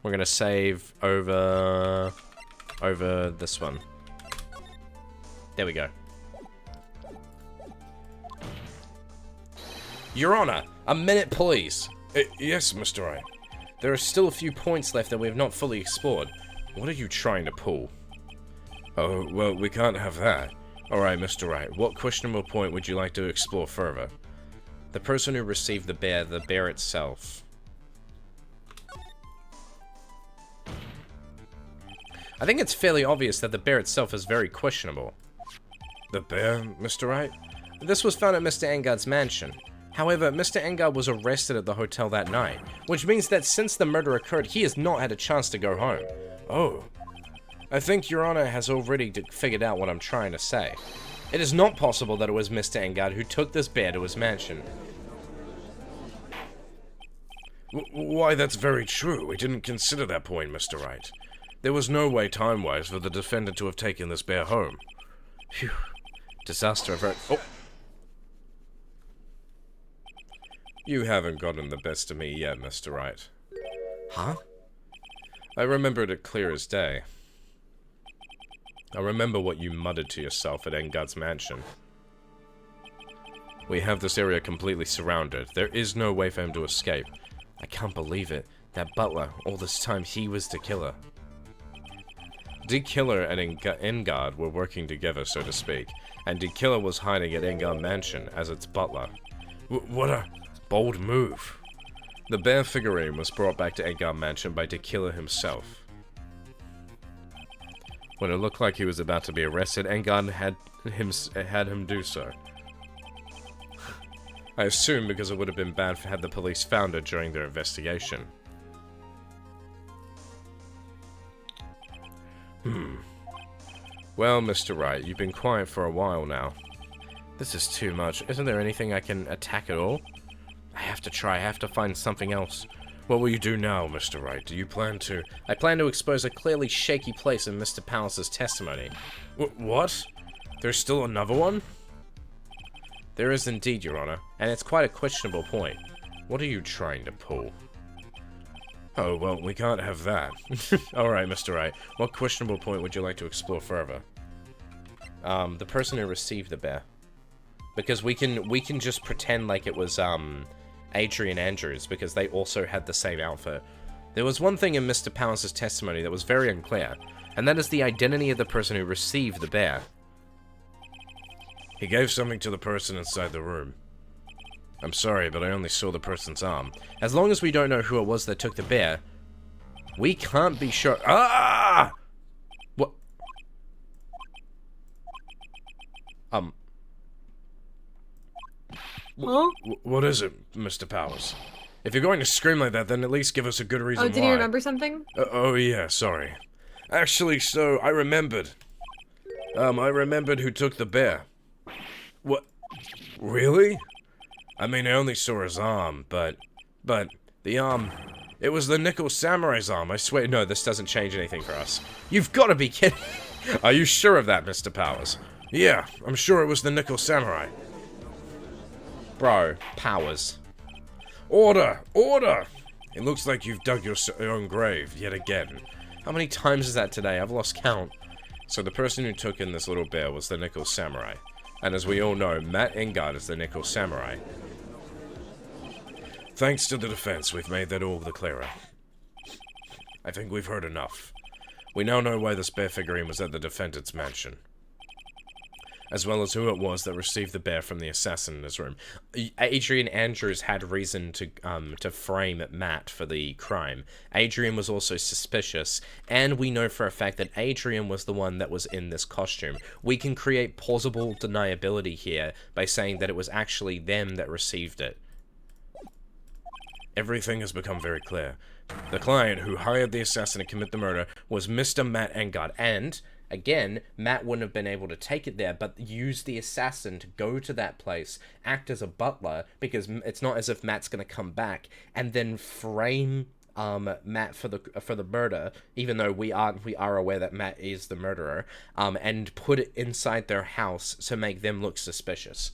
We're gonna save over this one. There we go. Your Honor, a minute please. Yes, Mr. Wright. There are still a few points left that we have not fully explored. What are you trying to pull? Oh, well, we can't have that. Alright, Mr. Wright, what questionable point would you like to explore further? The person who received the bear itself. I think it's fairly obvious that the bear itself is very questionable. The bear, Mr. Wright? This was found at Mr. Engard's mansion. However, Mr. Engard was arrested at the hotel that night, which means that since the murder occurred, he has not had a chance to go home. Oh. I think Your Honor has already figured out what I'm trying to say. It is not possible that it was Mr. Engard who took this bear to his mansion. Why, that's very true. We didn't consider that point, Mr. Wright. There was no way, time-wise, for the defendant to have taken this bear home. Phew. Disaster avert. Oh! You haven't gotten the best of me yet, Mr. Wright. Huh? I remembered it clear as day. I remember what you muttered to yourself at Engard's mansion. We have this area completely surrounded. There is no way for him to escape. I can't believe it. That butler, all this time, he was the killer. The Killer and Engard were working together, so to speak, and the Killer was hiding at Engard Mansion as its butler. What a bold move. The bear figurine was brought back to Engard Mansion by the Killer himself. When it looked like he was about to be arrested, Engard had him do so. I assume because it would have been bad had the police found it during their investigation. Well, Mr. Wright, you've been quiet for a while now. This is too much. Isn't there anything I can attack at all? I have to try. I have to find something else. What will you do now, Mr. Wright? Do you plan to... I plan to expose a clearly shaky place in Mr. Palace's testimony. What? There's still another one? There is indeed, Your Honor, and it's quite a questionable point. What are you trying to pull? Oh, well, we can't have that. Alright, Mr. Wright. What questionable point would you like to explore further? The person who received the bear. Because we can just pretend like it was, Adrian Andrews, because they also had the same outfit. There was one thing in Mr. Palace's testimony that was very unclear, and that is the identity of the person who received the bear. He gave something to the person inside the room. I'm sorry, but I only saw the person's arm. As long as we don't know who it was that took the bear, we can't be sure. Ah! What? Huh? What is it, Mr. Powers? If you're going to scream like that, then at least give us a good reason why. Oh, did you remember something? Oh, yeah, sorry. Actually, so, I remembered. I remembered who took the bear. What? Really? I mean, I only saw his arm, but the arm... It was the Nickel Samurai's arm, I swear. No, this doesn't change anything for us. You've got to be kidding. Are you sure of that, Mr. Powers? Yeah, I'm sure it was the Nickel Samurai. Bro, Powers. Order! Order! It looks like you've dug your own grave, yet again. How many times is that today? I've lost count. So the person who took in this little bear was the Nickel Samurai. And as we all know, Matt Engard is the Nickel Samurai. Thanks to the defense, we've made that all the clearer. I think we've heard enough. We now know why this bear figurine was at the defendant's mansion. As well as who it was that received the bear from the assassin in his room. Adrian Andrews had reason to frame Matt for the crime. Adrian was also suspicious, and we know for a fact that Adrian was the one that was in this costume. We can create plausible deniability here by saying that it was actually them that received it. Everything has become very clear. The client who hired the assassin to commit the murder was Mr. Matt Engard, and... again, Matt wouldn't have been able to take it there, but use the assassin to go to that place, act as a butler, because it's not as if Matt's going to come back, and then frame Matt for the murder, even though we are aware that Matt is the murderer, and put it inside their house to make them look suspicious.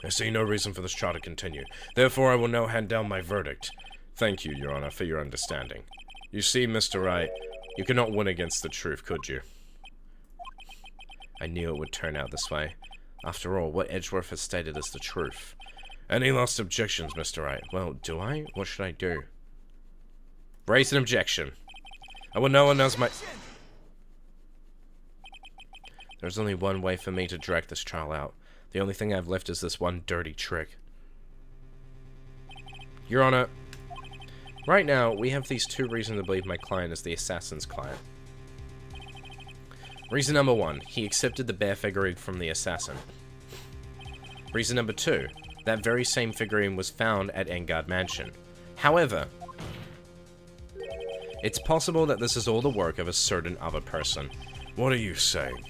I see no reason for this trial to continue. Therefore, I will now hand down my verdict. Thank you, Your Honor, for your understanding. You see, Mr. Wright, you could not win against the truth, could you? I knew it would turn out this way. After all, what Edgeworth has stated is the truth. Any last objections, Mr. Wright? Well, do I? What should I do? Raise an objection. I will now announce my... There's only one way for me to drag this trial out. The only thing I've left is this one dirty trick. Your Honor, right now, we have these two reasons to believe my client is the assassin's client. Reason number one, he accepted the bear figurine from the assassin. Reason number two, that very same figurine was found at Engard Mansion. However, it's possible that this is all the work of a certain other person. What are you saying?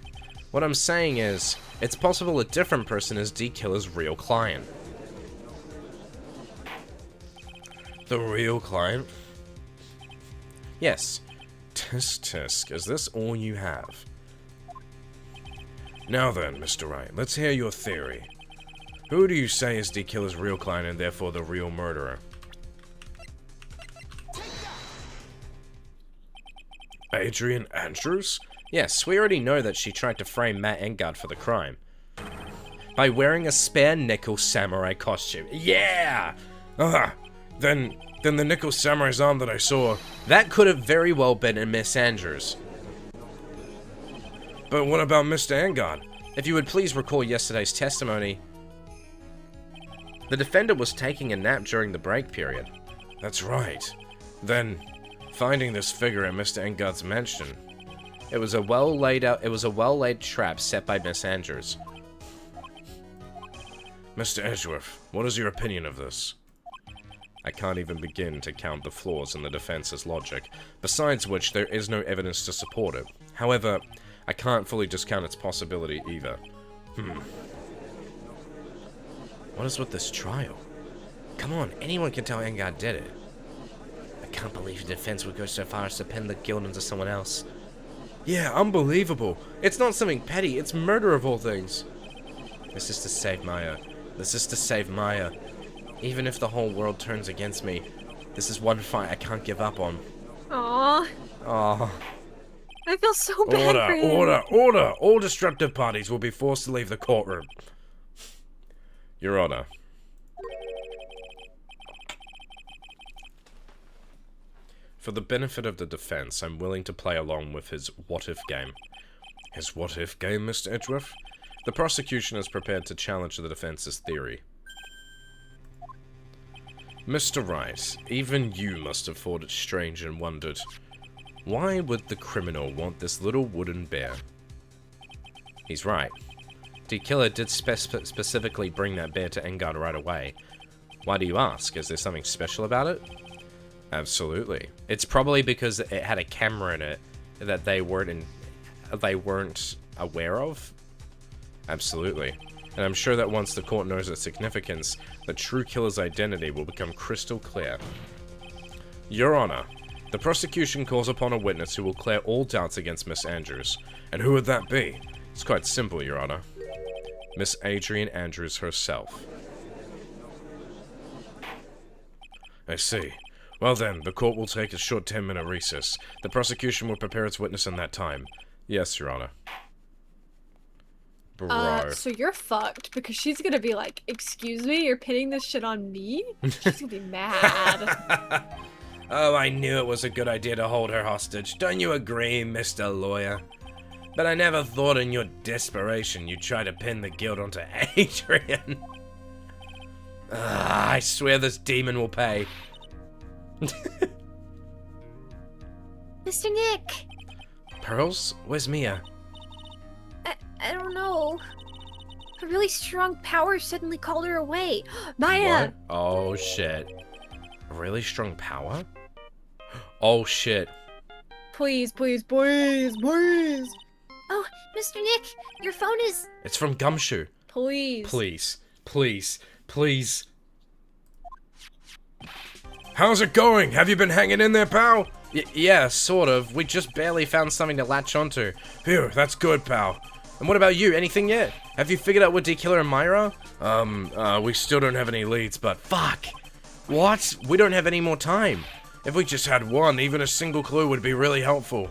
What I'm saying is, it's possible a different person is D. Killer's real client. The real client? Yes. Tisk tisk, is this all you have? Now then, Mr. Wright, let's hear your theory. Who do you say is D. Killer's real client and therefore the real murderer? Adrian Andrews? Yes, we already know that she tried to frame Matt Engard for the crime. By wearing a spare nickel samurai costume. Yeah! Then the nickel samurai's arm that I saw. That could have very well been in Miss Andrews. But what about Mr. Engard? If you would please recall yesterday's testimony, the defendant was taking a nap during the break period. That's right. Then, finding this figure at Mr. Engard's mansion. It was a well-laid trap set by Miss Andrews. Mr. Edgeworth, what is your opinion of this? I can't even begin to count the flaws in the defense's logic, besides which there is no evidence to support it. However, I can't fully discount its possibility either. What is with this trial? Come on, anyone can tell Engard did it. I can't believe the defense would go so far as to pin the guilt into someone else. Yeah, unbelievable. It's not something petty, it's murder of all things. This is to save Maya. This is to save Maya. Even if the whole world turns against me, this is one fight I can't give up on. Aww. Aww. I feel so bad for him. Order! All disruptive parties will be forced to leave the courtroom. Your Honor. For the benefit of the defense, I'm willing to play along with his what-if game. His what-if game, Mr. Edgeworth? The prosecution is prepared to challenge the defense's theory. Mr. Wright, even you must have thought it strange and wondered, why would the criminal want this little wooden bear? He's right. The killer did specifically bring that bear to Engard right away. Why do you ask? Is there something special about it? Absolutely. It's probably because it had a camera in it that they weren't aware of. Absolutely. And I'm sure that once the court knows its significance, the true killer's identity will become crystal clear. Your Honor, the prosecution calls upon a witness who will clear all doubts against Miss Andrews. And who would that be? It's quite simple, Your Honor. Miss Adrian Andrews herself. I see. Well then, the court will take a short 10-minute recess. The prosecution will prepare its witness in that time. Yes, Your Honor. Bro. So you're fucked because she's gonna be like, excuse me, you're pinning this shit on me? She's gonna be mad. Oh, I knew it was a good idea to hold her hostage. Don't you agree, Mr. Lawyer? But I never thought in your desperation you'd try to pin the guilt onto Adrian. I swear this demon will pay. Mr. Nick! Pearls? Where's Mia? I don't know. A really strong power suddenly called her away. Maya! What? Oh shit. A really strong power? Oh shit. Please, please, please, please. Oh, Mr. Nick, your phone is... It's from Gumshoe. Please. Please. Please. Please. How's it going? Have you been hanging in there, pal? Yeah, sort of. We just barely found something to latch onto. Phew, that's good, pal. And what about you? Anything yet? Have you figured out what D-Killer and Myra? We still don't have any leads, but Fuck! What? We don't have any more time. if we just had one, even a single clue would be really helpful.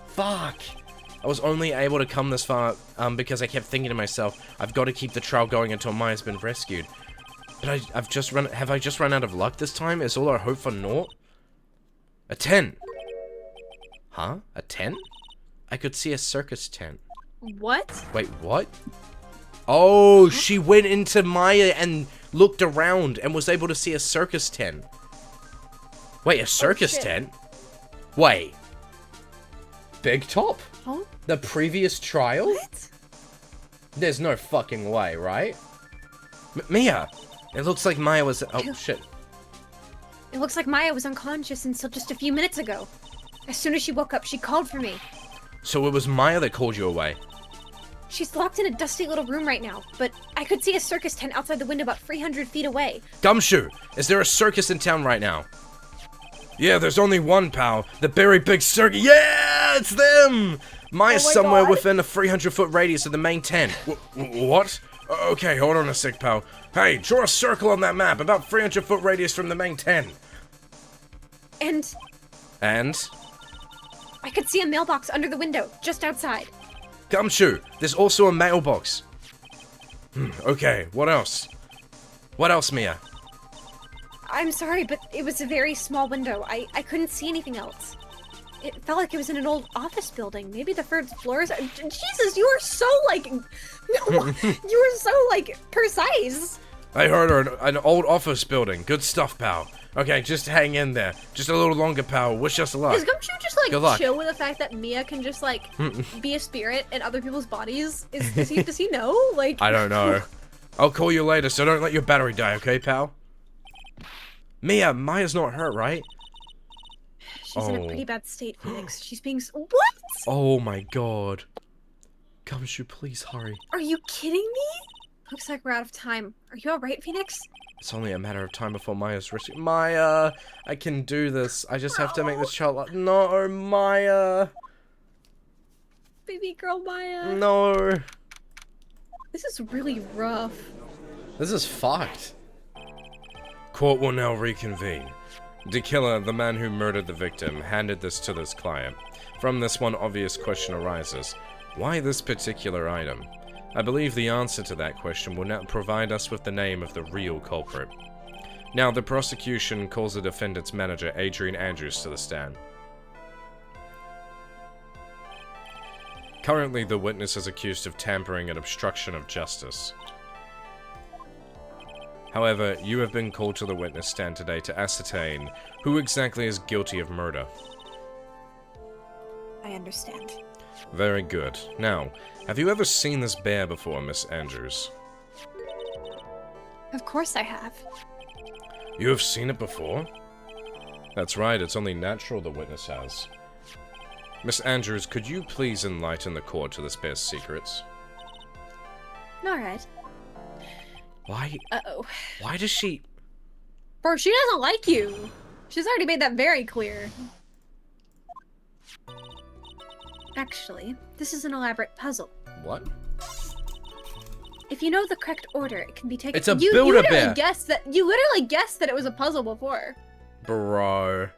Fuck! I was only able to come this far, because I kept thinking to myself, I've got to keep the trial going until Maya's been rescued. But have I just run out of luck this time? Is all our hope for naught? A tent! Huh? A tent? I could see a circus tent. What? Wait, what? Oh, she went into Maya and looked around and was able to see a circus tent. Wait, a circus tent? Wait. Big Top? Huh? The previous trial? What? There's no fucking way, right? Mia! It looks like Maya was- oh, shit. It looks like Maya was unconscious until just a few minutes ago. As soon as she woke up, she called for me. So it was Maya that called you away? She's locked in a dusty little room right now, but I could see a circus tent outside the window about 300 feet away. Gumshoe! Is there a circus in town right now? Yeah, there's only one, pal. The very big circus. Yeah, it's them! Maya's Oh my somewhere God. within a 300-foot radius of the main tent. What? Okay, hold on a sec, pal. Hey, draw a circle on that map, about 300-foot radius from the main tent. And And? I could see a mailbox under the window, just outside. Gumshoe, there's also a mailbox. Okay, what else? What else, Mia? I'm sorry, but it was a very small window. I couldn't see anything else. It felt like it was in an old office building. Maybe the first floors. Jesus, you are so like, you are so like precise. I heard an old office building. Good stuff, pal. Okay, just hang in there. Just a little longer, pal. Wish us luck. Is Gumshoe just Good like luck. chill with the fact that Mia can just like be a spirit in other people's bodies? Does he know? Like I don't know. I'll call you later, so don't let your battery die, okay, pal? Mia, Maya's not hurt, right? She's in a pretty bad state, Phoenix. She's being what? Oh my god. Gumshoe, please hurry. Are you kidding me? Looks like we're out of time. Are you alright, Phoenix? It's only a matter of time before Maya's risky. Maya, I can do this. I just have to make this child. No, Maya. Baby girl Maya. No. This is really rough. This is fucked. Court will now reconvene. The killer, the man who murdered the victim, handed this to this client. From this, one obvious question arises. Why this particular item? I believe the answer to that question will now provide us with the name of the real culprit. Now, the prosecution calls the defendant's manager, Adrian Andrews, to the stand. Currently, the witness is accused of tampering and obstruction of justice. However, you have been called to the witness stand today to ascertain who exactly is guilty of murder. I understand. Very good. Now, have you ever seen this bear before, Miss Andrews? Of course I have. You have seen it before? That's right, it's only natural the witness has. Miss Andrews, could you please enlighten the court to this bear's secrets? Alright. Why? Uh-oh. Why does she... Bro, she doesn't like you. She's already made that very clear. Actually, this is an elaborate puzzle. What? If you know the correct order, it can be taken. It's a You Builder literally bear. guessed that. You literally guessed that it was a puzzle before. Bro.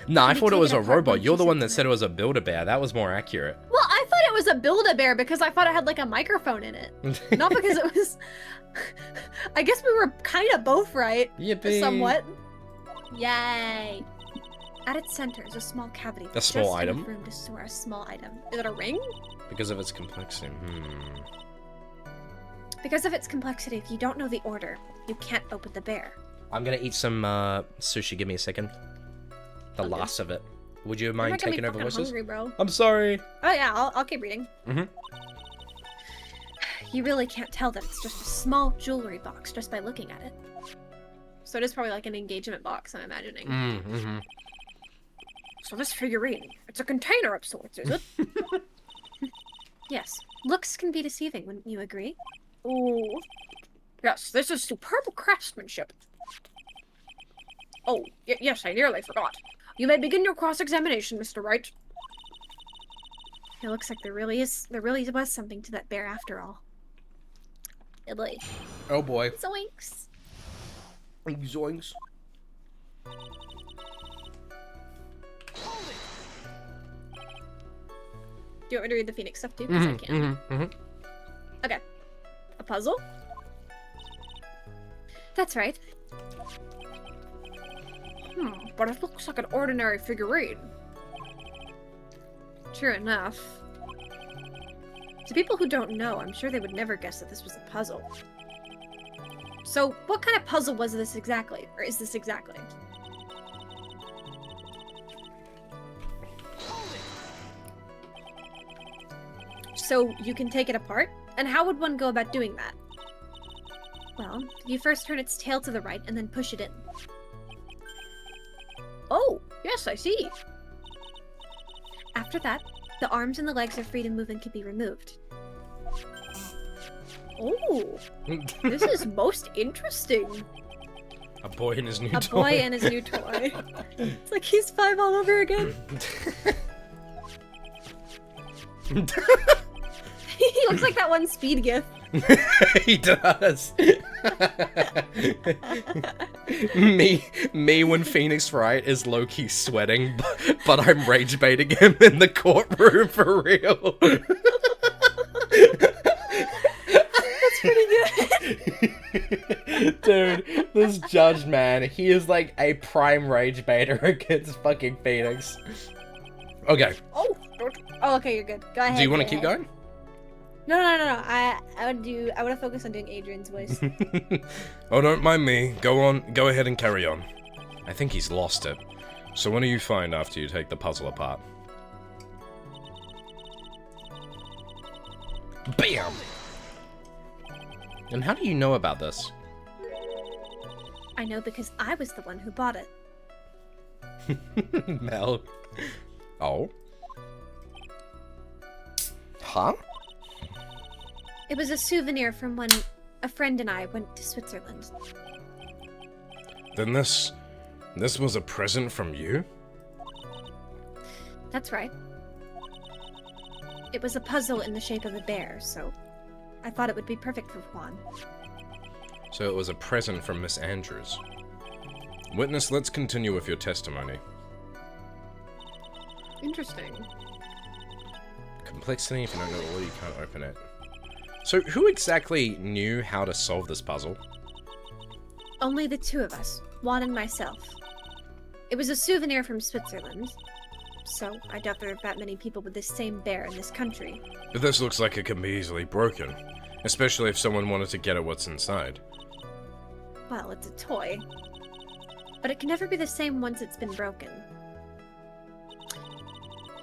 Nah, I Can we thought it take was it a apart robot. once You're you the one sit that said it was a Builder bear. That was more accurate. Well, I thought it was a Build-A-Bear because I thought it had like a microphone in it. Not because it was. I guess we were kind of both right. Yippee. Somewhat. Yay. At its center is a small cavity. A small just item? enough room to store a small item. Is it a ring? Because of its complexity. Because of its complexity, if you don't know the order, you can't open the bear. I'm gonna eat some sushi. Give me a second. The Okay. last of it. Would you I'm mind not gonna taking be over fucking voices? hungry, bro. I'm sorry. Oh yeah, I'll keep reading. You really can't tell that it's just a small jewelry box just by looking at it. So it is probably like an engagement box, I'm imagining. Mm-hmm. So this figurine, it's a container of sorts, is it? Yes, looks can be deceiving, wouldn't you agree? Ooh. Yes, this is superb craftsmanship. Oh, yes, I nearly forgot. You may begin your cross-examination, Mr. Wright. It looks like there really was something to that bear after all. Oh boy. Oh boy. Zoinks! Zoinks. Do you want me to read the Phoenix stuff too? Because I can. Okay. A puzzle? That's right. But it looks like an ordinary figurine. True enough. To people who don't know, I'm sure they would never guess that this was a puzzle. So, what kind of puzzle was this exactly? Or is this exactly? So, you can take it apart? And how would one go about doing that? Well, you first turn its tail to the right and then push it in. Oh, yes, I see. After that, the arms and the legs are free to move and can be removed. Oh, this is most interesting. A boy and his new A toy. boy and his new toy. It's like he's 5 all over again. He looks like that one Speed gif. He does. me when Phoenix Wright is low-key sweating, but I'm rage baiting him in the courtroom for real. That's pretty good. Dude, this judge, man, he is like a prime rage baiter against fucking Phoenix. Okay, Oh, okay, you're good. Go ahead. do you want to go keep ahead. going? No. I would have focused on doing Adrian's voice. Oh, don't mind me. Go on. Go ahead and carry on. I think he's lost it. So what do you find after you take the puzzle apart? BAM! And how do you know about this? I know because I was the one who bought it. Mel. Oh? Huh? It was a souvenir from when a friend and I went to Switzerland. Then this was a present from you? That's right. It was a puzzle in the shape of a bear, so I thought it would be perfect for Juan. So it was a present from Miss Andrews. Witness, let's continue with your testimony. Interesting. Complexity, if you don't know all, you can't open it. So who exactly knew how to solve this puzzle? Only the two of us, Juan and myself. It was a souvenir from Switzerland, so I doubt there are that many people with this same bear in this country. But this looks like it can be easily broken. Especially if someone wanted to get at what's inside. Well, it's a toy. But it can never be the same once it's been broken.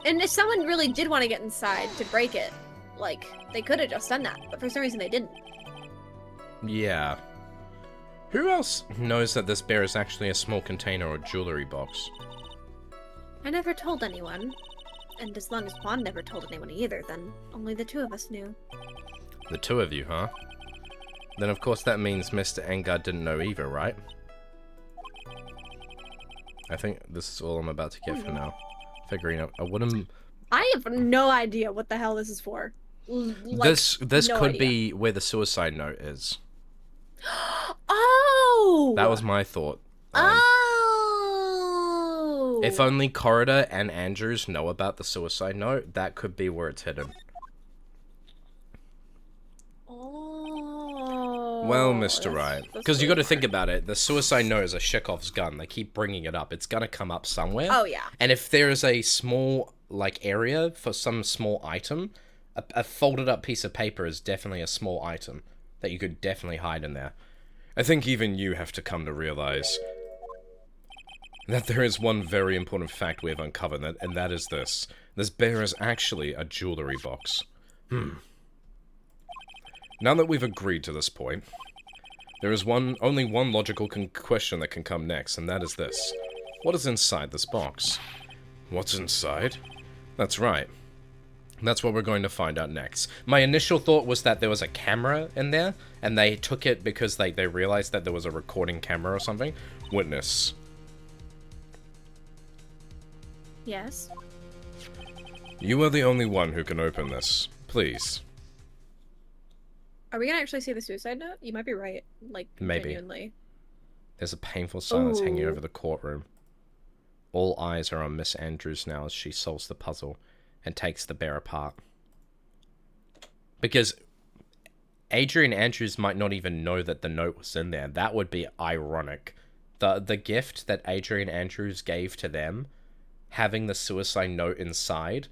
And if someone really did want to get inside to break it, like, they could have just done that, but for some reason they didn't. Yeah. Who else knows that this bear is actually a small container or jewelry box? I never told anyone. And as long as Juan never told anyone either, then only the two of us knew. The two of you, huh? Then of course that means Mr. Engard didn't know either, right? I think this is all I'm about to get for now. Figuring out a wooden... I have no idea what the hell this is for. Like, this no could idea. be where the suicide note is. Oh! That was my thought. Oh! If only Corridor and Andrews know about the suicide note, that could be where it's hidden. Oh. Well, Mr. Wright, that's because you really got to think smart. about it. The suicide note is a Chekhov's gun. They keep bringing it up. It's gonna come up somewhere. Oh, yeah. And if there is a small area for some small item, a folded up piece of paper is definitely a small item that you could definitely hide in there. I think even you have to come to realize that there is one very important fact we have uncovered, and that is this. This bear is actually a jewelry box. Now that we've agreed to this point, there is only one logical question that can come next, and that is this. What is inside this box? What's inside? That's right. That's what we're going to find out next. My initial thought was that there was a camera in there, and they took it because they realized that there was a recording camera or something. Witness. Yes? You are the only one who can open this. Please. Are we gonna actually see the suicide note? You might be right. Like, Maybe. genuinely. There's a painful silence hanging Ooh. over the courtroom. All eyes are on Miss Andrews now as she solves the puzzle and takes the bear apart. Because Adrian Andrews might not even know that the note was in there. That would be ironic. The gift that Adrian Andrews gave to them, having the suicide note inside,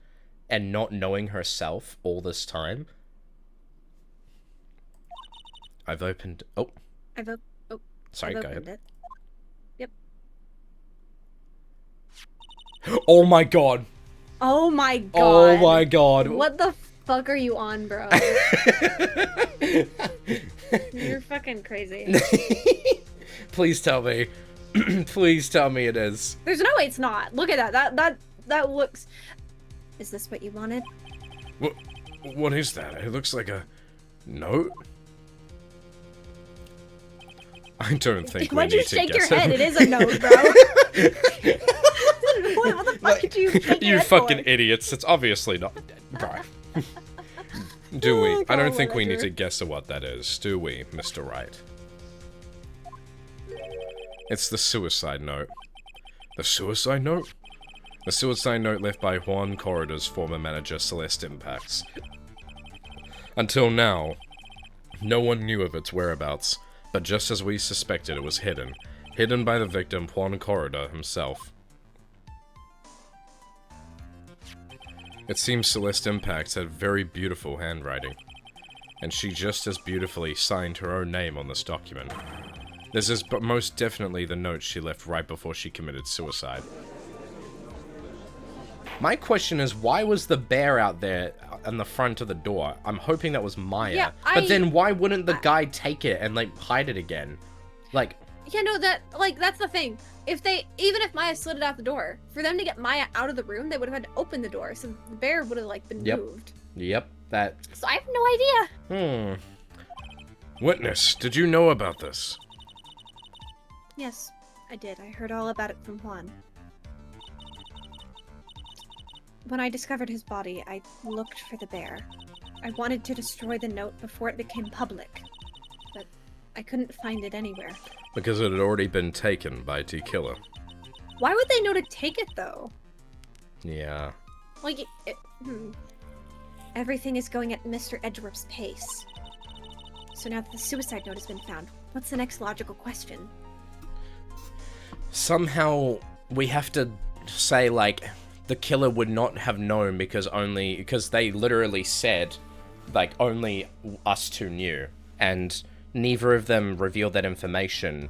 and not knowing herself all this time. I've opened... Oh, sorry, I've go opened ahead. it. Oh my god! Oh my god. Oh my god! What the fuck are you on, bro? You're fucking crazy. Please tell me. Please tell me it is. There's no way it's not. Look at that. That looks. Is this what you wanted? What is that? It looks like a note? I don't think we Why'd need you to shake your guess head? it. It is a note, bro. What the fuck did you shake your You head fucking for? idiots. It's obviously not. Bro. Do we? Oh, I don't God, think we need whatever. to guess at what that is, do we, Mr. Wright? It's the suicide note. The suicide note? The suicide note left by Juan Corrida's former manager, Celeste Impacts. Until now, no one knew of its whereabouts, but just as we suspected, it was hidden. Hidden by the victim, Juan Corrida himself. It seems Celeste Impacts had very beautiful handwriting, and she just as beautifully signed her own name on this document. This is most definitely the note she left right before she committed suicide. My question is, why was the bear out there in the front of the door? I'm hoping that was Maya. Yeah, but then why wouldn't the guy take it and, like, hide it again? Like... Yeah, no, that's the thing. Even if Maya slid it out the door, for them to get Maya out of the room, they would have had to open the door, so the bear would have, like, been moved. Yep, that... So I have no idea. Witness, did you know about this? Yes, I did. I heard all about it from Juan. When I discovered his body, I looked for the bear. I wanted to destroy the note before it became public, but I couldn't find it anywhere. Because it had already been taken by T-Killer. Why would they know to take it, though? Yeah. Like, everything is going at Mr. Edgeworth's pace. So now that the suicide note has been found, what's the next logical question? Somehow, we have to say, like... The killer would not have known because they literally said, like, only us two knew. And neither of them revealed that information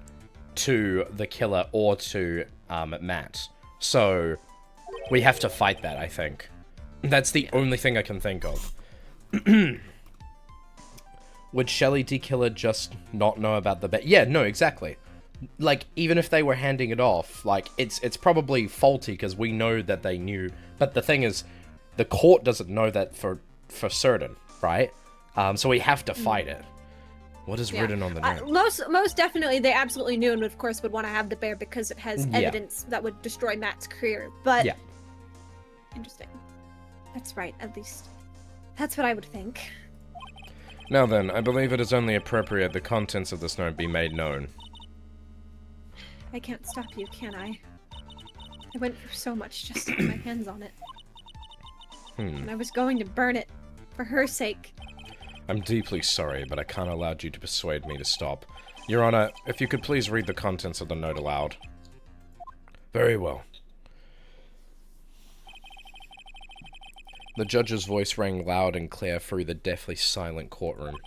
to the killer or to Matt. So we have to fight that, I think. That's the only thing I can think of. Would Shelly D. Killer just not know about the Yeah, no, exactly. Like, even if they were handing it off, like, it's probably faulty because we know that they knew. But the thing is, the court doesn't know that for certain, right? So we have to fight it. What is written on the note? Most definitely, they absolutely knew, and of course would want to have the bear because it has evidence that would destroy Matt's career. But interesting. That's right. At least that's what I would think. Now then, I believe it is only appropriate the contents of this note be made known. I can't stop you, can I? I went through so much just to get my hands on it. And I was going to burn it for her sake. I'm deeply sorry, but I can't allow you to persuade me to stop. Your Honor, if you could please read the contents of the note aloud. Very well. The judge's voice rang loud and clear through the deathly silent courtroom.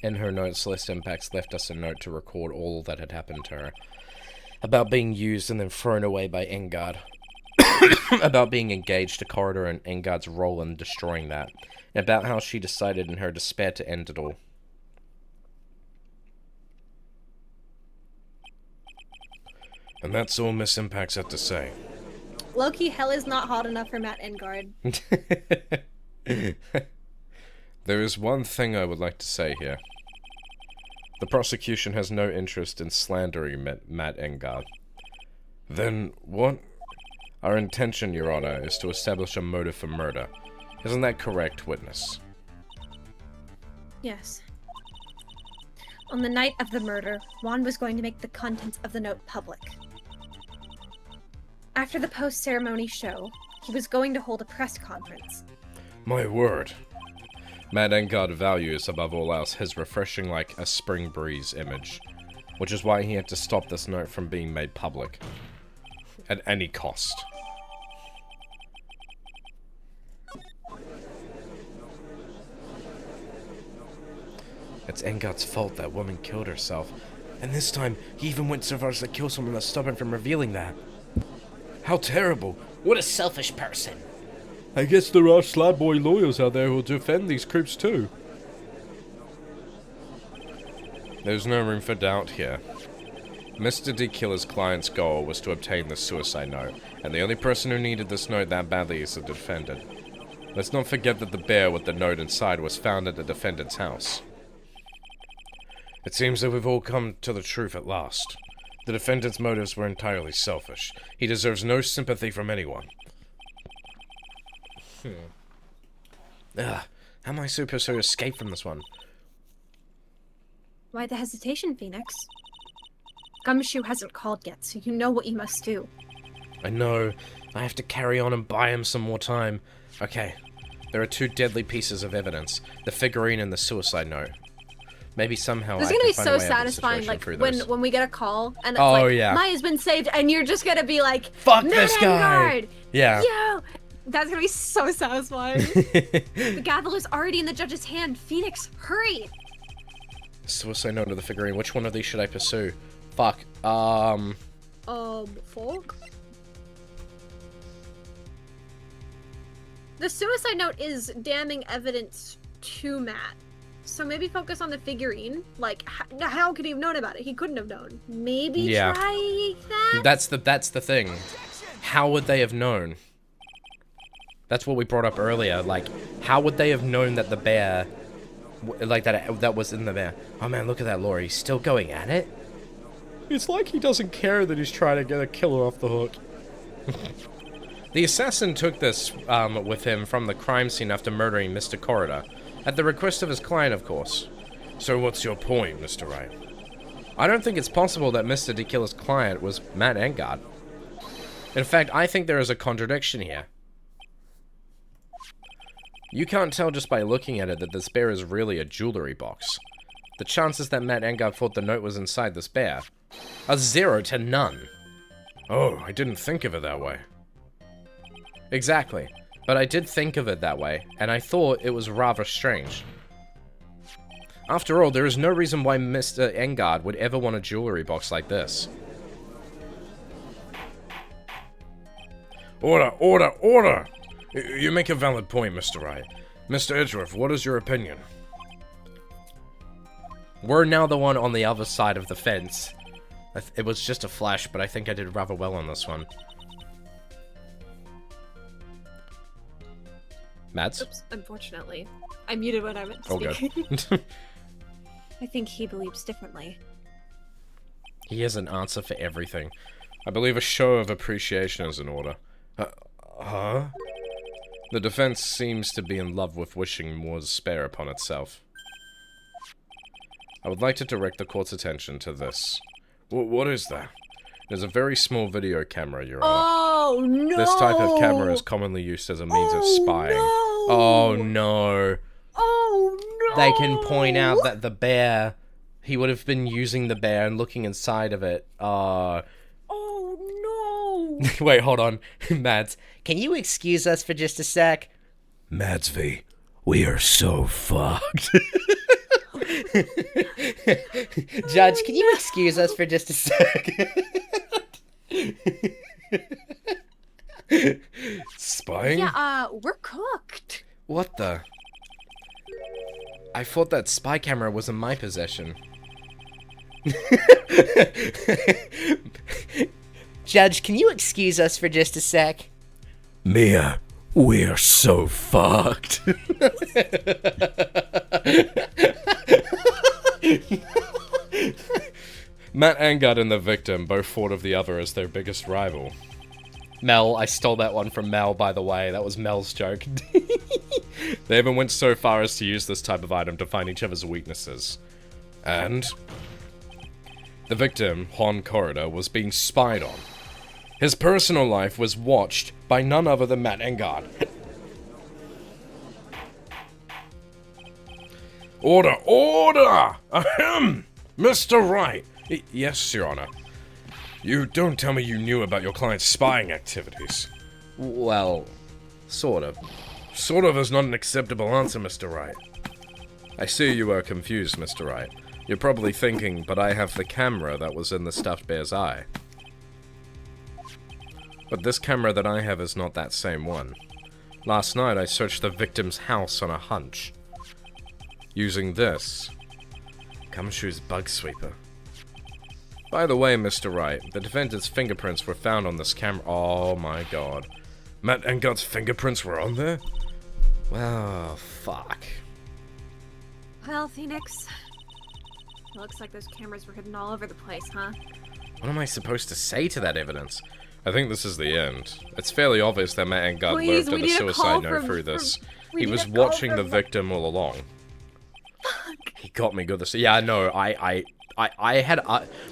In her note, Celeste Impacts left us a note to record all that had happened to her. About being used and then thrown away by Engard. About being engaged to Corridor and Engard's role in destroying that. And about how she decided in her despair to end it all. And that's all Miss Impacts had to say. Loki, hell is not hot enough for Matt Engard. There is one thing I would like to say here. The prosecution has no interest in slandering Matt Engard. Then what? Our intention, Your Honor, is to establish a motive for murder. Isn't that correct, witness? Yes. On the night of the murder, Juan was going to make the contents of the note public. After the post-ceremony show, he was going to hold a press conference. My word. Matt Engard values, above all else, his refreshing like a spring breeze image, which is why he had to stop this note from being made public. At any cost. It's Engard's fault that woman killed herself. And this time, he even went so far as to kill someone to stop him from revealing that. How terrible. What a selfish person. I guess there are slab boy lawyers out there who will defend these creeps too. There's no room for doubt here. Mr. D. Killer's client's goal was to obtain the suicide note, and the only person who needed this note that badly is the defendant. Let's not forget that the bear with the note inside was found at the defendant's house. It seems that we've all come to the truth at last. The defendant's motives were entirely selfish. He deserves no sympathy from anyone. How am I supposed to escape from this one? Why the hesitation, Phoenix? Gumshoe hasn't called yet, so you know what you must do. I know. I have to carry on and buy him some more time. Okay. There are 2 deadly pieces of evidence. The figurine and the suicide note. Maybe somehow This I is can gonna be find a so way out of the satisfying, situation like through when this. we get a call and it's Oh, like yeah. Maya's been saved, and you're just gonna be like, Fuck Matt this guy! Vanguard! Yeah. Yo! That's gonna be so satisfying. The gavel is already in the judge's hand. Phoenix, hurry! Suicide note of the figurine. Which one of these should I pursue? Fuck. Folk? The suicide note is damning evidence to Matt. So maybe focus on the figurine. Like, how could he have known about it? He couldn't have known. Maybe Yeah. try that? That's the thing. How would they have known? That's what we brought up earlier. Like, how would they have known that the bear, like that was in the bear? Oh man, look at that lore. He's still going at it. It's like he doesn't care that he's trying to get a killer off the hook. The assassin took this with him from the crime scene after murdering Mr. Corridor, at the request of his client, of course. So what's your point, Mr. Wright? I don't think it's possible that Mr. De Killer's client was Matt Engard. In fact, I think there is a contradiction here. You can't tell just by looking at it that this bear is really a jewelry box. The chances that Matt Engard thought the note was inside this bear are 0 to none. Oh, I didn't think of it that way. Exactly. But I did think of it that way, and I thought it was rather strange. After all, there is no reason why Mr. Engard would ever want a jewelry box like this. Order, order, order! You make a valid point, Mr. Wright. Mr. Edgeworth, what is your opinion? We're now the one on the other side of the fence. It was just a flash, but I think I did rather well on this one. Mads? Oops, unfortunately. I muted when I meant to Oh, speak. good. I think he believes differently. He has an answer for everything. I believe a show of appreciation is in order. Huh? The defense seems to be in love with wishing more despair upon itself. I would like to direct the court's attention to this. What is that? There's a very small video camera, Your Honor. Oh no! This type of camera is commonly used as a means of spying. No. Oh no. Oh no! They can point out that the bear, he would have been using the bear and looking inside of it. Oh no! Wait, hold on. Mads, can you excuse us for just a sec? Madsby, we are so fucked. Judge, can you excuse us for just a sec? Spying? Yeah, we're cooked. What the? I thought that spy camera was in my possession. Judge, can you excuse us for just a sec? Mia, we're so fucked. Matt Engard and the victim both thought of the other as their biggest rival. Mel, I stole that one from Mel, by the way. That was Mel's joke. They even went so far as to use this type of item to find each other's weaknesses. And the victim, Juan Corridor, was being spied on. His personal life was watched by none other than Matt Engard. Order, order! Ahem! Mr. Wright! Yes, Your Honor. You don't tell me you knew about your client's spying activities. Well, sort of. Sort of is not an acceptable answer, Mr. Wright. I see you are confused, Mr. Wright. You're probably thinking, but I have the camera that was in the stuffed bear's eye. But this camera that I have is not that same one. Last night I searched the victim's house on a hunch. Using this Gumshoe's bug sweeper. By the way, Mr. Wright, the defendant's fingerprints were found on this camera. Oh my god. Matt Engard's fingerprints were on there? Well, fuck. Well, Phoenix, it looks like those cameras were hidden all over the place, huh? What am I supposed to say to that evidence? I think this is the end. It's fairly obvious that Matt Engard Please, lurked we at the need a call suicide note from- through this. we He need was a call watching the from- victim all along. He got me good this. Yeah, no, I had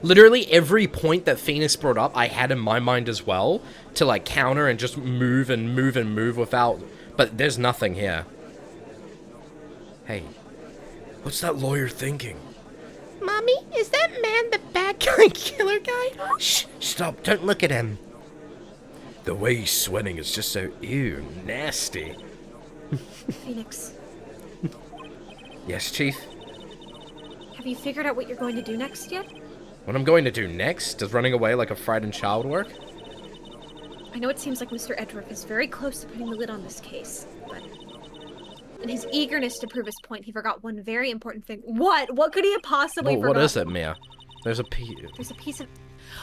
literally every point that Phoenix brought up, I had in my mind as well to like counter and just move and move and move without. But there's nothing here. Hey, What's that lawyer thinking? Mommy, is that man the bad guy killer guy? Shh, stop! Don't look at him. The way he's sweating is just so, ew, nasty. Phoenix, Yes, Chief. have you figured out what you're going to do next yet? What I'm going to do next? Does running away like a frightened child work? I know it seems like Mr. Edgeworth is very close to putting the lid on this case, but in his eagerness to prove his point, he forgot one very important thing. What? What could he have possibly Well, forgotten? what is it, Mia? There's a There's a piece of...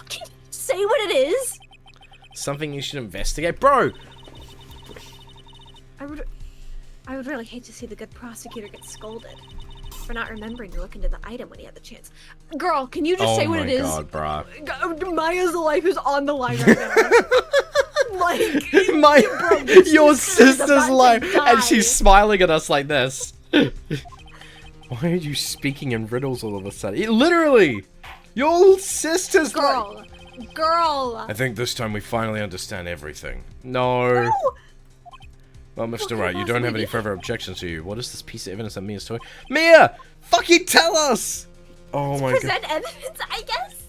Can you say what it is? something you should investigate, bro. I would really hate to see the good prosecutor get scolded for not remembering to look into the item when he had the chance. Girl, can you just say what it is? Oh my god, bruh. Maya's life is on the line right now. Like, My, bro, this your sister is sister's about to life, die. and she's smiling at us like this. Why are you speaking in riddles all of a sudden? Literally, your sister's life. Girl. I think this time we finally understand everything. No. Well, Mr. could Wright, it you don't have possibly any be? further objections to you. What is this piece of evidence that Mia's talking? Mia, fucking tell us. Oh my god. Present evidence, I guess.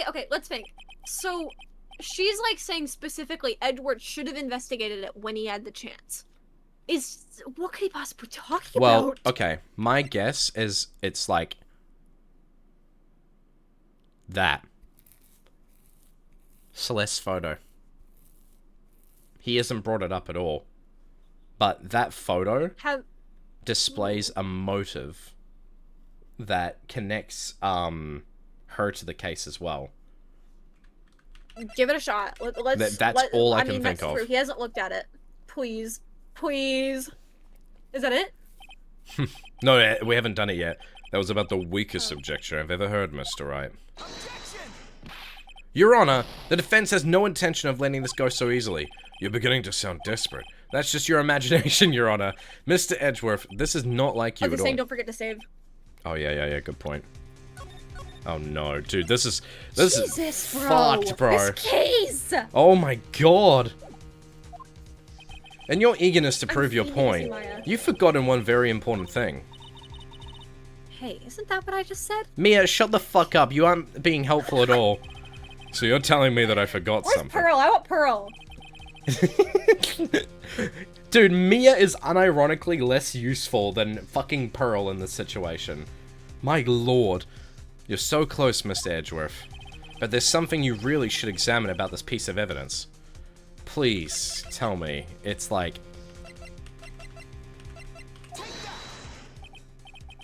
Okay, let's think. So, she's like saying specifically Edward should have investigated it when he had the chance. What could he possibly be talking Well, about? okay. My guess is it's like that. Celeste's photo. He hasn't brought it up at all. But that photo displays a motive that connects her to the case as well. Give it a shot. That's all I can that's think of. true. He hasn't looked at it. Please. Please. Is that it? No, we haven't done it yet. That was about the weakest objection I've ever heard, Mr. Wright. Your Honor, the defense has no intention of letting this go so easily. You're beginning to sound desperate. That's just your imagination, Your Honor. Mr. Edgeworth, this is not like you Okay, at saying all. don't forget to save. Oh, yeah, good point. Oh, no, dude, this is Jesus, bro. fucked, bro. This case. Oh, my God. In your eagerness to prove your feeling point, Maya. you've forgotten one very important thing. Hey, isn't that what I just said? Mia, shut the fuck up. You aren't being helpful at all. So you're telling me that I forgot Where's something? Pearl? I want Pearl. Dude, Mia is unironically less useful than fucking Pearl in this situation. My lord. You're so close, Mr. Edgeworth. But there's something you really should examine about this piece of evidence. Please, tell me. It's like...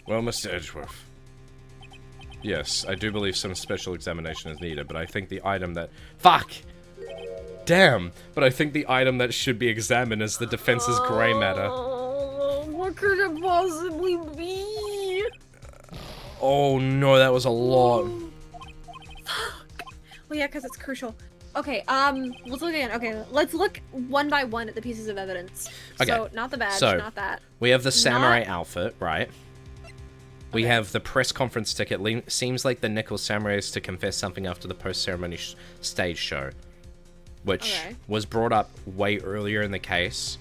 Well, Mr. Edgeworth. Yes, I do believe some special examination is needed, but I think the item that... Fuck! Damn! But I think the item that should be examined is the defense's gray matter. Oh, what could it possibly be? Oh no, that was a lot. Well, yeah, because it's crucial. Okay, let's look again. Okay, let's look one by one at the pieces of evidence. Okay, So, not the badge, so- not that. We have the samurai outfit, right? We have the press conference ticket. Seems like the Nickel Samurai is to confess something after the post-ceremony stage show, which was brought up way earlier in the case.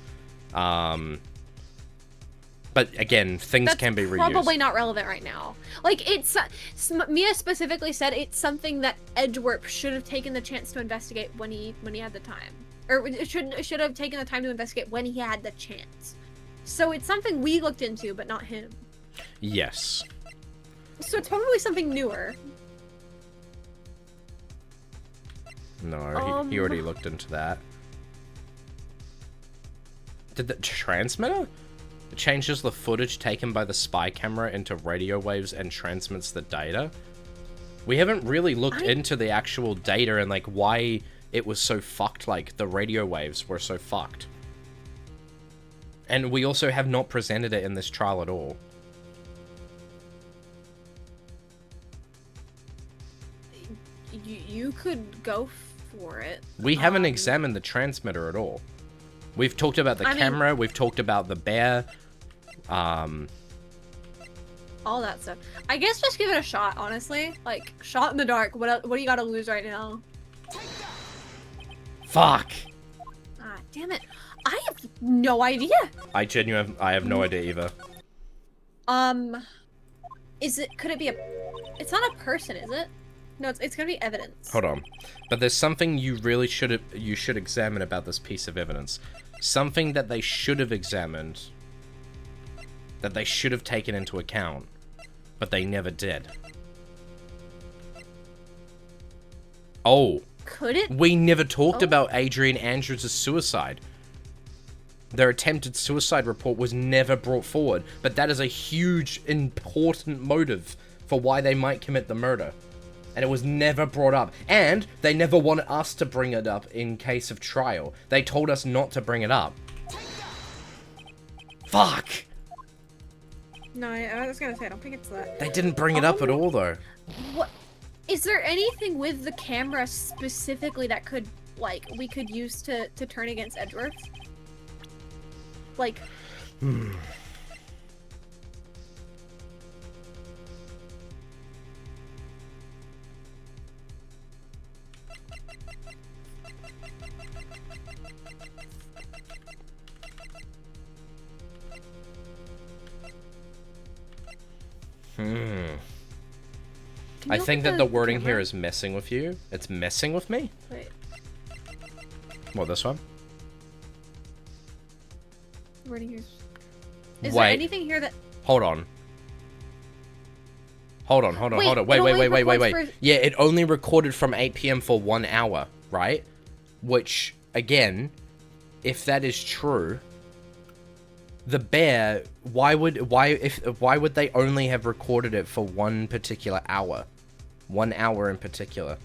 But again, things can be reused. Probably not relevant right now. Like, it's... Mia specifically said it's something that Edgeworth should have taken the chance to investigate when he had the time. Or it should have taken the time to investigate when he had the chance. So it's something we looked into, but not him. Yes. So it's probably something newer. No, he already looked into that. Did the transmitter? It changes the footage taken by the spy camera into radio waves and transmits the data? We haven't really looked into the actual data and like why it was so fucked, like the radio waves were so fucked. And we also have not presented it in this trial at all. You could go for it. We haven't examined the transmitter at all. We've talked about the camera, we've talked about the bear. all that stuff. I guess just give it a shot, honestly. Like, shot in the dark. What do you gotta lose right now? Fuck. Ah, damn it. I have no idea. I have no idea either. Could it be it's not a person, is it? No, it's gonna be evidence. Hold on. But there's something you should examine about this piece of evidence. Something that they should have examined. That they should have taken into account. But they never did. Oh. Could it? We never talked about Adrian Andrews' suicide. Their attempted suicide report was never brought forward. But that is a huge, important motive for why they might commit the murder. And it was never brought up. And they never wanted us to bring it up in case of trial. They told us not to bring it up. Fuck! No, I was gonna say, I don't think it's that. They didn't bring it up at all, though. What? Is there anything with the camera specifically that could, like, we could use to turn against Edgeworth? Like... I think that the wording here is messing with you. It's messing with me? Wait. What, this one? Wording here is there anything here that... Hold on. Hold on. Wait. For... Yeah, it only recorded from 8 p.m. for 1 hour, right? Which, again, if that is true, the bear, why would they only have recorded it for one particular hour? 1 hour in particular.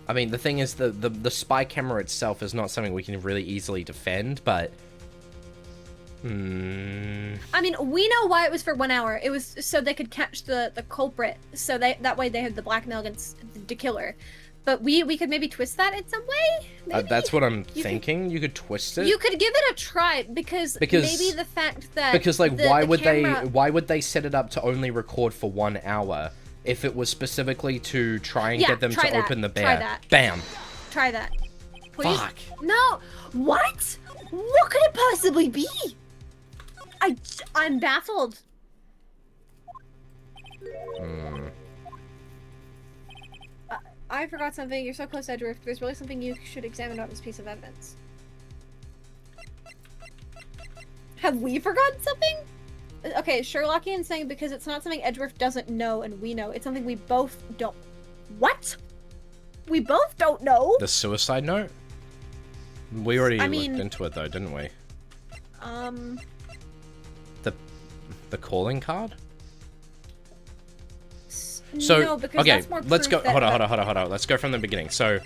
I mean, the thing is, the spy camera itself is not something we can really easily defend, but... I mean, we know why it was for 1 hour. It was so they could catch the culprit, so that way they had the blackmail against the killer. But we could maybe twist that in some way? That's what I'm thinking. You could twist it. You could give it a try because maybe the fact that why would they set it up to only record for 1 hour if it was specifically to try and get them to open the bear? Try that. Bam. Try that. Please. Fuck. No. What? What could it possibly be? I'm baffled. I forgot something. You're so close to Edgeworth. There's really something you should examine about this piece of evidence. Have we forgotten something? Okay, Sherlockian saying because it's not something Edgeworth doesn't know and we know. It's something we both don't. What? We both don't know? The suicide note? We already looked into it though, didn't we? The calling card? So, no, because okay, that's more let's go. proof Hold on. Let's go from the beginning. So,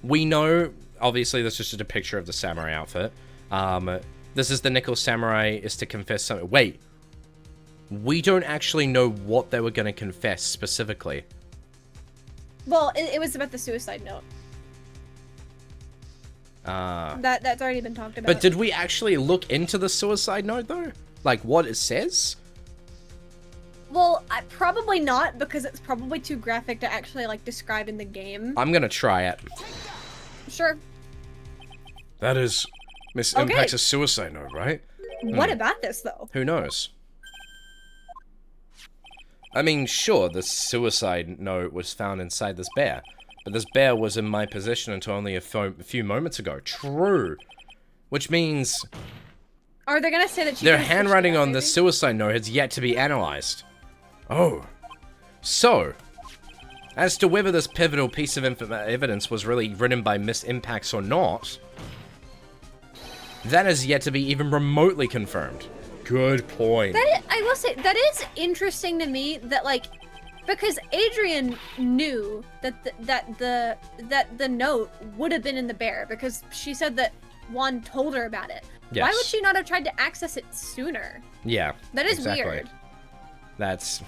we know, obviously, this is just a picture of the samurai outfit. This is the Nickel Samurai is to confess something. Wait. We don't actually know what they were going to confess specifically. Well, it was about the suicide note. That's already been talked about. But did we actually look into the suicide note, though? Like, what it says? Well, probably not, because it's probably too graphic to actually, like, describe in the game. I'm gonna try it. Sure. That is Miss Impact's suicide note, right? What about this, though? Who knows? I mean, sure, the suicide note was found inside this bear. But this bear was in my possession until only a few moments ago. True. Which means... Are they gonna say that she... Their handwriting on the suicide note has yet to be analyzed. Oh. So, as to whether this pivotal piece of evidence was really written by Miss Impacts or not, that is yet to be even remotely confirmed. Good point. I will say, that is interesting to me that, like, because Adrian knew that the note would have been in the bear, because she said that Juan told her about it. Yes. Why would she not have tried to access it sooner? Yeah. That is weird. That's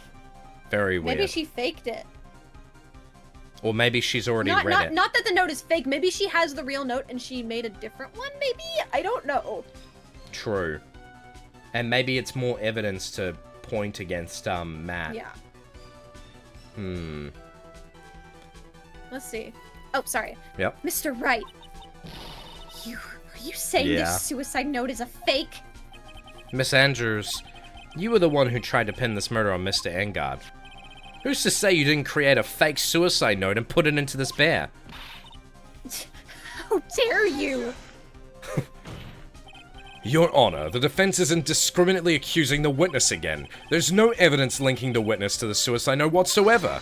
very weird. Maybe she faked it. Or maybe she's already read it. Not that the note is fake. Maybe she has the real note and she made a different one, maybe? I don't know. True. And maybe it's more evidence to point against Matt. Yeah. Hmm. Let's see. Oh, sorry. Yep. Mr. Wright. Are you saying Yeah. this suicide note is a fake? Miss Andrews, you were the one who tried to pin this murder on Mr. Engard. Who's to say you didn't create a fake suicide note and put it into this bear? How dare you? Your Honor, the defense is indiscriminately accusing the witness again. There's no evidence linking the witness to the suicide note whatsoever.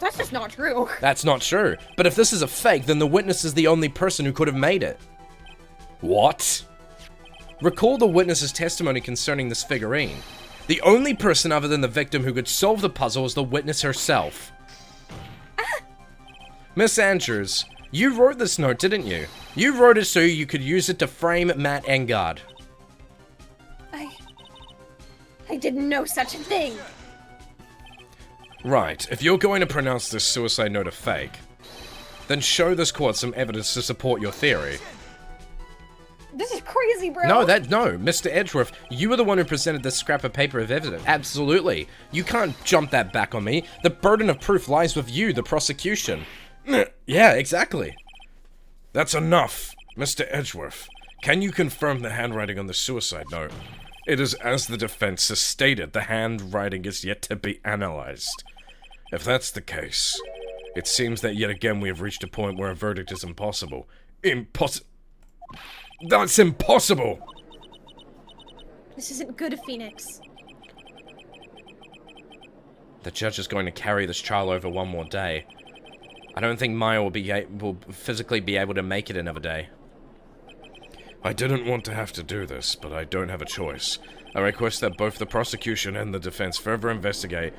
That's just not true. That's not true. But if this is a fake, then the witness is the only person who could have made it. What? Recall the witness's testimony concerning this figurine. The only person other than the victim who could solve the puzzle is the witness herself. Miss Andrews, you wrote this note, didn't you? You wrote it so you could use it to frame Matt Engard. I didn't know such a thing. Right, if you're going to pronounce this suicide note a fake, then show this court some evidence to support your theory. This is crazy, bro. No, Mr. Edgeworth, you were the one who presented this scrap of paper of evidence. Absolutely. You can't jump that back on me. The burden of proof lies with you, the prosecution. Yeah, exactly. That's enough, Mr. Edgeworth. Can you confirm the handwriting on the suicide note? It is as the defense has stated, the handwriting is yet to be analyzed. If that's the case, it seems that yet again we have reached a point where a verdict is impossible. That's impossible! This isn't good, Phoenix. The judge is going to carry this trial over one more day. I don't think Maya will physically be able to make it another day. I didn't want to have to do this, but I don't have a choice. I request that both the prosecution and the defense further investigate.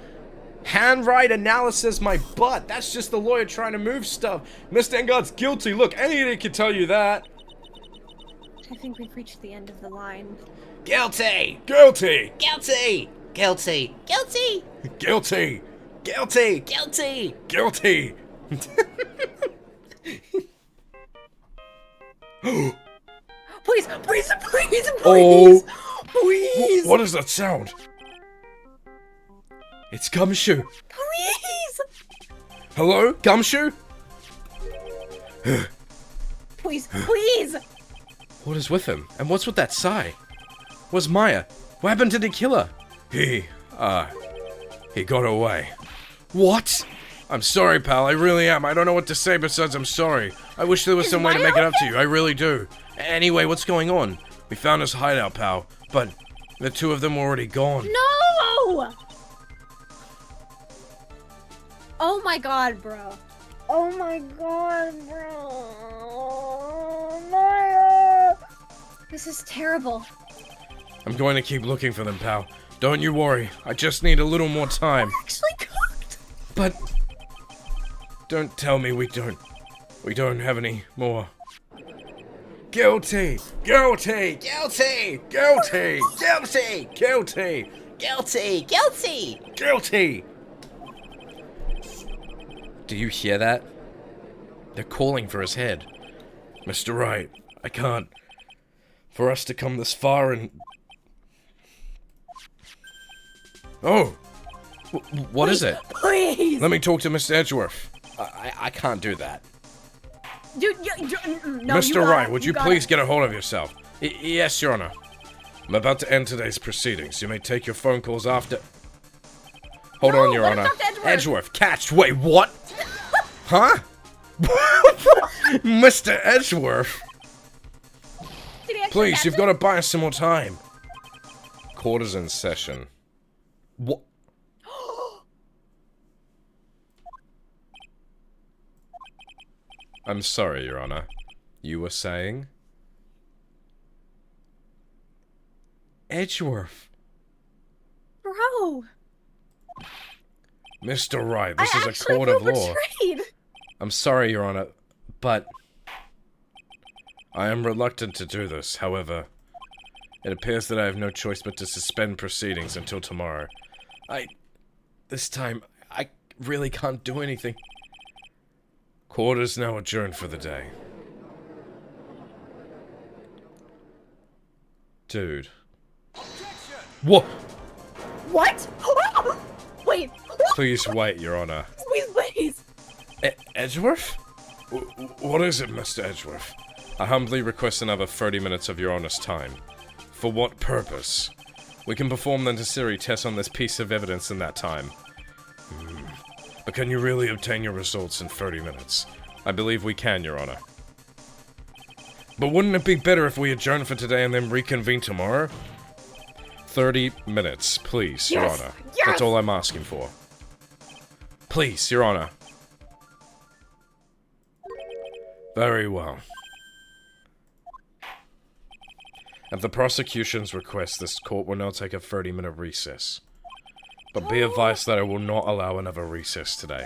Handwrite analysis, my butt! That's just the lawyer trying to move stuff. Mr. Engard's guilty. Look, any idiot can tell you that. I think we've reached the end of the line. Guilty! Guilty! Guilty! Guilty! Guilty! Guilty! Guilty! Guilty! Guilty! Please, please, please, please, Oh. please, What is that sound? It's Gumshoe. please, Hello? Gumshoe? please, please. What is with him? And what's with that sigh? Where's Maya? What happened to the killer? He got away. What? I'm sorry, pal, I really am. I don't know what to say besides I'm sorry. I wish there was some way to make it up to you, I really do. Anyway, what's going on? We found his hideout, pal, but the two of them were already gone. No! Oh my god, bro. Oh my god, bro. Maya! This is terrible. I'm going to keep looking for them, pal. Don't you worry. I just need a little more time. Actually cooked. But don't tell me we don't have any more. Guilty! Guilty! Guilty! Guilty! Guilty! Guilty! Guilty! Guilty! Guilty! Do you hear that? They're calling for his head. Mr. Wright, I can't. For us to come this far and... Oh! What is it? Please! Let me talk to Mr. Edgeworth. I can't do that. Dude, no, Mr. Wright, would you please get a hold of yourself? Yes, Your Honor. I'm about to end today's proceedings. You may take your phone calls after... Hold on, Your Honor. Edgeworth, catch. Wait, what? Huh? Mr. Edgeworth! Please, you've got to buy us some more time. Court is in session. What? I'm sorry, Your Honor. You were saying? Edgeworth. Bro. Mr. Wright, this is a court of law. Betrayed. I'm sorry, Your Honor, but... I am reluctant to do this, however, it appears that I have no choice but to suspend proceedings until tomorrow. This time, I really can't do anything. Court is now adjourned for the day. Dude. What? What? Wait. Please wait, Your Honor. Please. Edgeworth? What is it, Mr. Edgeworth? I humbly request another 30 minutes of Your Honor's time. For what purpose? We can perform the necessary tests on this piece of evidence in that time. But can you really obtain your results in 30 minutes? I believe we can, Your Honor. But wouldn't it be better if we adjourn for today and then reconvene tomorrow? 30 minutes, please, Your Honor. Yes! That's all I'm asking for. Please, Your Honor. Very well. At the prosecution's request, this court will now take a 30-minute recess. But be advised that I will not allow another recess today.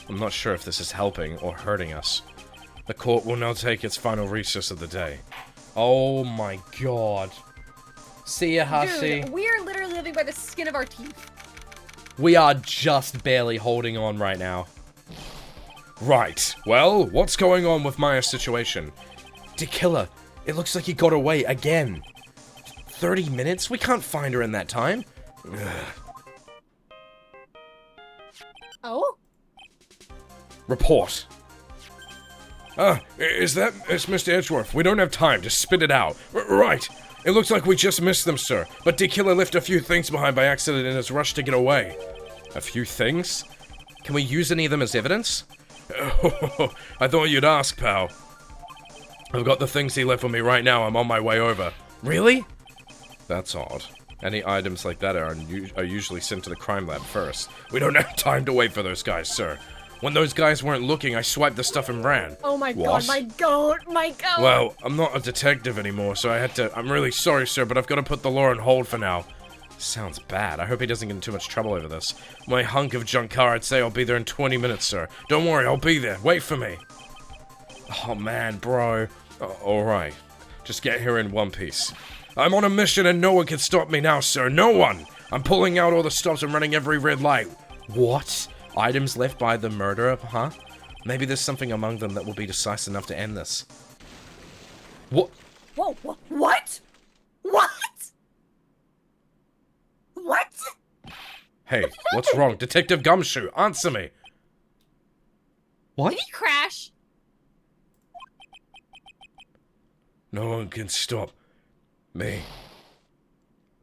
I'm not sure if this is helping or hurting us. The court will now take its final recess of the day. Oh my god. See ya, Hashi. Dude, we are literally living by the skin of our teeth. We are just barely holding on right now. Right. Well, what's going on with Maya's situation? Killer, it looks like he got away again. 30 minutes? We can't find her in that time. Oh? Report. It's Mr. Edgeworth. We don't have time. Just spit it out. Right. It looks like we just missed them, sir. But Killer left a few things behind by accident in his rush to get away. A few things? Can we use any of them as evidence? Oh, I thought you'd ask, pal. I've got the things he left for me right now. I'm on my way over. Really? That's odd. Any items like that are usually sent to the crime lab first. We don't have time to wait for those guys, sir. When those guys weren't looking, I swiped the stuff and ran. Oh my What? god, my goat, my goat! Well, I'm not a detective anymore, so I had to... I'm really sorry, sir, but I've got to put the law on hold for now. Sounds bad. I hope he doesn't get in too much trouble over this. My hunk of junk car, I'd say I'll be there in 20 minutes, sir. Don't worry, I'll be there. Wait for me. Oh man, bro. Alright. Just get here in one piece. I'm on a mission and no one can stop me now, sir. No one! I'm pulling out all the stops and running every red light. What? Items left by the murderer, huh? Maybe there's something among them that will be decisive enough to end this. What? Whoa, what? What? What? Hey, what's wrong? Detective Gumshoe, answer me! What? Did he crash? No one can stop me.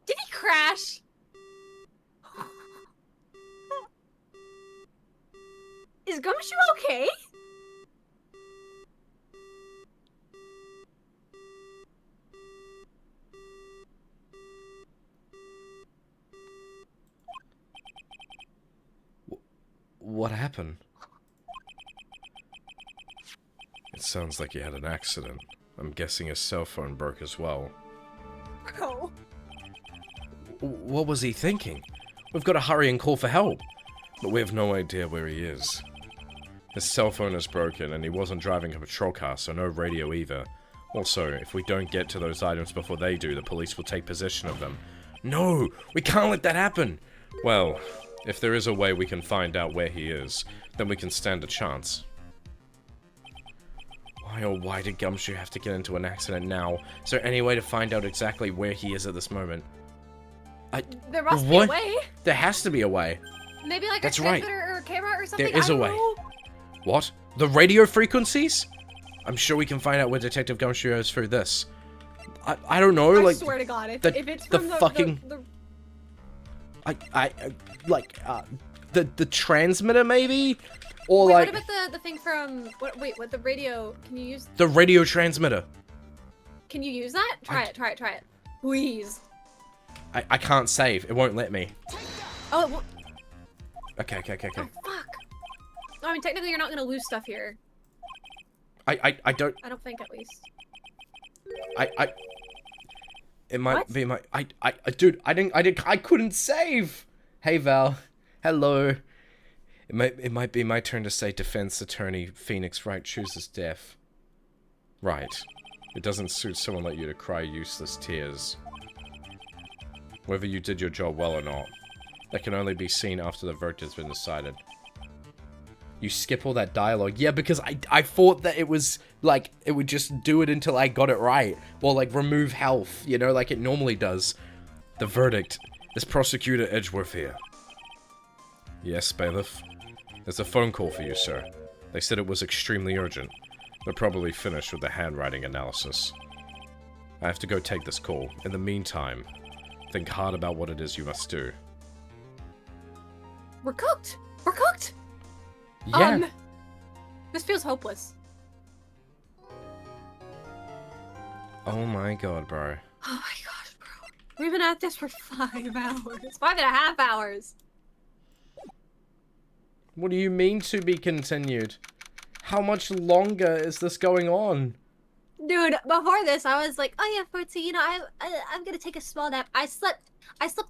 Did he crash? Is Gumshoe okay? What happened? It sounds like he had an accident. I'm guessing his cell phone broke as well. Bro. What was he thinking? We've got to hurry and call for help. But we have no idea where he is. His cell phone is broken and he wasn't driving a patrol car, so no radio either. Also, if we don't get to those items before they do, the police will take possession of them. No, we can't let that happen. Well, if there is a way we can find out where he is, then we can stand a chance. Why oh why did Gumshoe have to get into an accident now? Is there any way to find out exactly where he is at this moment? There must be a way. There has to be a way. Maybe like That's a right. transmitter or a camera or something. There is I a don't way. know. What? The radio frequencies? I'm sure we can find out where Detective Gumshoe is through this. I don't know, I like swear to God, if it's the from fucking the transmitter maybe, or wait, like what about the thing from what the radio? Can you use? the radio transmitter. Can you use that? Try it, please. I can't save. It won't let me. Oh, well, Okay. oh fuck. No, I mean technically you're not gonna lose stuff here. I don't. I don't think at least. It might What? be my. Dude, I couldn't save. Hey Val, hello. It might be my turn to say defense attorney Phoenix Wright chooses death. Right. It doesn't suit someone like you to cry useless tears. Whether you did your job well or not, that can only be seen after the verdict has been decided. You skip all that dialogue. Yeah, because I thought that it was, like, it would just do it until I got it right. Or, like, remove health, you know, like it normally does. The verdict Is Prosecutor Edgeworth here? Yes, bailiff. There's a phone call for you, sir. They said it was extremely urgent. They're probably finished with the handwriting analysis. I have to go take this call. In the meantime, think hard about what it is you must do. We're cooked. We're cooked. Yeah. This feels hopeless. Oh my god, bro. Oh my gosh, bro. We've been at this for 5 hours. 5.5 hours. What do you mean to be continued? How much longer is this going on? Dude, before this, I was like, oh yeah, Fortsy, you know, I'm gonna take a small nap. I slept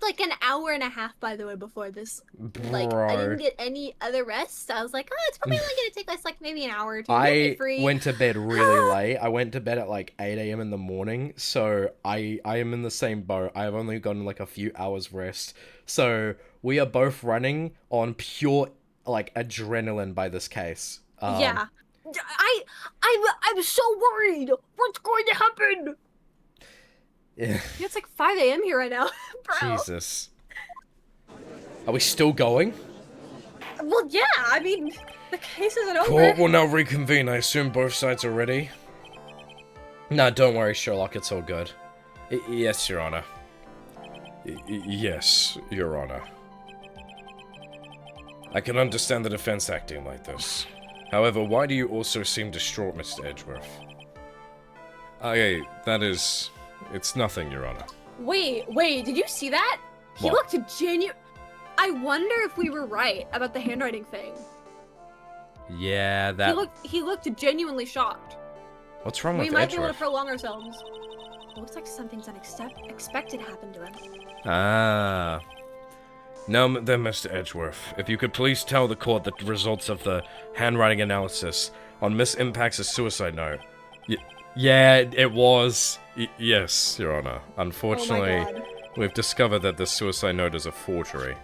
like an hour and a half, by the way, before this. Like, I didn't get any other rest. I was like, oh, it's probably only gonna take us like maybe an hour or two. I went to bed really late. I went to bed at like 8 a.m. in the morning, so I am in the same boat. I have only gotten like a few hours rest. So we are both running on pure like adrenaline by this case. Yeah. I'm so worried. What's going to happen? Yeah. It's like 5 a.m. here right now, bro. Jesus. Are we still going? Well, yeah. I mean, the case isn't over. Court will now reconvene. I assume both sides are ready? No, don't worry, Sherlock. It's all good. Yes, Your Honor. Yes, Your Honor. I can understand the defense acting like this. However, why do you also seem distraught, Mr. Edgeworth? That is... It's nothing, Your Honor. Wait, did you see that? He What? looked genuine. I wonder if we were right about the handwriting thing. Yeah, that... He looked genuinely shocked. What's wrong We with might be able to Edgeworth? prolong ourselves. It looks like something's unexpected happened to him. Ah... Now then, Mr. Edgeworth, if you could please tell the court the results of the handwriting analysis on Miss Impact's suicide note. Yeah, it was. Yes, Your Honor. Unfortunately, Oh my God. we've discovered that this suicide note is a forgery.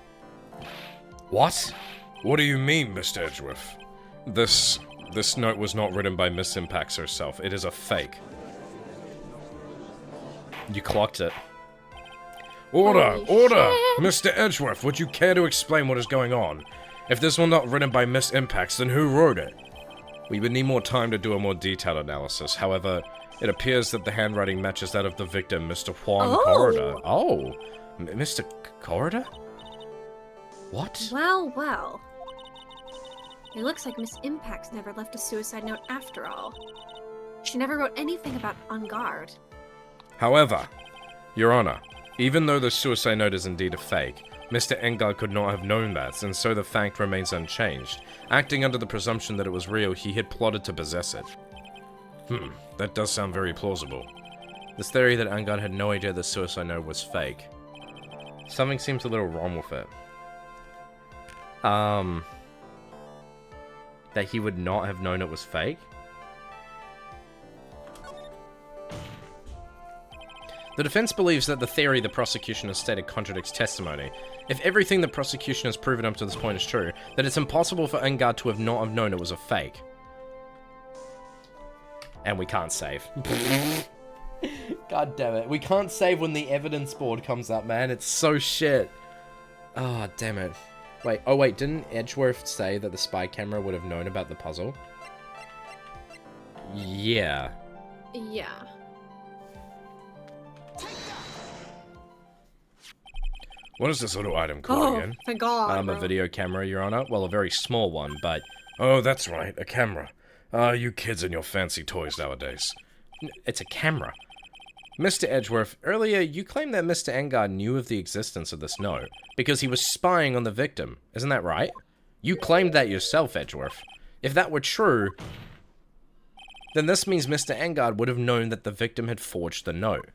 What? What do you mean, Mr. Edgeworth? This note was not written by Miss Impax herself. It is a fake. You clocked it. Order! Holy Order! shit. Mr. Edgeworth, would you care to explain what is going on? If this was not written by Miss Impax, then who wrote it? We would need more time to do a more detailed analysis. However, it appears that the handwriting matches that of the victim, Mr. Juan Oh. Corrida. Oh! Mr. Corrida? What? Well. It looks like Miss Impax never left a suicide note after all. She never wrote anything about on guard. However, Your Honor, even though the suicide note is indeed a fake, Mr. Engard could not have known that, and so the fact remains unchanged. Acting under the presumption that it was real, he had plotted to possess it. That does sound very plausible. This theory that Engard had no idea the suicide note was fake. Something seems a little wrong with it. That he would not have known it was fake? The defense believes that the theory the prosecution has stated contradicts testimony. If everything the prosecution has proven up to this point is true, then it's impossible for Engard to have not have known it was a fake. And we can't save. God damn it. We can't save when the evidence board comes up, man. It's so shit. Ah, damn it. Wait, didn't Edgeworth say that the spy camera would have known about the puzzle? Yeah. Yeah. What is this little item called Oh, again? thank God. A bro. video camera, Your Honor. Well, a very small one, but... Oh, that's right, a camera. You kids and your fancy toys nowadays. It's a camera. Mr. Edgeworth, earlier you claimed that Mr. Engard knew of the existence of this note because he was spying on the victim. Isn't that right? You claimed that yourself, Edgeworth. If that were true, then this means Mr. Engard would have known that the victim had forged the note.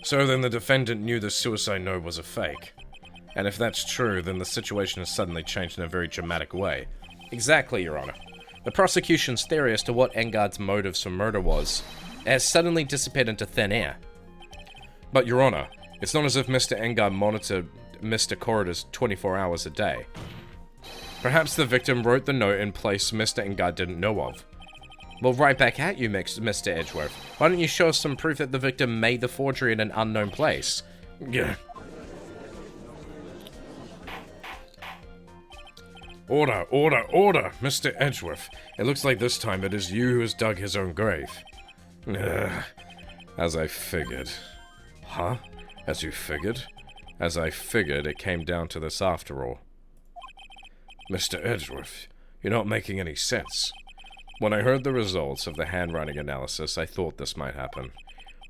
So then the defendant knew the suicide note was a fake. And if that's true, then the situation has suddenly changed in a very dramatic way. Exactly, Your Honor. The prosecution's theory as to what Engard's motives for murder was has suddenly dissipated into thin air. But, Your Honor, it's not as if Mr. Engard monitored Mr. Corridas 24 hours a day. Perhaps the victim wrote the note in place Mr. Engard didn't know of. Well, right back at you, Mr. Edgeworth. Why don't you show us some proof that the victim made the forgery in an unknown place? Yeah. Order, order, order, Mr. Edgeworth. It looks like this time it is you who has dug his own grave. As I figured. Huh? As you figured? As I figured, it came down to this after all. Mr. Edgeworth, you're not making any sense. When I heard the results of the handwriting analysis, I thought this might happen.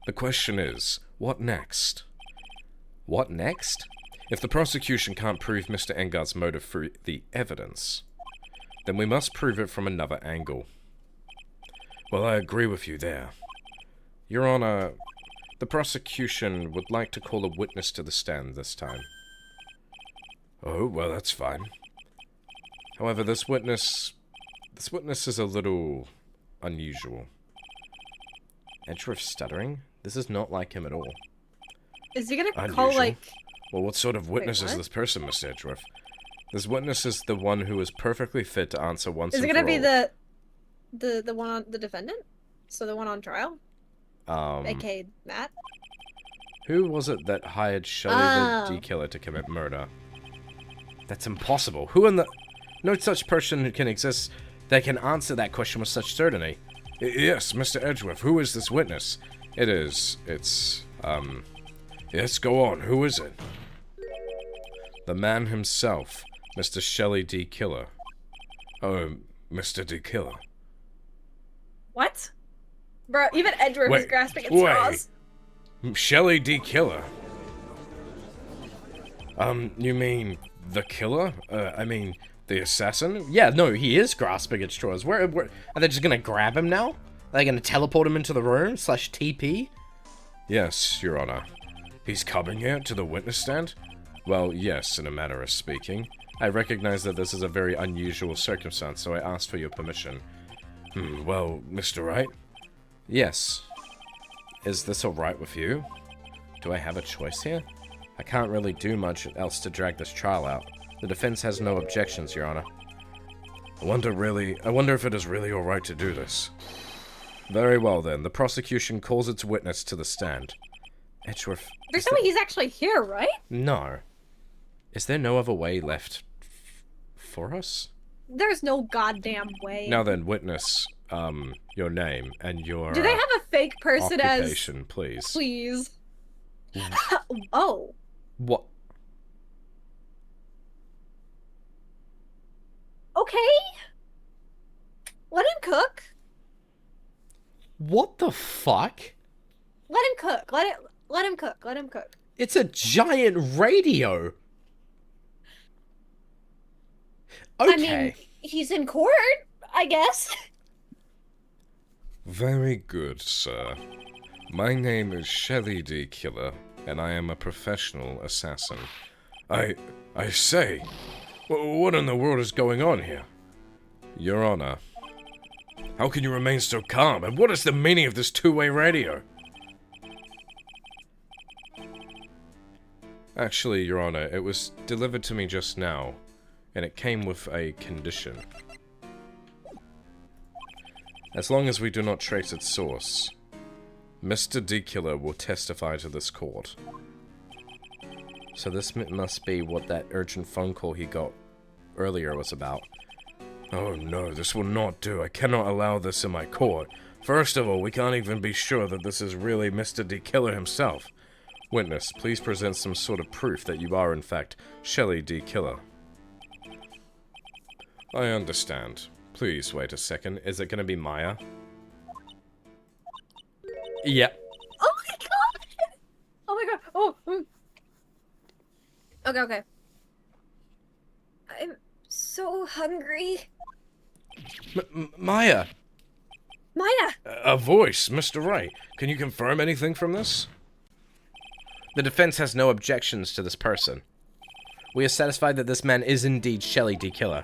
The question is, what next? What next? If the prosecution can't prove Mr. Engard's motive through the evidence, then we must prove it from another angle. Well, I agree with you there. Your Honor, the prosecution would like to call a witness to the stand this time. Oh, well, that's fine. However, this witness is a little unusual. Edgeworth stuttering? This is not like him at all. Is he gonna Unusual? call like? Well, what sort of witness is what? this person, Mr. Edgeworth? This witness is the one who is perfectly fit to answer once Is and it gonna for be all. the one on the defendant? So the one on trial, aka Matt. Who was it that hired Shelley Oh. the D-Killer to commit murder? That's impossible. Who in the... No such person can exist that can answer that question with such certainty. Yes, Mr. Edgeworth, who is this witness? It's, yes, go on, who is it? The man himself, Mr. Shelley D. Killer. Oh, Mr. D. Killer. What? Bro, even Edgeworth is Wait, grasping at wait. straws. Shelley D. Killer? You mean the killer? I mean, the assassin? Yeah, no, he is grasping at straws. Where are they just gonna grab him now? Are they gonna teleport him into the room / TP? Yes, Your Honor. He's coming here to the witness stand? Well, yes, in a manner of speaking. I recognize that this is a very unusual circumstance, so I asked for your permission. Well, Mr. Wright? Yes. Is this alright with you? Do I have a choice here? I can't really do much else to drag this trial out. The defense has no objections, Your Honor. I wonder if it is really alright to do this. Very well then, the prosecution calls its witness to the stand. Edgeworth... There's no way he's actually here, right? No. Is there no other way left for us? There's no goddamn way. Now then, witness, your name and your Do they have a fake person occupation, please. as? Please. Oh. What? Okay. Let him cook. What the fuck? Let him cook. Let him cook. Let him cook. It's a giant radio. Okay. I mean, he's in court, I guess. Very good, sir. My name is Shelley D. Killer, and I am a professional assassin. I say, what in the world is going on here? Your Honor, how can you remain so calm, and what is the meaning of this two-way radio? Actually, Your Honor, it was delivered to me just now, and it came with a condition. As long as we do not trace its source, Mr. D. Killer will testify to this court. So this must be what that urgent phone call he got earlier was about. Oh no, this will not do. I cannot allow this in my court. First of all, we can't even be sure that this is really Mr. D. Killer himself. Witness, please present some sort of proof that you are in fact Shelley D. Killer. I understand. Please wait a second. Is it gonna be Maya? Yeah. Oh my god! Oh my god! Oh! Okay, okay. I'm so hungry. Maya! Maya! A voice, Mr. Wright. Can you confirm anything from this? The defense has no objections to this person. We are satisfied that this man is indeed Shelley D. Killer.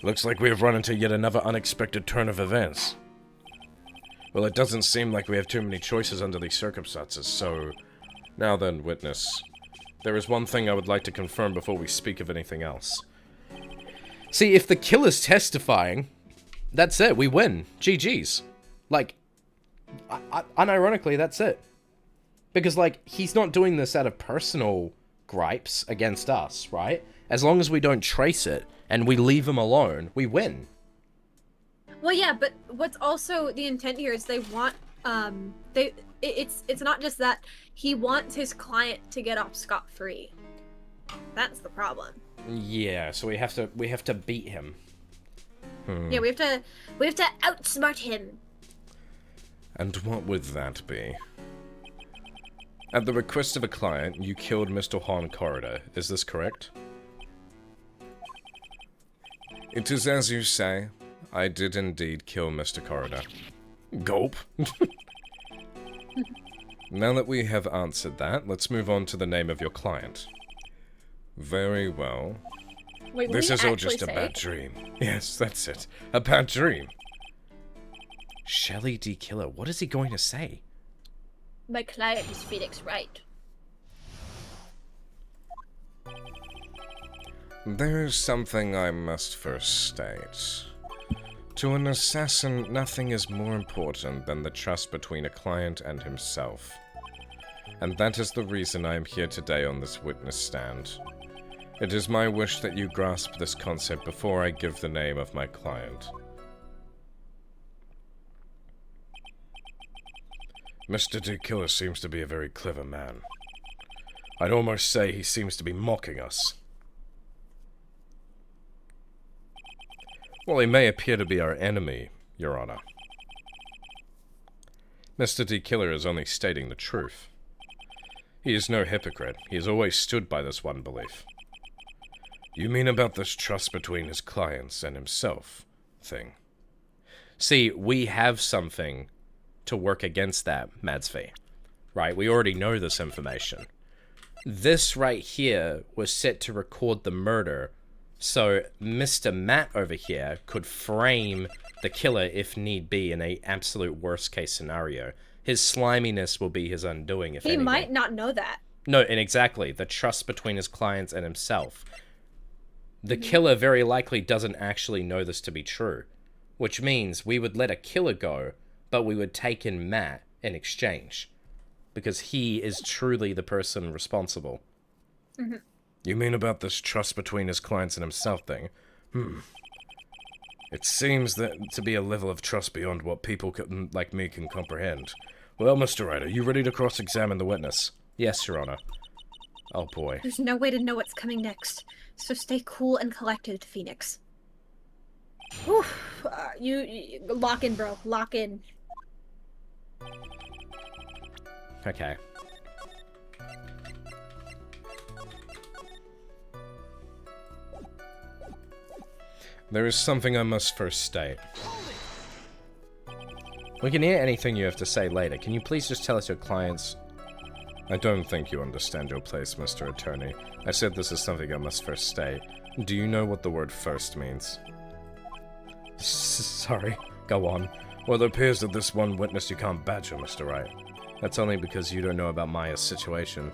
Looks like we have run into yet another unexpected turn of events. Well, it doesn't seem like we have too many choices under these circumstances, so... Now then, witness. There is one thing I would like to confirm before we speak of anything else. See, if the killer's testifying, that's it, we win. GG's. Like, unironically, that's it. Because, like, he's not doing this out of personal gripes against us, right? As long as we don't trace it and we leave him alone, we win. Well, yeah, but what's also the intent here is they want it's not just that he wants his client to get off scot-free. That's the problem. Yeah, so we have to beat him. Yeah, we have to outsmart him. And what would that be? At the request of a client, you killed Mr. Horn Corridor. Is this correct? It is as you say. I did indeed kill Mr. Corridor. Gulp. Now that we have answered that, let's move on to the name of your client. Very well. Wait, This is all just a bad dream. Yes, that's it. A bad dream. Shelly D. Killer, what is he going to say? My client is Phoenix Wright. There's something I must first state. To an assassin, nothing is more important than the trust between a client and himself. And that is the reason I am here today on this witness stand. It is my wish that you grasp this concept before I give the name of my client. Mr. D. Killer seems to be a very clever man. I'd almost say he seems to be mocking us. Well, he may appear to be our enemy, Your Honor. Mr. D. Killer is only stating the truth. He is no hypocrite. He has always stood by this one belief. You mean about this trust between his clients and himself thing? See, we have something to work against that, Madsby. Right? We already know this information. This right here was set to record the murder, so Mr. Matt over here could frame the killer if need be in a absolute worst case scenario. His sliminess will be his undoing, if He anything. might not know that. No, and exactly, the trust between his clients and himself. The killer very likely doesn't actually know this to be true, which means we would let a killer go, but we would take in Matt in exchange, because he is truly the person responsible. You mean about this trust between his clients and himself thing? It seems that to be a level of trust beyond what people like me can comprehend. Well, Mr. Wright, are you ready to cross-examine the witness? Yes, Your Honor. Oh boy. There's no way to know what's coming next, so stay cool and collected, Phoenix. Whew. You lock in, bro. Lock in. Okay. There is something I must first state. We can hear anything you have to say later. Can you please just tell us your clients? I don't think you understand your place, Mr. Attorney. I said this is something I must first state. Do you know what the word first means? Sorry. Go on. Well, it appears that this one witness you can't badger, Mr. Wright. That's only because you don't know about Maya's situation.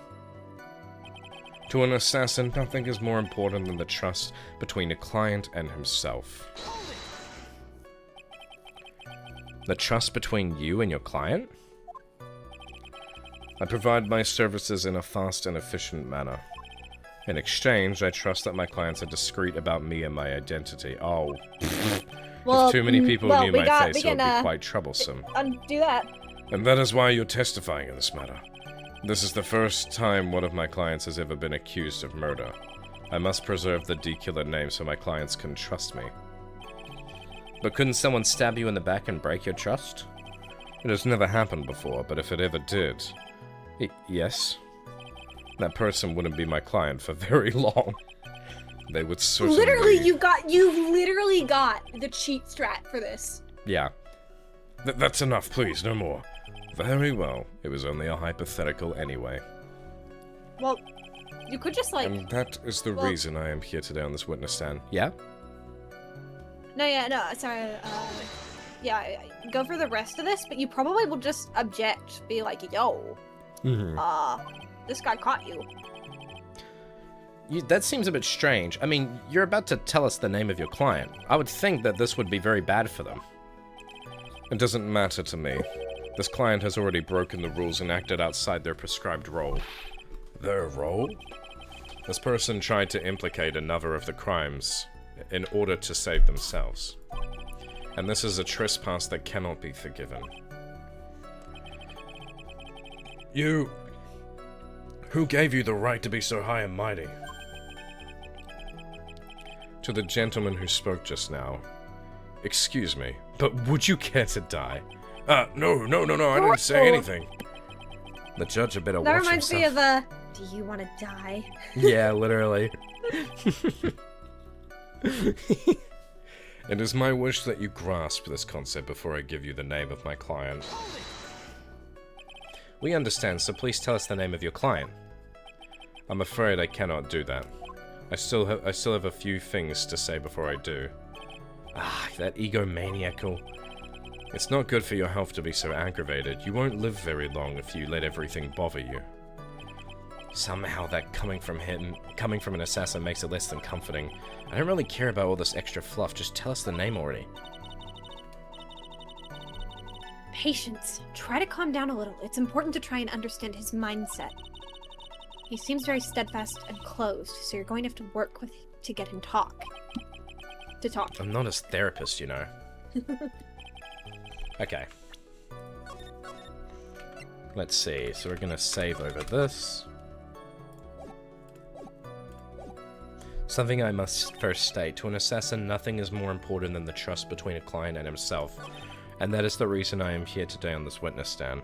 To an assassin, nothing is more important than the trust between a client and himself. The trust between you and your client? I provide my services in a fast and efficient manner. In exchange, I trust that my clients are discreet about me and my identity. Oh. Well, if too many people knew my face, it would be can, quite troublesome. undo that. And that is why you're testifying in this matter. This is the first time one of my clients has ever been accused of murder. I must preserve the D-Killer name so my clients can trust me. But couldn't someone stab you in the back and break your trust? It has never happened before, but if it ever did, Yes. that person wouldn't be my client for very long. They would certainly... Literally, you literally got the cheat strat for this. Yeah. That's enough, please, no more. Very well. It was only a hypothetical anyway. Well, you could just like. And that is the well- reason I am here today on this witness stand. Yeah? No, sorry. Yeah, go for the rest of this, but you probably will just object, be like, yo, this guy caught you. That seems a bit strange. I mean, you're about to tell us the name of your client. I would think that this would be very bad for them. It doesn't matter to me. This client has already broken the rules and acted outside their prescribed role. Their role? This person tried to implicate another of the crimes in order to save themselves. And this is a trespass that cannot be forgiven. You... Who gave you the right to be so high and mighty? To the gentleman who spoke just now. Excuse me, but would you care to die? No, I didn't say anything. The judge had better That watch reminds himself. me of do you want to die? Yeah, literally. It is my wish that you grasp this concept before I give you the name of my client. We understand, so please tell us the name of your client. I'm afraid I cannot do that. I still have a few things to say before I do. Ah, that egomaniacal. It's not good for your health to be so aggravated. You won't live very long if you let everything bother you. Somehow that coming from an assassin makes it less than comforting. I don't really care about all this extra fluff, just tell us the name already. Patience. Try to calm down a little. It's important to try and understand his mindset. He seems very steadfast and closed, so you're going to have to work with to get him to talk. I'm not his therapist, you know. Okay. Let's see, so we're gonna save over this. Something I must first state. To an assassin, nothing is more important than the trust between a client and himself. And that is the reason I am here today on this witness stand.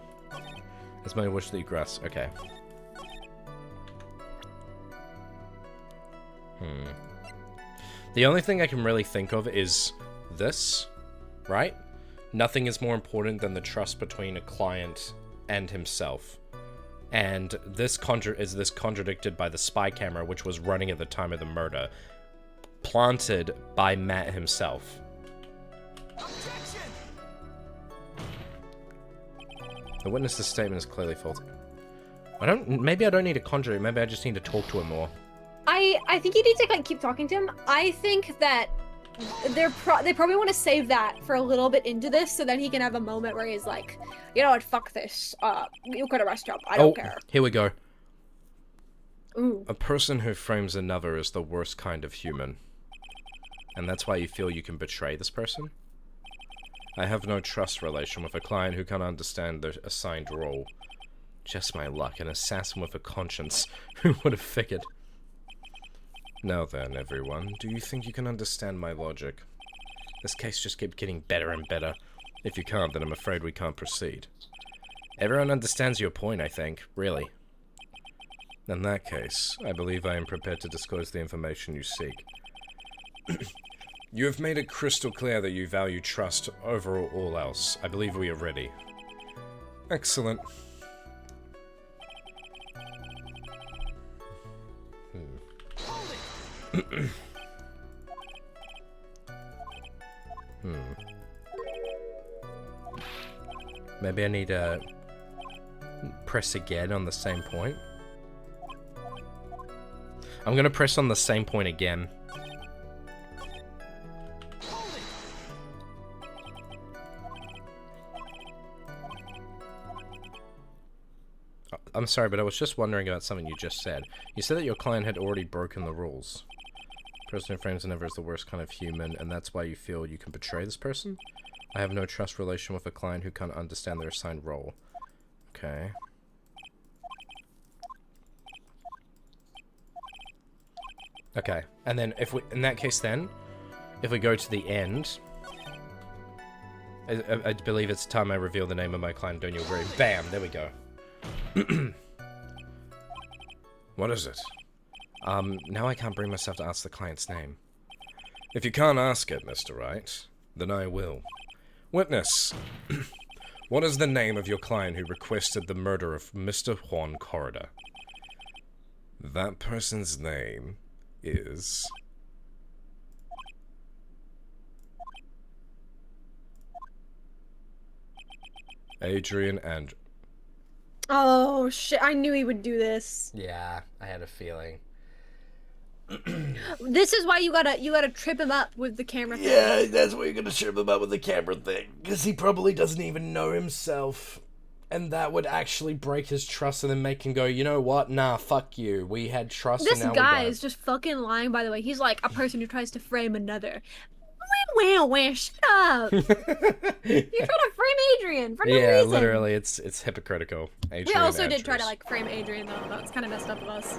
It's my wish that you grasp. Okay. The only thing I can really think of is this, right? Nothing is more important than the trust between a client and himself. And this is contradicted by the spy camera, which was running at the time of the murder, planted by Matt himself. The witness's statement is clearly faulty. Maybe I don't need to conjure it. Maybe I just need to talk to him more. I think you need to like keep talking to him. I think that they probably want to save that for a little bit into this, so then he can have a moment where he's like, you know what, fuck this. You could arrest him. I don't care. Here we go. Ooh. A person who frames another is the worst kind of human. And that's why you feel you can betray this person? I have no trust relation with a client who can't understand their assigned role. Just my luck, an assassin with a conscience. Who would have figured? Now then, everyone, do you think you can understand my logic? This case just keeps getting better and better. If you can't, then I'm afraid we can't proceed. Everyone understands your point, I think. Really. In that case, I believe I am prepared to disclose the information you seek. You have made it crystal clear that you value trust over all else. I believe we are ready. Excellent. Maybe I need to press again on the same point. I'm gonna press on the same point again. I'm sorry, but I was just wondering about something you just said. You said that your client had already broken the rules. Person who frames another is the worst kind of human, and that's why you feel you can betray this person? I have no trust relation with a client who can't understand their assigned role. Okay. Okay, and then if we, in that case then, if we go to the end, I believe it's time I reveal the name of my client, don't you agree? Bam, there we go. What is it? Now I can't bring myself to ask the client's name. If you can't ask it, Mr. Wright, then I will. Witness, what is the name of your client who requested the murder of Mr. Juan Corrida? That person's name is... Adrian and... Oh shit! I knew he would do this. Yeah, I had a feeling. This is why you gotta trip him up with the camera thing. Yeah, that's why you're gonna trip him up with the camera thing. Because he probably doesn't even know himself. And that would actually break his trust and then make him go, you know what? Nah, fuck you. We had trust This and now guy we don't. is just fucking lying, by the way. He's like a person who tries to frame another. Wah, shut up! You're trying to frame Adrian for no Yeah, reason. literally, it's hypocritical. We Adrian also did try to Andrews. like frame Adrian though. That's kind of messed up of us.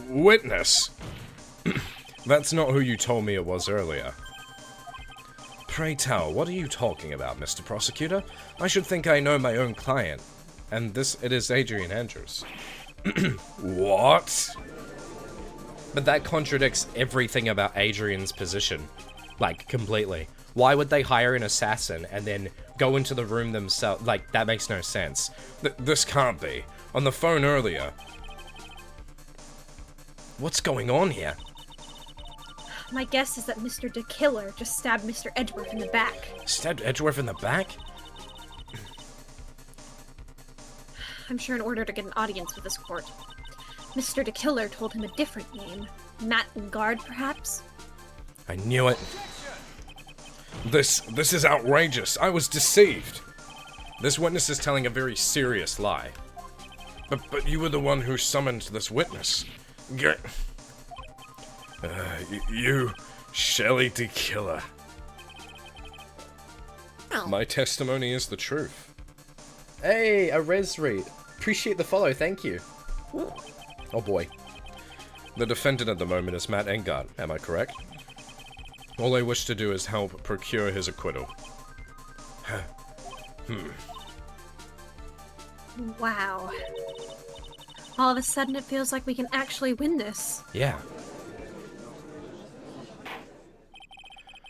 Witness? That's not who you told me it was earlier. Pray tell, what are you talking about, Mr. Prosecutor? I should think I know my own client. And it is Adrian Andrews. What? But that contradicts everything about Adrian's position. Like, completely. Why would they hire an assassin and then go into the room themselves? Like, that makes no sense. This can't be. On the phone earlier. What's going on here? My guess is that Mr. DeKiller just stabbed Mr. Edgeworth in the back. Stabbed Edgeworth in the back? I'm sure in order to get an audience with this court. Mr. DeKiller told him a different name. Matt Guard, perhaps? I knew it. This is outrageous. I was deceived. This witness is telling a very serious lie. But you were the one who summoned this witness. You, Shelley DeKiller. My testimony is the truth. Hey, a res read. Appreciate the follow, thank you. Oh boy. The defendant at the moment is Matt Engard, am I correct? All I wish to do is help procure his acquittal. Wow. All of a sudden it feels like we can actually win this. Yeah.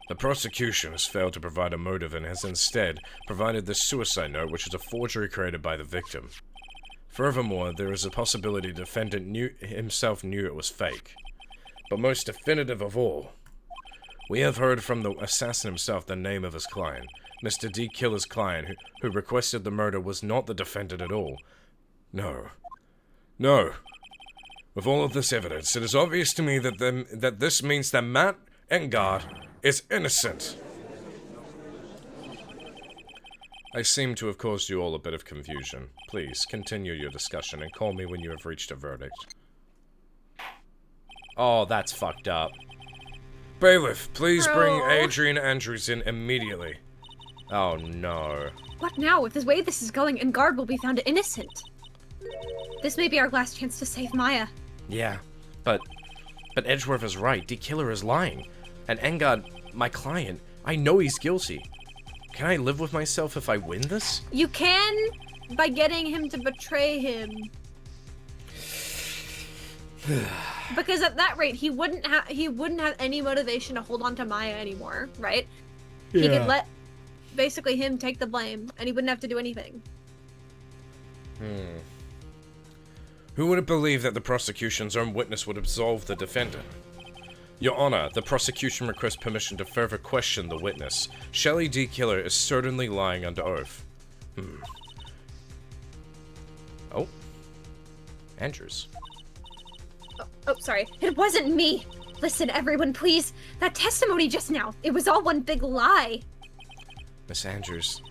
The prosecution has failed to provide a motive and has instead provided this suicide note, which is a forgery created by the victim. Furthermore, there is a possibility the defendant himself knew it was fake. But most definitive of all, we have heard from the assassin himself the name of his client. Mr. D. Killer's client, who requested the murder, was not the defendant at all. No. No. With all of this evidence, it is obvious to me that this means that Matt Engard is innocent. I seem to have caused you all a bit of confusion. Please, continue your discussion and call me when you have reached a verdict. Oh, that's fucked up. Bailiff, please bring Bro. Adrian Andrews in immediately. Oh no. What now? With the way this is going, Engard will be found innocent. This may be our last chance to save Maya. Yeah, but Edgeworth is right. D. Killer is lying. And Engard, my client, I know he's guilty. Can I live with myself if I win this? You can, by getting him to betray him. Because at that rate, he wouldn't have any motivation to hold on to Maya anymore, right? Yeah. He could let basically him take the blame, and he wouldn't have to do anything. Who would have believed that the prosecution's own witness would absolve the defendant? Your Honor, the prosecution requests permission to further question the witness. Shelley D. Killer is certainly lying under oath. Oh. Andrews. Oh, sorry. It wasn't me. Listen, everyone, please. That testimony just now, it was all one big lie. Miss Andrews.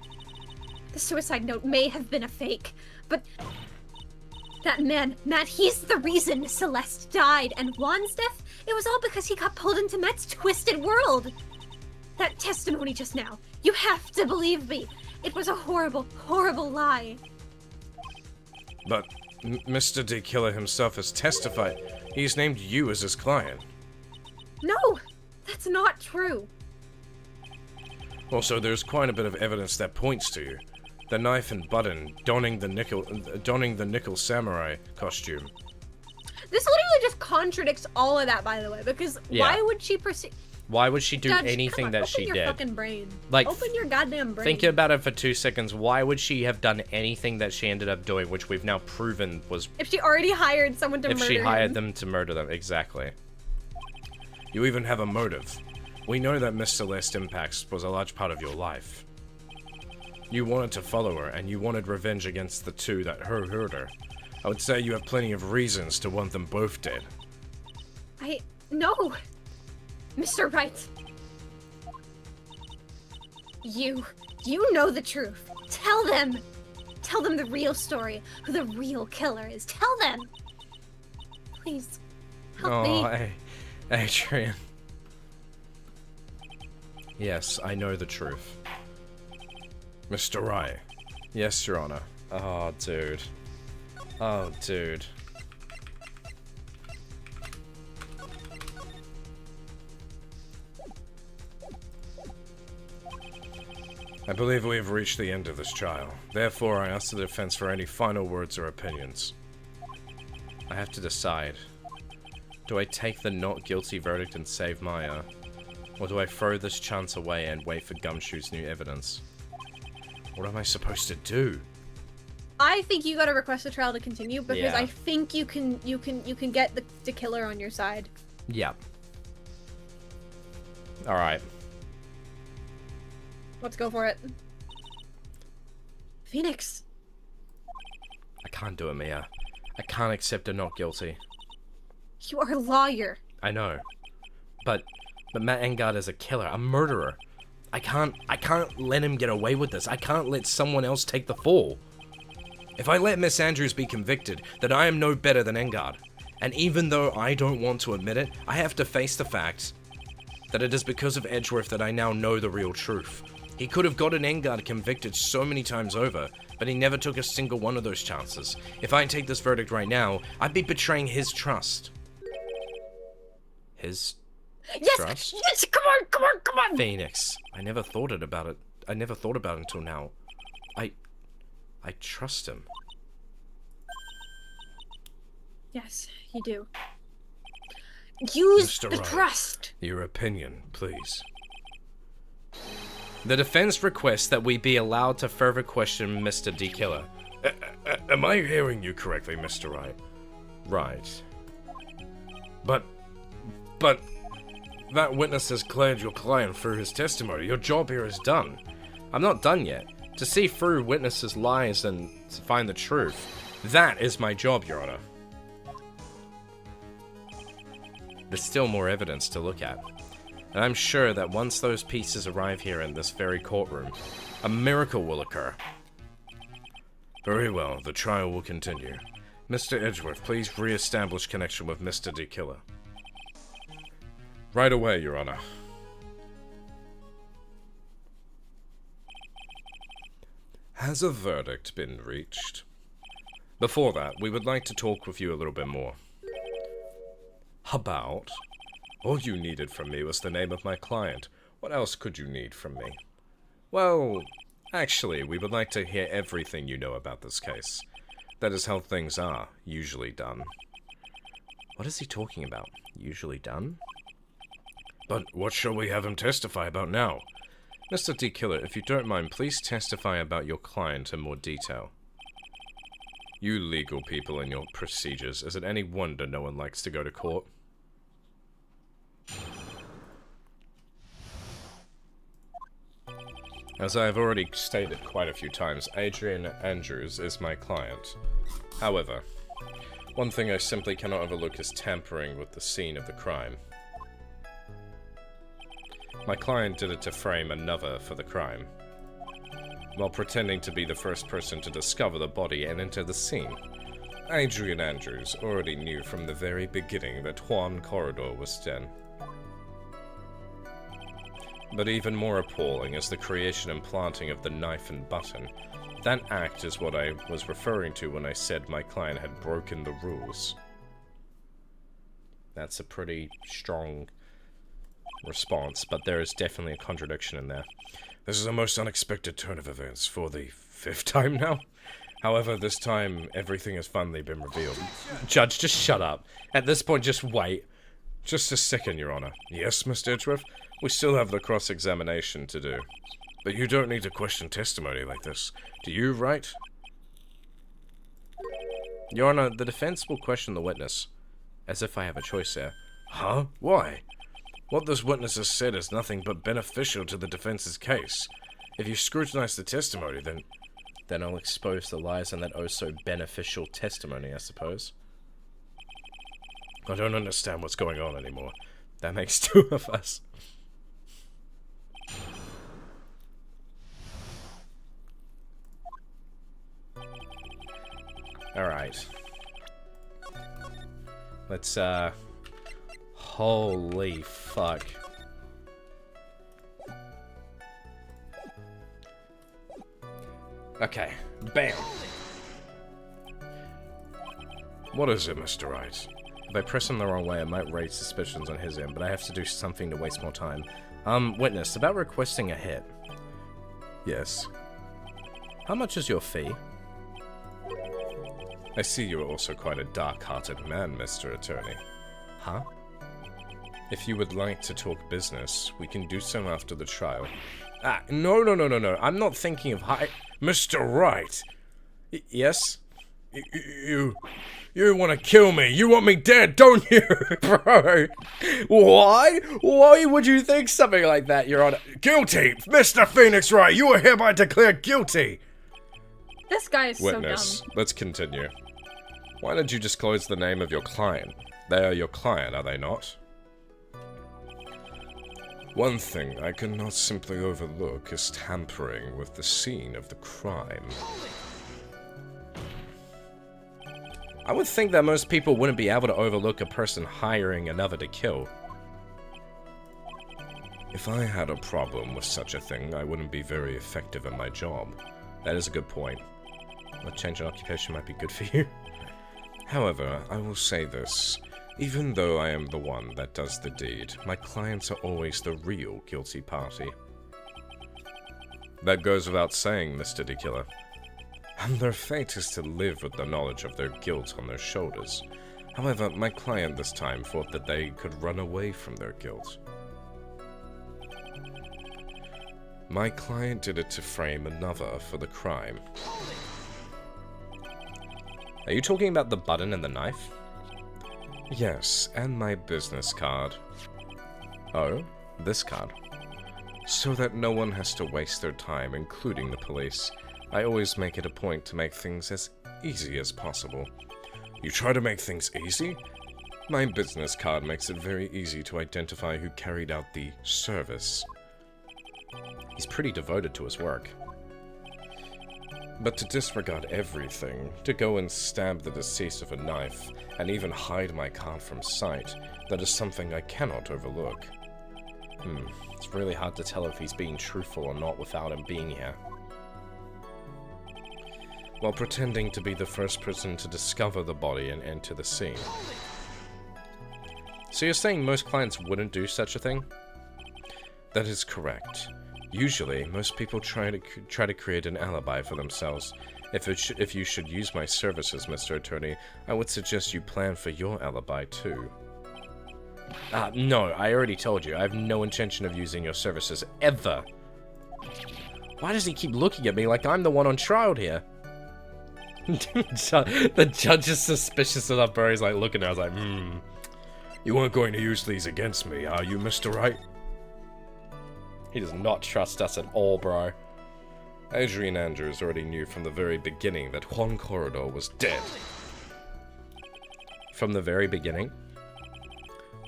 The suicide note may have been a fake, but that man, Matt, he's the reason Celeste died, and Juan's death, it was all because he got pulled into Matt's twisted world. That testimony just now, you have to believe me. It was a horrible, horrible lie. But Mr. D. Killer himself has testified. He's named you as his client. No, that's not true. Also, there's quite a bit of evidence that points to you. The knife and button, donning the nickel samurai costume. This literally just contradicts all of that, by the way, because why would she proceed? Why would she do Judge, anything that she open did? your fucking brain. Like, open your goddamn brain. Think about it for 2 seconds. Why would she have done anything that she ended up doing, which we've now proven was... If she already hired someone to murder If she hired him. them to murder them, exactly. You even have a motive. We know that Miss Celeste Impacts was a large part of your life. You wanted to follow her, and you wanted revenge against the two that hurt her. I would say you have plenty of reasons to want them both dead. No! Mr. Wright! You know the truth. Tell them! Tell them the real story, who the real killer is. Tell them! Please, help me. Oh, Adrian. Yes, I know the truth. Mr. Wright. Yes, Your Honor. Oh, dude. Oh, dude. I believe we have reached the end of this trial. Therefore, I ask the defense for any final words or opinions. I have to decide. Do I take the not guilty verdict and save Maya? Or do I throw this chance away and wait for Gumshoe's new evidence? What am I supposed to do? I think you gotta request the trial to continue because Yeah. I think you can get the killer on your side. Yep. Alright. Let's go for it. Phoenix. I can't do it, Mia. I can't accept a not guilty. You are a lawyer. I know. But Matt Engard is a killer, a murderer. I can't let him get away with this. I can't let someone else take the fall. If I let Miss Andrews be convicted, then I am no better than Engard. And even though I don't want to admit it, I have to face the fact that it is because of Edgeworth that I now know the real truth. He could have gotten Engard convicted so many times over, but he never took a single one of those chances. If I take this verdict right now, I'd be betraying his trust. His trust? Yes, come on. Phoenix. I never thought about it until now. I trust him. Yes, you do. Use Mr. the Wright. trust. Your opinion, please. The defense requests that we be allowed to further question Mr. D. Killer. Am I hearing you correctly, Mr. Wright? Right. But that witness has cleared your client through his testimony. Your job here is done. I'm not done yet. To see through witnesses' lies and to find the truth. That is my job, Your Honor. There's still more evidence to look at. And I'm sure that once those pieces arrive here in this very courtroom, a miracle will occur. Very well, the trial will continue. Mr. Edgeworth, please re-establish connection with Mr. D. Killer. Right away, Your Honor. Has a verdict been reached? Before that, we would like to talk with you a little bit more. About? All you needed from me was the name of my client. What else could you need from me? Well, actually, we would like to hear everything you know about this case. That is how things are, usually done. What is he talking about? Usually done? But what shall we have him testify about now? Mr. D. Killer, if you don't mind, please testify about your client in more detail. You legal people and your procedures. Is it any wonder no one likes to go to court? As I have already stated quite a few times, Adrian Andrews is my client. However, one thing I simply cannot overlook is tampering with the scene of the crime. My client did it to frame another for the crime, while pretending to be the first person to discover the body and enter the scene. Adrian Andrews already knew from the very beginning that Juan Corridor was dead. But even more appalling is the creation and planting of the knife and button. That act is what I was referring to when I said my client had broken the rules. That's a pretty strong response, but there is definitely a contradiction in there. This is a most unexpected turn of events for the 5th time now. However, this time, everything has finally been revealed. Judge, just shut up. At this point, just wait. Just a second, Your Honor. Yes, Mr. Edgeworth? We still have the cross-examination to do. But you don't need to question testimony like this. Do you, Wright? Your Honor, the defense will question the witness. As if I have a choice there. Huh? Why? What this witness has said is nothing but beneficial to the defense's case. If you scrutinize the testimony, Then I'll expose the lies in that oh-so-beneficial testimony, I suppose. I don't understand what's going on anymore. That makes 2 of us. Alright. Let's, holy fuck. Okay. Bam! What is it, Mr. Wright? If I press him the wrong way, I might raise suspicions on his end, but I have to do something to waste more time. Witness, about requesting a hit. Yes. How much is your fee? I see you are also quite a dark-hearted man, Mr. Attorney. Huh? If you would like to talk business, we can do so after the trial. No. I'm not thinking of high... Mr. Wright! Yes? You want to kill me. You want me dead, don't you? Bro, why? Why would you think something like that, Your Honor? Guilty! Mr. Phoenix Wright, you are hereby declared guilty! This guy is Witness, so dumb. let's continue. Why did you disclose the name of your client? They are your client, are they not? One thing I cannot simply overlook is tampering with the scene of the crime. I would think that most people wouldn't be able to overlook a person hiring another to kill. If I had a problem with such a thing, I wouldn't be very effective at my job. That is a good point. A change in occupation might be good for you. However, I will say this. Even though I am the one that does the deed, my clients are always the real guilty party. That goes without saying, Mr. D. Killer. And their fate is to live with the knowledge of their guilt on their shoulders. However, my client this time thought that they could run away from their guilt. My client did it to frame another for the crime. Are you talking about the button and the knife? Yes, and my business card. Oh, this card. So that no one has to waste their time, including the police. I always make it a point to make things as easy as possible. You try to make things easy? My business card makes it very easy to identify who carried out the service. He's pretty devoted to his work. But to disregard everything, to go and stab the deceased with a knife, and even hide my card from sight, that is something I cannot overlook. It's really hard to tell if he's being truthful or not without him being here. While pretending to be the first person to discover the body and enter the scene. So you're saying most clients wouldn't do such a thing? That is correct. Usually, most people try to create an alibi for themselves. If you should use my services, Mr. Attorney, I would suggest you plan for your alibi too. No, I already told you. I have no intention of using your services ever. Why does he keep looking at me like I'm the one on trial here? The judge is suspicious enough, bro. He's like looking at her, I was like, You aren't going to use these against me, are you, Mr. Wright? He does not trust us at all, bro. Adrian Andrews already knew from the very beginning that Juan Corridor was dead. From the very beginning?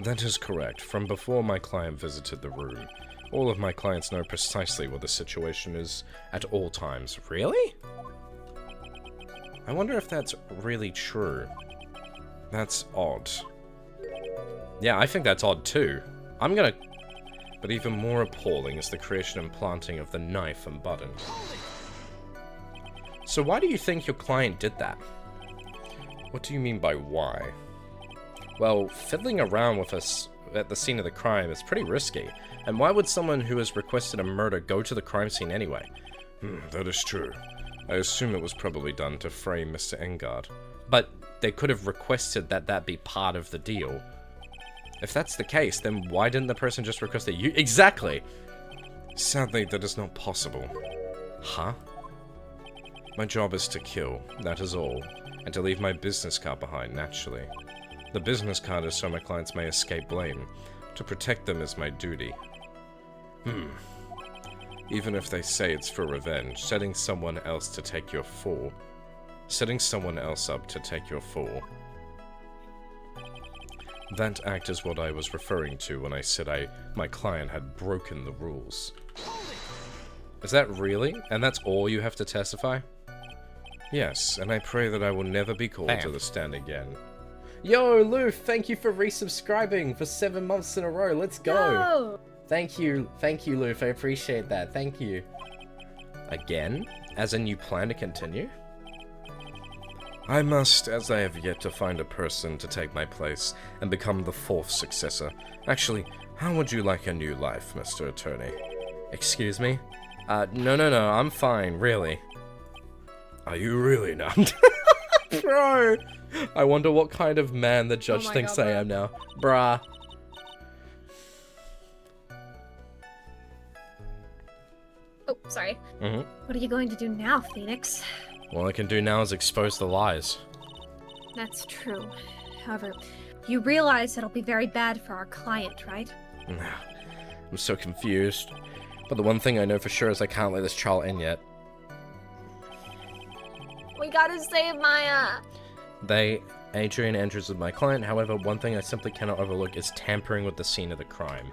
That is correct. From before my client visited the room. All of my clients know precisely what the situation is at all times. Really? I wonder if that's really true. That's odd. Yeah, I think that's odd too. But even more appalling is the creation and planting of the knife and button. So why do you think your client did that? What do you mean by why? Well, fiddling around with us at the scene of the crime is pretty risky. And why would someone who has requested a murder go to the crime scene anyway? That is true. I assume it was probably done to frame Mr. Engard. But they could have requested that that be part of the deal. If that's the case, then why didn't the person just request that you— Exactly! Sadly, that is not possible. Huh? My job is to kill, that is all, and to leave my business card behind, naturally. The business card is so my clients may escape blame. To protect them is my duty. Even if they say it's for revenge, setting someone else up to take your fall. That act is what I was referring to when I said my client had broken the rules. Is that really? And that's all you have to testify? Yes, and I pray that I will never be called to the stand again. Yo, Lou, thank you for resubscribing for 7 months in a row. Let's go. No! Thank you, Lou. I appreciate that. Thank you. Again? As in you plan to continue? I must, as I have yet to find a person to take my place and become the 4th successor. Actually, how would you like a new life, Mr. Attorney? Excuse me? No, I'm fine, really. Are you really not? Bro! I wonder what kind of man the judge thinks I am now. Bruh. Oh, sorry. Mm-hmm. What are you going to do now, Phoenix? All I can do now is expose the lies. That's true. However, you realize it'll be very bad for our client, right? I'm so confused. But the one thing I know for sure is I can't let this child in yet. We gotta save Maya. Adrian Andrews is my client. However, one thing I simply cannot overlook is tampering with the scene of the crime.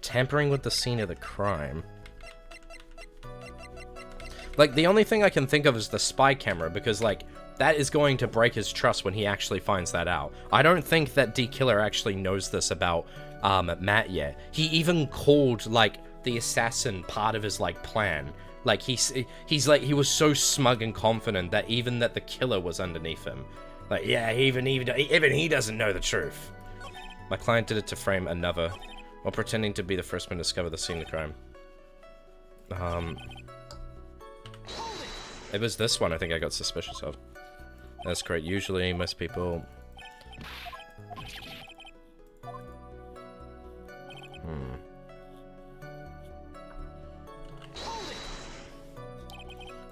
Tampering with the scene of the crime. Like, the only thing I can think of is the spy camera, because, like, that is going to break his trust when he actually finds that out. I don't think that D. Killer actually knows this about, Matt yet. He even called, like, the assassin part of his, like, plan. Like, he's like, he was so smug and confident that even that the killer was underneath him. Like, yeah, even he doesn't know the truth. My client did it to frame another, while pretending to be the first man to discover the scene of the crime. It was this one I think I got suspicious of. That's great. Usually, most people...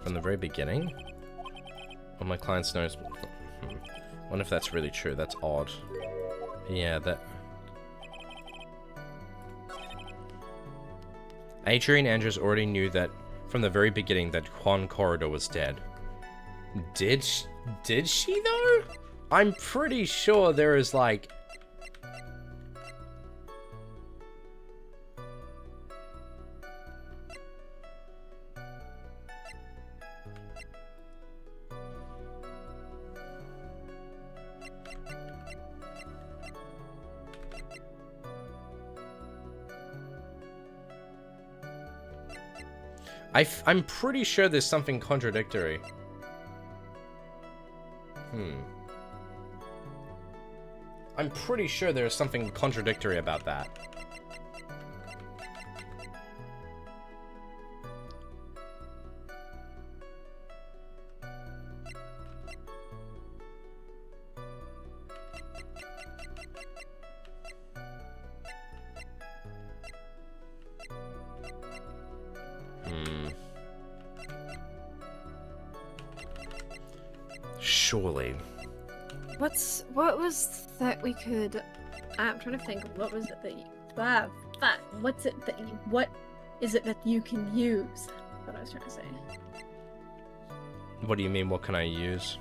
From the very beginning? On my client's nose... Wonder if that's really true. That's odd. Yeah, that... Adrian Andrews already knew that from the very beginning that Juan Corridor was dead. Did she though? I'm pretty sure there is like... I'm pretty sure there's something contradictory. I'm pretty sure there's something contradictory about that. Surely. What was that we could... I'm trying to think. What was it that you... What is it that you can use? That's what I was trying to say. What do you mean, what can I use?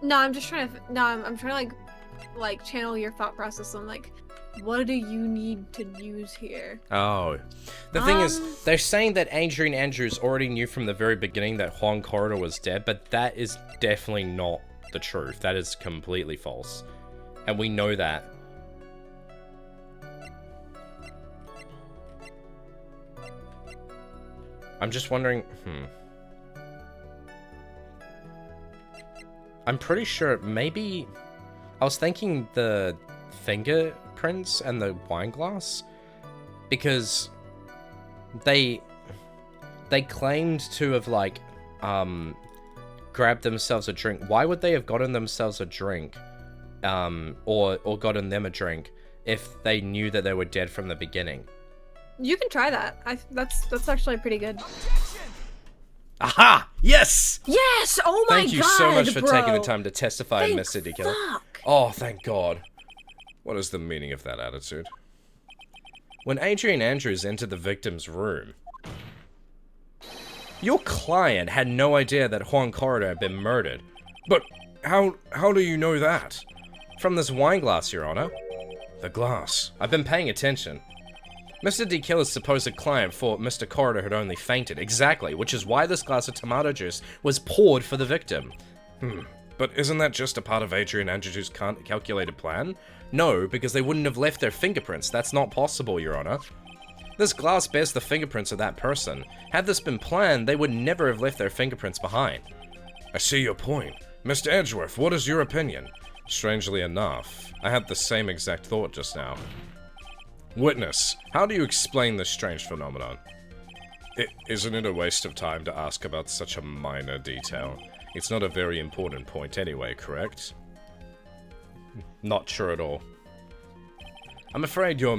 No, I'm just trying to... No, I'm trying to, like, channel your thought process on, like, what do you need to use here? Oh. The thing is, they're saying that Adrian Andrews already knew from the very beginning that Juan Corridor was dead, but that is definitely not the truth. That is completely false. And we know that. I'm just wondering... I'm pretty sure maybe... I was thinking the fingerprints and the wine glass, because they claimed to have, like, grabbed themselves a drink. Why would they have gotten themselves a drink, or gotten them a drink, if they knew that they were dead from the beginning? You can try that. That's actually pretty good. Aha! Yes! Yes! Oh my god, Thank you so much for bro. taking the time to testify in Thank Miss City Killer. fuck. Oh, thank God. What is the meaning of that attitude? When Adrian Andrews entered the victim's room, your client had no idea that Juan Corridor had been murdered. But how do you know that? From this wine glass, Your Honor. The glass. I've been paying attention. Mr. D. Killer's supposed client thought Mr. Corridor had only fainted. Exactly, which is why this glass of tomato juice was poured for the victim. But isn't that just a part of Adrian Andrews' calculated plan? No, because they wouldn't have left their fingerprints. That's not possible, Your Honor. This glass bears the fingerprints of that person. Had this been planned, they would never have left their fingerprints behind. I see your point. Mr. Edgeworth, what is your opinion? Strangely enough, I had the same exact thought just now. Witness, how do you explain this strange phenomenon? Isn't it a waste of time to ask about such a minor detail? It's not a very important point anyway, correct? Not sure at all. I'm afraid you're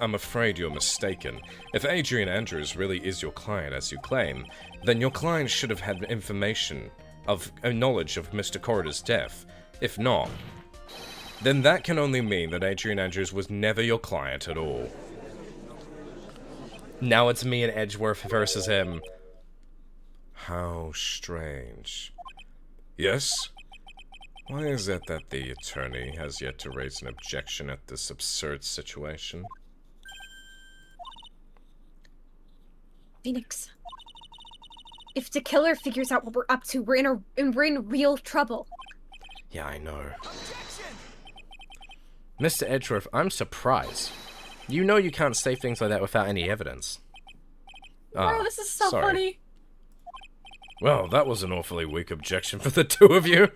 I'm afraid you're mistaken. If Adrian Andrews really is your client as you claim, then your client should have had information of knowledge of Mr. Corridor's death. If not, then that can only mean that Adrian Andrews was never your client at all. Now it's me and Edgeworth versus him. How strange. Yes? Why is it that the attorney has yet to raise an objection at this absurd situation? Phoenix. If the killer figures out what we're up to, we're in real trouble. Yeah, I know. Mr. Edgeworth, I'm surprised. You know you can't say things like that without any evidence. Bro, this is so sorry. funny. Well, that was an awfully weak objection for the two of you.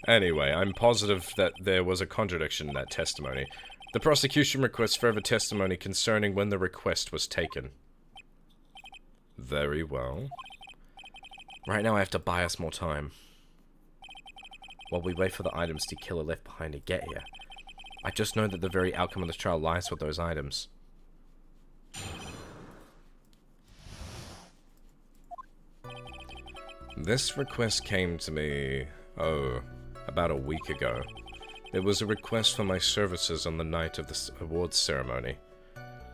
Anyway, I'm positive that there was a contradiction in that testimony. The prosecution requests further testimony concerning when the request was taken. Very well. Right now I have to buy us more time. While we wait for the items the killer left behind to get here. I just know that the very outcome of this trial lies with those items. This request came to me, about a week ago. It was a request for my services on the night of the awards ceremony.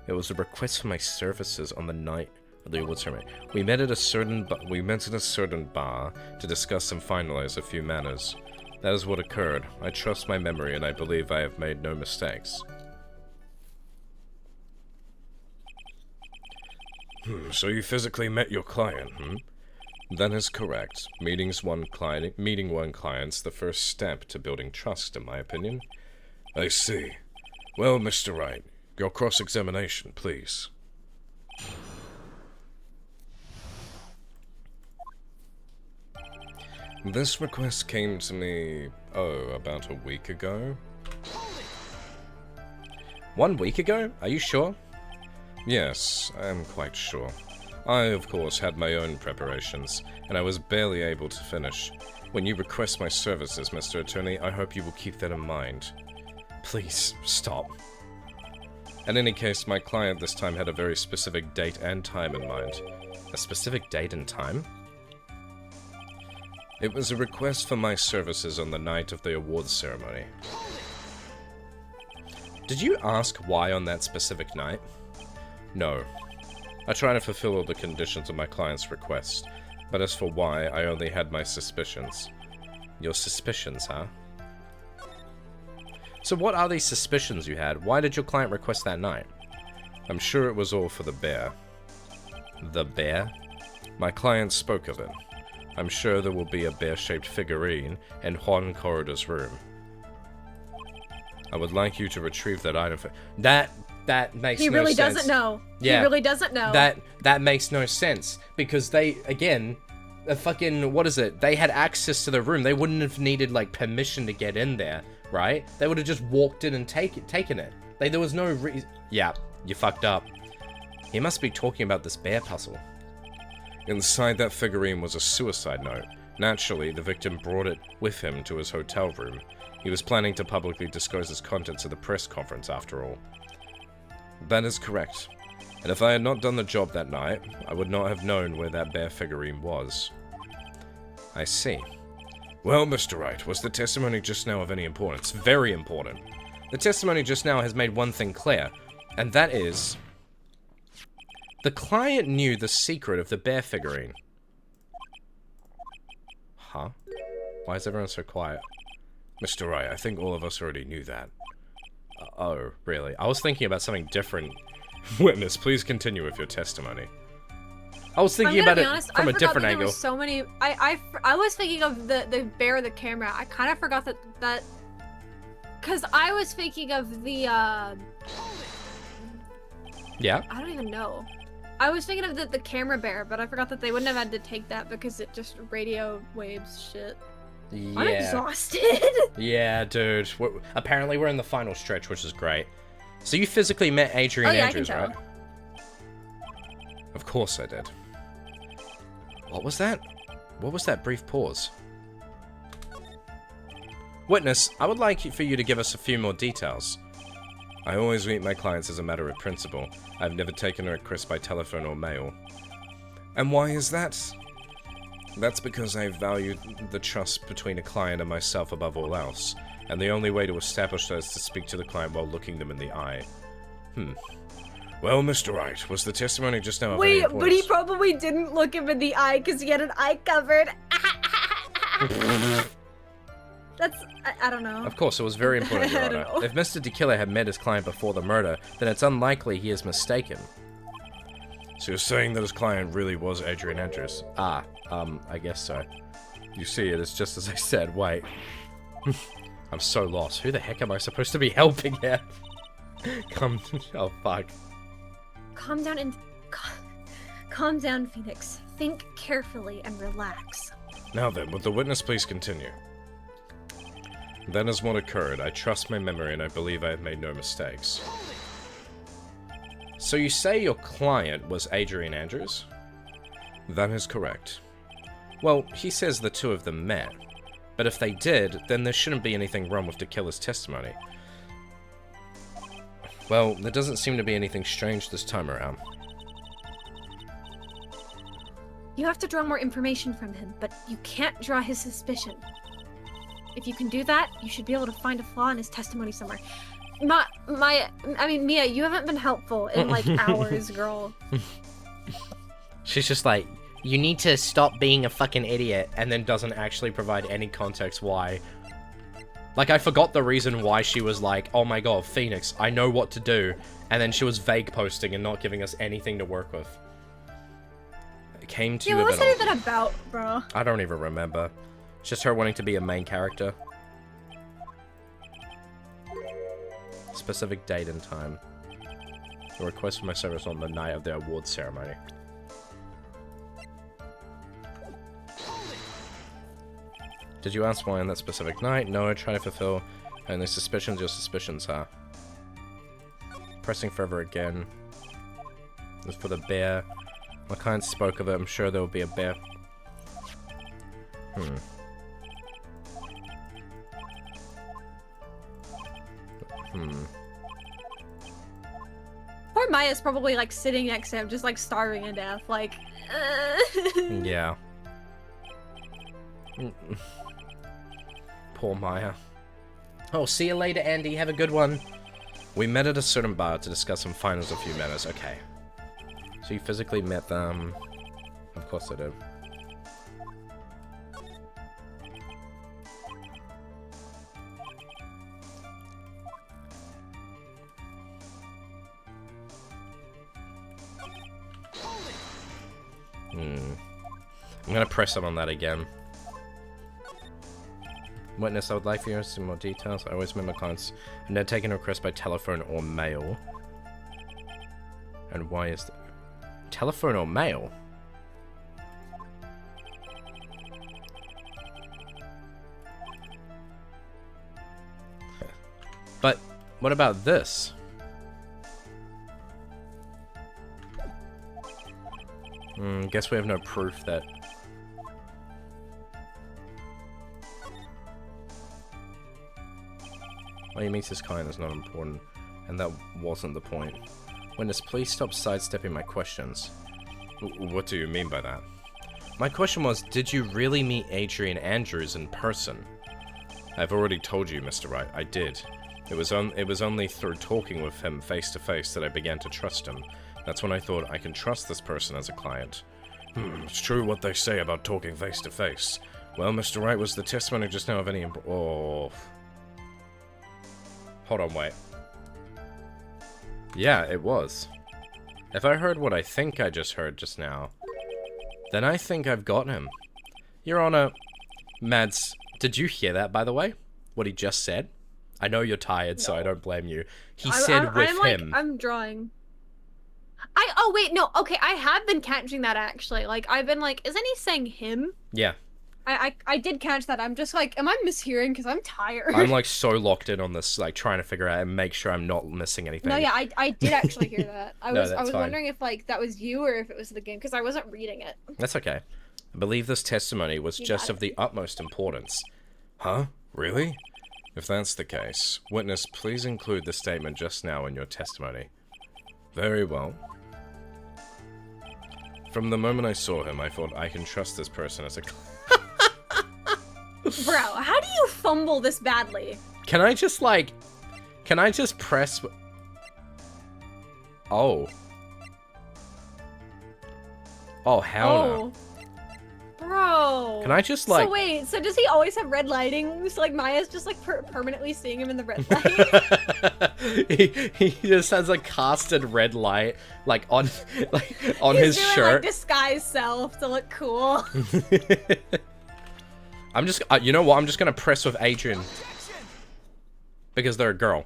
It was a request for my services on the night of the awards ceremony. We met at a certain bar to discuss and finalize a few matters. That is what occurred. I trust my memory and I believe I have made no mistakes. So you physically met your client, That is correct. Meeting one client's the first step to building trust, in my opinion. I see. Well, Mr. Wright, your cross-examination, please. This request came to me, about a week ago. 1 week ago? Are you sure? Yes, I am quite sure. I, of course, had my own preparations, and I was barely able to finish. When you request my services, Mr. Attorney, I hope you will keep that in mind. Please, stop. In any case, my client this time had a very specific date and time in mind. A specific date and time? It was a request for my services on the night of the awards ceremony. Did you ask why on that specific night? No. I try to fulfill all the conditions of my client's request, but as for why, I only had my suspicions. Your suspicions, huh? So what are these suspicions you had? Why did your client request that night? I'm sure it was all for the bear. The bear? My client spoke of it. I'm sure there will be a bear-shaped figurine in Juan Corridor's room. I would like you to retrieve that item for— That makes no sense. He really doesn't know. Yeah. He really doesn't know. That makes no sense. Because they, again, what is it? They had access to the room. They wouldn't have needed, like, permission to get in there, right? They would have just walked in and taken it. There was no reason. Yeah, you fucked up. He must be talking about this bear puzzle. Inside that figurine was a suicide note. Naturally, the victim brought it with him to his hotel room. He was planning to publicly disclose its contents at the press conference, after all. That is correct. And if I had not done the job that night, I would not have known where that bear figurine was. I see. Well, Mr. Wright, was the testimony just now of any importance? Very important. The testimony just now has made one thing clear, and that is... the client knew the secret of the bear figurine. Huh? Why is everyone so quiet? Mr. Wright, I think all of us already knew that. Oh, really? I was thinking about something different. Witness, please continue with your testimony. I was thinking about it from a different angle. There were so many. I was thinking of the bear, the camera. I kind of forgot that. Because I was thinking of the. Yeah. I don't even know. I was thinking of the camera bear, but I forgot that they wouldn't have had to take that because it just radio waves shit. Yeah. I'm exhausted. Yeah, dude. Apparently we're in the final stretch, which is great. So you physically met Adrian Andrews, right? Of course I did. What was that? What was that brief pause? Witness, I would like for you to give us a few more details. I always meet my clients as a matter of principle. I've never taken a request by telephone or mail. And why is that? That's because I value the trust between a client and myself above all else, and the only way to establish that is to speak to the client while looking them in the eye. Well, Mr. Wright, was the testimony just now of any importance? But he probably didn't look him in the eye because he had an eye covered. That's... I don't know. Of course, it was very important, Your I Honor. don't know. If Mr. DeKiller had met his client before the murder, then it's unlikely he is mistaken. So you're saying that his client really was Adrian Andrews? I guess so. You see, it is just as I said. Wait. I'm so lost. Who the heck am I supposed to be helping here? Oh, fuck. Calm down and... Calm down, Phoenix. Think carefully and relax. Now then, would the witness please continue? That is what occurred. I trust my memory and I believe I have made no mistakes. So you say your client was Adrian Andrews? That is correct. Well, he says the two of them met. But if they did, then there shouldn't be anything wrong with DeKiller's testimony. Well, there doesn't seem to be anything strange this time around. You have to draw more information from him, but you can't draw his suspicion. If you can do that, you should be able to find a flaw in his testimony somewhere. I mean, Mia, you haven't been helpful in, like, hours, girl. She's just like, you need to stop being a fucking idiot, and then doesn't actually provide any context why. Like, I forgot the reason why she was like, oh my god, Phoenix, I know what to do. And then she was vague posting and not giving us anything to work with. It came to Yeah, you what was a bit that even about, bro? I don't even remember. It's just her wanting to be a main character. Specific date and time. A request for my service on the night of the awards ceremony. Did you ask why on that specific night? No, I try to fulfill only suspicions your suspicions are. Pressing forever again. As for the bear, my client spoke of it. I'm sure there will be a bear. Poor Maya's probably like sitting next to him, just like starving to death. Like, Yeah. Poor Maya. Oh, see you later, Andy. Have a good one. We met at a certain bar to discuss some finals a few matters. Okay. So you physically met them. Of course I did. I'm gonna press him on that again. Witness, I would like for you to see more details. I always met my clients. I've never taken a request by telephone or mail. And why is that? Telephone or mail? But what about this? Guess we have no proof that... Well, he meets his client is not important, and that wasn't the point. Witness, please stop sidestepping my questions. What do you mean by that? My question was, did you really meet Adrian Andrews in person? I've already told you, Mr. Wright, I did. It was only through talking with him face to face that I began to trust him. That's when I thought I can trust this person as a client. It's true what they say about talking face to face. Well, Mr. Wright, was the testimony just now of any oh. Hold on, wait. Yeah, it was. If I heard what I think I just heard just now, then I think I've got him. Your Honor, Mads, did you hear that, by the way? What he just said? I know you're tired, so I don't blame you. He said with him. I'm drawing. Oh wait, no, okay, I have been catching that actually. Like, I've been like, isn't he saying him? Yeah. I did catch that. I'm just like, am I mishearing? Because I'm tired. I'm like so locked in on this, like trying to figure out and make sure I'm not missing anything. No, yeah, I did actually hear that. I No, was that's fine. wondering if like that was you or if it was the game because I wasn't reading it. That's okay. I believe this testimony was You just got of the utmost importance. Huh? Really? If that's the case, witness, please include the statement just now in your testimony. Very well. From the moment I saw him, I thought I can trust this person as a Bro, how do you fumble this badly? Can I just press... Oh. Oh, hell no. Bro. Can I just, like... So wait, so does he always have red lighting? So, like, Maya's just, like, permanently seeing him in the red light? he just has a casted red light, like, on He's his doing, shirt. like, disguise self to look cool. I'm just... you know what? I'm just gonna press with Adrian. Because they're a girl.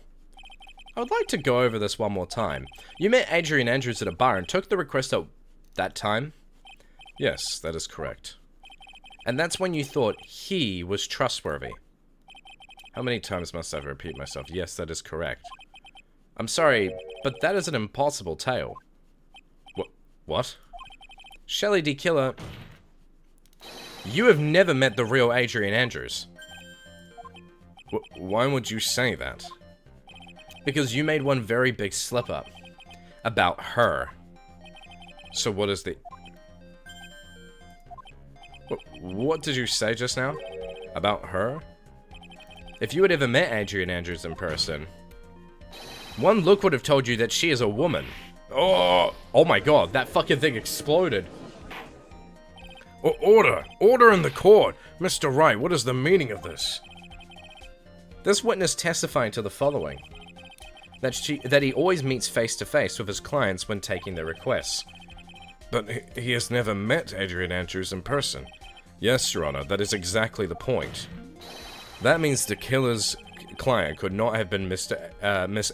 I would like to go over this one more time. You met Adrian Andrews at a bar and took the request at that time? Yes, that is correct. And that's when you thought he was trustworthy. How many times must I repeat myself? Yes, that is correct. I'm sorry, but that is an impossible tale. What? Shelley D. Killer, you have never met the real Adrian Andrews. Why would you say that? Because you made one very big slip-up. About her. So what is the... What did you say just now? About her? If you had ever met Adrian Andrews in person, one look would have told you that she is a woman. Oh my god, that fucking thing exploded. Order! Order in the court! Mr. Wright, what is the meaning of this? This witness testifying to the following. That he always meets face-to-face with his clients when taking their requests. But he has never met Adrian Andrews in person. Yes, Your Honor, that is exactly the point. That means the killer's client could not have been Miss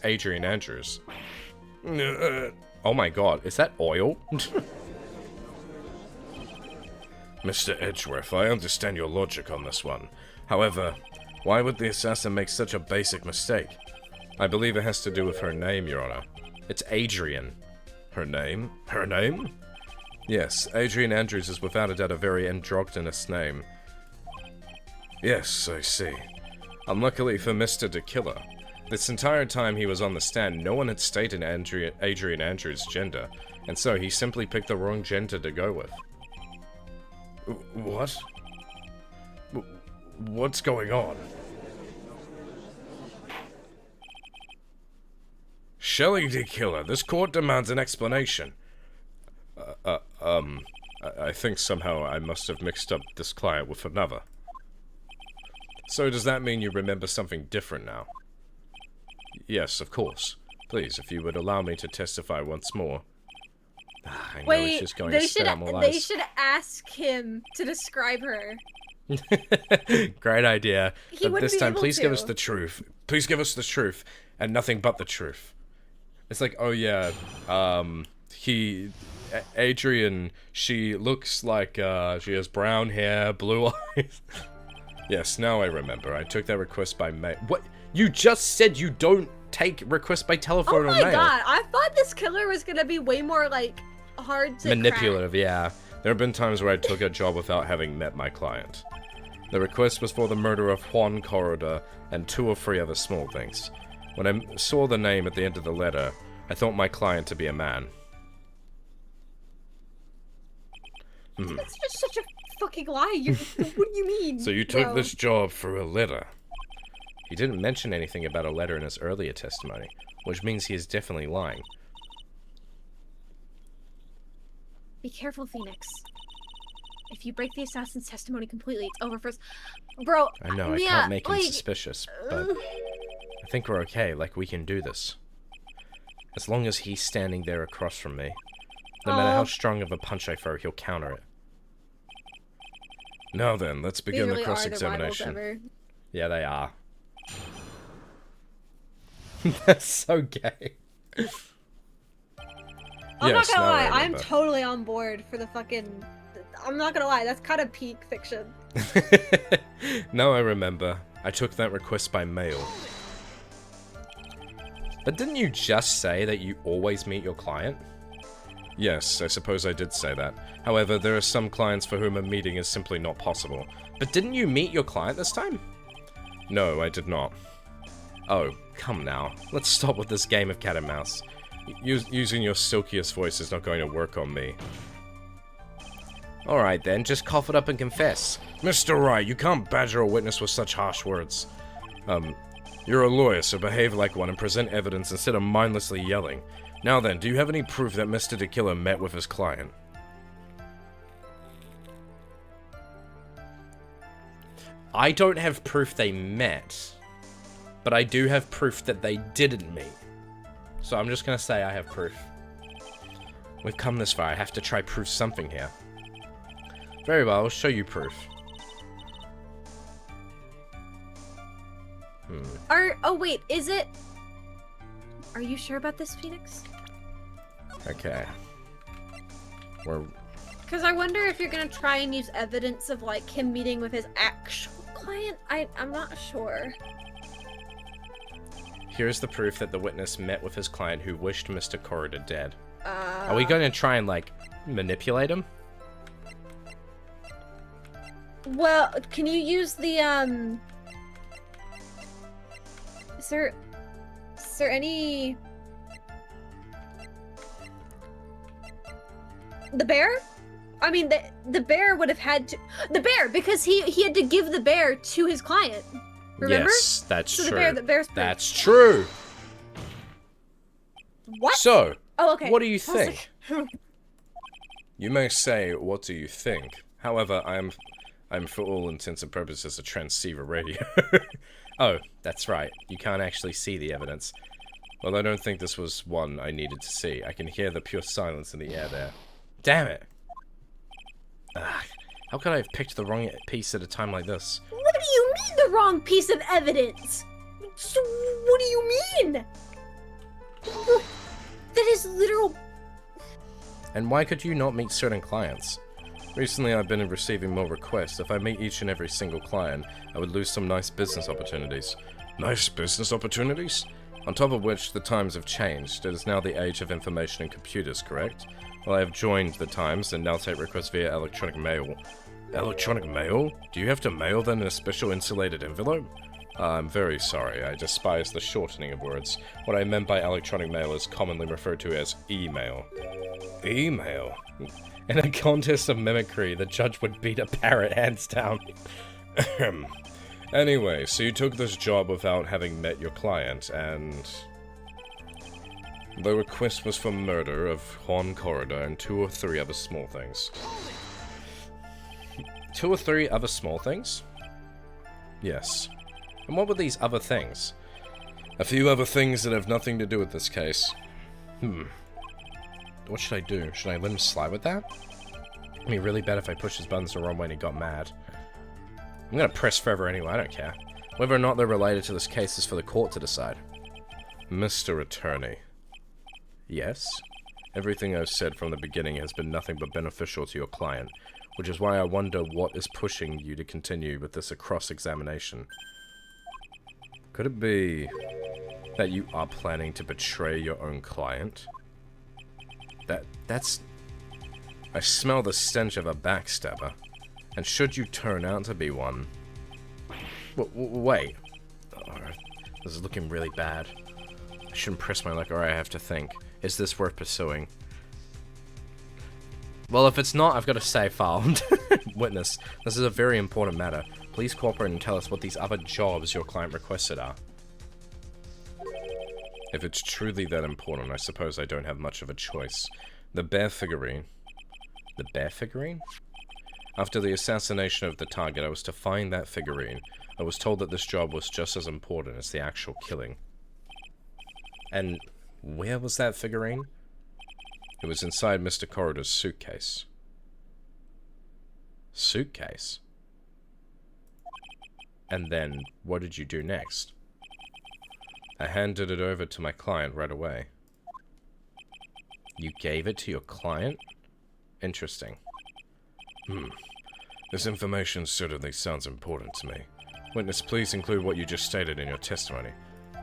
Adrian Andrews. Oh my god, is that oil? Mr. Edgeworth, I understand your logic on this one. However, why would the assassin make such a basic mistake? I believe it has to do with her name, Your Honor. It's Adrian. Her name? Her name? Yes, Adrian Andrews is without a doubt a very androgynous name. Yes, I see. Unluckily for Mr. De Killer, this entire time he was on the stand, no one had stated Adrian Andrews' gender, and so he simply picked the wrong gender to go with. What? What's going on? Shelley D. Killer, this court demands an explanation. I think somehow I must have mixed up this client with another. So does that mean you remember something different now? Yes, of course. Please, if you would allow me to testify once more. I know it's just going to spit out more lies. They should ask him to describe her. Great idea. He But this wouldn't be time, able please give us to. the truth. Please give us the truth, and nothing but the truth. It's like, oh yeah, Adrian, she looks like, she has brown hair, blue eyes. Yes, now I remember. I took that request by mail. What? You just said you don't take requests by telephone Oh or my mail. god, I thought this killer was gonna be way more like hard to Manipulative, yeah. There have been times where I took a job without having met my client. The request was for the murder of Juan Corrida and 2 or 3 other small things. When I saw the name at the end of the letter, I thought my client to be a man. That's just such a fucking lie. What do you mean? So you took bro? this job for a letter. He didn't mention anything about a letter in his earlier testimony, which means he is definitely lying. Be careful, Phoenix. If you break the assassin's testimony completely, it's over for us. Bro, I know, I yeah, can't make him like, suspicious, but I think we're okay, like we can do this. As long as he's standing there across from me, no matter how strong of a punch I throw, he'll counter it. Now then, let's They begin really the are the rivals cross-examination. ever. Yeah, they are. That's so gay. I'm not Yes, gonna now I lie, I'm remember. totally on board for the fucking. I'm not gonna lie, that's kind of peak fiction. Now I remember. I took that request by mail. But didn't you just say that you always meet your client? Yes, I suppose I did say that. However, there are some clients for whom a meeting is simply not possible. But didn't you meet your client this time? No, I did not. Oh, come now. Let's stop with this game of cat and mouse. Using your silkiest voice is not going to work on me. Alright then, just cough it up and confess. Mr. Wright, you can't badger a witness with such harsh words. You're a lawyer, so behave like one and present evidence instead of mindlessly yelling. Now then, do you have any proof that Mr. DeKiller met with his client? I don't have proof they met, but I do have proof that they didn't meet. So I'm just gonna say I have proof. We've come this far, I have to try prove something here. Very well, I'll show you proof. Oh wait, is it? Are you sure about this, Phoenix? Okay. We're... Because I wonder if you're gonna try and use evidence of like him meeting with his actual client. I'm not sure. Here's the proof that the witness met with his client who wished Mr. Corridor dead. Uh, Are we going to try and, like, manipulate him? Well, can you use the Is there any? The bear? I mean, the bear would have had to. The bear, because he had to give the bear to his client. Remember? Yes, that's So true. the bear's proof. That's true. What? So, Oh, okay. what do you I was like- think? You may say, what do you think? However, I'm for all intents and purposes a transceiver radio. Oh, that's right. You can't actually see the evidence. Well, I don't think this was one I needed to see. I can hear the pure silence in the air there. Damn it. How could I have picked the wrong piece at a time like this? What do you mean the wrong piece of evidence? So what do you mean? That is literal. And why could you not meet certain clients? Recently, I've been receiving more requests. If I meet each and every single client, I would lose some nice business opportunities. Nice business opportunities? On top of which, the times have changed. It is now the age of information and computers, correct? Well, I have joined the times and now take requests via electronic mail. Electronic mail? Do you have to mail them in a special insulated envelope? I'm very sorry, I despise the shortening of words. What I meant by electronic mail is commonly referred to as email. Email? In a contest of mimicry, the judge would beat a parrot hands down. Anyway, so you took this job without having met your client, and... the request was for murder of Juan Corridor and 2 or 3 other small things. 2 or 3 other small things? Yes. And what were these other things? A few other things that have nothing to do with this case. What should I do? Should I let him slide with that? It'd be really bad if I pushed his buttons the wrong way and he got mad. I'm gonna press forever anyway, I don't care. Whether or not they're related to this case is for the court to decide. Mr. Attorney. Yes? Everything I've said from the beginning has been nothing but beneficial to your client, which is why I wonder what is pushing you to continue with this cross-examination. Could it be that you are planning to betray your own client? That's... I smell the stench of a backstabber, and should you turn out to be one... Wait. Oh, this is looking really bad. I shouldn't press my luck, or I have to think. Is this worth pursuing? Well, if it's not, I've got a save file. Witness, this is a very important matter. Please cooperate and tell us what these other jobs your client requested are. If it's truly that important, I suppose I don't have much of a choice. The bear figurine. The bear figurine? After the assassination of the target, I was to find that figurine. I was told that this job was just as important as the actual killing. And where was that figurine? It was inside Mr. Corridor's suitcase. Suitcase? And then, what did you do next? I handed it over to my client right away. You gave it to your client? Interesting. This information certainly sounds important to me. Witness, please include what you just stated in your testimony.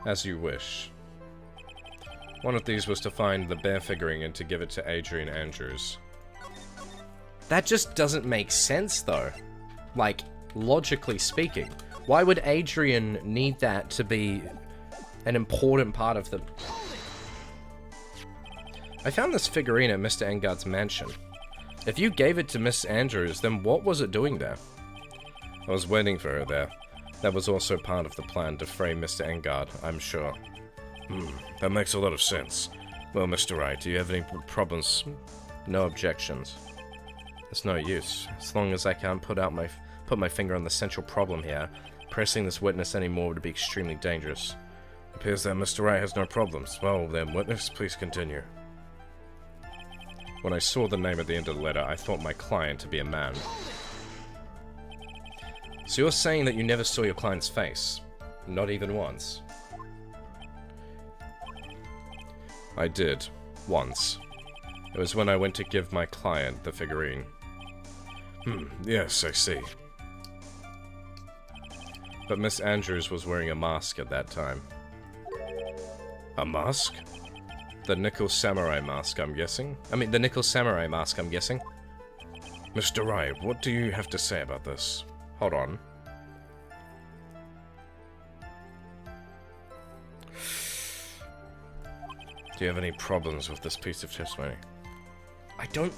As you wish. One of these was to find the bear figurine and to give it to Adrian Andrews. That just doesn't make sense, though. Like, logically speaking. Why would Adrian need that to be an important part of the... I found this figurine at Mr. Engard's mansion. If you gave it to Miss Andrews, then what was it doing there? I was waiting for her there. That was also part of the plan to frame Mr. Engard, I'm sure. That makes a lot of sense. Well, Mr. Wright, do you have any problems? No objections. It's no use. As long as I can't put my finger on the central problem here, pressing this witness anymore would be extremely dangerous. Appears that Mr. Wright has no problems. Well, then, witness, please continue. When I saw the name at the end of the letter, I thought my client to be a man. So you're saying that you never saw your client's face? Not even once? I did. Once. It was when I went to give my client the figurine. Yes, I see. But Miss Andrews was wearing a mask at that time. A mask? The nickel samurai mask, I'm guessing. The nickel samurai mask, I'm guessing. Mr. Wright, what do you have to say about this? Hold on. Do you have any problems with this piece of testimony? I don't.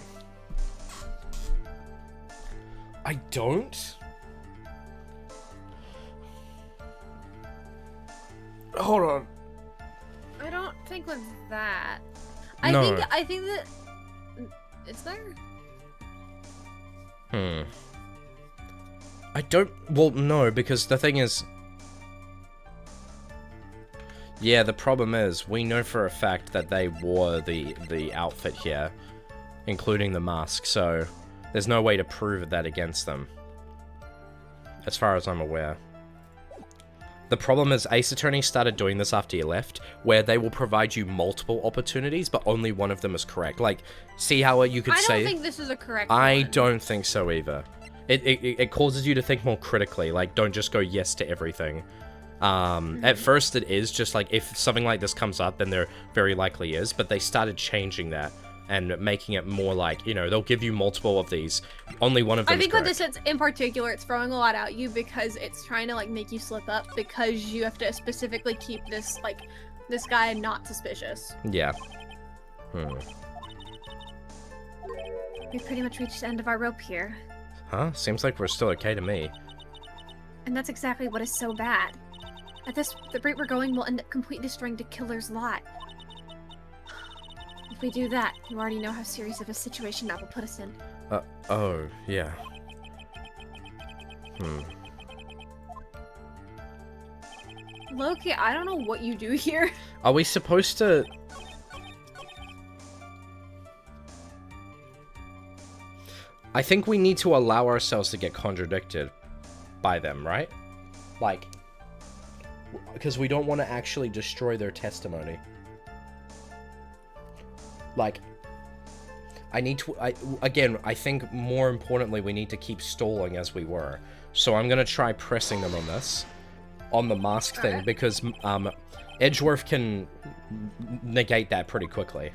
Hold on. I don't think with that. No. I think that it's there. I don't. Well, no, because the thing is. Yeah, the problem is, we know for a fact that they wore the outfit here, including the mask, so there's no way to prove that against them. As far as I'm aware. The problem is, Ace Attorney started doing this after you left, where they will provide you multiple opportunities, but only one of them is correct. Like, see how you could say... I don't think this is a correct I one. don't think so either. It causes you to think more critically, like, don't just go yes to everything. At first it is just like, if something like this comes up, then there very likely is, but they started changing that and making it more like, you know, they'll give you multiple of these, only one of them. I think with this in particular, it's throwing a lot at you because it's trying to like make you slip up because you have to specifically keep this like this guy not suspicious. Yeah. We've pretty much reached the end of our rope here. Huh? Seems like we're still okay to me. And that's exactly what is so bad. At the rate we're going, we'll end up completely destroying the killer's lot. If we do that, you already know how serious of a situation that will put us in. Oh, yeah. Loki, I don't know what you do here. Are we supposed to... I think we need to allow ourselves to get contradicted by them, right? Like, because we don't want to actually destroy their testimony. Like, I think more importantly, we need to keep stalling as we were. So I'm going to try pressing them on this, on the mask thing, because Edgeworth can negate that pretty quickly.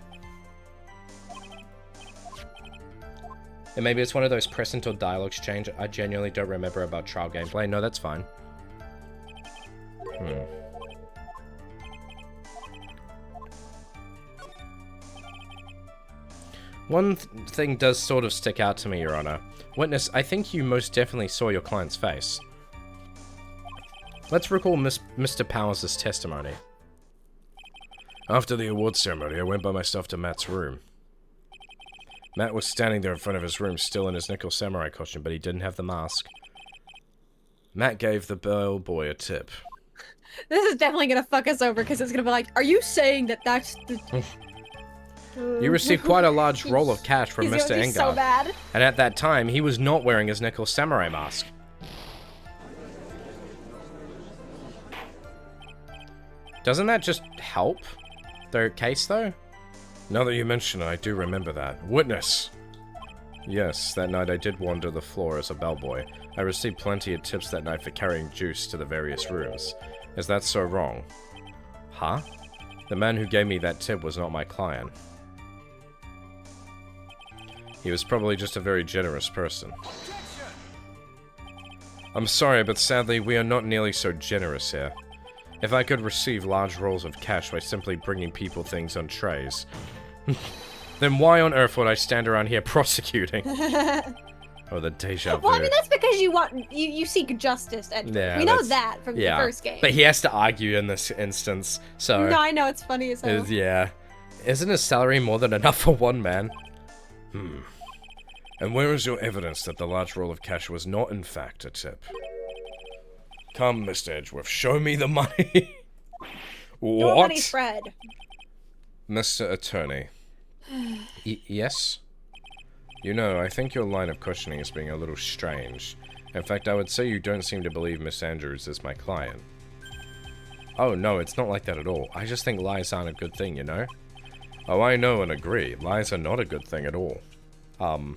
And maybe it's one of those press until dialogues change. I genuinely don't remember about trial gameplay. No, that's fine. One thing does sort of stick out to me, Your Honor. Witness, I think you most definitely saw your client's face. Let's recall Mr. Powers' testimony. After the award ceremony, I went by myself to Matt's room. Matt was standing there in front of his room, still in his nickel samurai costume, but he didn't have the mask. Matt gave the bellboy a tip. This is definitely gonna fuck us over because it's gonna be like, are you saying that that's the... You received quite a large roll of cash from He's Mr. gonna be so Engard. bad. And at that time, he was not wearing his nickel samurai mask. Doesn't that just help their case, though? Now that you mention it, I do remember that. Witness! Yes, that night I did wander the floor as a bellboy. I received plenty of tips that night for carrying juice to the various rooms. Is that so wrong? Huh? The man who gave me that tip was not my client. He was probably just a very generous person. I'm sorry, but sadly, we are not nearly so generous here. If I could receive large rolls of cash by simply bringing people things on trays, then why on earth would I stand around here prosecuting? Oh, the deja vu. Well, I mean, that's because you seek justice, and Yeah, we know that's- that from the first game. But he has to argue in this instance, so... No, I know, it's funny as hell. Yeah. Isn't his salary more than enough for one man? And where is your evidence that the large roll of cash was not in fact a tip? Come, Mr. Edgeworth, show me the money! Your What? money spread. Mr. Attorney, Yes? you know, I think your line of questioning is being a little strange. In fact, I would say you don't seem to believe Miss Andrews is my client. Oh, no, it's not like that at all. I just think lies aren't a good thing, you know? Oh, I know and agree. Lies are not a good thing at all. I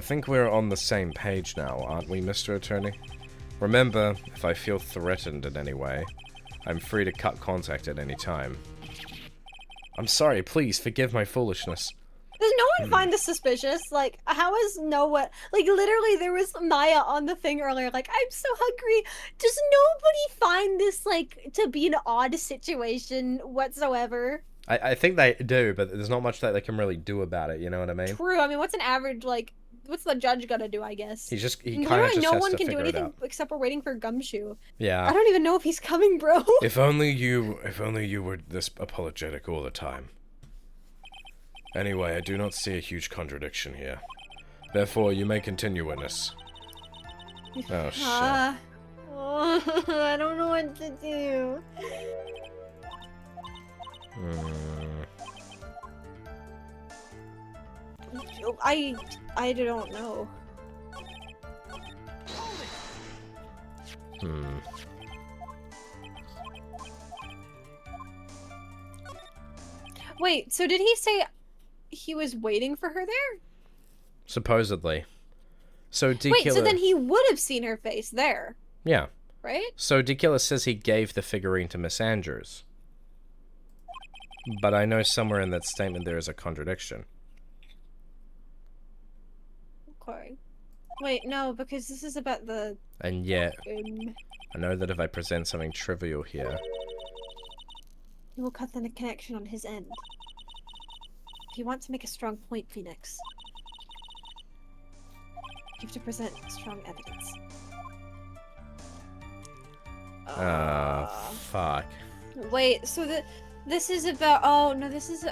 think we're on the same page now, aren't we, Mr. Attorney? Remember, if I feel threatened in any way, I'm free to cut contact at any time. I'm sorry, please, forgive my foolishness. Does no one find this suspicious? Like, how is no one... Like, literally, there was Maya on the thing earlier, like, I'm so hungry. Does nobody find this, like, to be an odd situation whatsoever? I think they do, but there's not much that they can really do about it, you know what I mean? True, I mean, what's an average, like... What's the judge gonna do, I guess? He kind of Literally, just no has one to can do figure it anything out. except we're waiting for Gumshoe. Yeah. I don't even know if he's coming, bro. If only you were this apologetic all the time. Anyway, I do not see a huge contradiction here. Therefore, you may continue, witness. Oh, shit. I don't know what to do. I don't know. Wait, so did he say he was waiting for her there? Supposedly. So D Wait, Killer... so then he would have seen her face there, Yeah. right? So D Killer says he gave the figurine to Miss Andrews. But I know somewhere in that statement there is a contradiction. Okay. Wait, no, because this is about the... And yet, I know that if I present something trivial here... He will cut the connection on his end. If you want to make a strong point, Phoenix, you have to present strong evidence. Fuck. Wait, so this is about... Oh, no, this is...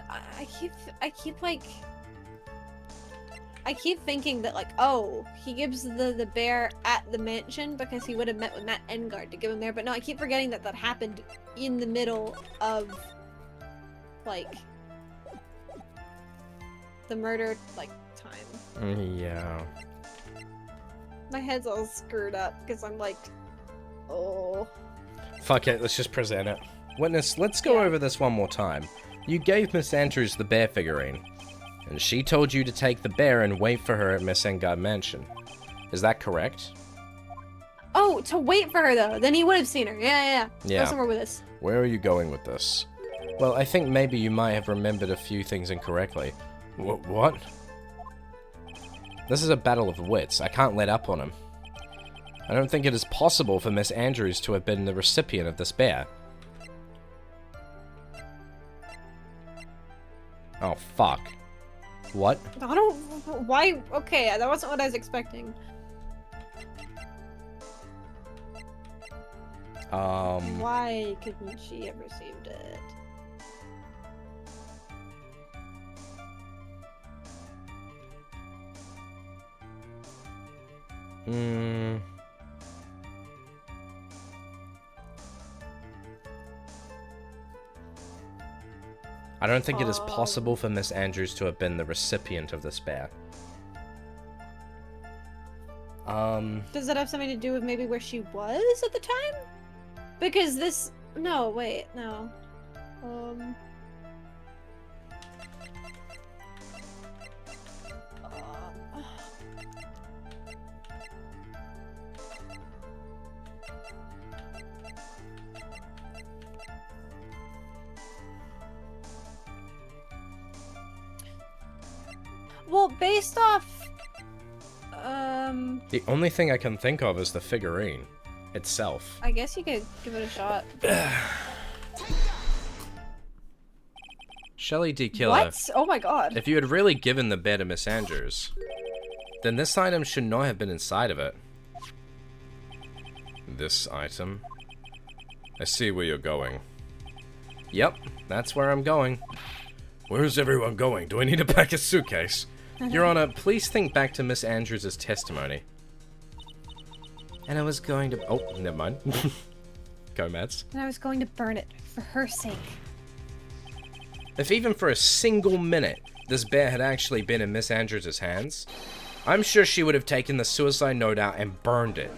I keep thinking that, like, oh, he gives the bear at the mansion because he would have met with Matt Engard to give him there, but no, I keep forgetting that that happened in the middle of, like, the murder, like, time. Yeah. My head's all screwed up because I'm like, oh. Fuck it, let's just present it. Witness, let's go over this one more time. You gave Miss Andrews the bear figurine, and she told you to take the bear and wait for her at Miss Engard Mansion. Is that correct? Oh, to wait for her, though. Then he would have seen her. Yeah. Yeah. Go somewhere with us. Where are you going with this? Well, I think maybe you might have remembered a few things incorrectly. What? This is a battle of wits. I can't let up on him. I don't think it is possible for Miss Andrews to have been the recipient of this bear. Oh, fuck. What? I don't. Why? Okay, that wasn't what I was expecting. Why couldn't she have received it? I don't think it is possible for Miss Andrews to have been the recipient of this bear. Does that have something to do with maybe where she was at the time? Because this. No, wait, no. Well, based off. The only thing I can think of is the figurine itself. I guess you could give it a shot. Shelly D. Killer. What? Oh my god. If you had really given the bear to Miss Andrews, then this item should not have been inside of it. This item? I see where you're going. Yep, that's where I'm going. Where's everyone going? Do I need to pack a suitcase? Your Honor, please think back to Miss Andrews' testimony. And I was going to... Oh, never mind. Go, Mads. And I was going to burn it for her sake. If even for a single minute this bear had actually been in Miss Andrews' hands, I'm sure she would have taken the suicide note out and burned it.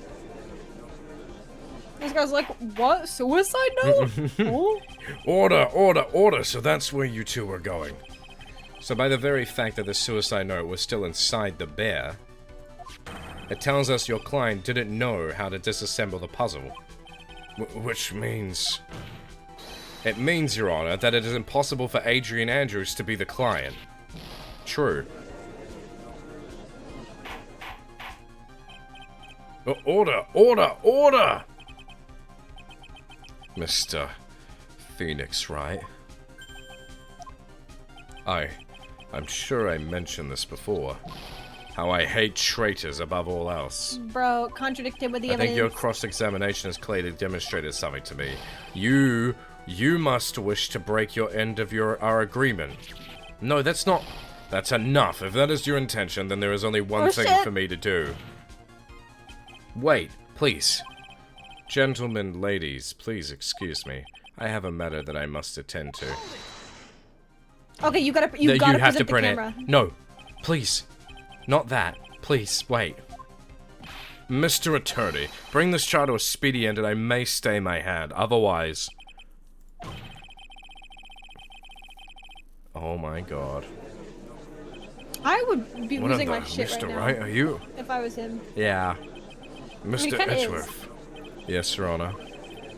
This guy's like, what? Suicide note? Oh. Order, so that's where you two are going. So by the very fact that the suicide note was still inside the bear, it tells us your client didn't know how to disassemble the puzzle. Which means... It means, Your Honor, that it is impossible for Adrian Andrews to be the client. True. Order! Mr. Phoenix, right? I'm sure I mentioned this before. How I hate traitors above all else. Bro, contradicted with the I evidence. think your cross-examination has clearly demonstrated something to me. You must wish to break your end of our agreement. No, that's not... That's enough. If that is your intention, then there is only one thing for me to do. Wait, please. Gentlemen, ladies, please excuse me. I have a matter that I must attend to. Okay, you gotta You have present to the print camera. it. No, please. Not that. Please, wait. Mr. Attorney, bring this trial to a speedy end and I may stay my hand. Otherwise... Oh my god. I would be losing my shit Mr. right now. Wright, are you? If I was him. Yeah. Mr. kinda is. Edgeworth. Yes, Your Honor.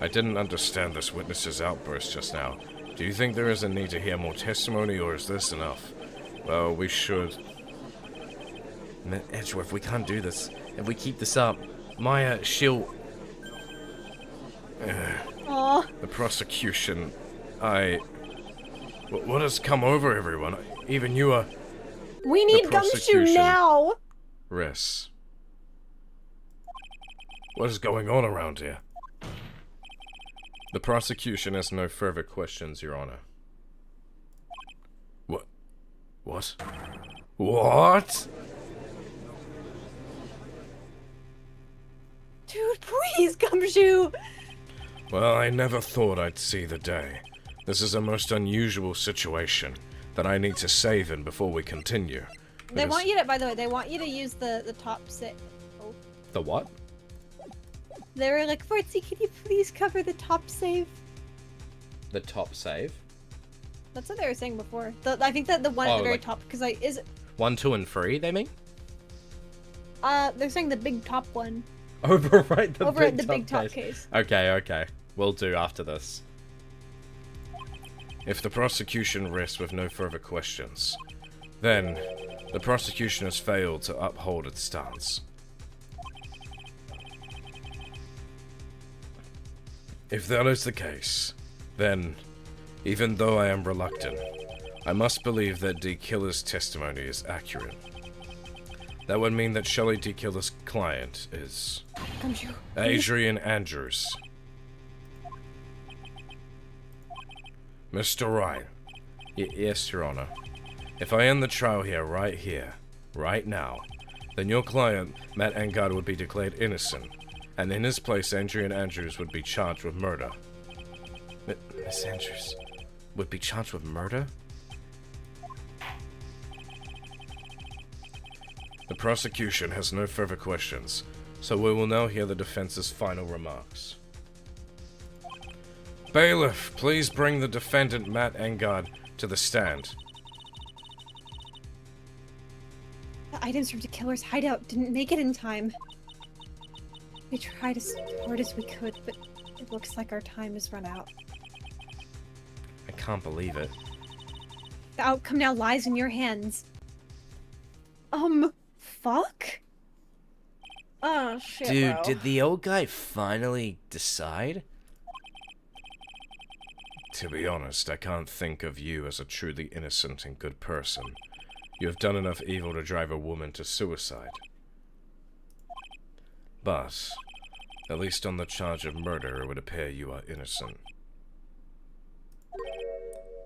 I didn't understand this witness's outburst just now. Do you think there is a need to hear more testimony, or is this enough? Well, we should... Edgeworth, we can't do this. If we keep this up, Maya, she'll... Aw. The prosecution... What has come over everyone? Even you are... We need Gumshoe prosecution. now! Riss. What is going on around here? The prosecution has no further questions, Your Honor. What? What? Dude, please, Gumshoe! Well, I never thought I'd see the day. This is a most unusual situation that I need to save in before we continue. They want you to, by the way, they want you to use the top six. Oh. The what? They were like, Fortsy, can you please cover the top save? The top save? That's what they were saying before. I think that the one at the very like- top, because is it? 1, 2, and 3, they mean? They're saying the big top one. Overwrite the Over big at the top big top case. case. Okay. We'll do after this. If the prosecution rests with no further questions, then the prosecution has failed to uphold its stance. If that is the case, then, even though I am reluctant, I must believe that D. Killer's testimony is accurate. That would mean that Shelley D. Killer's client is Gumshoe. Adrian Andrews. Mr. Wright. Yes, Your Honor. If I end the trial here, right now, then your client, Matt Engard, would be declared innocent, and in his place, Adrian Andrews would be charged with murder. Miss Andrews would be charged with murder? The prosecution has no further questions, so we will now hear the defense's final remarks. Bailiff, please bring the defendant, Matt Engard, to the stand. The items from the killer's hideout didn't make it in time. We tried as hard as we could, but it looks like our time has run out. I can't believe it. The outcome now lies in your hands. Fuck? Oh, shit, Dude, bro. did the old guy finally decide? To be honest, I can't think of you as a truly innocent and good person. You have done enough evil to drive a woman to suicide. But, at least on the charge of murder, it would appear you are innocent.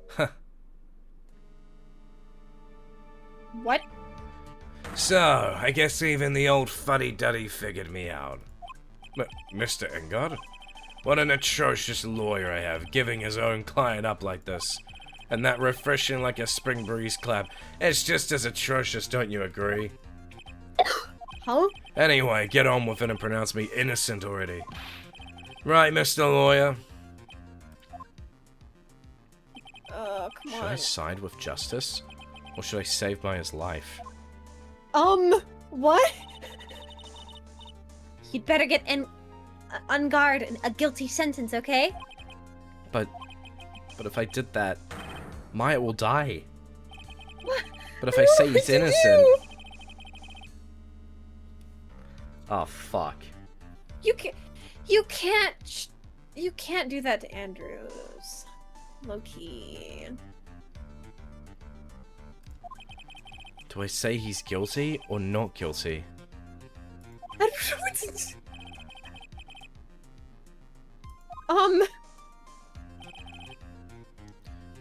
Huh. What? So, I guess even the old fuddy-duddy figured me out. Mr. Engard? What an atrocious lawyer I have, giving his own client up like this. And that refreshing like a spring breeze clap. It's just as atrocious, don't you agree? Huh? Anyway, get on with it and pronounce me innocent already. Right, Mr. Lawyer? Come Should I side with justice? Or should I save by his life? What? You'd better get on guard a guilty sentence, okay? But if I did that, Maya will die. But if I say he's innocent... Oh, fuck. You can't do that to Andrews. Low-key. Do I say he's guilty or not guilty? I don't know what to do.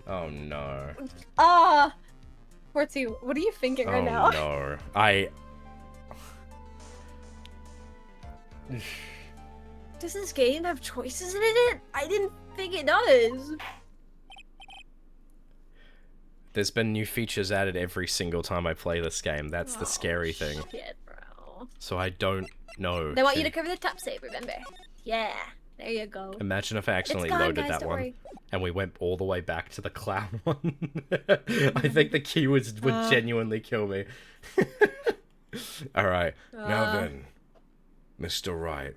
Oh no. Fortsy, what are you thinking right Oh now? no. Does this game have choices in it? I didn't think it does. There's been new features added every single time I play this game. That's the scary thing. Shit, bro. So I don't know. They want you to cover the top save, remember? Yeah, there you go. Imagine if I accidentally It's gone, loaded guys, that don't one. worry. And we went all the way back to the clown one. I think the keywords would genuinely kill me. Alright, now then, Mr. Wright.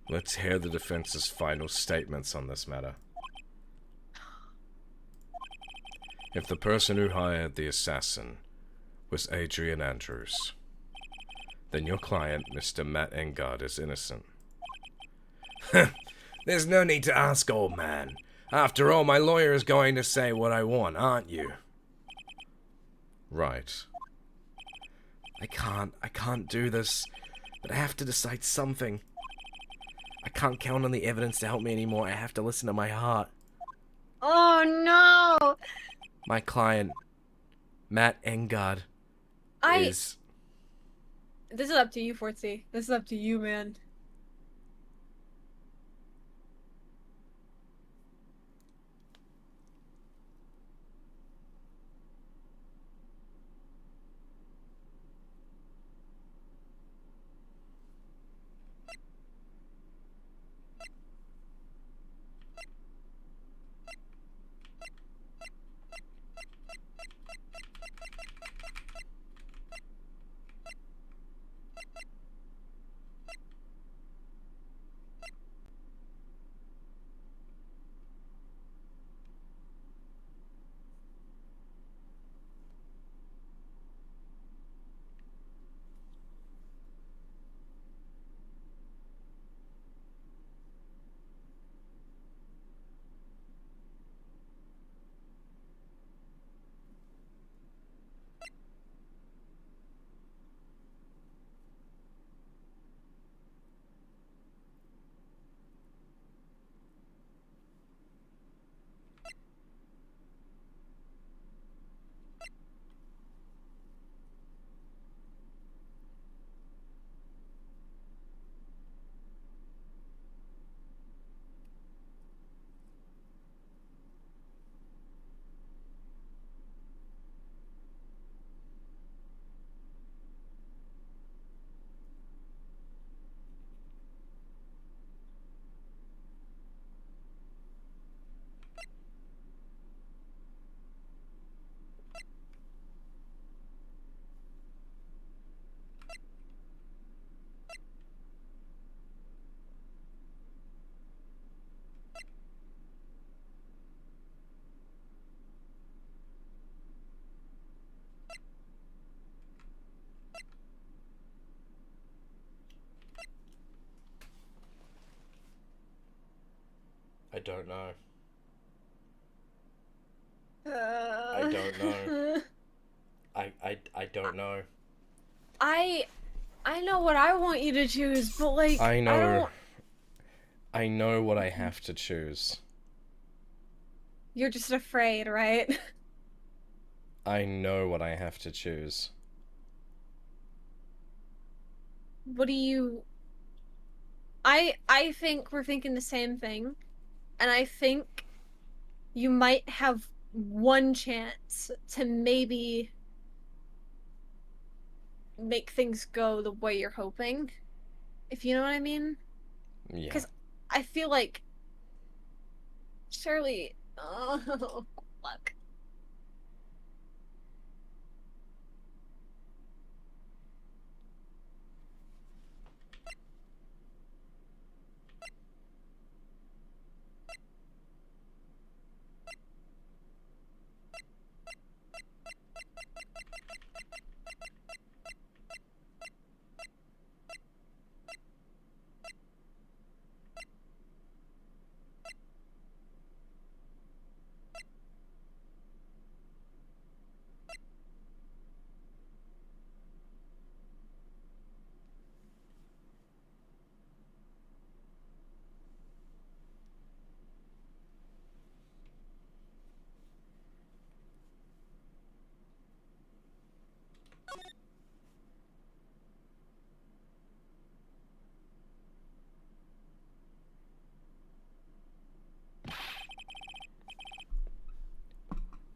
Let's hear the defense's final statements on this matter. If the person who hired the assassin was Adrian Andrews, then your client, Mr. Matt Engard, is innocent. There's no need to ask, old man. After all, my lawyer is going to say what I want, aren't you? Right. I can't do this, but I have to decide something. I can't count on the evidence to help me anymore. I have to listen to my heart. Oh no! My client, Matt Engard, is... This is up to you, Fortsy. This is up to you, man. don't know. I don't know. I don't know. I know what I want you to choose, but like I know. don't... I know what I have to choose. You're just afraid, right? I know what I have to choose. What do you... I think we're thinking the same thing, and I think you might have one chance to maybe make things go the way you're hoping, if you know what I mean. Yeah. Because I feel like Shirley... Oh, fuck.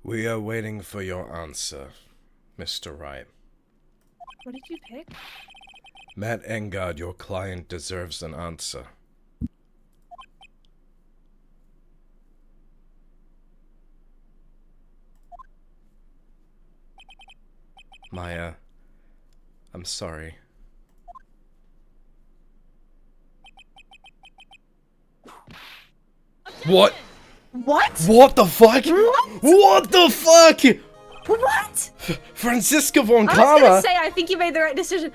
We are waiting for your answer, Mr. Wright. What did you pick? Matt Engard, your client deserves an answer. Maya, I'm sorry. What? What? What the fuck? What the fuck? What? Franziska von I was gonna Karma? say I think you made the right decision.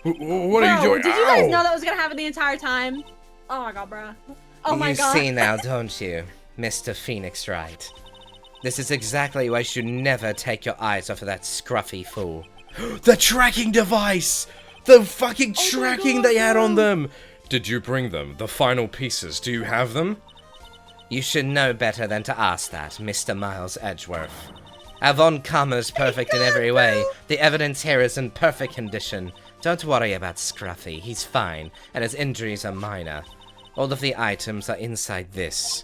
What are you doing? Did you guys Ow! know that was gonna happen the entire time? Oh my god, bro. Oh my You god. see now, don't you, Mr. Phoenix Wright? This is exactly why you should never take your eyes off of that scruffy fool. The tracking device! The fucking tracking they had on them! Did you bring them? The final pieces, do you have them? You should know better than to ask that, Mr. Miles Edgeworth. Our Von Karma's perfect in every way. The evidence here is in perfect condition. Don't worry about Scruffy, he's fine, and his injuries are minor. All of the items are inside this.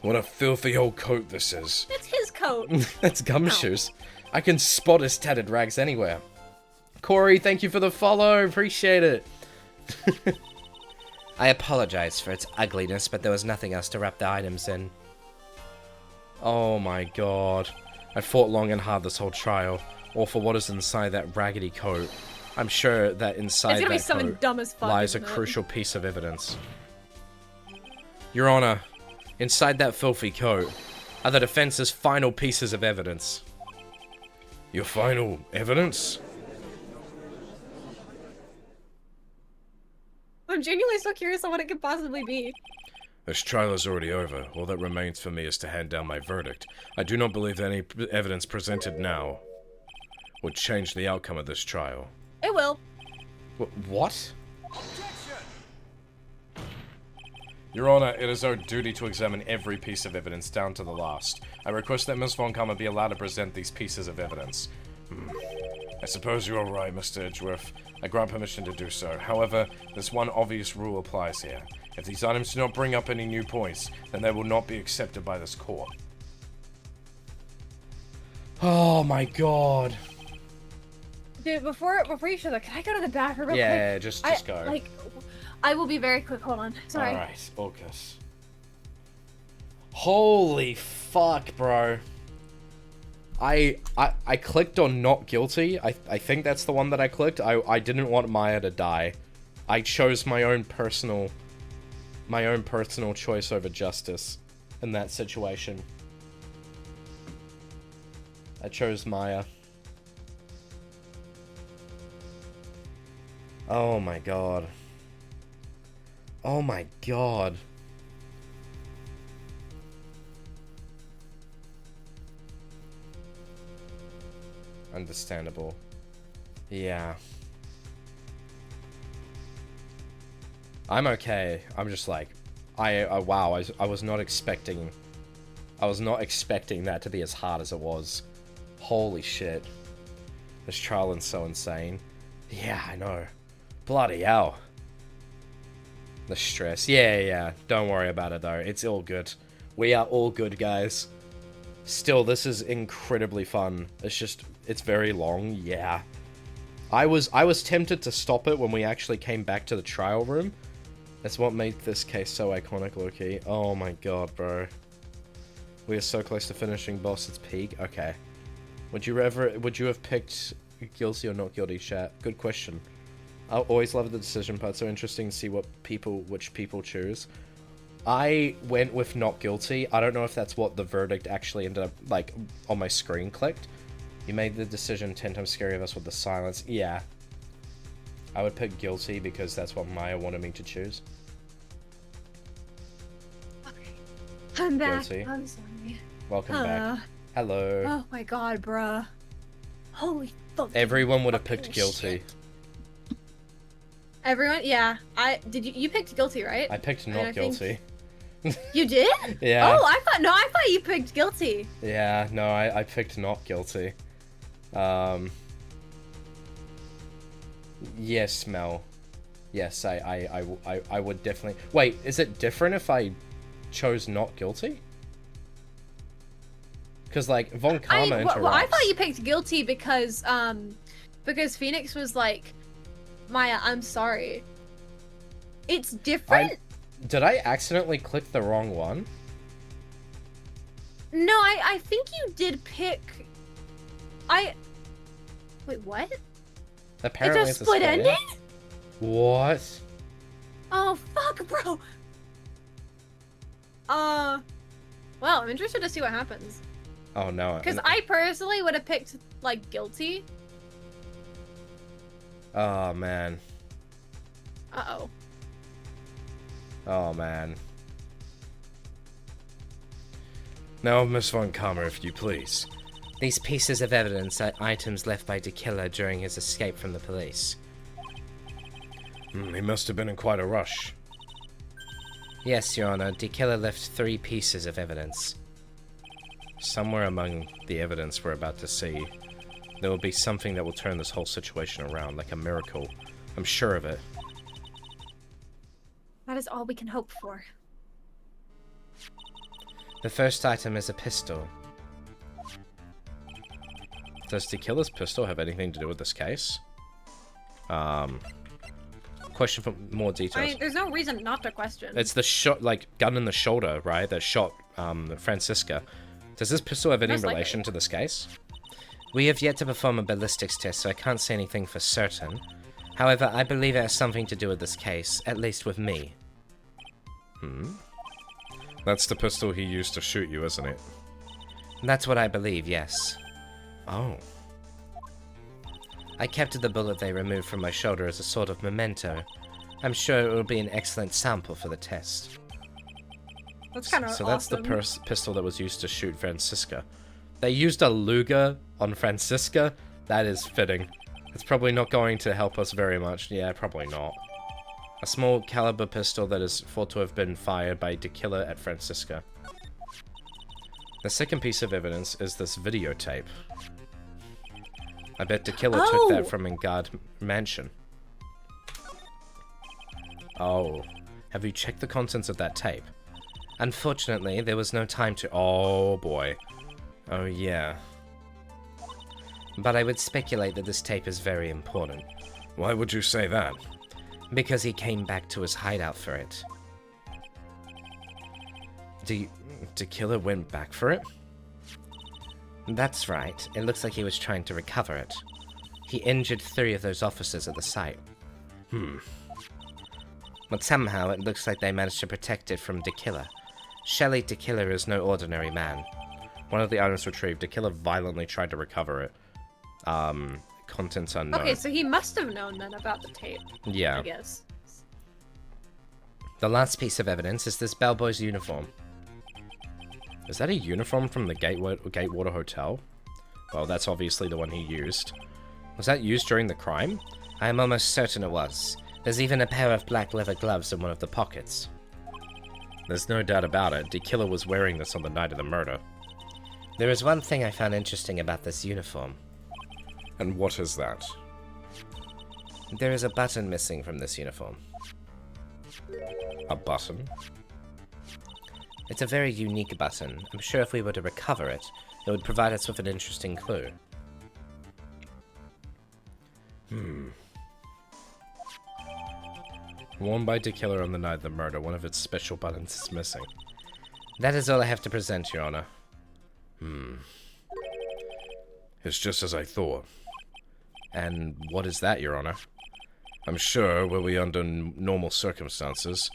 What a filthy old coat this is. It's his coat. That's gumshoes. I can spot his tattered rags anywhere. Corey, thank you for the follow. Appreciate it. I apologize for its ugliness, but there was nothing else to wrap the items in. Oh my god. I fought long and hard this whole trial, all for what is inside that raggedy coat. I'm sure that inside It's gonna be that something coat dumb as fuck. lies a isn't it? crucial piece of evidence. Your Honor, inside that filthy coat are the defense's final pieces of evidence. Your final evidence? I'm genuinely so curious on what it could possibly be. This trial is already over. All that remains for me is to hand down my verdict. I do not believe that any evidence presented now would change the outcome of this trial. It will. What? Your Honor, it is our duty to examine every piece of evidence down to the last. I request that Ms. Von Karma be allowed to present these pieces of evidence. I suppose you are right, Mr. Edgeworth. I grant permission to do so. However, this one obvious rule applies here. If these items do not bring up any new points, then they will not be accepted by this court. Oh my god. Dude, before you show that, can I go to the bathroom real quick? Yeah, just go. Like, I will be very quick. Hold on. Sorry. Alright, focus. Holy fuck, bro. I clicked on not guilty. I think that's the one that I clicked. I didn't want Maya to die. I chose my own personal choice over justice in that situation. I chose Maya. Oh my god. Oh my god. Understandable. Yeah. I'm okay. I'm just like, wow, I was not expecting, that to be as hard as it was. Holy shit. This trial is so insane. Yeah, I know. Bloody hell. The stress. Yeah. Don't worry about it though. It's all good. We are all good, guys. Still, this is incredibly fun. It's very long. Yeah. I was tempted to stop it when we actually came back to the trial room. That's what made this case so iconic, Loki. Oh my god, bro. We are so close to finishing boss. It's peak. Okay. Would you have picked guilty or not guilty, chat? Good question. I always love the decision part. So interesting to see which people choose. I went with not guilty. I don't know if that's what the verdict actually ended up, like, on my screen clicked. You made the decision 10 times scarier of us with the silence. Yeah. I would pick guilty because that's what Maya wanted me to choose. I'm back. Guilty. I'm sorry. Welcome back. Hello. Oh my god, bruh. Holy fuck. Everyone would have picked guilty. Shit. Everyone? Yeah. You picked guilty, right? I picked not guilty. You did? Yeah. Oh, I thought you picked guilty. Yeah, no, I picked not guilty. Yes, Mel. Yes, I would definitely... Wait, is it different if I chose not guilty? Because, like, Von Karma interrupts. Well, I thought you picked guilty because Phoenix was like, Maya, I'm sorry. It's different. Did I accidentally click the wrong one? No, I think you did pick... Wait, what? Apparently it's a split ending? What? Oh, fuck, bro. Well, I'm interested to see what happens. Oh, no. Because I personally would have picked, like, guilty. Oh, man. Uh-oh. Oh, man. Now, Miss Von Karma, if you please. These pieces of evidence are items left by Dekilla during his escape from the police. He must have been in quite a rush. Yes, Your Honor. Dekilla left 3 pieces of evidence. Somewhere among the evidence we're about to see, there will be something that will turn this whole situation around, like a miracle. I'm sure of it. That is all we can hope for. The first item is a pistol. Does Dekilla's pistol have anything to do with this case? Question for more details. I mean, there's no reason not to question. It's the shot, like, gun in the shoulder, right? That shot, Francisca. Does this pistol have any Most likely. relation to this case? We have yet to perform a ballistics test, so I can't say anything for certain. However, I believe it has something to do with this case, at least with me. That's the pistol he used to shoot you, isn't it? That's what I believe, yes. Oh. I kept the bullet they removed from my shoulder as a sort of memento. I'm sure it will be an excellent sample for the test. That's kind of So that's awesome. the pistol that was used to shoot Francisca. They used a Luger on Francisca? That is fitting. It's probably not going to help us very much. Yeah, probably not. A small caliber pistol that is thought to have been fired by Dekilla at Francisca. The second piece of evidence is this videotape. I bet Dekilla took that from Engard Mansion. Oh. Have you checked the contents of that tape? Unfortunately, there was no time to... Oh boy. Oh yeah. But I would speculate that this tape is very important. Why would you say that? Because he came back to his hideout for it. Dekilla went back for it? That's right. It looks like he was trying to recover it. He injured 3 of those officers at the site. But somehow it looks like they managed to protect it from Dekilla. Shelley Dekilla is no ordinary man. One of the items retrieved, Dekilla violently tried to recover it. Contents unknown. Okay, so he must have known then about the tape. Yeah. I guess. The last piece of evidence is this bellboy's uniform. Is that a uniform from the Gatewater Hotel? Well, that's obviously the one he used. Was that used during the crime? I am almost certain it was. There's even a pair of black leather gloves in one of the pockets. There's no doubt about it. The killer was wearing this on the night of the murder. There is one thing I found interesting about this uniform. And what is that? There is a button missing from this uniform. A button? It's a very unique button. I'm sure if we were to recover it, it would provide us with an interesting clue. Worn by the killer on the night of the murder, one of its special buttons is missing. That is all I have to present, Your Honor. It's just as I thought. And what is that, Your Honor? I'm sure, were we under normal circumstances,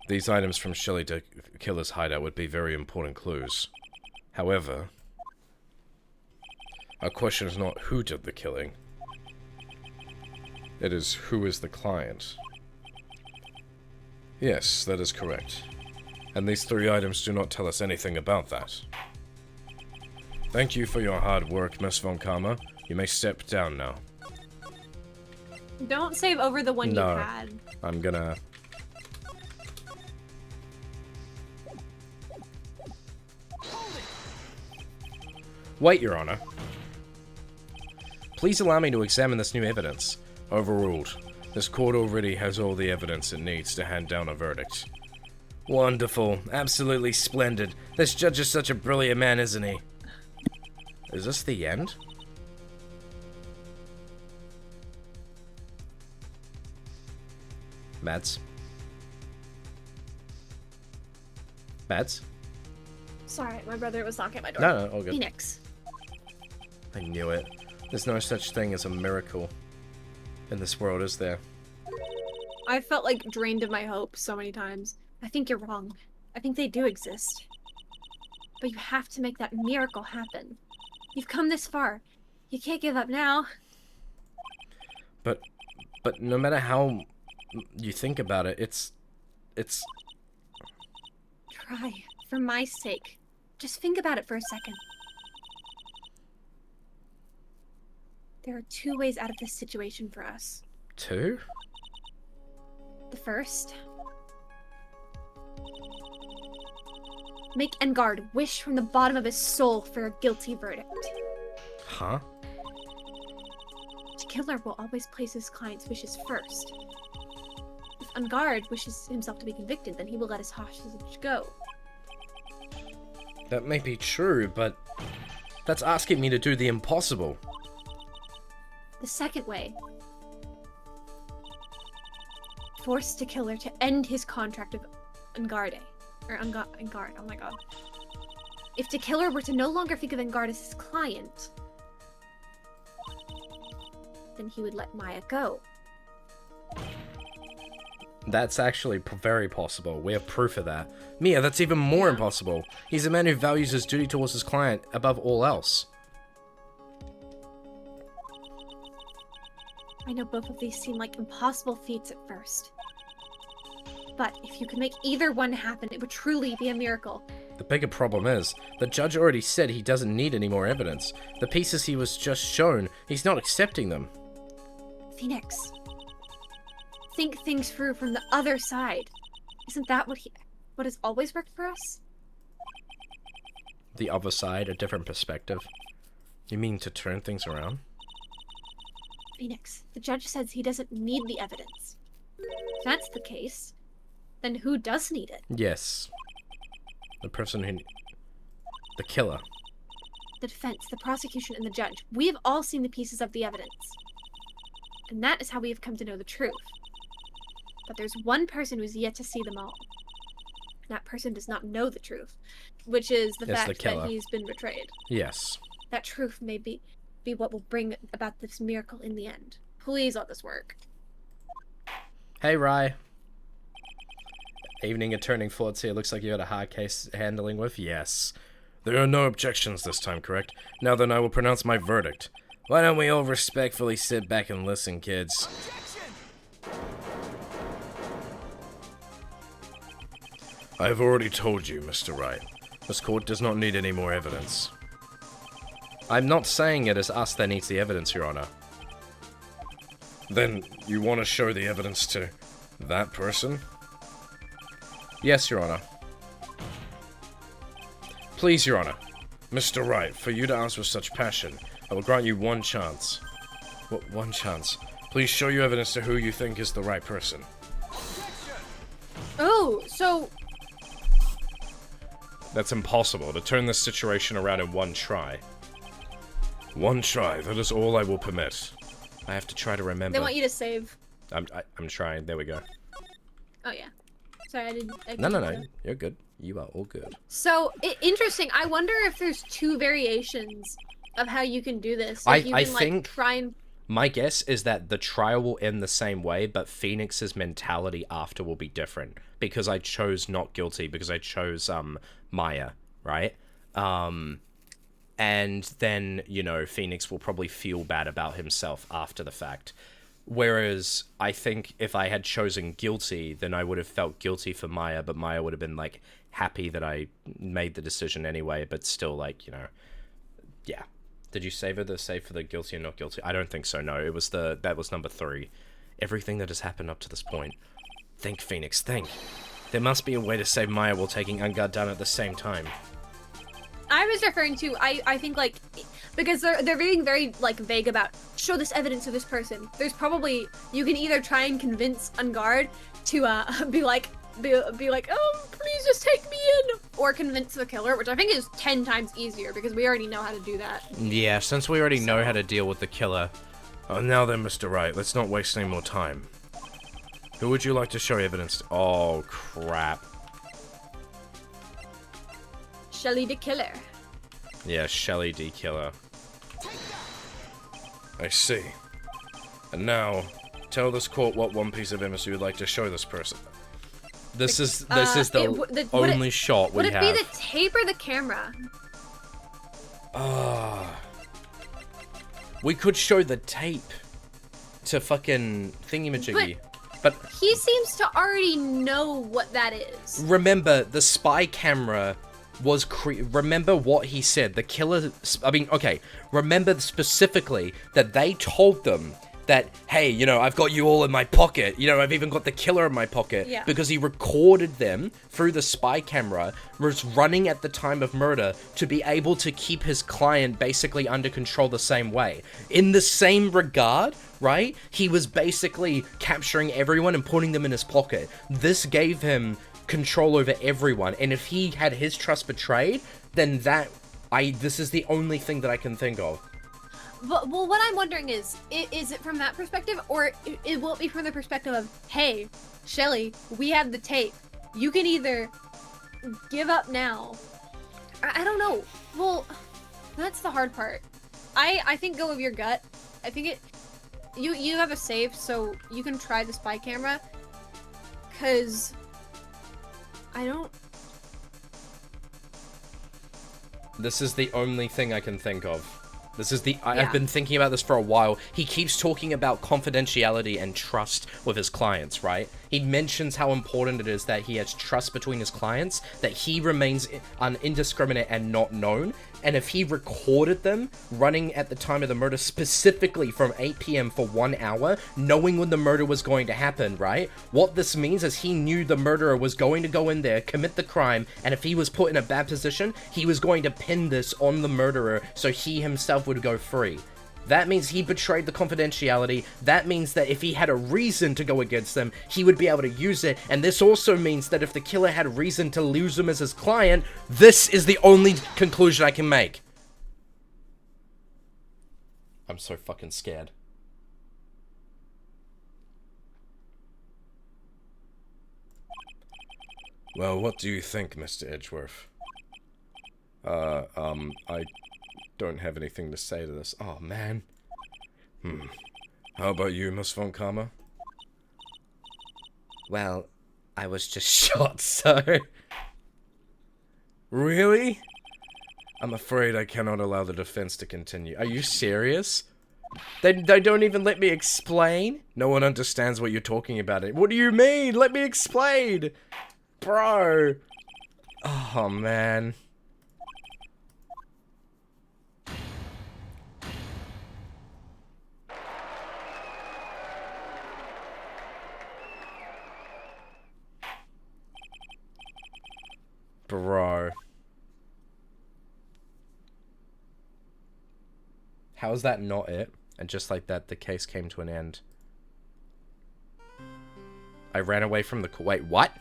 these items from Shelley the killer's hideout would be very important clues. However, our question is not who did the killing. It is who is the client. Yes, that is correct. And these 3 items do not tell us anything about that. Thank you for your hard work, Miss Von Karma. You may step down now. Don't save over the one No. you had. I'm gonna... Wait, Your Honor. Please allow me to examine this new evidence. Overruled. This court already has all the evidence it needs to hand down a verdict. Wonderful. Absolutely splendid. This judge is such a brilliant man, isn't he? Is this the end? Mads? Mads? Sorry, my brother was knocking at my door. No, all good. Phoenix. I knew it. There's no such thing as a miracle in this world, is there? I felt like drained of my hope so many times. I think you're wrong. I think they do exist. But you have to make that miracle happen. You've come this far. You can't give up now. But no matter how you think about it, it's... Try. For my sake. Just think about it for a second. There are 2 ways out of this situation for us. 2? The first... make Engard wish from the bottom of his soul for a guilty verdict. Huh? The killer will always place his client's wishes first. If Engard wishes himself to be convicted, then he will let his hostage go. That may be true, but that's asking me to do the impossible. The second way. Force the killer to end his contract with Engarde. Or Engard, oh my god. If the killer were to no longer think of Engard as his client, then he would let Maya go. That's actually very possible. We have proof of that. Mia, that's even more impossible. He's a man who values his duty towards his client above all else. I know both of these seem like impossible feats at first. But if you could make either one happen, it would truly be a miracle. The bigger problem is, the judge already said he doesn't need any more evidence. The pieces he was just shown, he's not accepting them. Phoenix. Think things through from the other side. Isn't that what has always worked for us? The other side, a different perspective. You mean to turn things around? Phoenix, the judge says he doesn't need the evidence. If that's the case, then who does need it? Yes. The person who... the killer. The defense, the prosecution, and the judge. We have all seen the pieces of the evidence. And that is how we have come to know the truth. But there's one person who's yet to see them all. That person does not know the truth, which is the It's the fact killer. that he's been betrayed. Yes. That truth may be what will bring about this miracle in the end. Please let this work. Hey, Rye. Evening, Attorney Fortsy. It looks like you had a hard case handling with. Yes. There are no objections this time, correct? Now then, I will pronounce my verdict. Why don't we all respectfully sit back and listen, kids? I've already told you, Mr. Wright. This court does not need any more evidence. I'm not saying it is us that needs the evidence, Your Honor. Then you want to show the evidence to that person? Yes, Your Honor. Please, Your Honor. Mr. Wright, for you to ask with such passion, I will grant you one chance. What, one chance? Please show you evidence to who you think is the right person. Oh, so That's impossible, to turn this situation around in one try. One try, that is all I will permit. I have to try to remember. they want you to save. I'm trying, there we go. Oh yeah. Sorry, I didn't. No, you're good. You are all good. So interesting. I wonder if there's two variations of how you can do this. I Like, you can, think- try and. My guess is that the trial will end the same way, but Phoenix's mentality after will be different. Because I chose not guilty, because I chose, Maya, right? And then, you know, Phoenix will probably feel bad about himself after the fact. Whereas, I think if I had chosen guilty, then I would have felt guilty for Maya, but Maya would have been, like, happy that I made the decision anyway, but still, like, you know, yeah. Did you save for the guilty and not guilty? I don't think so, no. It was that was number 3. Everything that has happened up to this point. Think, Phoenix, think. There must be a way to save Maya while taking Unguard down at the same time. I was referring to. I think like because they're being very like vague about show this evidence of this person. There's probably you can either try and convince Unguard to be like, oh, please just take me in, or convince the killer, which I think is 10 times easier because we already know how to do that. Yeah, since we already know how to deal with the killer. Now then, Mr. Wright, let's not waste any more time. Who would you like to show evidence to? Oh, crap. Shelly the killer. Yeah, Shelly D. Killer. I see. And now, tell this court what one piece of evidence you would like to show this person. This is the only shot we have. Would it be the tape or the camera? We could show the tape to fucking thingy-majiggy. But He seems to already know what that is. remember, the spy camera was remember what he said. The killer, okay, remember specifically that they told them that, hey, you know, I've got you all in my pocket. You know, I've even got the killer in my pocket. Yeah. Because he recorded them through the spy camera, was running at the time of murder to be able to keep his client basically under control the same way. In the same regard, right? He was basically capturing everyone and putting them in his pocket. This gave him control over everyone, and if he had his trust betrayed, then this is the only thing that I can think of. But, well, what I'm wondering is it from that perspective, or it will be from the perspective of, hey, Shelly, we have the tape. You can either give up now. I don't know. Well, that's the hard part. I think go with your gut. I think you have a save, so you can try the spy camera. Cause I don't. This is the only thing I can think of. This is Yeah. I've been thinking about this for a while. He keeps talking about confidentiality and trust with his clients, right? He mentions how important it is that he has trust between his clients, that he remains indiscriminate and not known. And if he recorded them running at the time of the murder, specifically from 8 p.m. for 1 hour, knowing when the murder was going to happen, right? What this means is he knew the murderer was going to go in there, commit the crime, and if he was put in a bad position, he was going to pin this on the murderer so he himself would go free. That means he betrayed the confidentiality. That means that if he had a reason to go against them, he would be able to use it. And this also means that if the killer had a reason to lose him as his client, this is the only conclusion I can make. I'm so fucking scared. Well, what do you think, Mr. Edgeworth? I don't have anything to say to this. Oh, man. How about you, Miss Von Karma? Well, I was just shot, so... Really? I'm afraid I cannot allow the defense to continue. Are you serious? They don't even let me explain? No one understands what you're talking about. What do you mean? Let me explain! Bro! Oh, man. Bro. How is that not it? And just like that, the case came to an end. I ran away from the... Wait, what?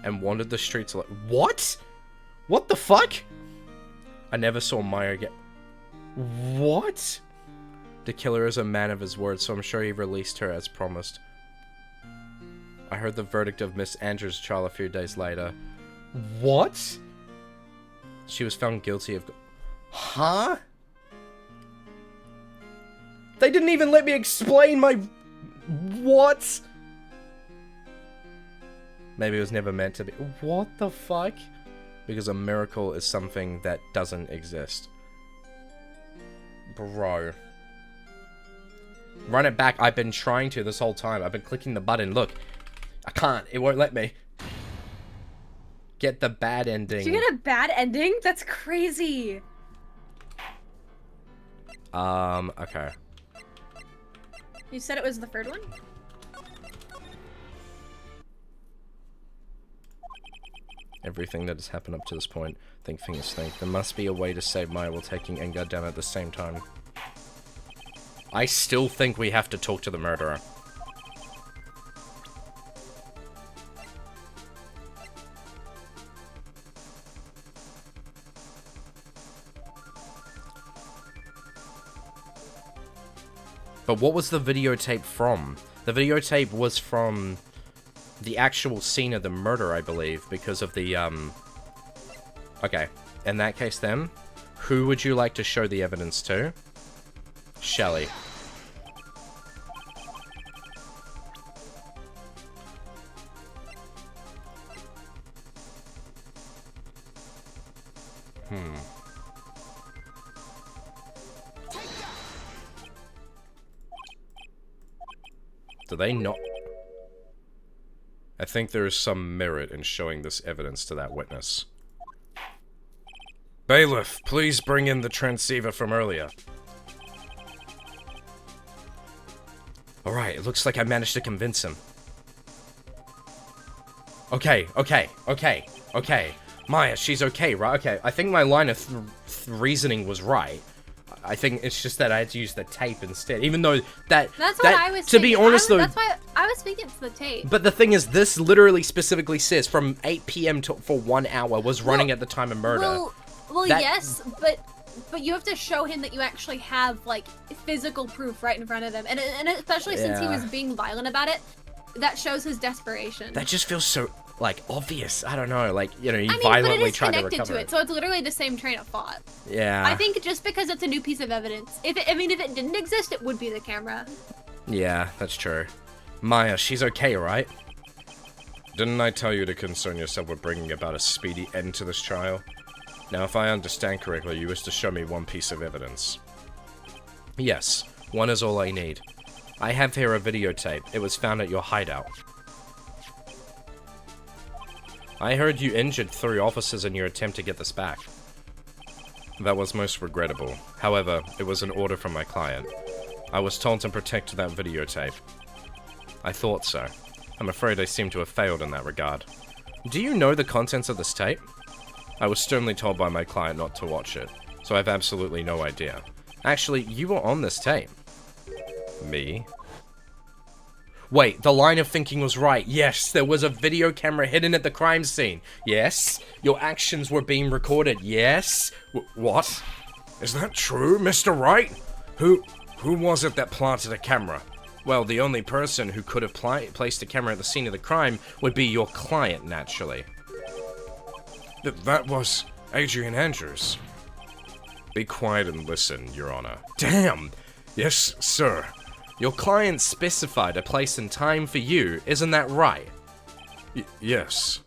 And wandered the streets like... What? What the fuck? I never saw Maya again. What? The killer is a man of his word, so I'm sure he released her as promised. I heard the verdict of Miss Andrews' trial a few days later. What? She was found guilty of... Huh? They didn't even let me explain my... What? Maybe it was never meant to be. What the fuck? Because a miracle is something that doesn't exist. Bro. Run it back. I've been trying to this whole time. I've been clicking the button. Look. I can't. It won't let me. Get the bad ending. Did you get a bad ending? That's crazy. Okay. You said it was the third one? Everything that has happened up to this point. Think, fingers, think. There must be a way to save Maya while taking Engar down at the same time. I still think we have to talk to the murderer. But what was the videotape from? The videotape was from the actual scene of the murder, I believe, because of the, Okay, in that case then, who would you like to show the evidence to? Shelley. Do they not... I think there is some merit in showing this evidence to that witness. Bailiff, please bring in the transceiver from earlier. Alright, it looks like I managed to convince him. Okay. Maya, she's okay, right? Okay, I think my line of reasoning was right. I think it's just that I had to use the tape instead, even though That's what I was to be thinking. honest, though... That's why I was thinking it's the tape. But the thing is, this literally specifically says from 8 PM for 1 hour was running at the time of murder. Well, yes, but you have to show him that you actually have, like, physical proof right in front of him. And especially since he Yeah. was being violent about it, that shows his desperation. That just feels so, like, obvious. I don't know, like, you know, you I mean, violently but it is try to connected recover to it, so it's literally the same train of thought. Yeah. I think just because it's a new piece of evidence, if it didn't exist, it would be the camera. Yeah, that's true. Maya, she's okay, right? Didn't I tell you to concern yourself with bringing about a speedy end to this trial? Now, if I understand correctly, you wish to show me one piece of evidence. Yes, one is all I need. I have here a videotape. It was found at your hideout. I heard you injured 3 officers in your attempt to get this back. That was most regrettable. However, it was an order from my client. I was told to protect that videotape. I thought so. I'm afraid I seem to have failed in that regard. Do you know the contents of this tape? I was sternly told by my client not to watch it, so I have absolutely no idea. Actually, you were on this tape. Me? Wait, the line of thinking was right. Yes, there was a video camera hidden at the crime scene. Yes, your actions were being recorded. Yes. What? Is that true, Mr. Wright? Who was it that planted a camera? Well, the only person who could have placed a camera at the scene of the crime would be your client, naturally. That was Adrian Andrews. Be quiet and listen, Your Honor. Damn! Yes, sir. Your client specified a place and time for you, isn't that right? Yes.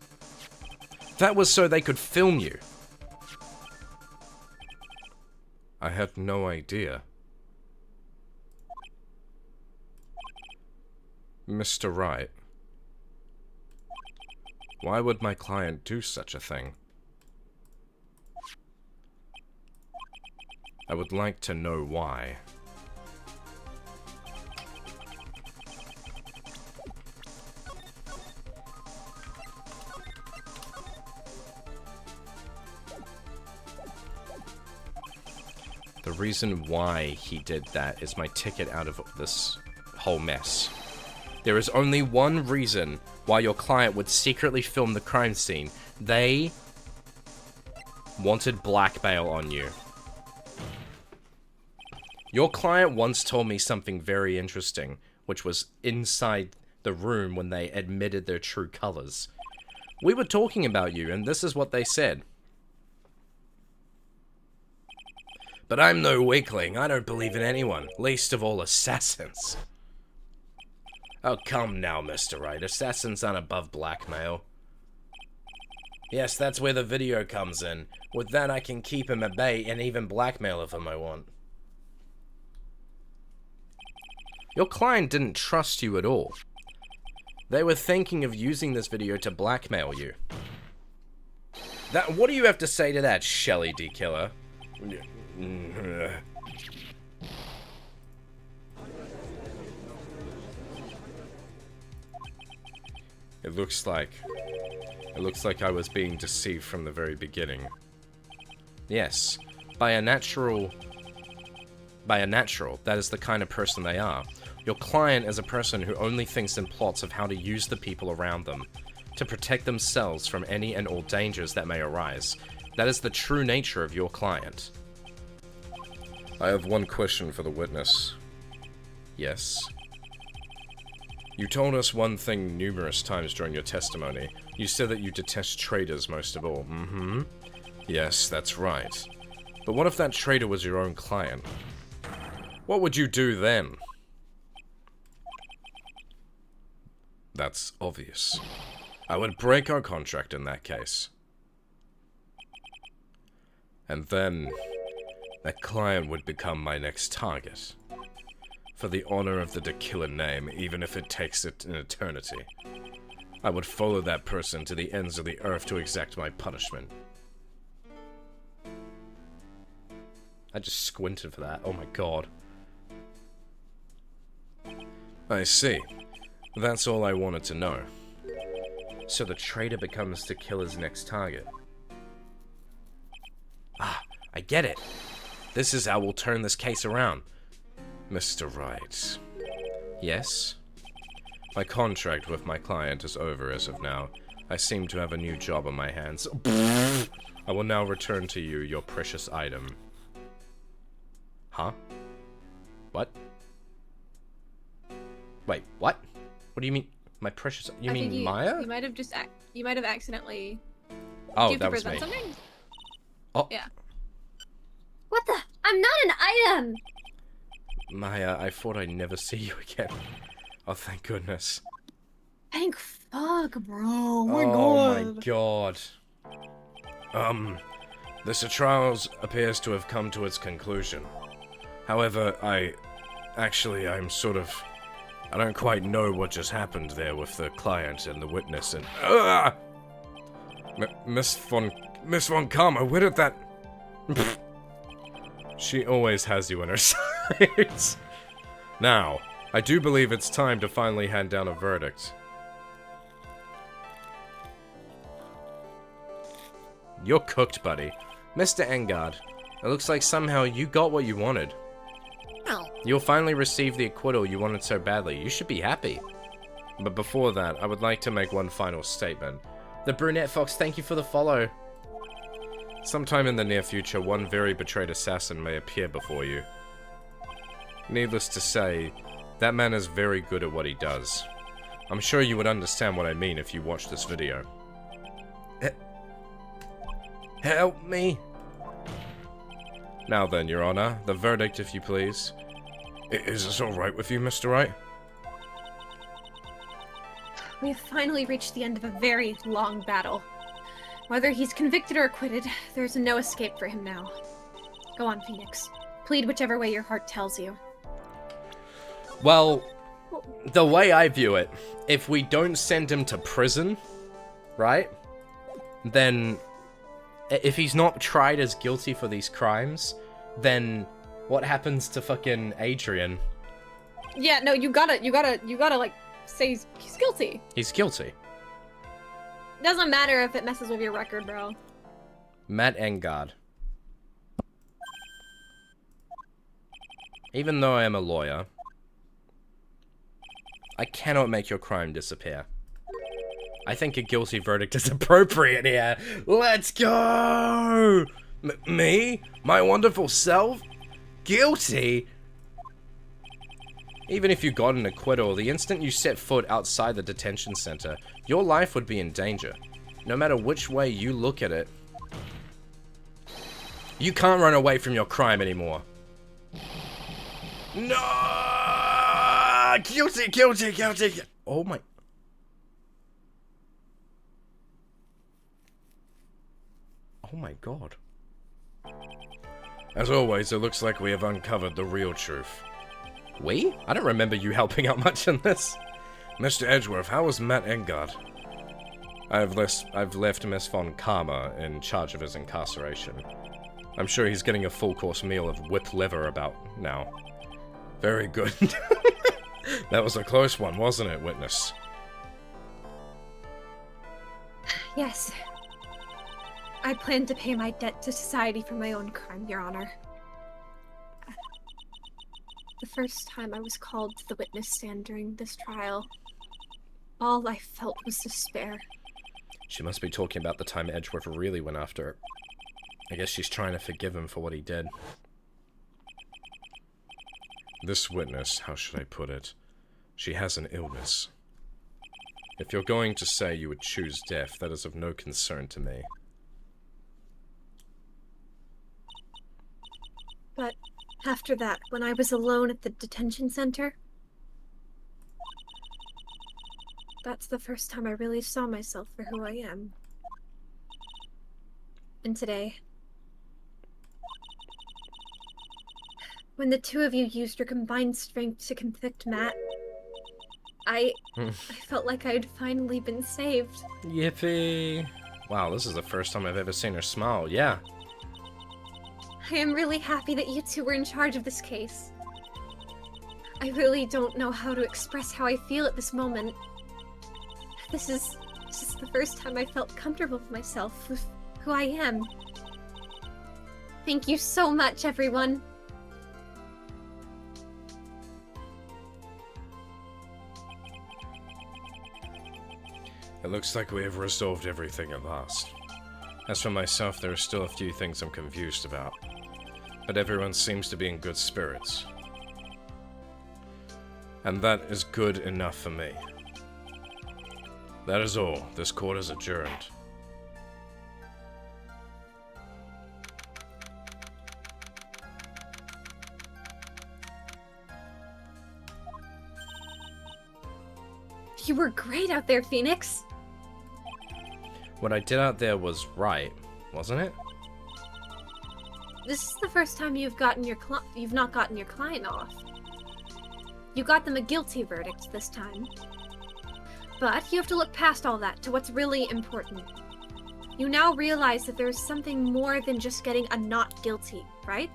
That was so they could film you. I had no idea. Mr. Wright. Why would my client do such a thing? I would like to know why. The reason why he did that is my ticket out of this whole mess. There is only one reason why your client would secretly film the crime scene. They wanted blackmail on you. Your client once told me something very interesting, which was inside the room when they admitted their true colors. We were talking about you, and this is what they said. But I'm no weakling. I don't believe in anyone, least of all assassins. Oh, come now, Mr. Wright. Assassins aren't above blackmail. Yes, that's where the video comes in. With that, I can keep him at bay and even blackmail if I want. Your client didn't trust you at all. They were thinking of using this video to blackmail you. What do you have to say to that, Shelly D. Killer? It looks like I was being deceived from the very beginning. Yes, by a natural, that is the kind of person they are. Your client is a person who only thinks in plots of how to use the people around them to protect themselves from any and all dangers that may arise. That is the true nature of your client. I have one question for the witness. Yes? You told us one thing numerous times during your testimony. You said that you detest traitors most of all. Mm-hmm. Yes, that's right. But what if that traitor was your own client? What would you do then? That's obvious. I would break our contract in that case. And then, that client would become my next target. For the honor of the killer name, even if it takes it an eternity. I would follow that person to the ends of the earth to exact my punishment. I just squinted for that. Oh my god. I see. That's all I wanted to know. So the traitor becomes the killer's next target. Ah, I get it. This is how we'll turn this case around. Mr. Wright. Yes? My contract with my client is over as of now. I seem to have a new job on my hands. I will now return to you your precious item. Huh? What? Wait, what? What do you mean? My precious... You mean Maya? You might have just... You might have accidentally... Oh, that was me. Something? Oh. Yeah. What the? I'm not an item! Maya, I thought I'd never see you again. Oh, thank goodness. Thank fuck, bro. Oh my god. This trials appears to have come to its conclusion. However, I'm sort of... I don't quite know what just happened there with the client and the witness and... Miss Von Karma, where did that... She always has you on her side. Now, I do believe it's time to finally hand down a verdict. You're cooked, buddy. Mr. Engard, it looks like somehow you got what you wanted. You'll finally receive the acquittal you wanted so badly. You should be happy. But before that, I would like to make one final statement. The Brunette Fox, thank you for the follow. Sometime in the near future, one very betrayed assassin may appear before you. Needless to say, that man is very good at what he does. I'm sure you would understand what I mean if you watch this video. Help me! Now then, Your Honor, the verdict, if you please. Is this alright with you, Mr. Wright? We have finally reached the end of a very long battle. Whether he's convicted or acquitted, there's no escape for him now. Go on, Phoenix. Plead whichever way your heart tells you. Well, the way I view it, if we don't send him to prison, right? Then, if he's not tried as guilty for these crimes, then what happens to fucking Adrian? Yeah, no, you gotta like say he's guilty. He's guilty. Doesn't matter if it messes with your record, bro. Matt Engard. Even though I am a lawyer, I cannot make your crime disappear. I think a guilty verdict is appropriate here. Let's go! Me? My wonderful self? Guilty? Even if you got an acquittal, the instant you set foot outside the detention center, your life would be in danger. No matter which way you look at it. You can't run away from your crime anymore. No! Guilty, guilty, guilty. Oh my... Oh my god. As always, it looks like we have uncovered the real truth. We? I don't remember you helping out much in this. Mr. Edgeworth, how was Matt Engard? I've left Miss Von Karma in charge of his incarceration. I'm sure he's getting a full-course meal of whipped liver about now. Very good. That was a close one, wasn't it, witness? Yes. I plan to pay my debt to society for my own crime, Your Honor. The first time I was called to the witness stand during this trial, all I felt was despair. She must be talking about the time Edgeworth really went after her. I guess she's trying to forgive him for what he did. This witness, how should I put it? She has an illness. If you're going to say you would choose death, that is of no concern to me. But after that, when I was alone at the detention center, that's the first time I really saw myself for who I am. And today, when the two of you used your combined strength to convict Matt, I felt like I'd finally been saved. Yippee! Wow, this is the first time I've ever seen her smile. Yeah. I am really happy that you two were in charge of this case. I really don't know how to express how I feel at this moment. This is the first time I felt comfortable with myself, with who I am. Thank you so much, everyone. It looks like we have resolved everything at last. As for myself, there are still a few things I'm confused about. But everyone seems to be in good spirits. And that is good enough for me. That is all. This court is adjourned. You were great out there, Phoenix. What I did out there was right, wasn't it? This is the first time you've not gotten your client off. You got them a guilty verdict this time. But you have to look past all that to what's really important. You now realize that there's something more than just getting a not guilty, right?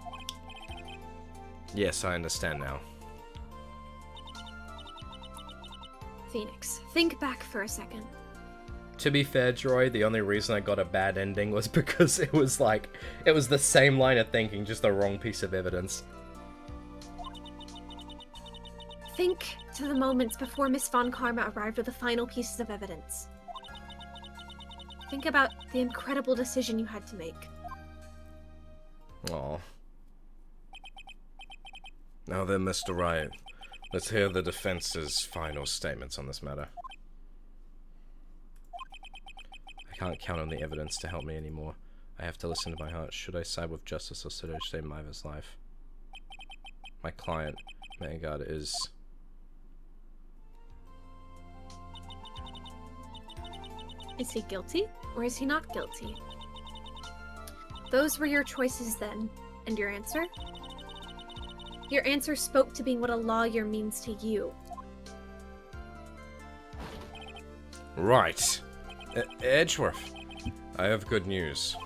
Yes, I understand now. Phoenix, think back for a second. To be fair, Joy, the only reason I got a bad ending was because it was the same line of thinking, just the wrong piece of evidence. Think to the moments before Miss Von Karma arrived with the final pieces of evidence. Think about the incredible decision you had to make. Aw. Now then, Mr. Wright, let's hear the defense's final statements on this matter. I can't count on the evidence to help me anymore. I have to listen to my heart. Should I side with justice or should I save Maiva's life? My client, Megard, is... Is he guilty, or is he not guilty? Those were your choices then, and your answer? Your answer spoke to being what a lawyer means to you. Right. Edgeworth, I have good news.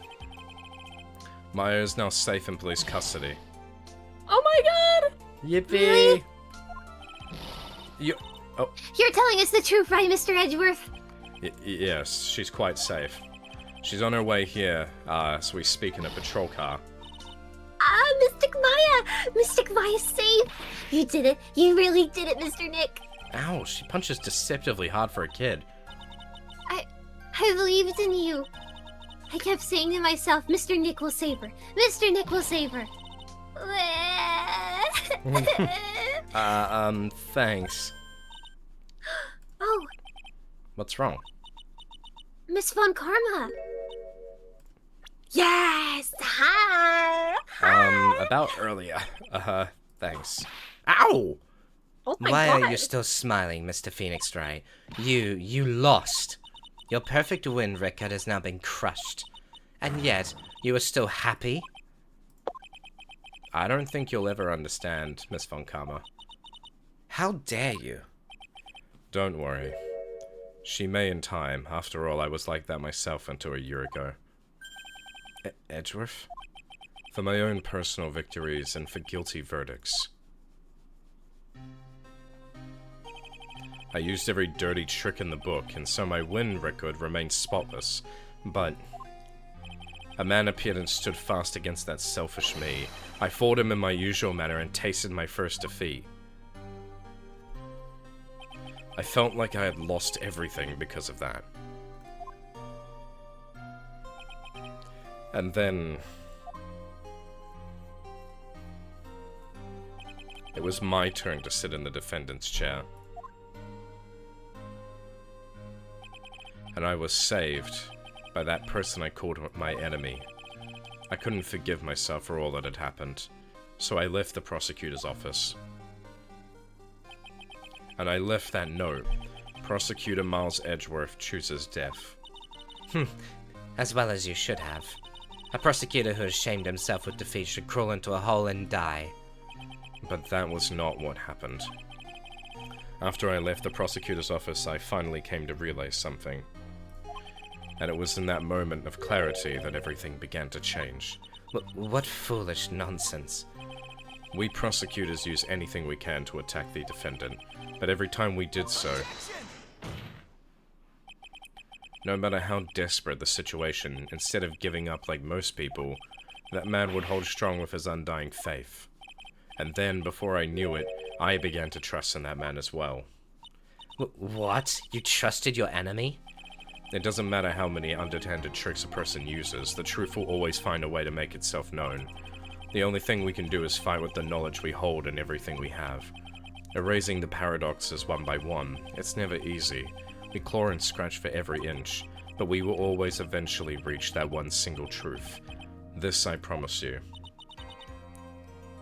Maya is now safe in police custody. Oh my god! Yippee! Really? Oh, You're telling us the truth, right, Mr. Edgeworth? yes, she's quite safe. She's on her way here, as we speak, in a patrol car. Ah, Mystic Maya! Mystic Maya's safe! You did it. You really did it, Mr. Nick. Ow, she punches deceptively hard for a kid. I believed in you. I kept saying to myself, Mr. Nick will save her. Mr. Nick will save her. Thanks. Oh, What's wrong? Miss Von Karma. Yes! Hi! About earlier. Thanks. Ow! Oh my Why god! are you still smiling, Mr. Phoenix Wright? You lost. Your perfect win record has now been crushed. And yet, you are still happy? I don't think you'll ever understand, Miss Von Karma. How dare you? Don't worry. She may in time. After all, I was like that myself until a year ago. Edgeworth? For my own personal victories and for guilty verdicts. I used every dirty trick in the book, and so my win record remains spotless. But a man appeared and stood fast against that selfish me. I fought him in my usual manner and tasted my first defeat. I felt like I had lost everything because of that. And then it was my turn to sit in the defendant's chair. And I was saved by that person I called my enemy. I couldn't forgive myself for all that had happened, so I left the prosecutor's office. And I left that note. Prosecutor Miles Edgeworth chooses death. As well as you should have. A prosecutor who has shamed himself with defeat should crawl into a hole and die. But that was not what happened. After I left the prosecutor's office, I finally came to realize something. And it was in that moment of clarity that everything began to change. What foolish nonsense. We prosecutors use anything we can to attack the defendant, but every time we did so, no matter how desperate the situation, instead of giving up like most people, that man would hold strong with his undying faith. And then, before I knew it, I began to trust in that man as well. What? You trusted your enemy? It doesn't matter how many underhanded tricks a person uses, the truth will always find a way to make itself known. The only thing we can do is fight with the knowledge we hold and everything we have. Erasing the paradoxes one by one, it's never easy. We claw and scratch for every inch, but we will always eventually reach that one single truth. This I promise you.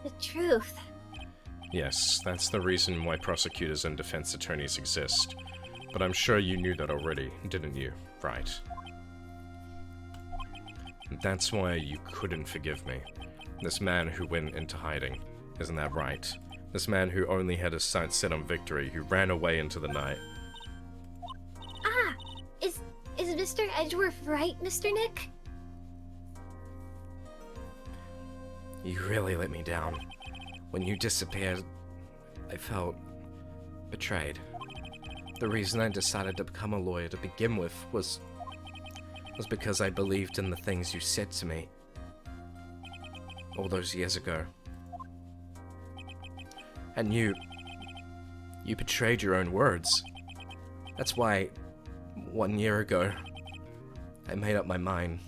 The truth. Yes, that's the reason why prosecutors and defense attorneys exist. But I'm sure you knew that already, didn't you? Right. That's why you couldn't forgive me. This man who went into hiding. Isn't that right? This man who only had his sights set on victory, who ran away into the night. Ah! Is Mr. Edgeworth right, Mr. Nick? You really let me down. When you disappeared, I felt betrayed. The reason I decided to become a lawyer to begin with was because I believed in the things you said to me all those years ago. And you betrayed your own words. That's why 1 year ago I made up my mind.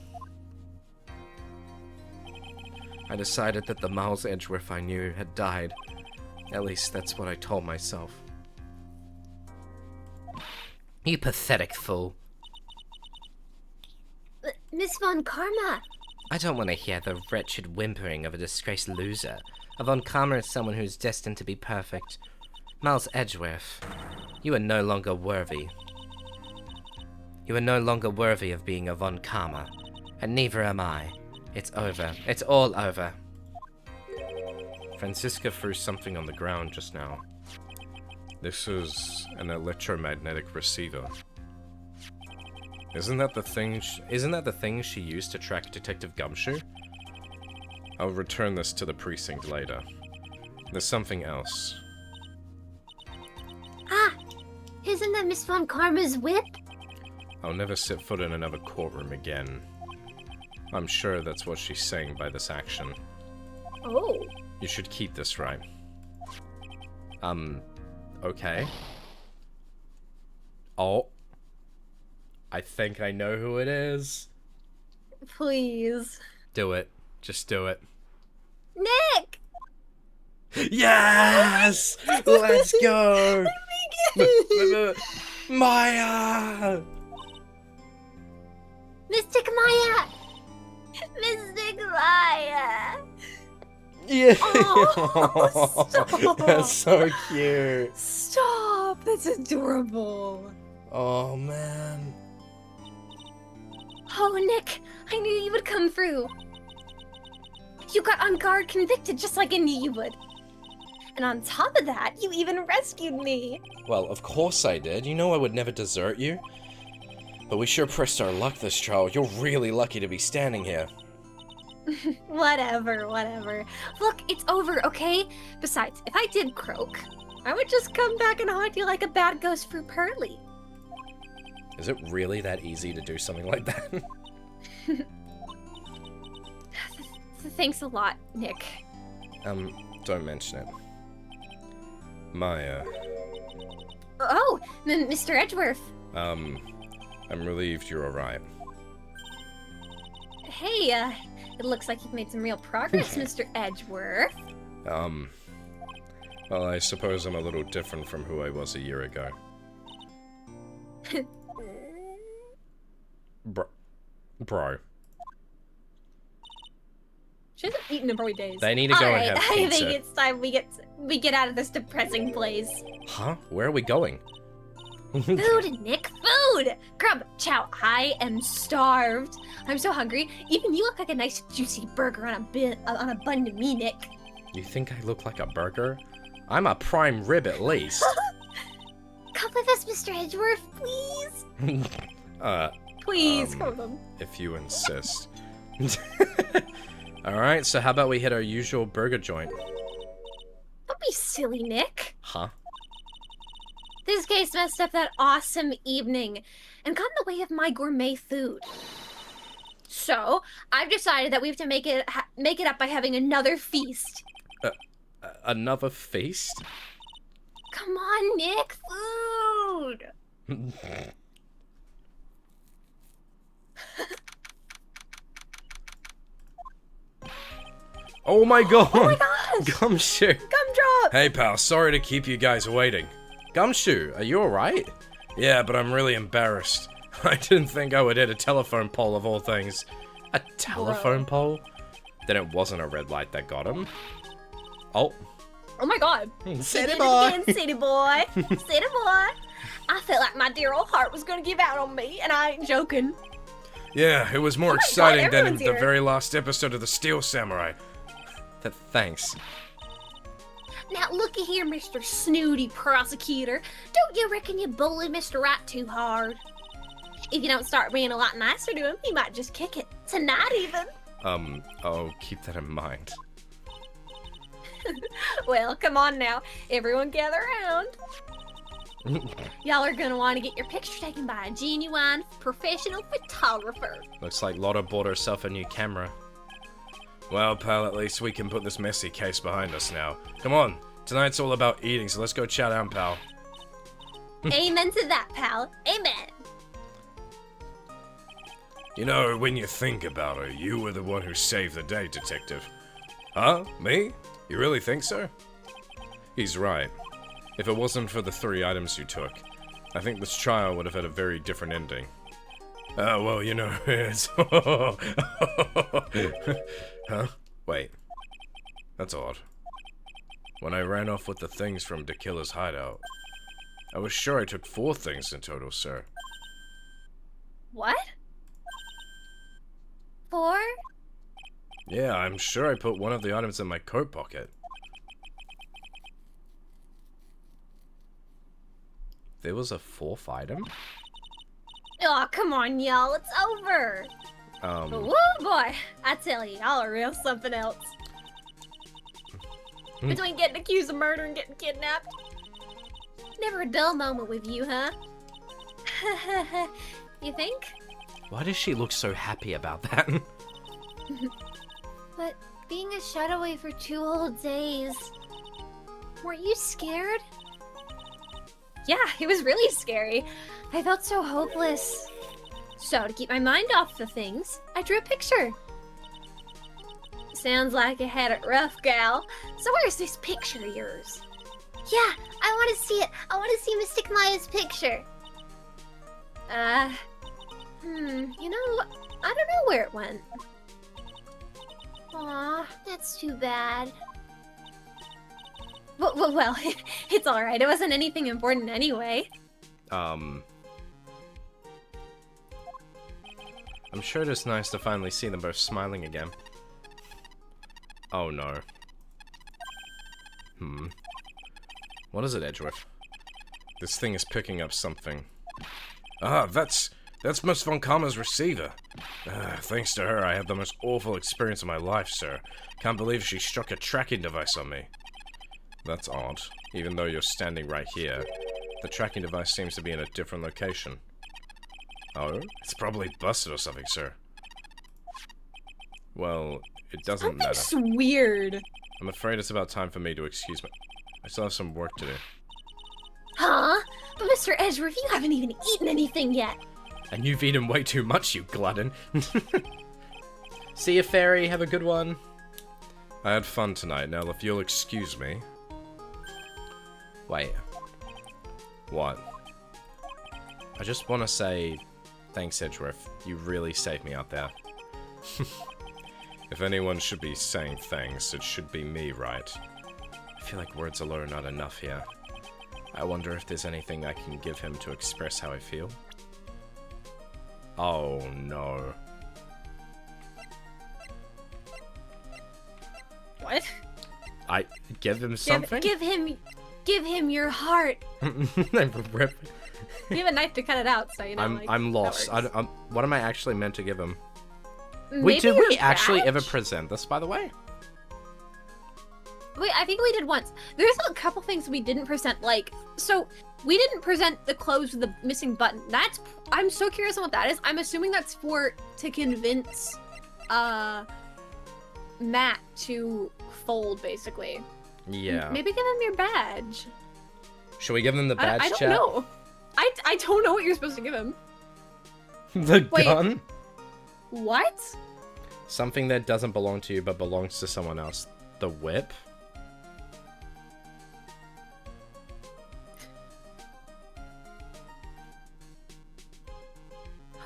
I decided that the Miles Edgeworth I knew had died. At least that's what I told myself. You pathetic fool. Miss Von Karma! I don't want to hear the wretched whimpering of a disgraced loser. A Von Karma is someone who is destined to be perfect. Miles Edgeworth, you are no longer worthy. You are no longer worthy of being a Von Karma, and neither am I. It's over. It's all over. Francisca threw something on the ground just now. This is an electromagnetic receiver. Isn't that the thing she used to track Detective Gumshoe? I'll return this to the precinct later. There's something else. Ah! Isn't that Miss Von Karma's whip? I'll never set foot in another courtroom again. I'm sure that's what she's saying by this action. Oh. You should keep this, right? Okay. Oh. I think I know who it is. Please. Do it. Just do it. Nick! Yes! Let's go! Maya! Mystic Maya! Mystic Maya! Yeah! Oh, stop. That's so cute. Stop! That's adorable. Oh, man. Oh, Nick, I knew you would come through. You got on guard convicted just like I knew you would. And on top of that, you even rescued me. Well, of course I did. You know I would never desert you. But we sure pressed our luck this trial. You're really lucky to be standing here. Whatever. Look, it's over, okay? Besides, if I did croak, I would just come back and haunt you like a bad ghost for Pearly. Is it really that easy to do something like that? Thanks a lot, Nick. Don't mention it. Maya, Oh, Mr. Edgeworth. I'm relieved you're alright. Hey, it looks like you've made some real progress, Mr. Edgeworth. Well, I suppose I'm a little different from who I was a year ago. Bro. She hasn't eaten in probably days. They need to go and have I pizza. think it's time we get out of this depressing place. Huh? Where are we going? Food, Nick, food! Grub, chow, I am starved. I'm so hungry. Even you look like a nice juicy burger on a bun to me, Nick. You think I look like a burger? I'm a prime rib at least. Come with us, Mr. Edgeworth, please! Please, Um, come on. If you insist. Alright, so how about we hit our usual burger joint? Don't be silly, Nick. Huh? This case messed up that awesome evening and got in the way of my gourmet food. So, I've decided that we have to make it up by having another feast. Another feast? Come on, Nick, food! Oh my god! Oh my gosh! Gumshoe! Gumdrop! Hey pal, sorry to keep you guys waiting. Gumshoe, are you alright? Yeah, but I'm really embarrassed. I didn't think I would hit a telephone pole of all things. A telephone pole? Then it wasn't a red light that got him. Oh. Oh my god. City Did boy! it again, city boy. City boy. I felt like my dear old heart was gonna give out on me, and I ain't joking. Yeah, it was more Oh my God, exciting than in everyone's the here. very last episode of the Steel Samurai. Thanks. Now looky here, Mr. Snooty Prosecutor. Don't you reckon you bullied Mr. Wright too hard? If you don't start being a lot nicer to him, he might just kick it. Tonight even. I'll keep that in mind. Well, come on now. Everyone gather around. Y'all are gonna want to get your picture taken by a genuine professional photographer. Looks like Lotta bought herself a new camera. Well, pal, at least we can put this messy case behind us now. Come on, tonight's all about eating, so let's go chow down, pal. Amen to that, pal. Amen. You know, when you think about it, you were the one who saved the day, detective. Huh? Me? You really think so? He's right. If it wasn't for the 3 items you took, I think this trial would have had a very different ending. Well, you know, it's... Huh? Wait. That's odd. When I ran off with the things from De Killer's hideout, I was sure I took 4 things in total, sir. What? 4? Yeah, I'm sure I put one of the items in my coat pocket. There was a 4th item? Oh, come on, y'all. It's over. Woo, boy. I tell you, y'all are real something else. Between getting accused of murder and getting kidnapped. Never a dull moment with you, huh? You think? Why does she look so happy about that? But being a shut away for 2 whole days. Weren't you scared? Yeah, it was really scary. I felt so hopeless. So, to keep my mind off the things, I drew a picture. Sounds like you had it rough, gal. So where's this picture of yours? Yeah, I want to see it. I want to see Mystic Maya's picture. You know, I don't know where it went. Aw, that's too bad. Well, it's alright. It wasn't anything important anyway. I'm sure it is nice to finally see them both smiling again. Oh no. What is it, Edgeworth? This thing is picking up something. Ah, that's Miss Von Karma's receiver. Thanks to her, I had the most awful experience of my life, sir. Can't believe she struck a tracking device on me. That's odd. Even though you're standing right here, the tracking device seems to be in a different location. Oh? It's probably busted or something, sir. Well, it doesn't matter. Something's weird. I'm afraid it's about time for me to excuse me. I still have some work to do. Huh? But Mr. Edgeworth, you haven't even eaten anything yet. And you've eaten way too much, you glutton. See you, fairy. Have a good one. I had fun tonight. Now, if you'll excuse me. Wait. What? I just want to say thanks, Edgeworth. You really saved me out there. If anyone should be saying thanks, it should be me, right? I feel like words alone are not enough here. I wonder if there's anything I can give him to express how I feel. Oh no. What? I give him something? Give him your heart. Rip. You have a knife to cut it out, so you know. I'm that lost. works. What am I actually meant to give him? Maybe Did your we actually ever badge? present this, by the way? Wait, I think we did once. There's a couple things we didn't present, like, so we didn't present the clothes with the missing button. I'm so curious on what that is. I'm assuming that's to convince, Matt to fold, basically. Yeah. Maybe give him your badge. Should we give him the badge, I don't chat? know. I don't know what you're supposed to give him. The Wait. gun? What? Something that doesn't belong to you but belongs to someone else. The whip?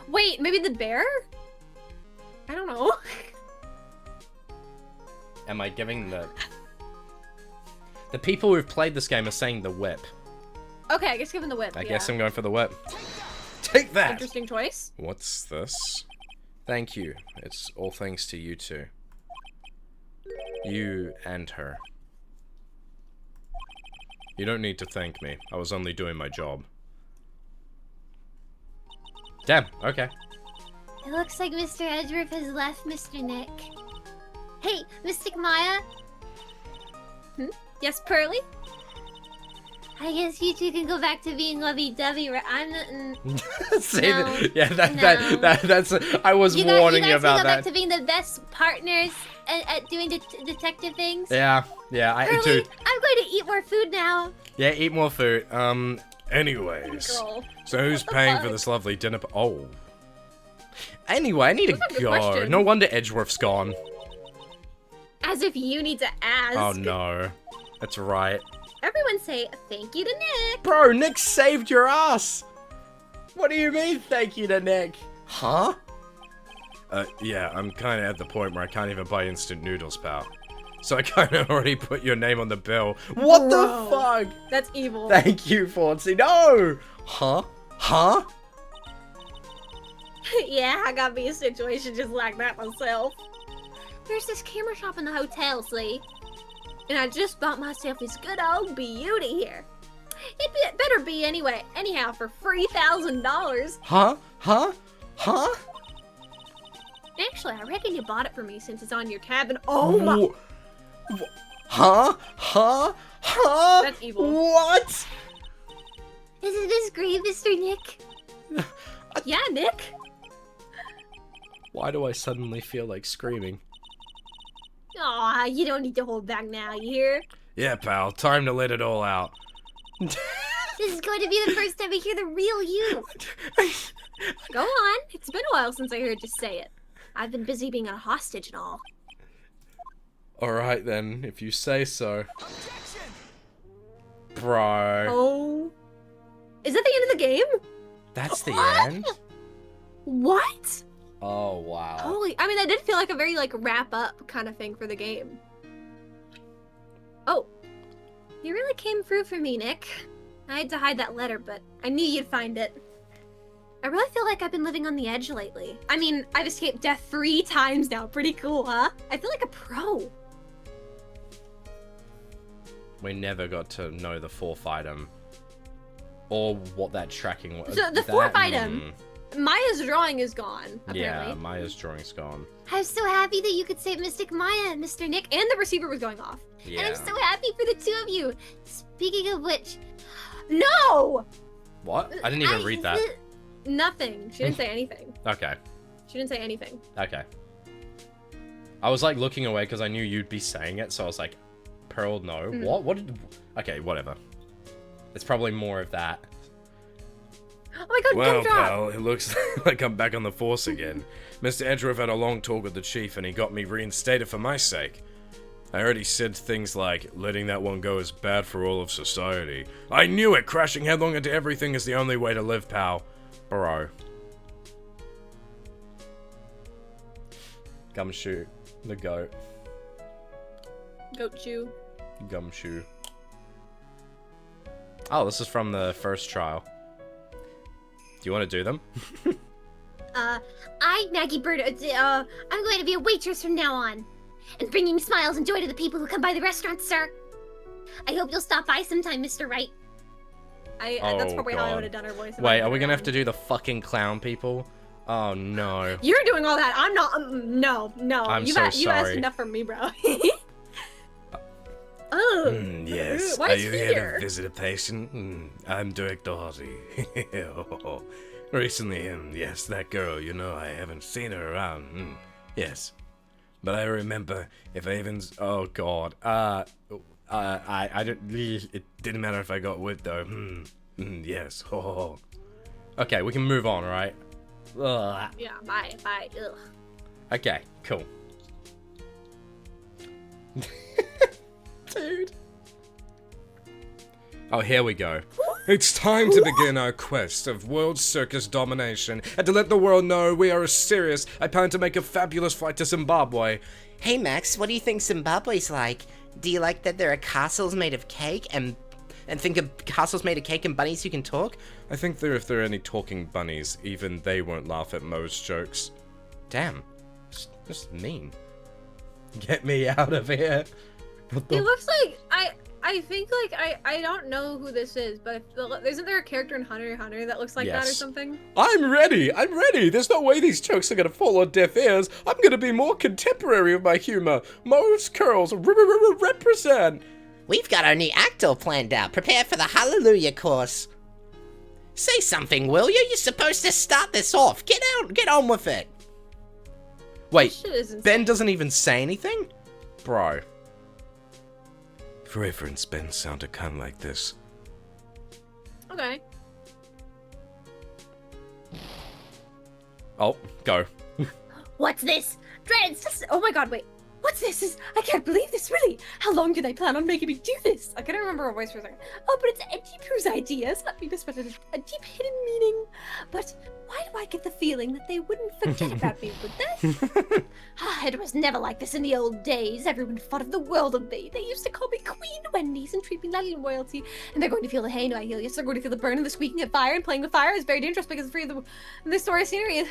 Wait, maybe the bear? I don't know. Am I giving the... The people who've played this game are saying the whip. Okay, I guess give him the whip. I yeah. guess I'm going for the whip. Take that! Interesting choice. What's this? Thank you. It's all thanks to you two. You and her. You don't need to thank me. I was only doing my job. Damn, okay. It looks like Mr. Edgeworth has left Mr. Nick. Hey, Mystic Maya, Yes, Pearly? I guess you two can go back to being lovey-dovey, right? I'm not... Say No, that. Yeah, no. that's. I was you warning guys you can about go back that. to being the best partners at doing detective things. Yeah, I Pearly, do. I'm going to eat more food now. Yeah, eat more food. Anyways, Girl. so who's paying for this lovely dinner? Oh, Anyway, I need to That's a good go. question. No wonder Edgeworth's gone. As if you need to ask. Oh no, that's right. Everyone say thank you to Nick. Bro, Nick saved your ass! What do you mean, thank you to Nick? Huh? yeah, I'm kind of at the point where I can't even buy instant noodles, pal. So I kind of already put your name on the bill. What Bro. the fuck? That's evil. Thank you, Fortsy. No! Huh? Huh? Yeah, I got me a situation just like that myself. There's this camera shop in the hotel, see? And I just bought myself this good old beauty here. better be anyway. Anyhow, for $3,000. Huh? Huh? Huh? Actually, I reckon you bought it for me since it's on your tab. And oh my, Huh? Huh? Huh? that's evil. What? Isn't this great, Mr. Nick? Yeah, Nick. Why do I suddenly feel like screaming? Aw, you don't need to hold back now. You hear? Yeah, pal, time to let it all out. This is going to be the first time I hear the real you. Go on. It's been a while since I heard you say it. I've been busy being a hostage and all. Alright then, if you say so. Bro. Oh. Is that the end of the game? That's the end? What? Oh, wow. Holy, I mean, that did feel like a very, like, wrap-up kind of thing for the game. Oh. You really came through for me, Nick. I had to hide that letter, but I knew you'd find it. I really feel like I've been living on the edge lately. I mean, I've escaped death 3 times now. Pretty cool, huh? I feel like a pro. We never got to know the 4th item. Or what that tracking was. So, the 4th item, Maya's drawing is gone, apparently. Yeah, Maya's drawing's gone. I'm so happy that you could save Mystic Maya, Mr. Nick. And the receiver was going off. Yeah. And I'm so happy for the 2 of you. Speaking of which, No! What? I didn't even read that. Nothing. She didn't say anything. Okay. She didn't say anything. Okay. I was like looking away because I knew you'd be saying it, so I was like, Pearl, no. What? What did... Okay, whatever. It's probably more of that. Oh my god, Well, gumdrop! pal, it looks like I'm back on the force again. Mr. Edgeworth had a long talk with the chief and he got me reinstated for my sake. I already said things like, letting that one go is bad for all of society. I knew it! Crashing headlong into everything is the only way to live, pal. Bro. Gumshoe. The goat. Goat chew. Gumshoe. Oh, this is from the first trial. Do you want to do them? Maggie Bird, I'm going to be a waitress from now on. And bringing smiles and joy to the people who come by the restaurant, sir. I hope you'll stop by sometime, Mr. Wright. That's Oh, probably how I God. would have done her voice. if I Wait, had are we her gonna have on. to do the fucking clown people? Oh no. You're doing all that. I'm not. No. I'm You've so You asked sorry. enough from me, bro. Oh. Yes. Why Are is you he here here? to visit a patient? I'm Director Hardy. Recently, yes, that girl, you know, I haven't seen her around. Yes. But I remember if I even... Oh, God. I don't... It didn't matter if I got whipped, though. Yes. Oh. Okay, we can move on, right? Ugh. Yeah. Bye. Ugh. Okay, cool. Dude. Oh, here we go. It's time to begin our quest of world circus domination, and to let the world know we are serious. I plan to make a fabulous flight to Zimbabwe. Hey Max, what do you think Zimbabwe's like? Do you like that there are castles made of cake and think of castles made of cake and bunnies who can talk? I think that if there are any talking bunnies, even they won't laugh at Mo's jokes. Damn. Just mean. Get me out of here. What the It looks like I think like I don't know who this is, but isn't there a character in Hunter x Hunter that looks like that or Yes. something? I'm ready! There's no way these jokes are gonna fall on deaf ears. I'm gonna be more contemporary with my humor. Most curls represent. We've got our new act all planned out. Prepare for the Hallelujah course. Say something, will you? You're supposed to start this off. Get on with it. Wait, Shit is insane. Ben doesn't even say anything? Bro. For reference, Ben sounded kind of like this. Okay. Oh, go. What's this? Dreads! Oh my god, wait. What's this? I can't believe this, really. How long do they plan on making me do this? I couldn't remember her voice for a second. Oh, but it's Edipu's ideas. Let me misspell it. A deep hidden meaning. But why do I get the feeling that they wouldn't forget about me, would they? It was never like this in the old days. Everyone thought of the world of me. They used to call me Queen Wendy's and treat me like royalty. And they're going to feel the hay, no, I heal. Yes, they're going to feel the burn and the squeaking of fire. And playing with fire is very dangerous because it's free of the story scenery.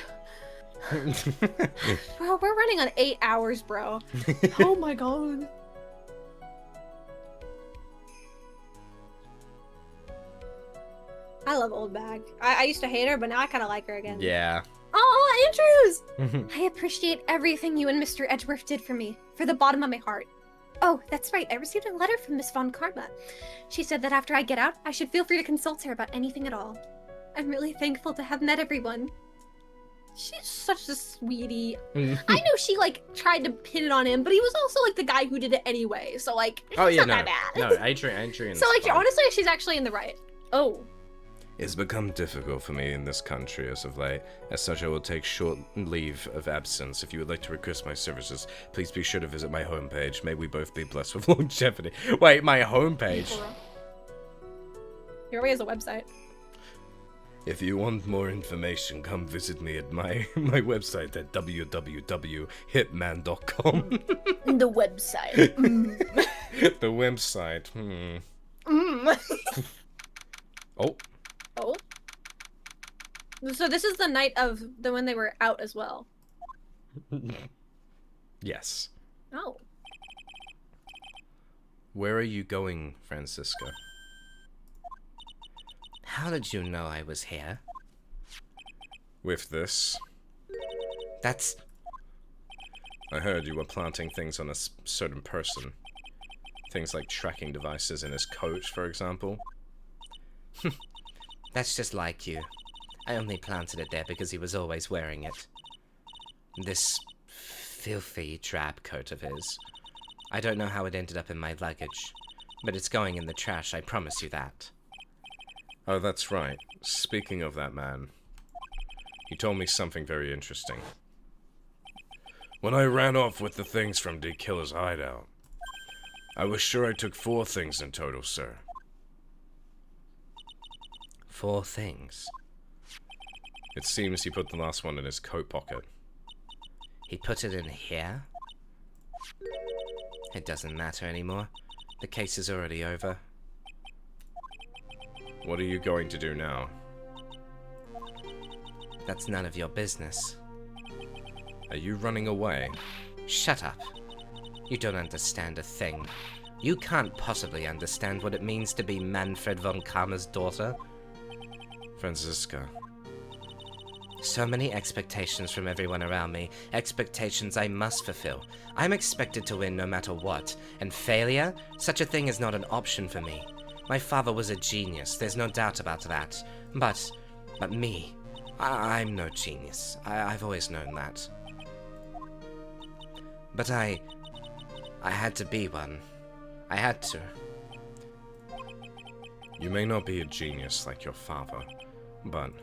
Bro, we're running on 8 hours, bro. Oh my god. I love Old Bag. I used to hate her, but now I kind of like her again. Yeah. Oh, Andrews! I appreciate everything you and Mr. Edgeworth did for me, for the bottom of my heart. Oh, that's right, I received a letter from Miss Von Karma. She said that after I get out, I should feel free to consult her about anything at all. I'm really thankful to have met everyone. She's such a sweetie. Mm. I know she like tried to pin it on him, but he was also like the guy who did it anyway. So like, Oh she's yeah, not no, that bad. no, Adrian. So like, honestly, she's actually in the right. Oh, It's become difficult for me in this country as of late. As such, I will take short leave of absence. If you would like to request my services, please be sure to visit my homepage. May we both be blessed with longevity. Wait, my homepage? he already has a website. If you want more information, come visit me at my website at www.hitman.com. The website. The website. Oh. Oh. So this is the night of the when they were out as well. Yes. Oh. Where are you going, Francisca? How did you know I was here? With this? That's... I heard you were planting things on a certain person. Things like tracking devices in his coat, for example. That's just like you. I only planted it there because he was always wearing it. This filthy drab coat of his. I don't know how it ended up in my luggage, but it's going in the trash, I promise you that. Oh, that's right. Speaking of that man, he told me something very interesting. When I ran off with the things from D. Killer's hideout, I was sure I took 4 things in total, sir. 4 things. It seems he put the last one in his coat pocket. He put it in here? It doesn't matter anymore. The case is already over. What are you going to do now? That's none of your business. Are you running away? Shut up. You don't understand a thing. You can't possibly understand what it means to be Manfred von Karma's daughter. Francisca. So many expectations from everyone around me. Expectations I must fulfill. I'm expected to win no matter what. And failure? Such a thing is not an option for me. My father was a genius, there's no doubt about that. But me, I'm no genius. I've always known that. But I had to be one. I had to. You may not be a genius like your father, but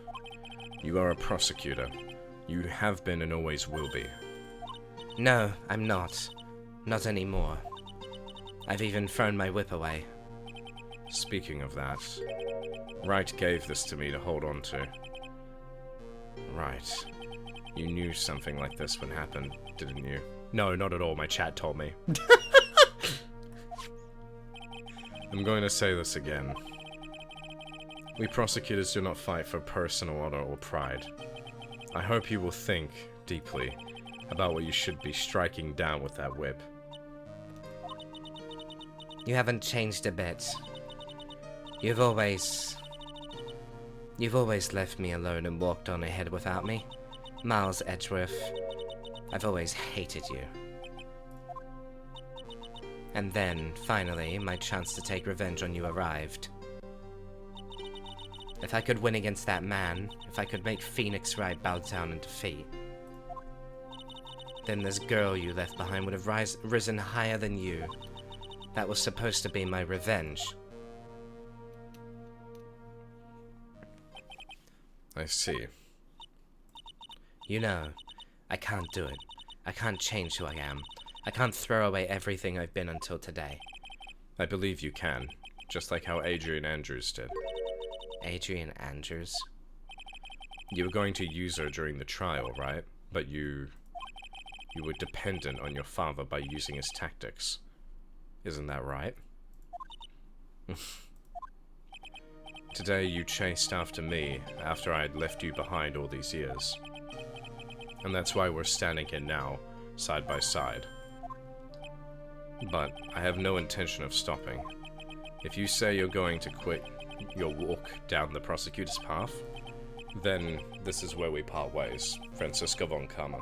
you are a prosecutor. You have been and always will be. No, I'm not. Not anymore. I've even thrown my whip away. Speaking of that, Wright gave this to me to hold on to. Right. You knew something like this would happen, didn't you? No, not at all. My chat told me. I'm going to say this again. We prosecutors do not fight for personal honor or pride. I hope you will think deeply about what you should be striking down with that whip. You haven't changed a bit. You've always left me alone and walked on ahead without me. Miles Edgeworth, I've always hated you. And then, finally, my chance to take revenge on you arrived. If I could win against that man, if I could make Phoenix Wright bow down in defeat, then this girl you left behind would have risen higher than you. That was supposed to be my revenge. I see. You know, I can't do it. I can't change who I am. I can't throw away everything I've been until today. I believe you can, just like how Adrian Andrews did. Adrian Andrews? You were going to use her during the trial, right? But you were dependent on your father by using his tactics. Isn't that right? Today you chased after me after I had left you behind all these years. And that's why we're standing here now, side by side. But I have no intention of stopping. If you say you're going to quit your walk down the prosecutor's path, then this is where we part ways, Franziska von Kammer.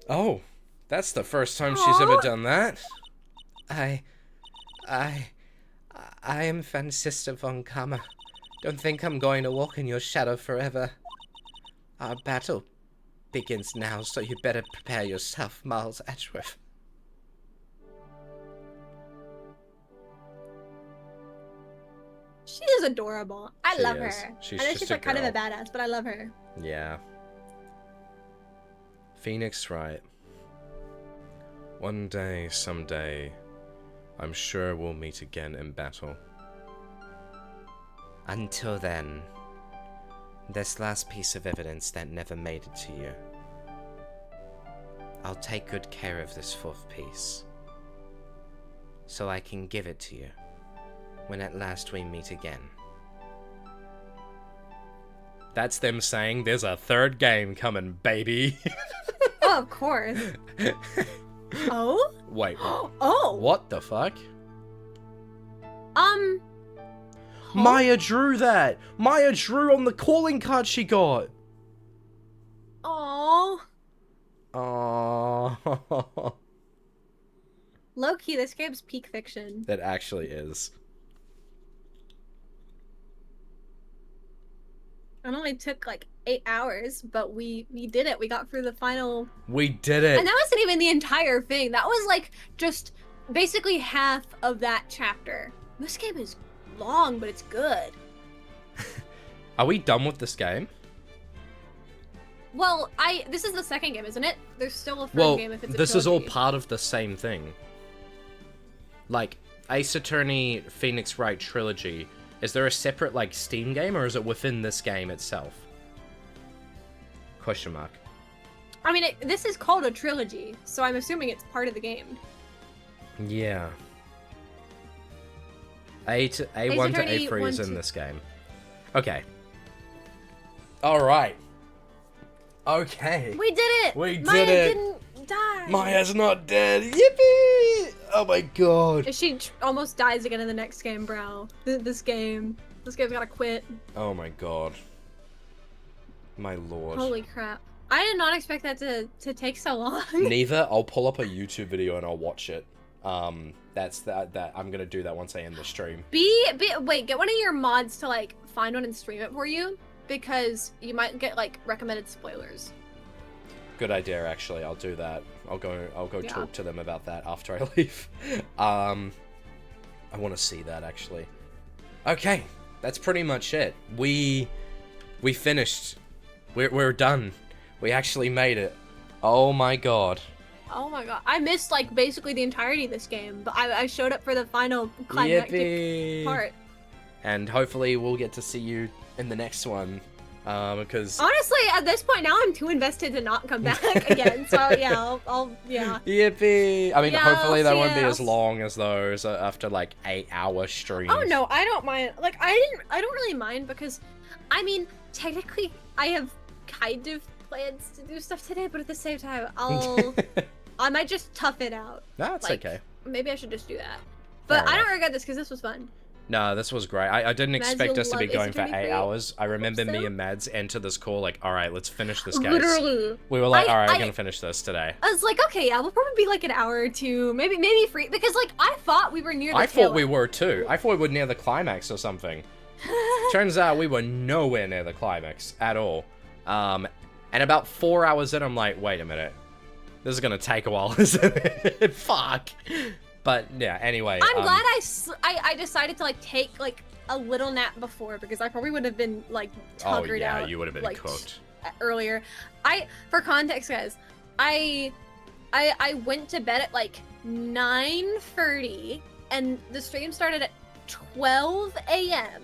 Oh, that's the first time she's ever done that. I am Franziska von Kammer. Don't think I'm going to walk in your shadow forever. Our battle begins now, so you better prepare yourself, Miles Edgeworth. She is adorable. I She love is. her. She's I know just she's a like kind of a girl. badass, but I love her. Yeah. Phoenix Wright. One day, someday, I'm sure we'll meet again in battle. Until then, this last piece of evidence that never made it to you. I'll take good care of this fourth piece, so I can give it to you when at last we meet again. That's them saying there's a third game coming, baby. Oh, of course. Oh? Wait, Oh. what the fuck? Huh? Maya drew that. Maya drew on the calling card she got. Oh. Oh. Low key, this game's peak fiction. That actually is. It only took like 8 hours, but we did it. We got through the final. We did it. And that wasn't even the entire thing. That was like just basically half of that chapter. This game is long, but it's good. Are we done with this game? Well, this is the second game, isn't it? There's still a third Well, game if it's a this is all trilogy. part of the same thing. Like, Ace Attorney Phoenix Wright Trilogy, is there a separate, like, Steam game, or is it within this game itself? Question mark. I mean, this is called a trilogy, so I'm assuming it's part of the game. Yeah. A1 to Attorney A3 is 1, in 2. this game. Okay. Alright. Okay. We did it! We did Maya it! didn't die! Maya's not dead! Yippee! Oh my god. She almost dies again in the next game, bro. This game's gotta quit. Oh my god. My lord. Holy crap. I did not expect that to take so long. Neither. I'll pull up a YouTube video and I'll watch it. That's that I'm gonna do that once I end the stream. Wait, get one of your mods to like find one and stream it for you, because you might get like recommended spoilers. Good idea, actually. I'll do that. I'll go Yeah. talk to them about that after I leave. I want to see that, actually. Okay, that's pretty much it. We finished. We're done. We actually made it. Oh my god. Oh my god. I missed like basically the entirety of this game, but I showed up for the final climactic Yippee! part. And hopefully we'll get to see you in the next one. Because Honestly, at this point now I'm too invested to not come back again. So yeah, I'll yeah. yippee! I mean, Yeah, hopefully I'll that see won't be ya. as long as those after like 8-hour streams. Oh no, I don't mind. Like I don't really mind, because I mean, technically I have kind of plans to do stuff today, but at the same time I might just tough it out. That's Like, okay. Maybe I should just do that. But Fair I don't enough. regret this because this was fun. No, this was great. I didn't Mads, expect you'll us to be love going for Ace 8 Attorney hours. I remember me so. and Mads enter this call like, alright, let's finish this case. Literally. We were like, alright, we're I- gonna finish this today. I was like, okay, yeah, we'll probably be like an hour or two, maybe free, because like I thought we were near the I tail thought we end. were too. I thought we were near the climax or something. Turns out we were nowhere near the climax at all. And about 4 hours in, I'm like, wait a minute. This is gonna take a while, isn't it? Fuck. But yeah, anyway. I'm glad I decided to like take like a little nap before, because I probably would have been like Oh tuckered yeah, out. you would have been like, cooked. Earlier. For context, guys, I went to bed at like 9:30 and the stream started at 12 a.m.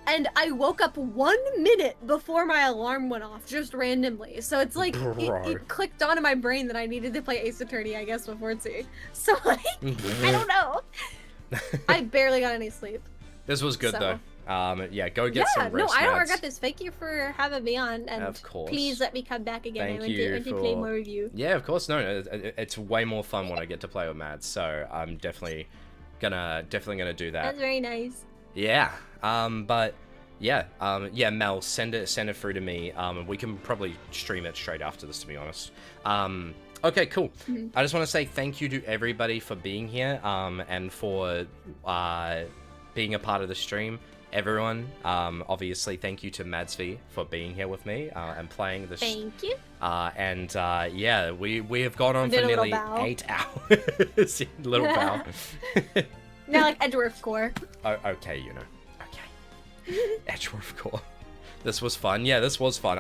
and I woke up 1 minute before my alarm went off, just randomly. So it's like Bro. it clicked onto my brain that I needed to play Ace Attorney, I guess, with Fortsy. So like I don't know. I barely got any sleep. This was good So. though. Yeah, go get some rest, no, I don't Mads. regret this. Thank you for having me on, and Of course. please let me come back again. Thank I want you to play for- more with you. Yeah, of course. No, it's way more fun when I get to play with Mads. So I'm definitely gonna do that. That's very nice. Yeah. But yeah. Yeah, Mel, send it through to me. We can probably stream it straight after this, to be honest. Okay, cool. I just want to say thank you to everybody for being here. And for being a part of the stream. Everyone, obviously, thank you to Madsv for being here with me and playing this. Thank you. Yeah, we have gone on Did for a little nearly bow. 8 hours. Little bow. Now like Edgeworth core. Oh, okay, you know. Okay. Edgeworth core. This was fun. Yeah, this was fun.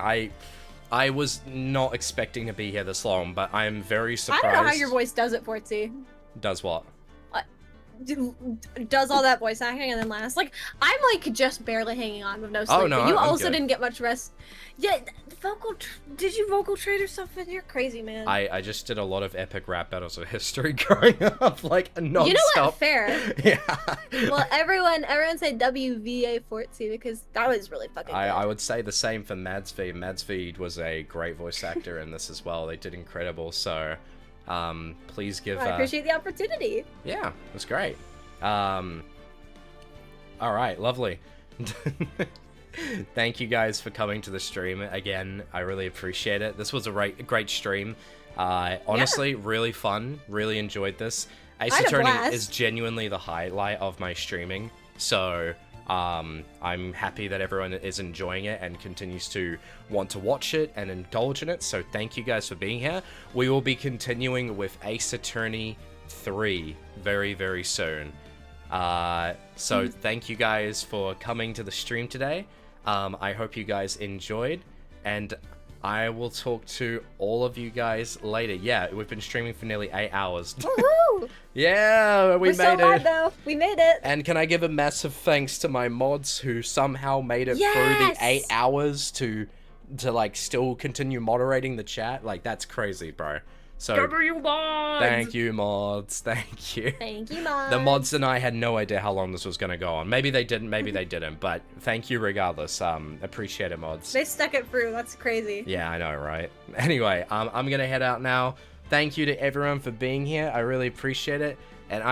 I was not expecting to be here this long, but I am very surprised. I don't know how your voice does it, Fortsy. Does what? Does all that voice acting and then last. Like, I'm like just barely hanging on with no sleep. Oh, no, but you I'm also good. didn't get much rest. Yeah, did you vocal trade or something? You're crazy, man. I just did a lot of epic rap battles of history growing up, like non-stop. You know what? Fair. Yeah. Well, everyone say WVA Fortsy because that was really fucking good. I would say the same for Madsv. Madsv was a great voice actor in this as well. They did incredible. So, please give. I appreciate the opportunity. Yeah, it was great. All right, lovely. Thank you guys for coming to the stream again. I really appreciate it. This was a great stream. Honestly, really fun. Really enjoyed this. Ace I had a Attorney blast. is genuinely the highlight of my streaming. So, I'm happy that everyone is enjoying it and continues to want to watch it and indulge in it. So thank you guys for being here. We will be continuing with Ace Attorney 3 very, very soon. So thank you guys for coming to the stream today. I hope you guys enjoyed, and I will talk to all of you guys later. Yeah, we've been streaming for nearly 8 hours. Woohoo! Yeah, we We're made so it. live though. We made it. And can I give a massive thanks to my mods who somehow made it through the Yes! 8 hours to like still continue moderating the chat? Like, that's crazy, bro. So thank you, mods. Thank you. Thank you, Mom. The mods and I had no idea how long this was gonna go on. Maybe they didn't, maybe they didn't, but thank you regardless. Appreciate it, mods. They stuck it through. That's crazy. Yeah, I know, right? Anyway, I'm gonna head out now. Thank you to everyone for being here. I really appreciate it.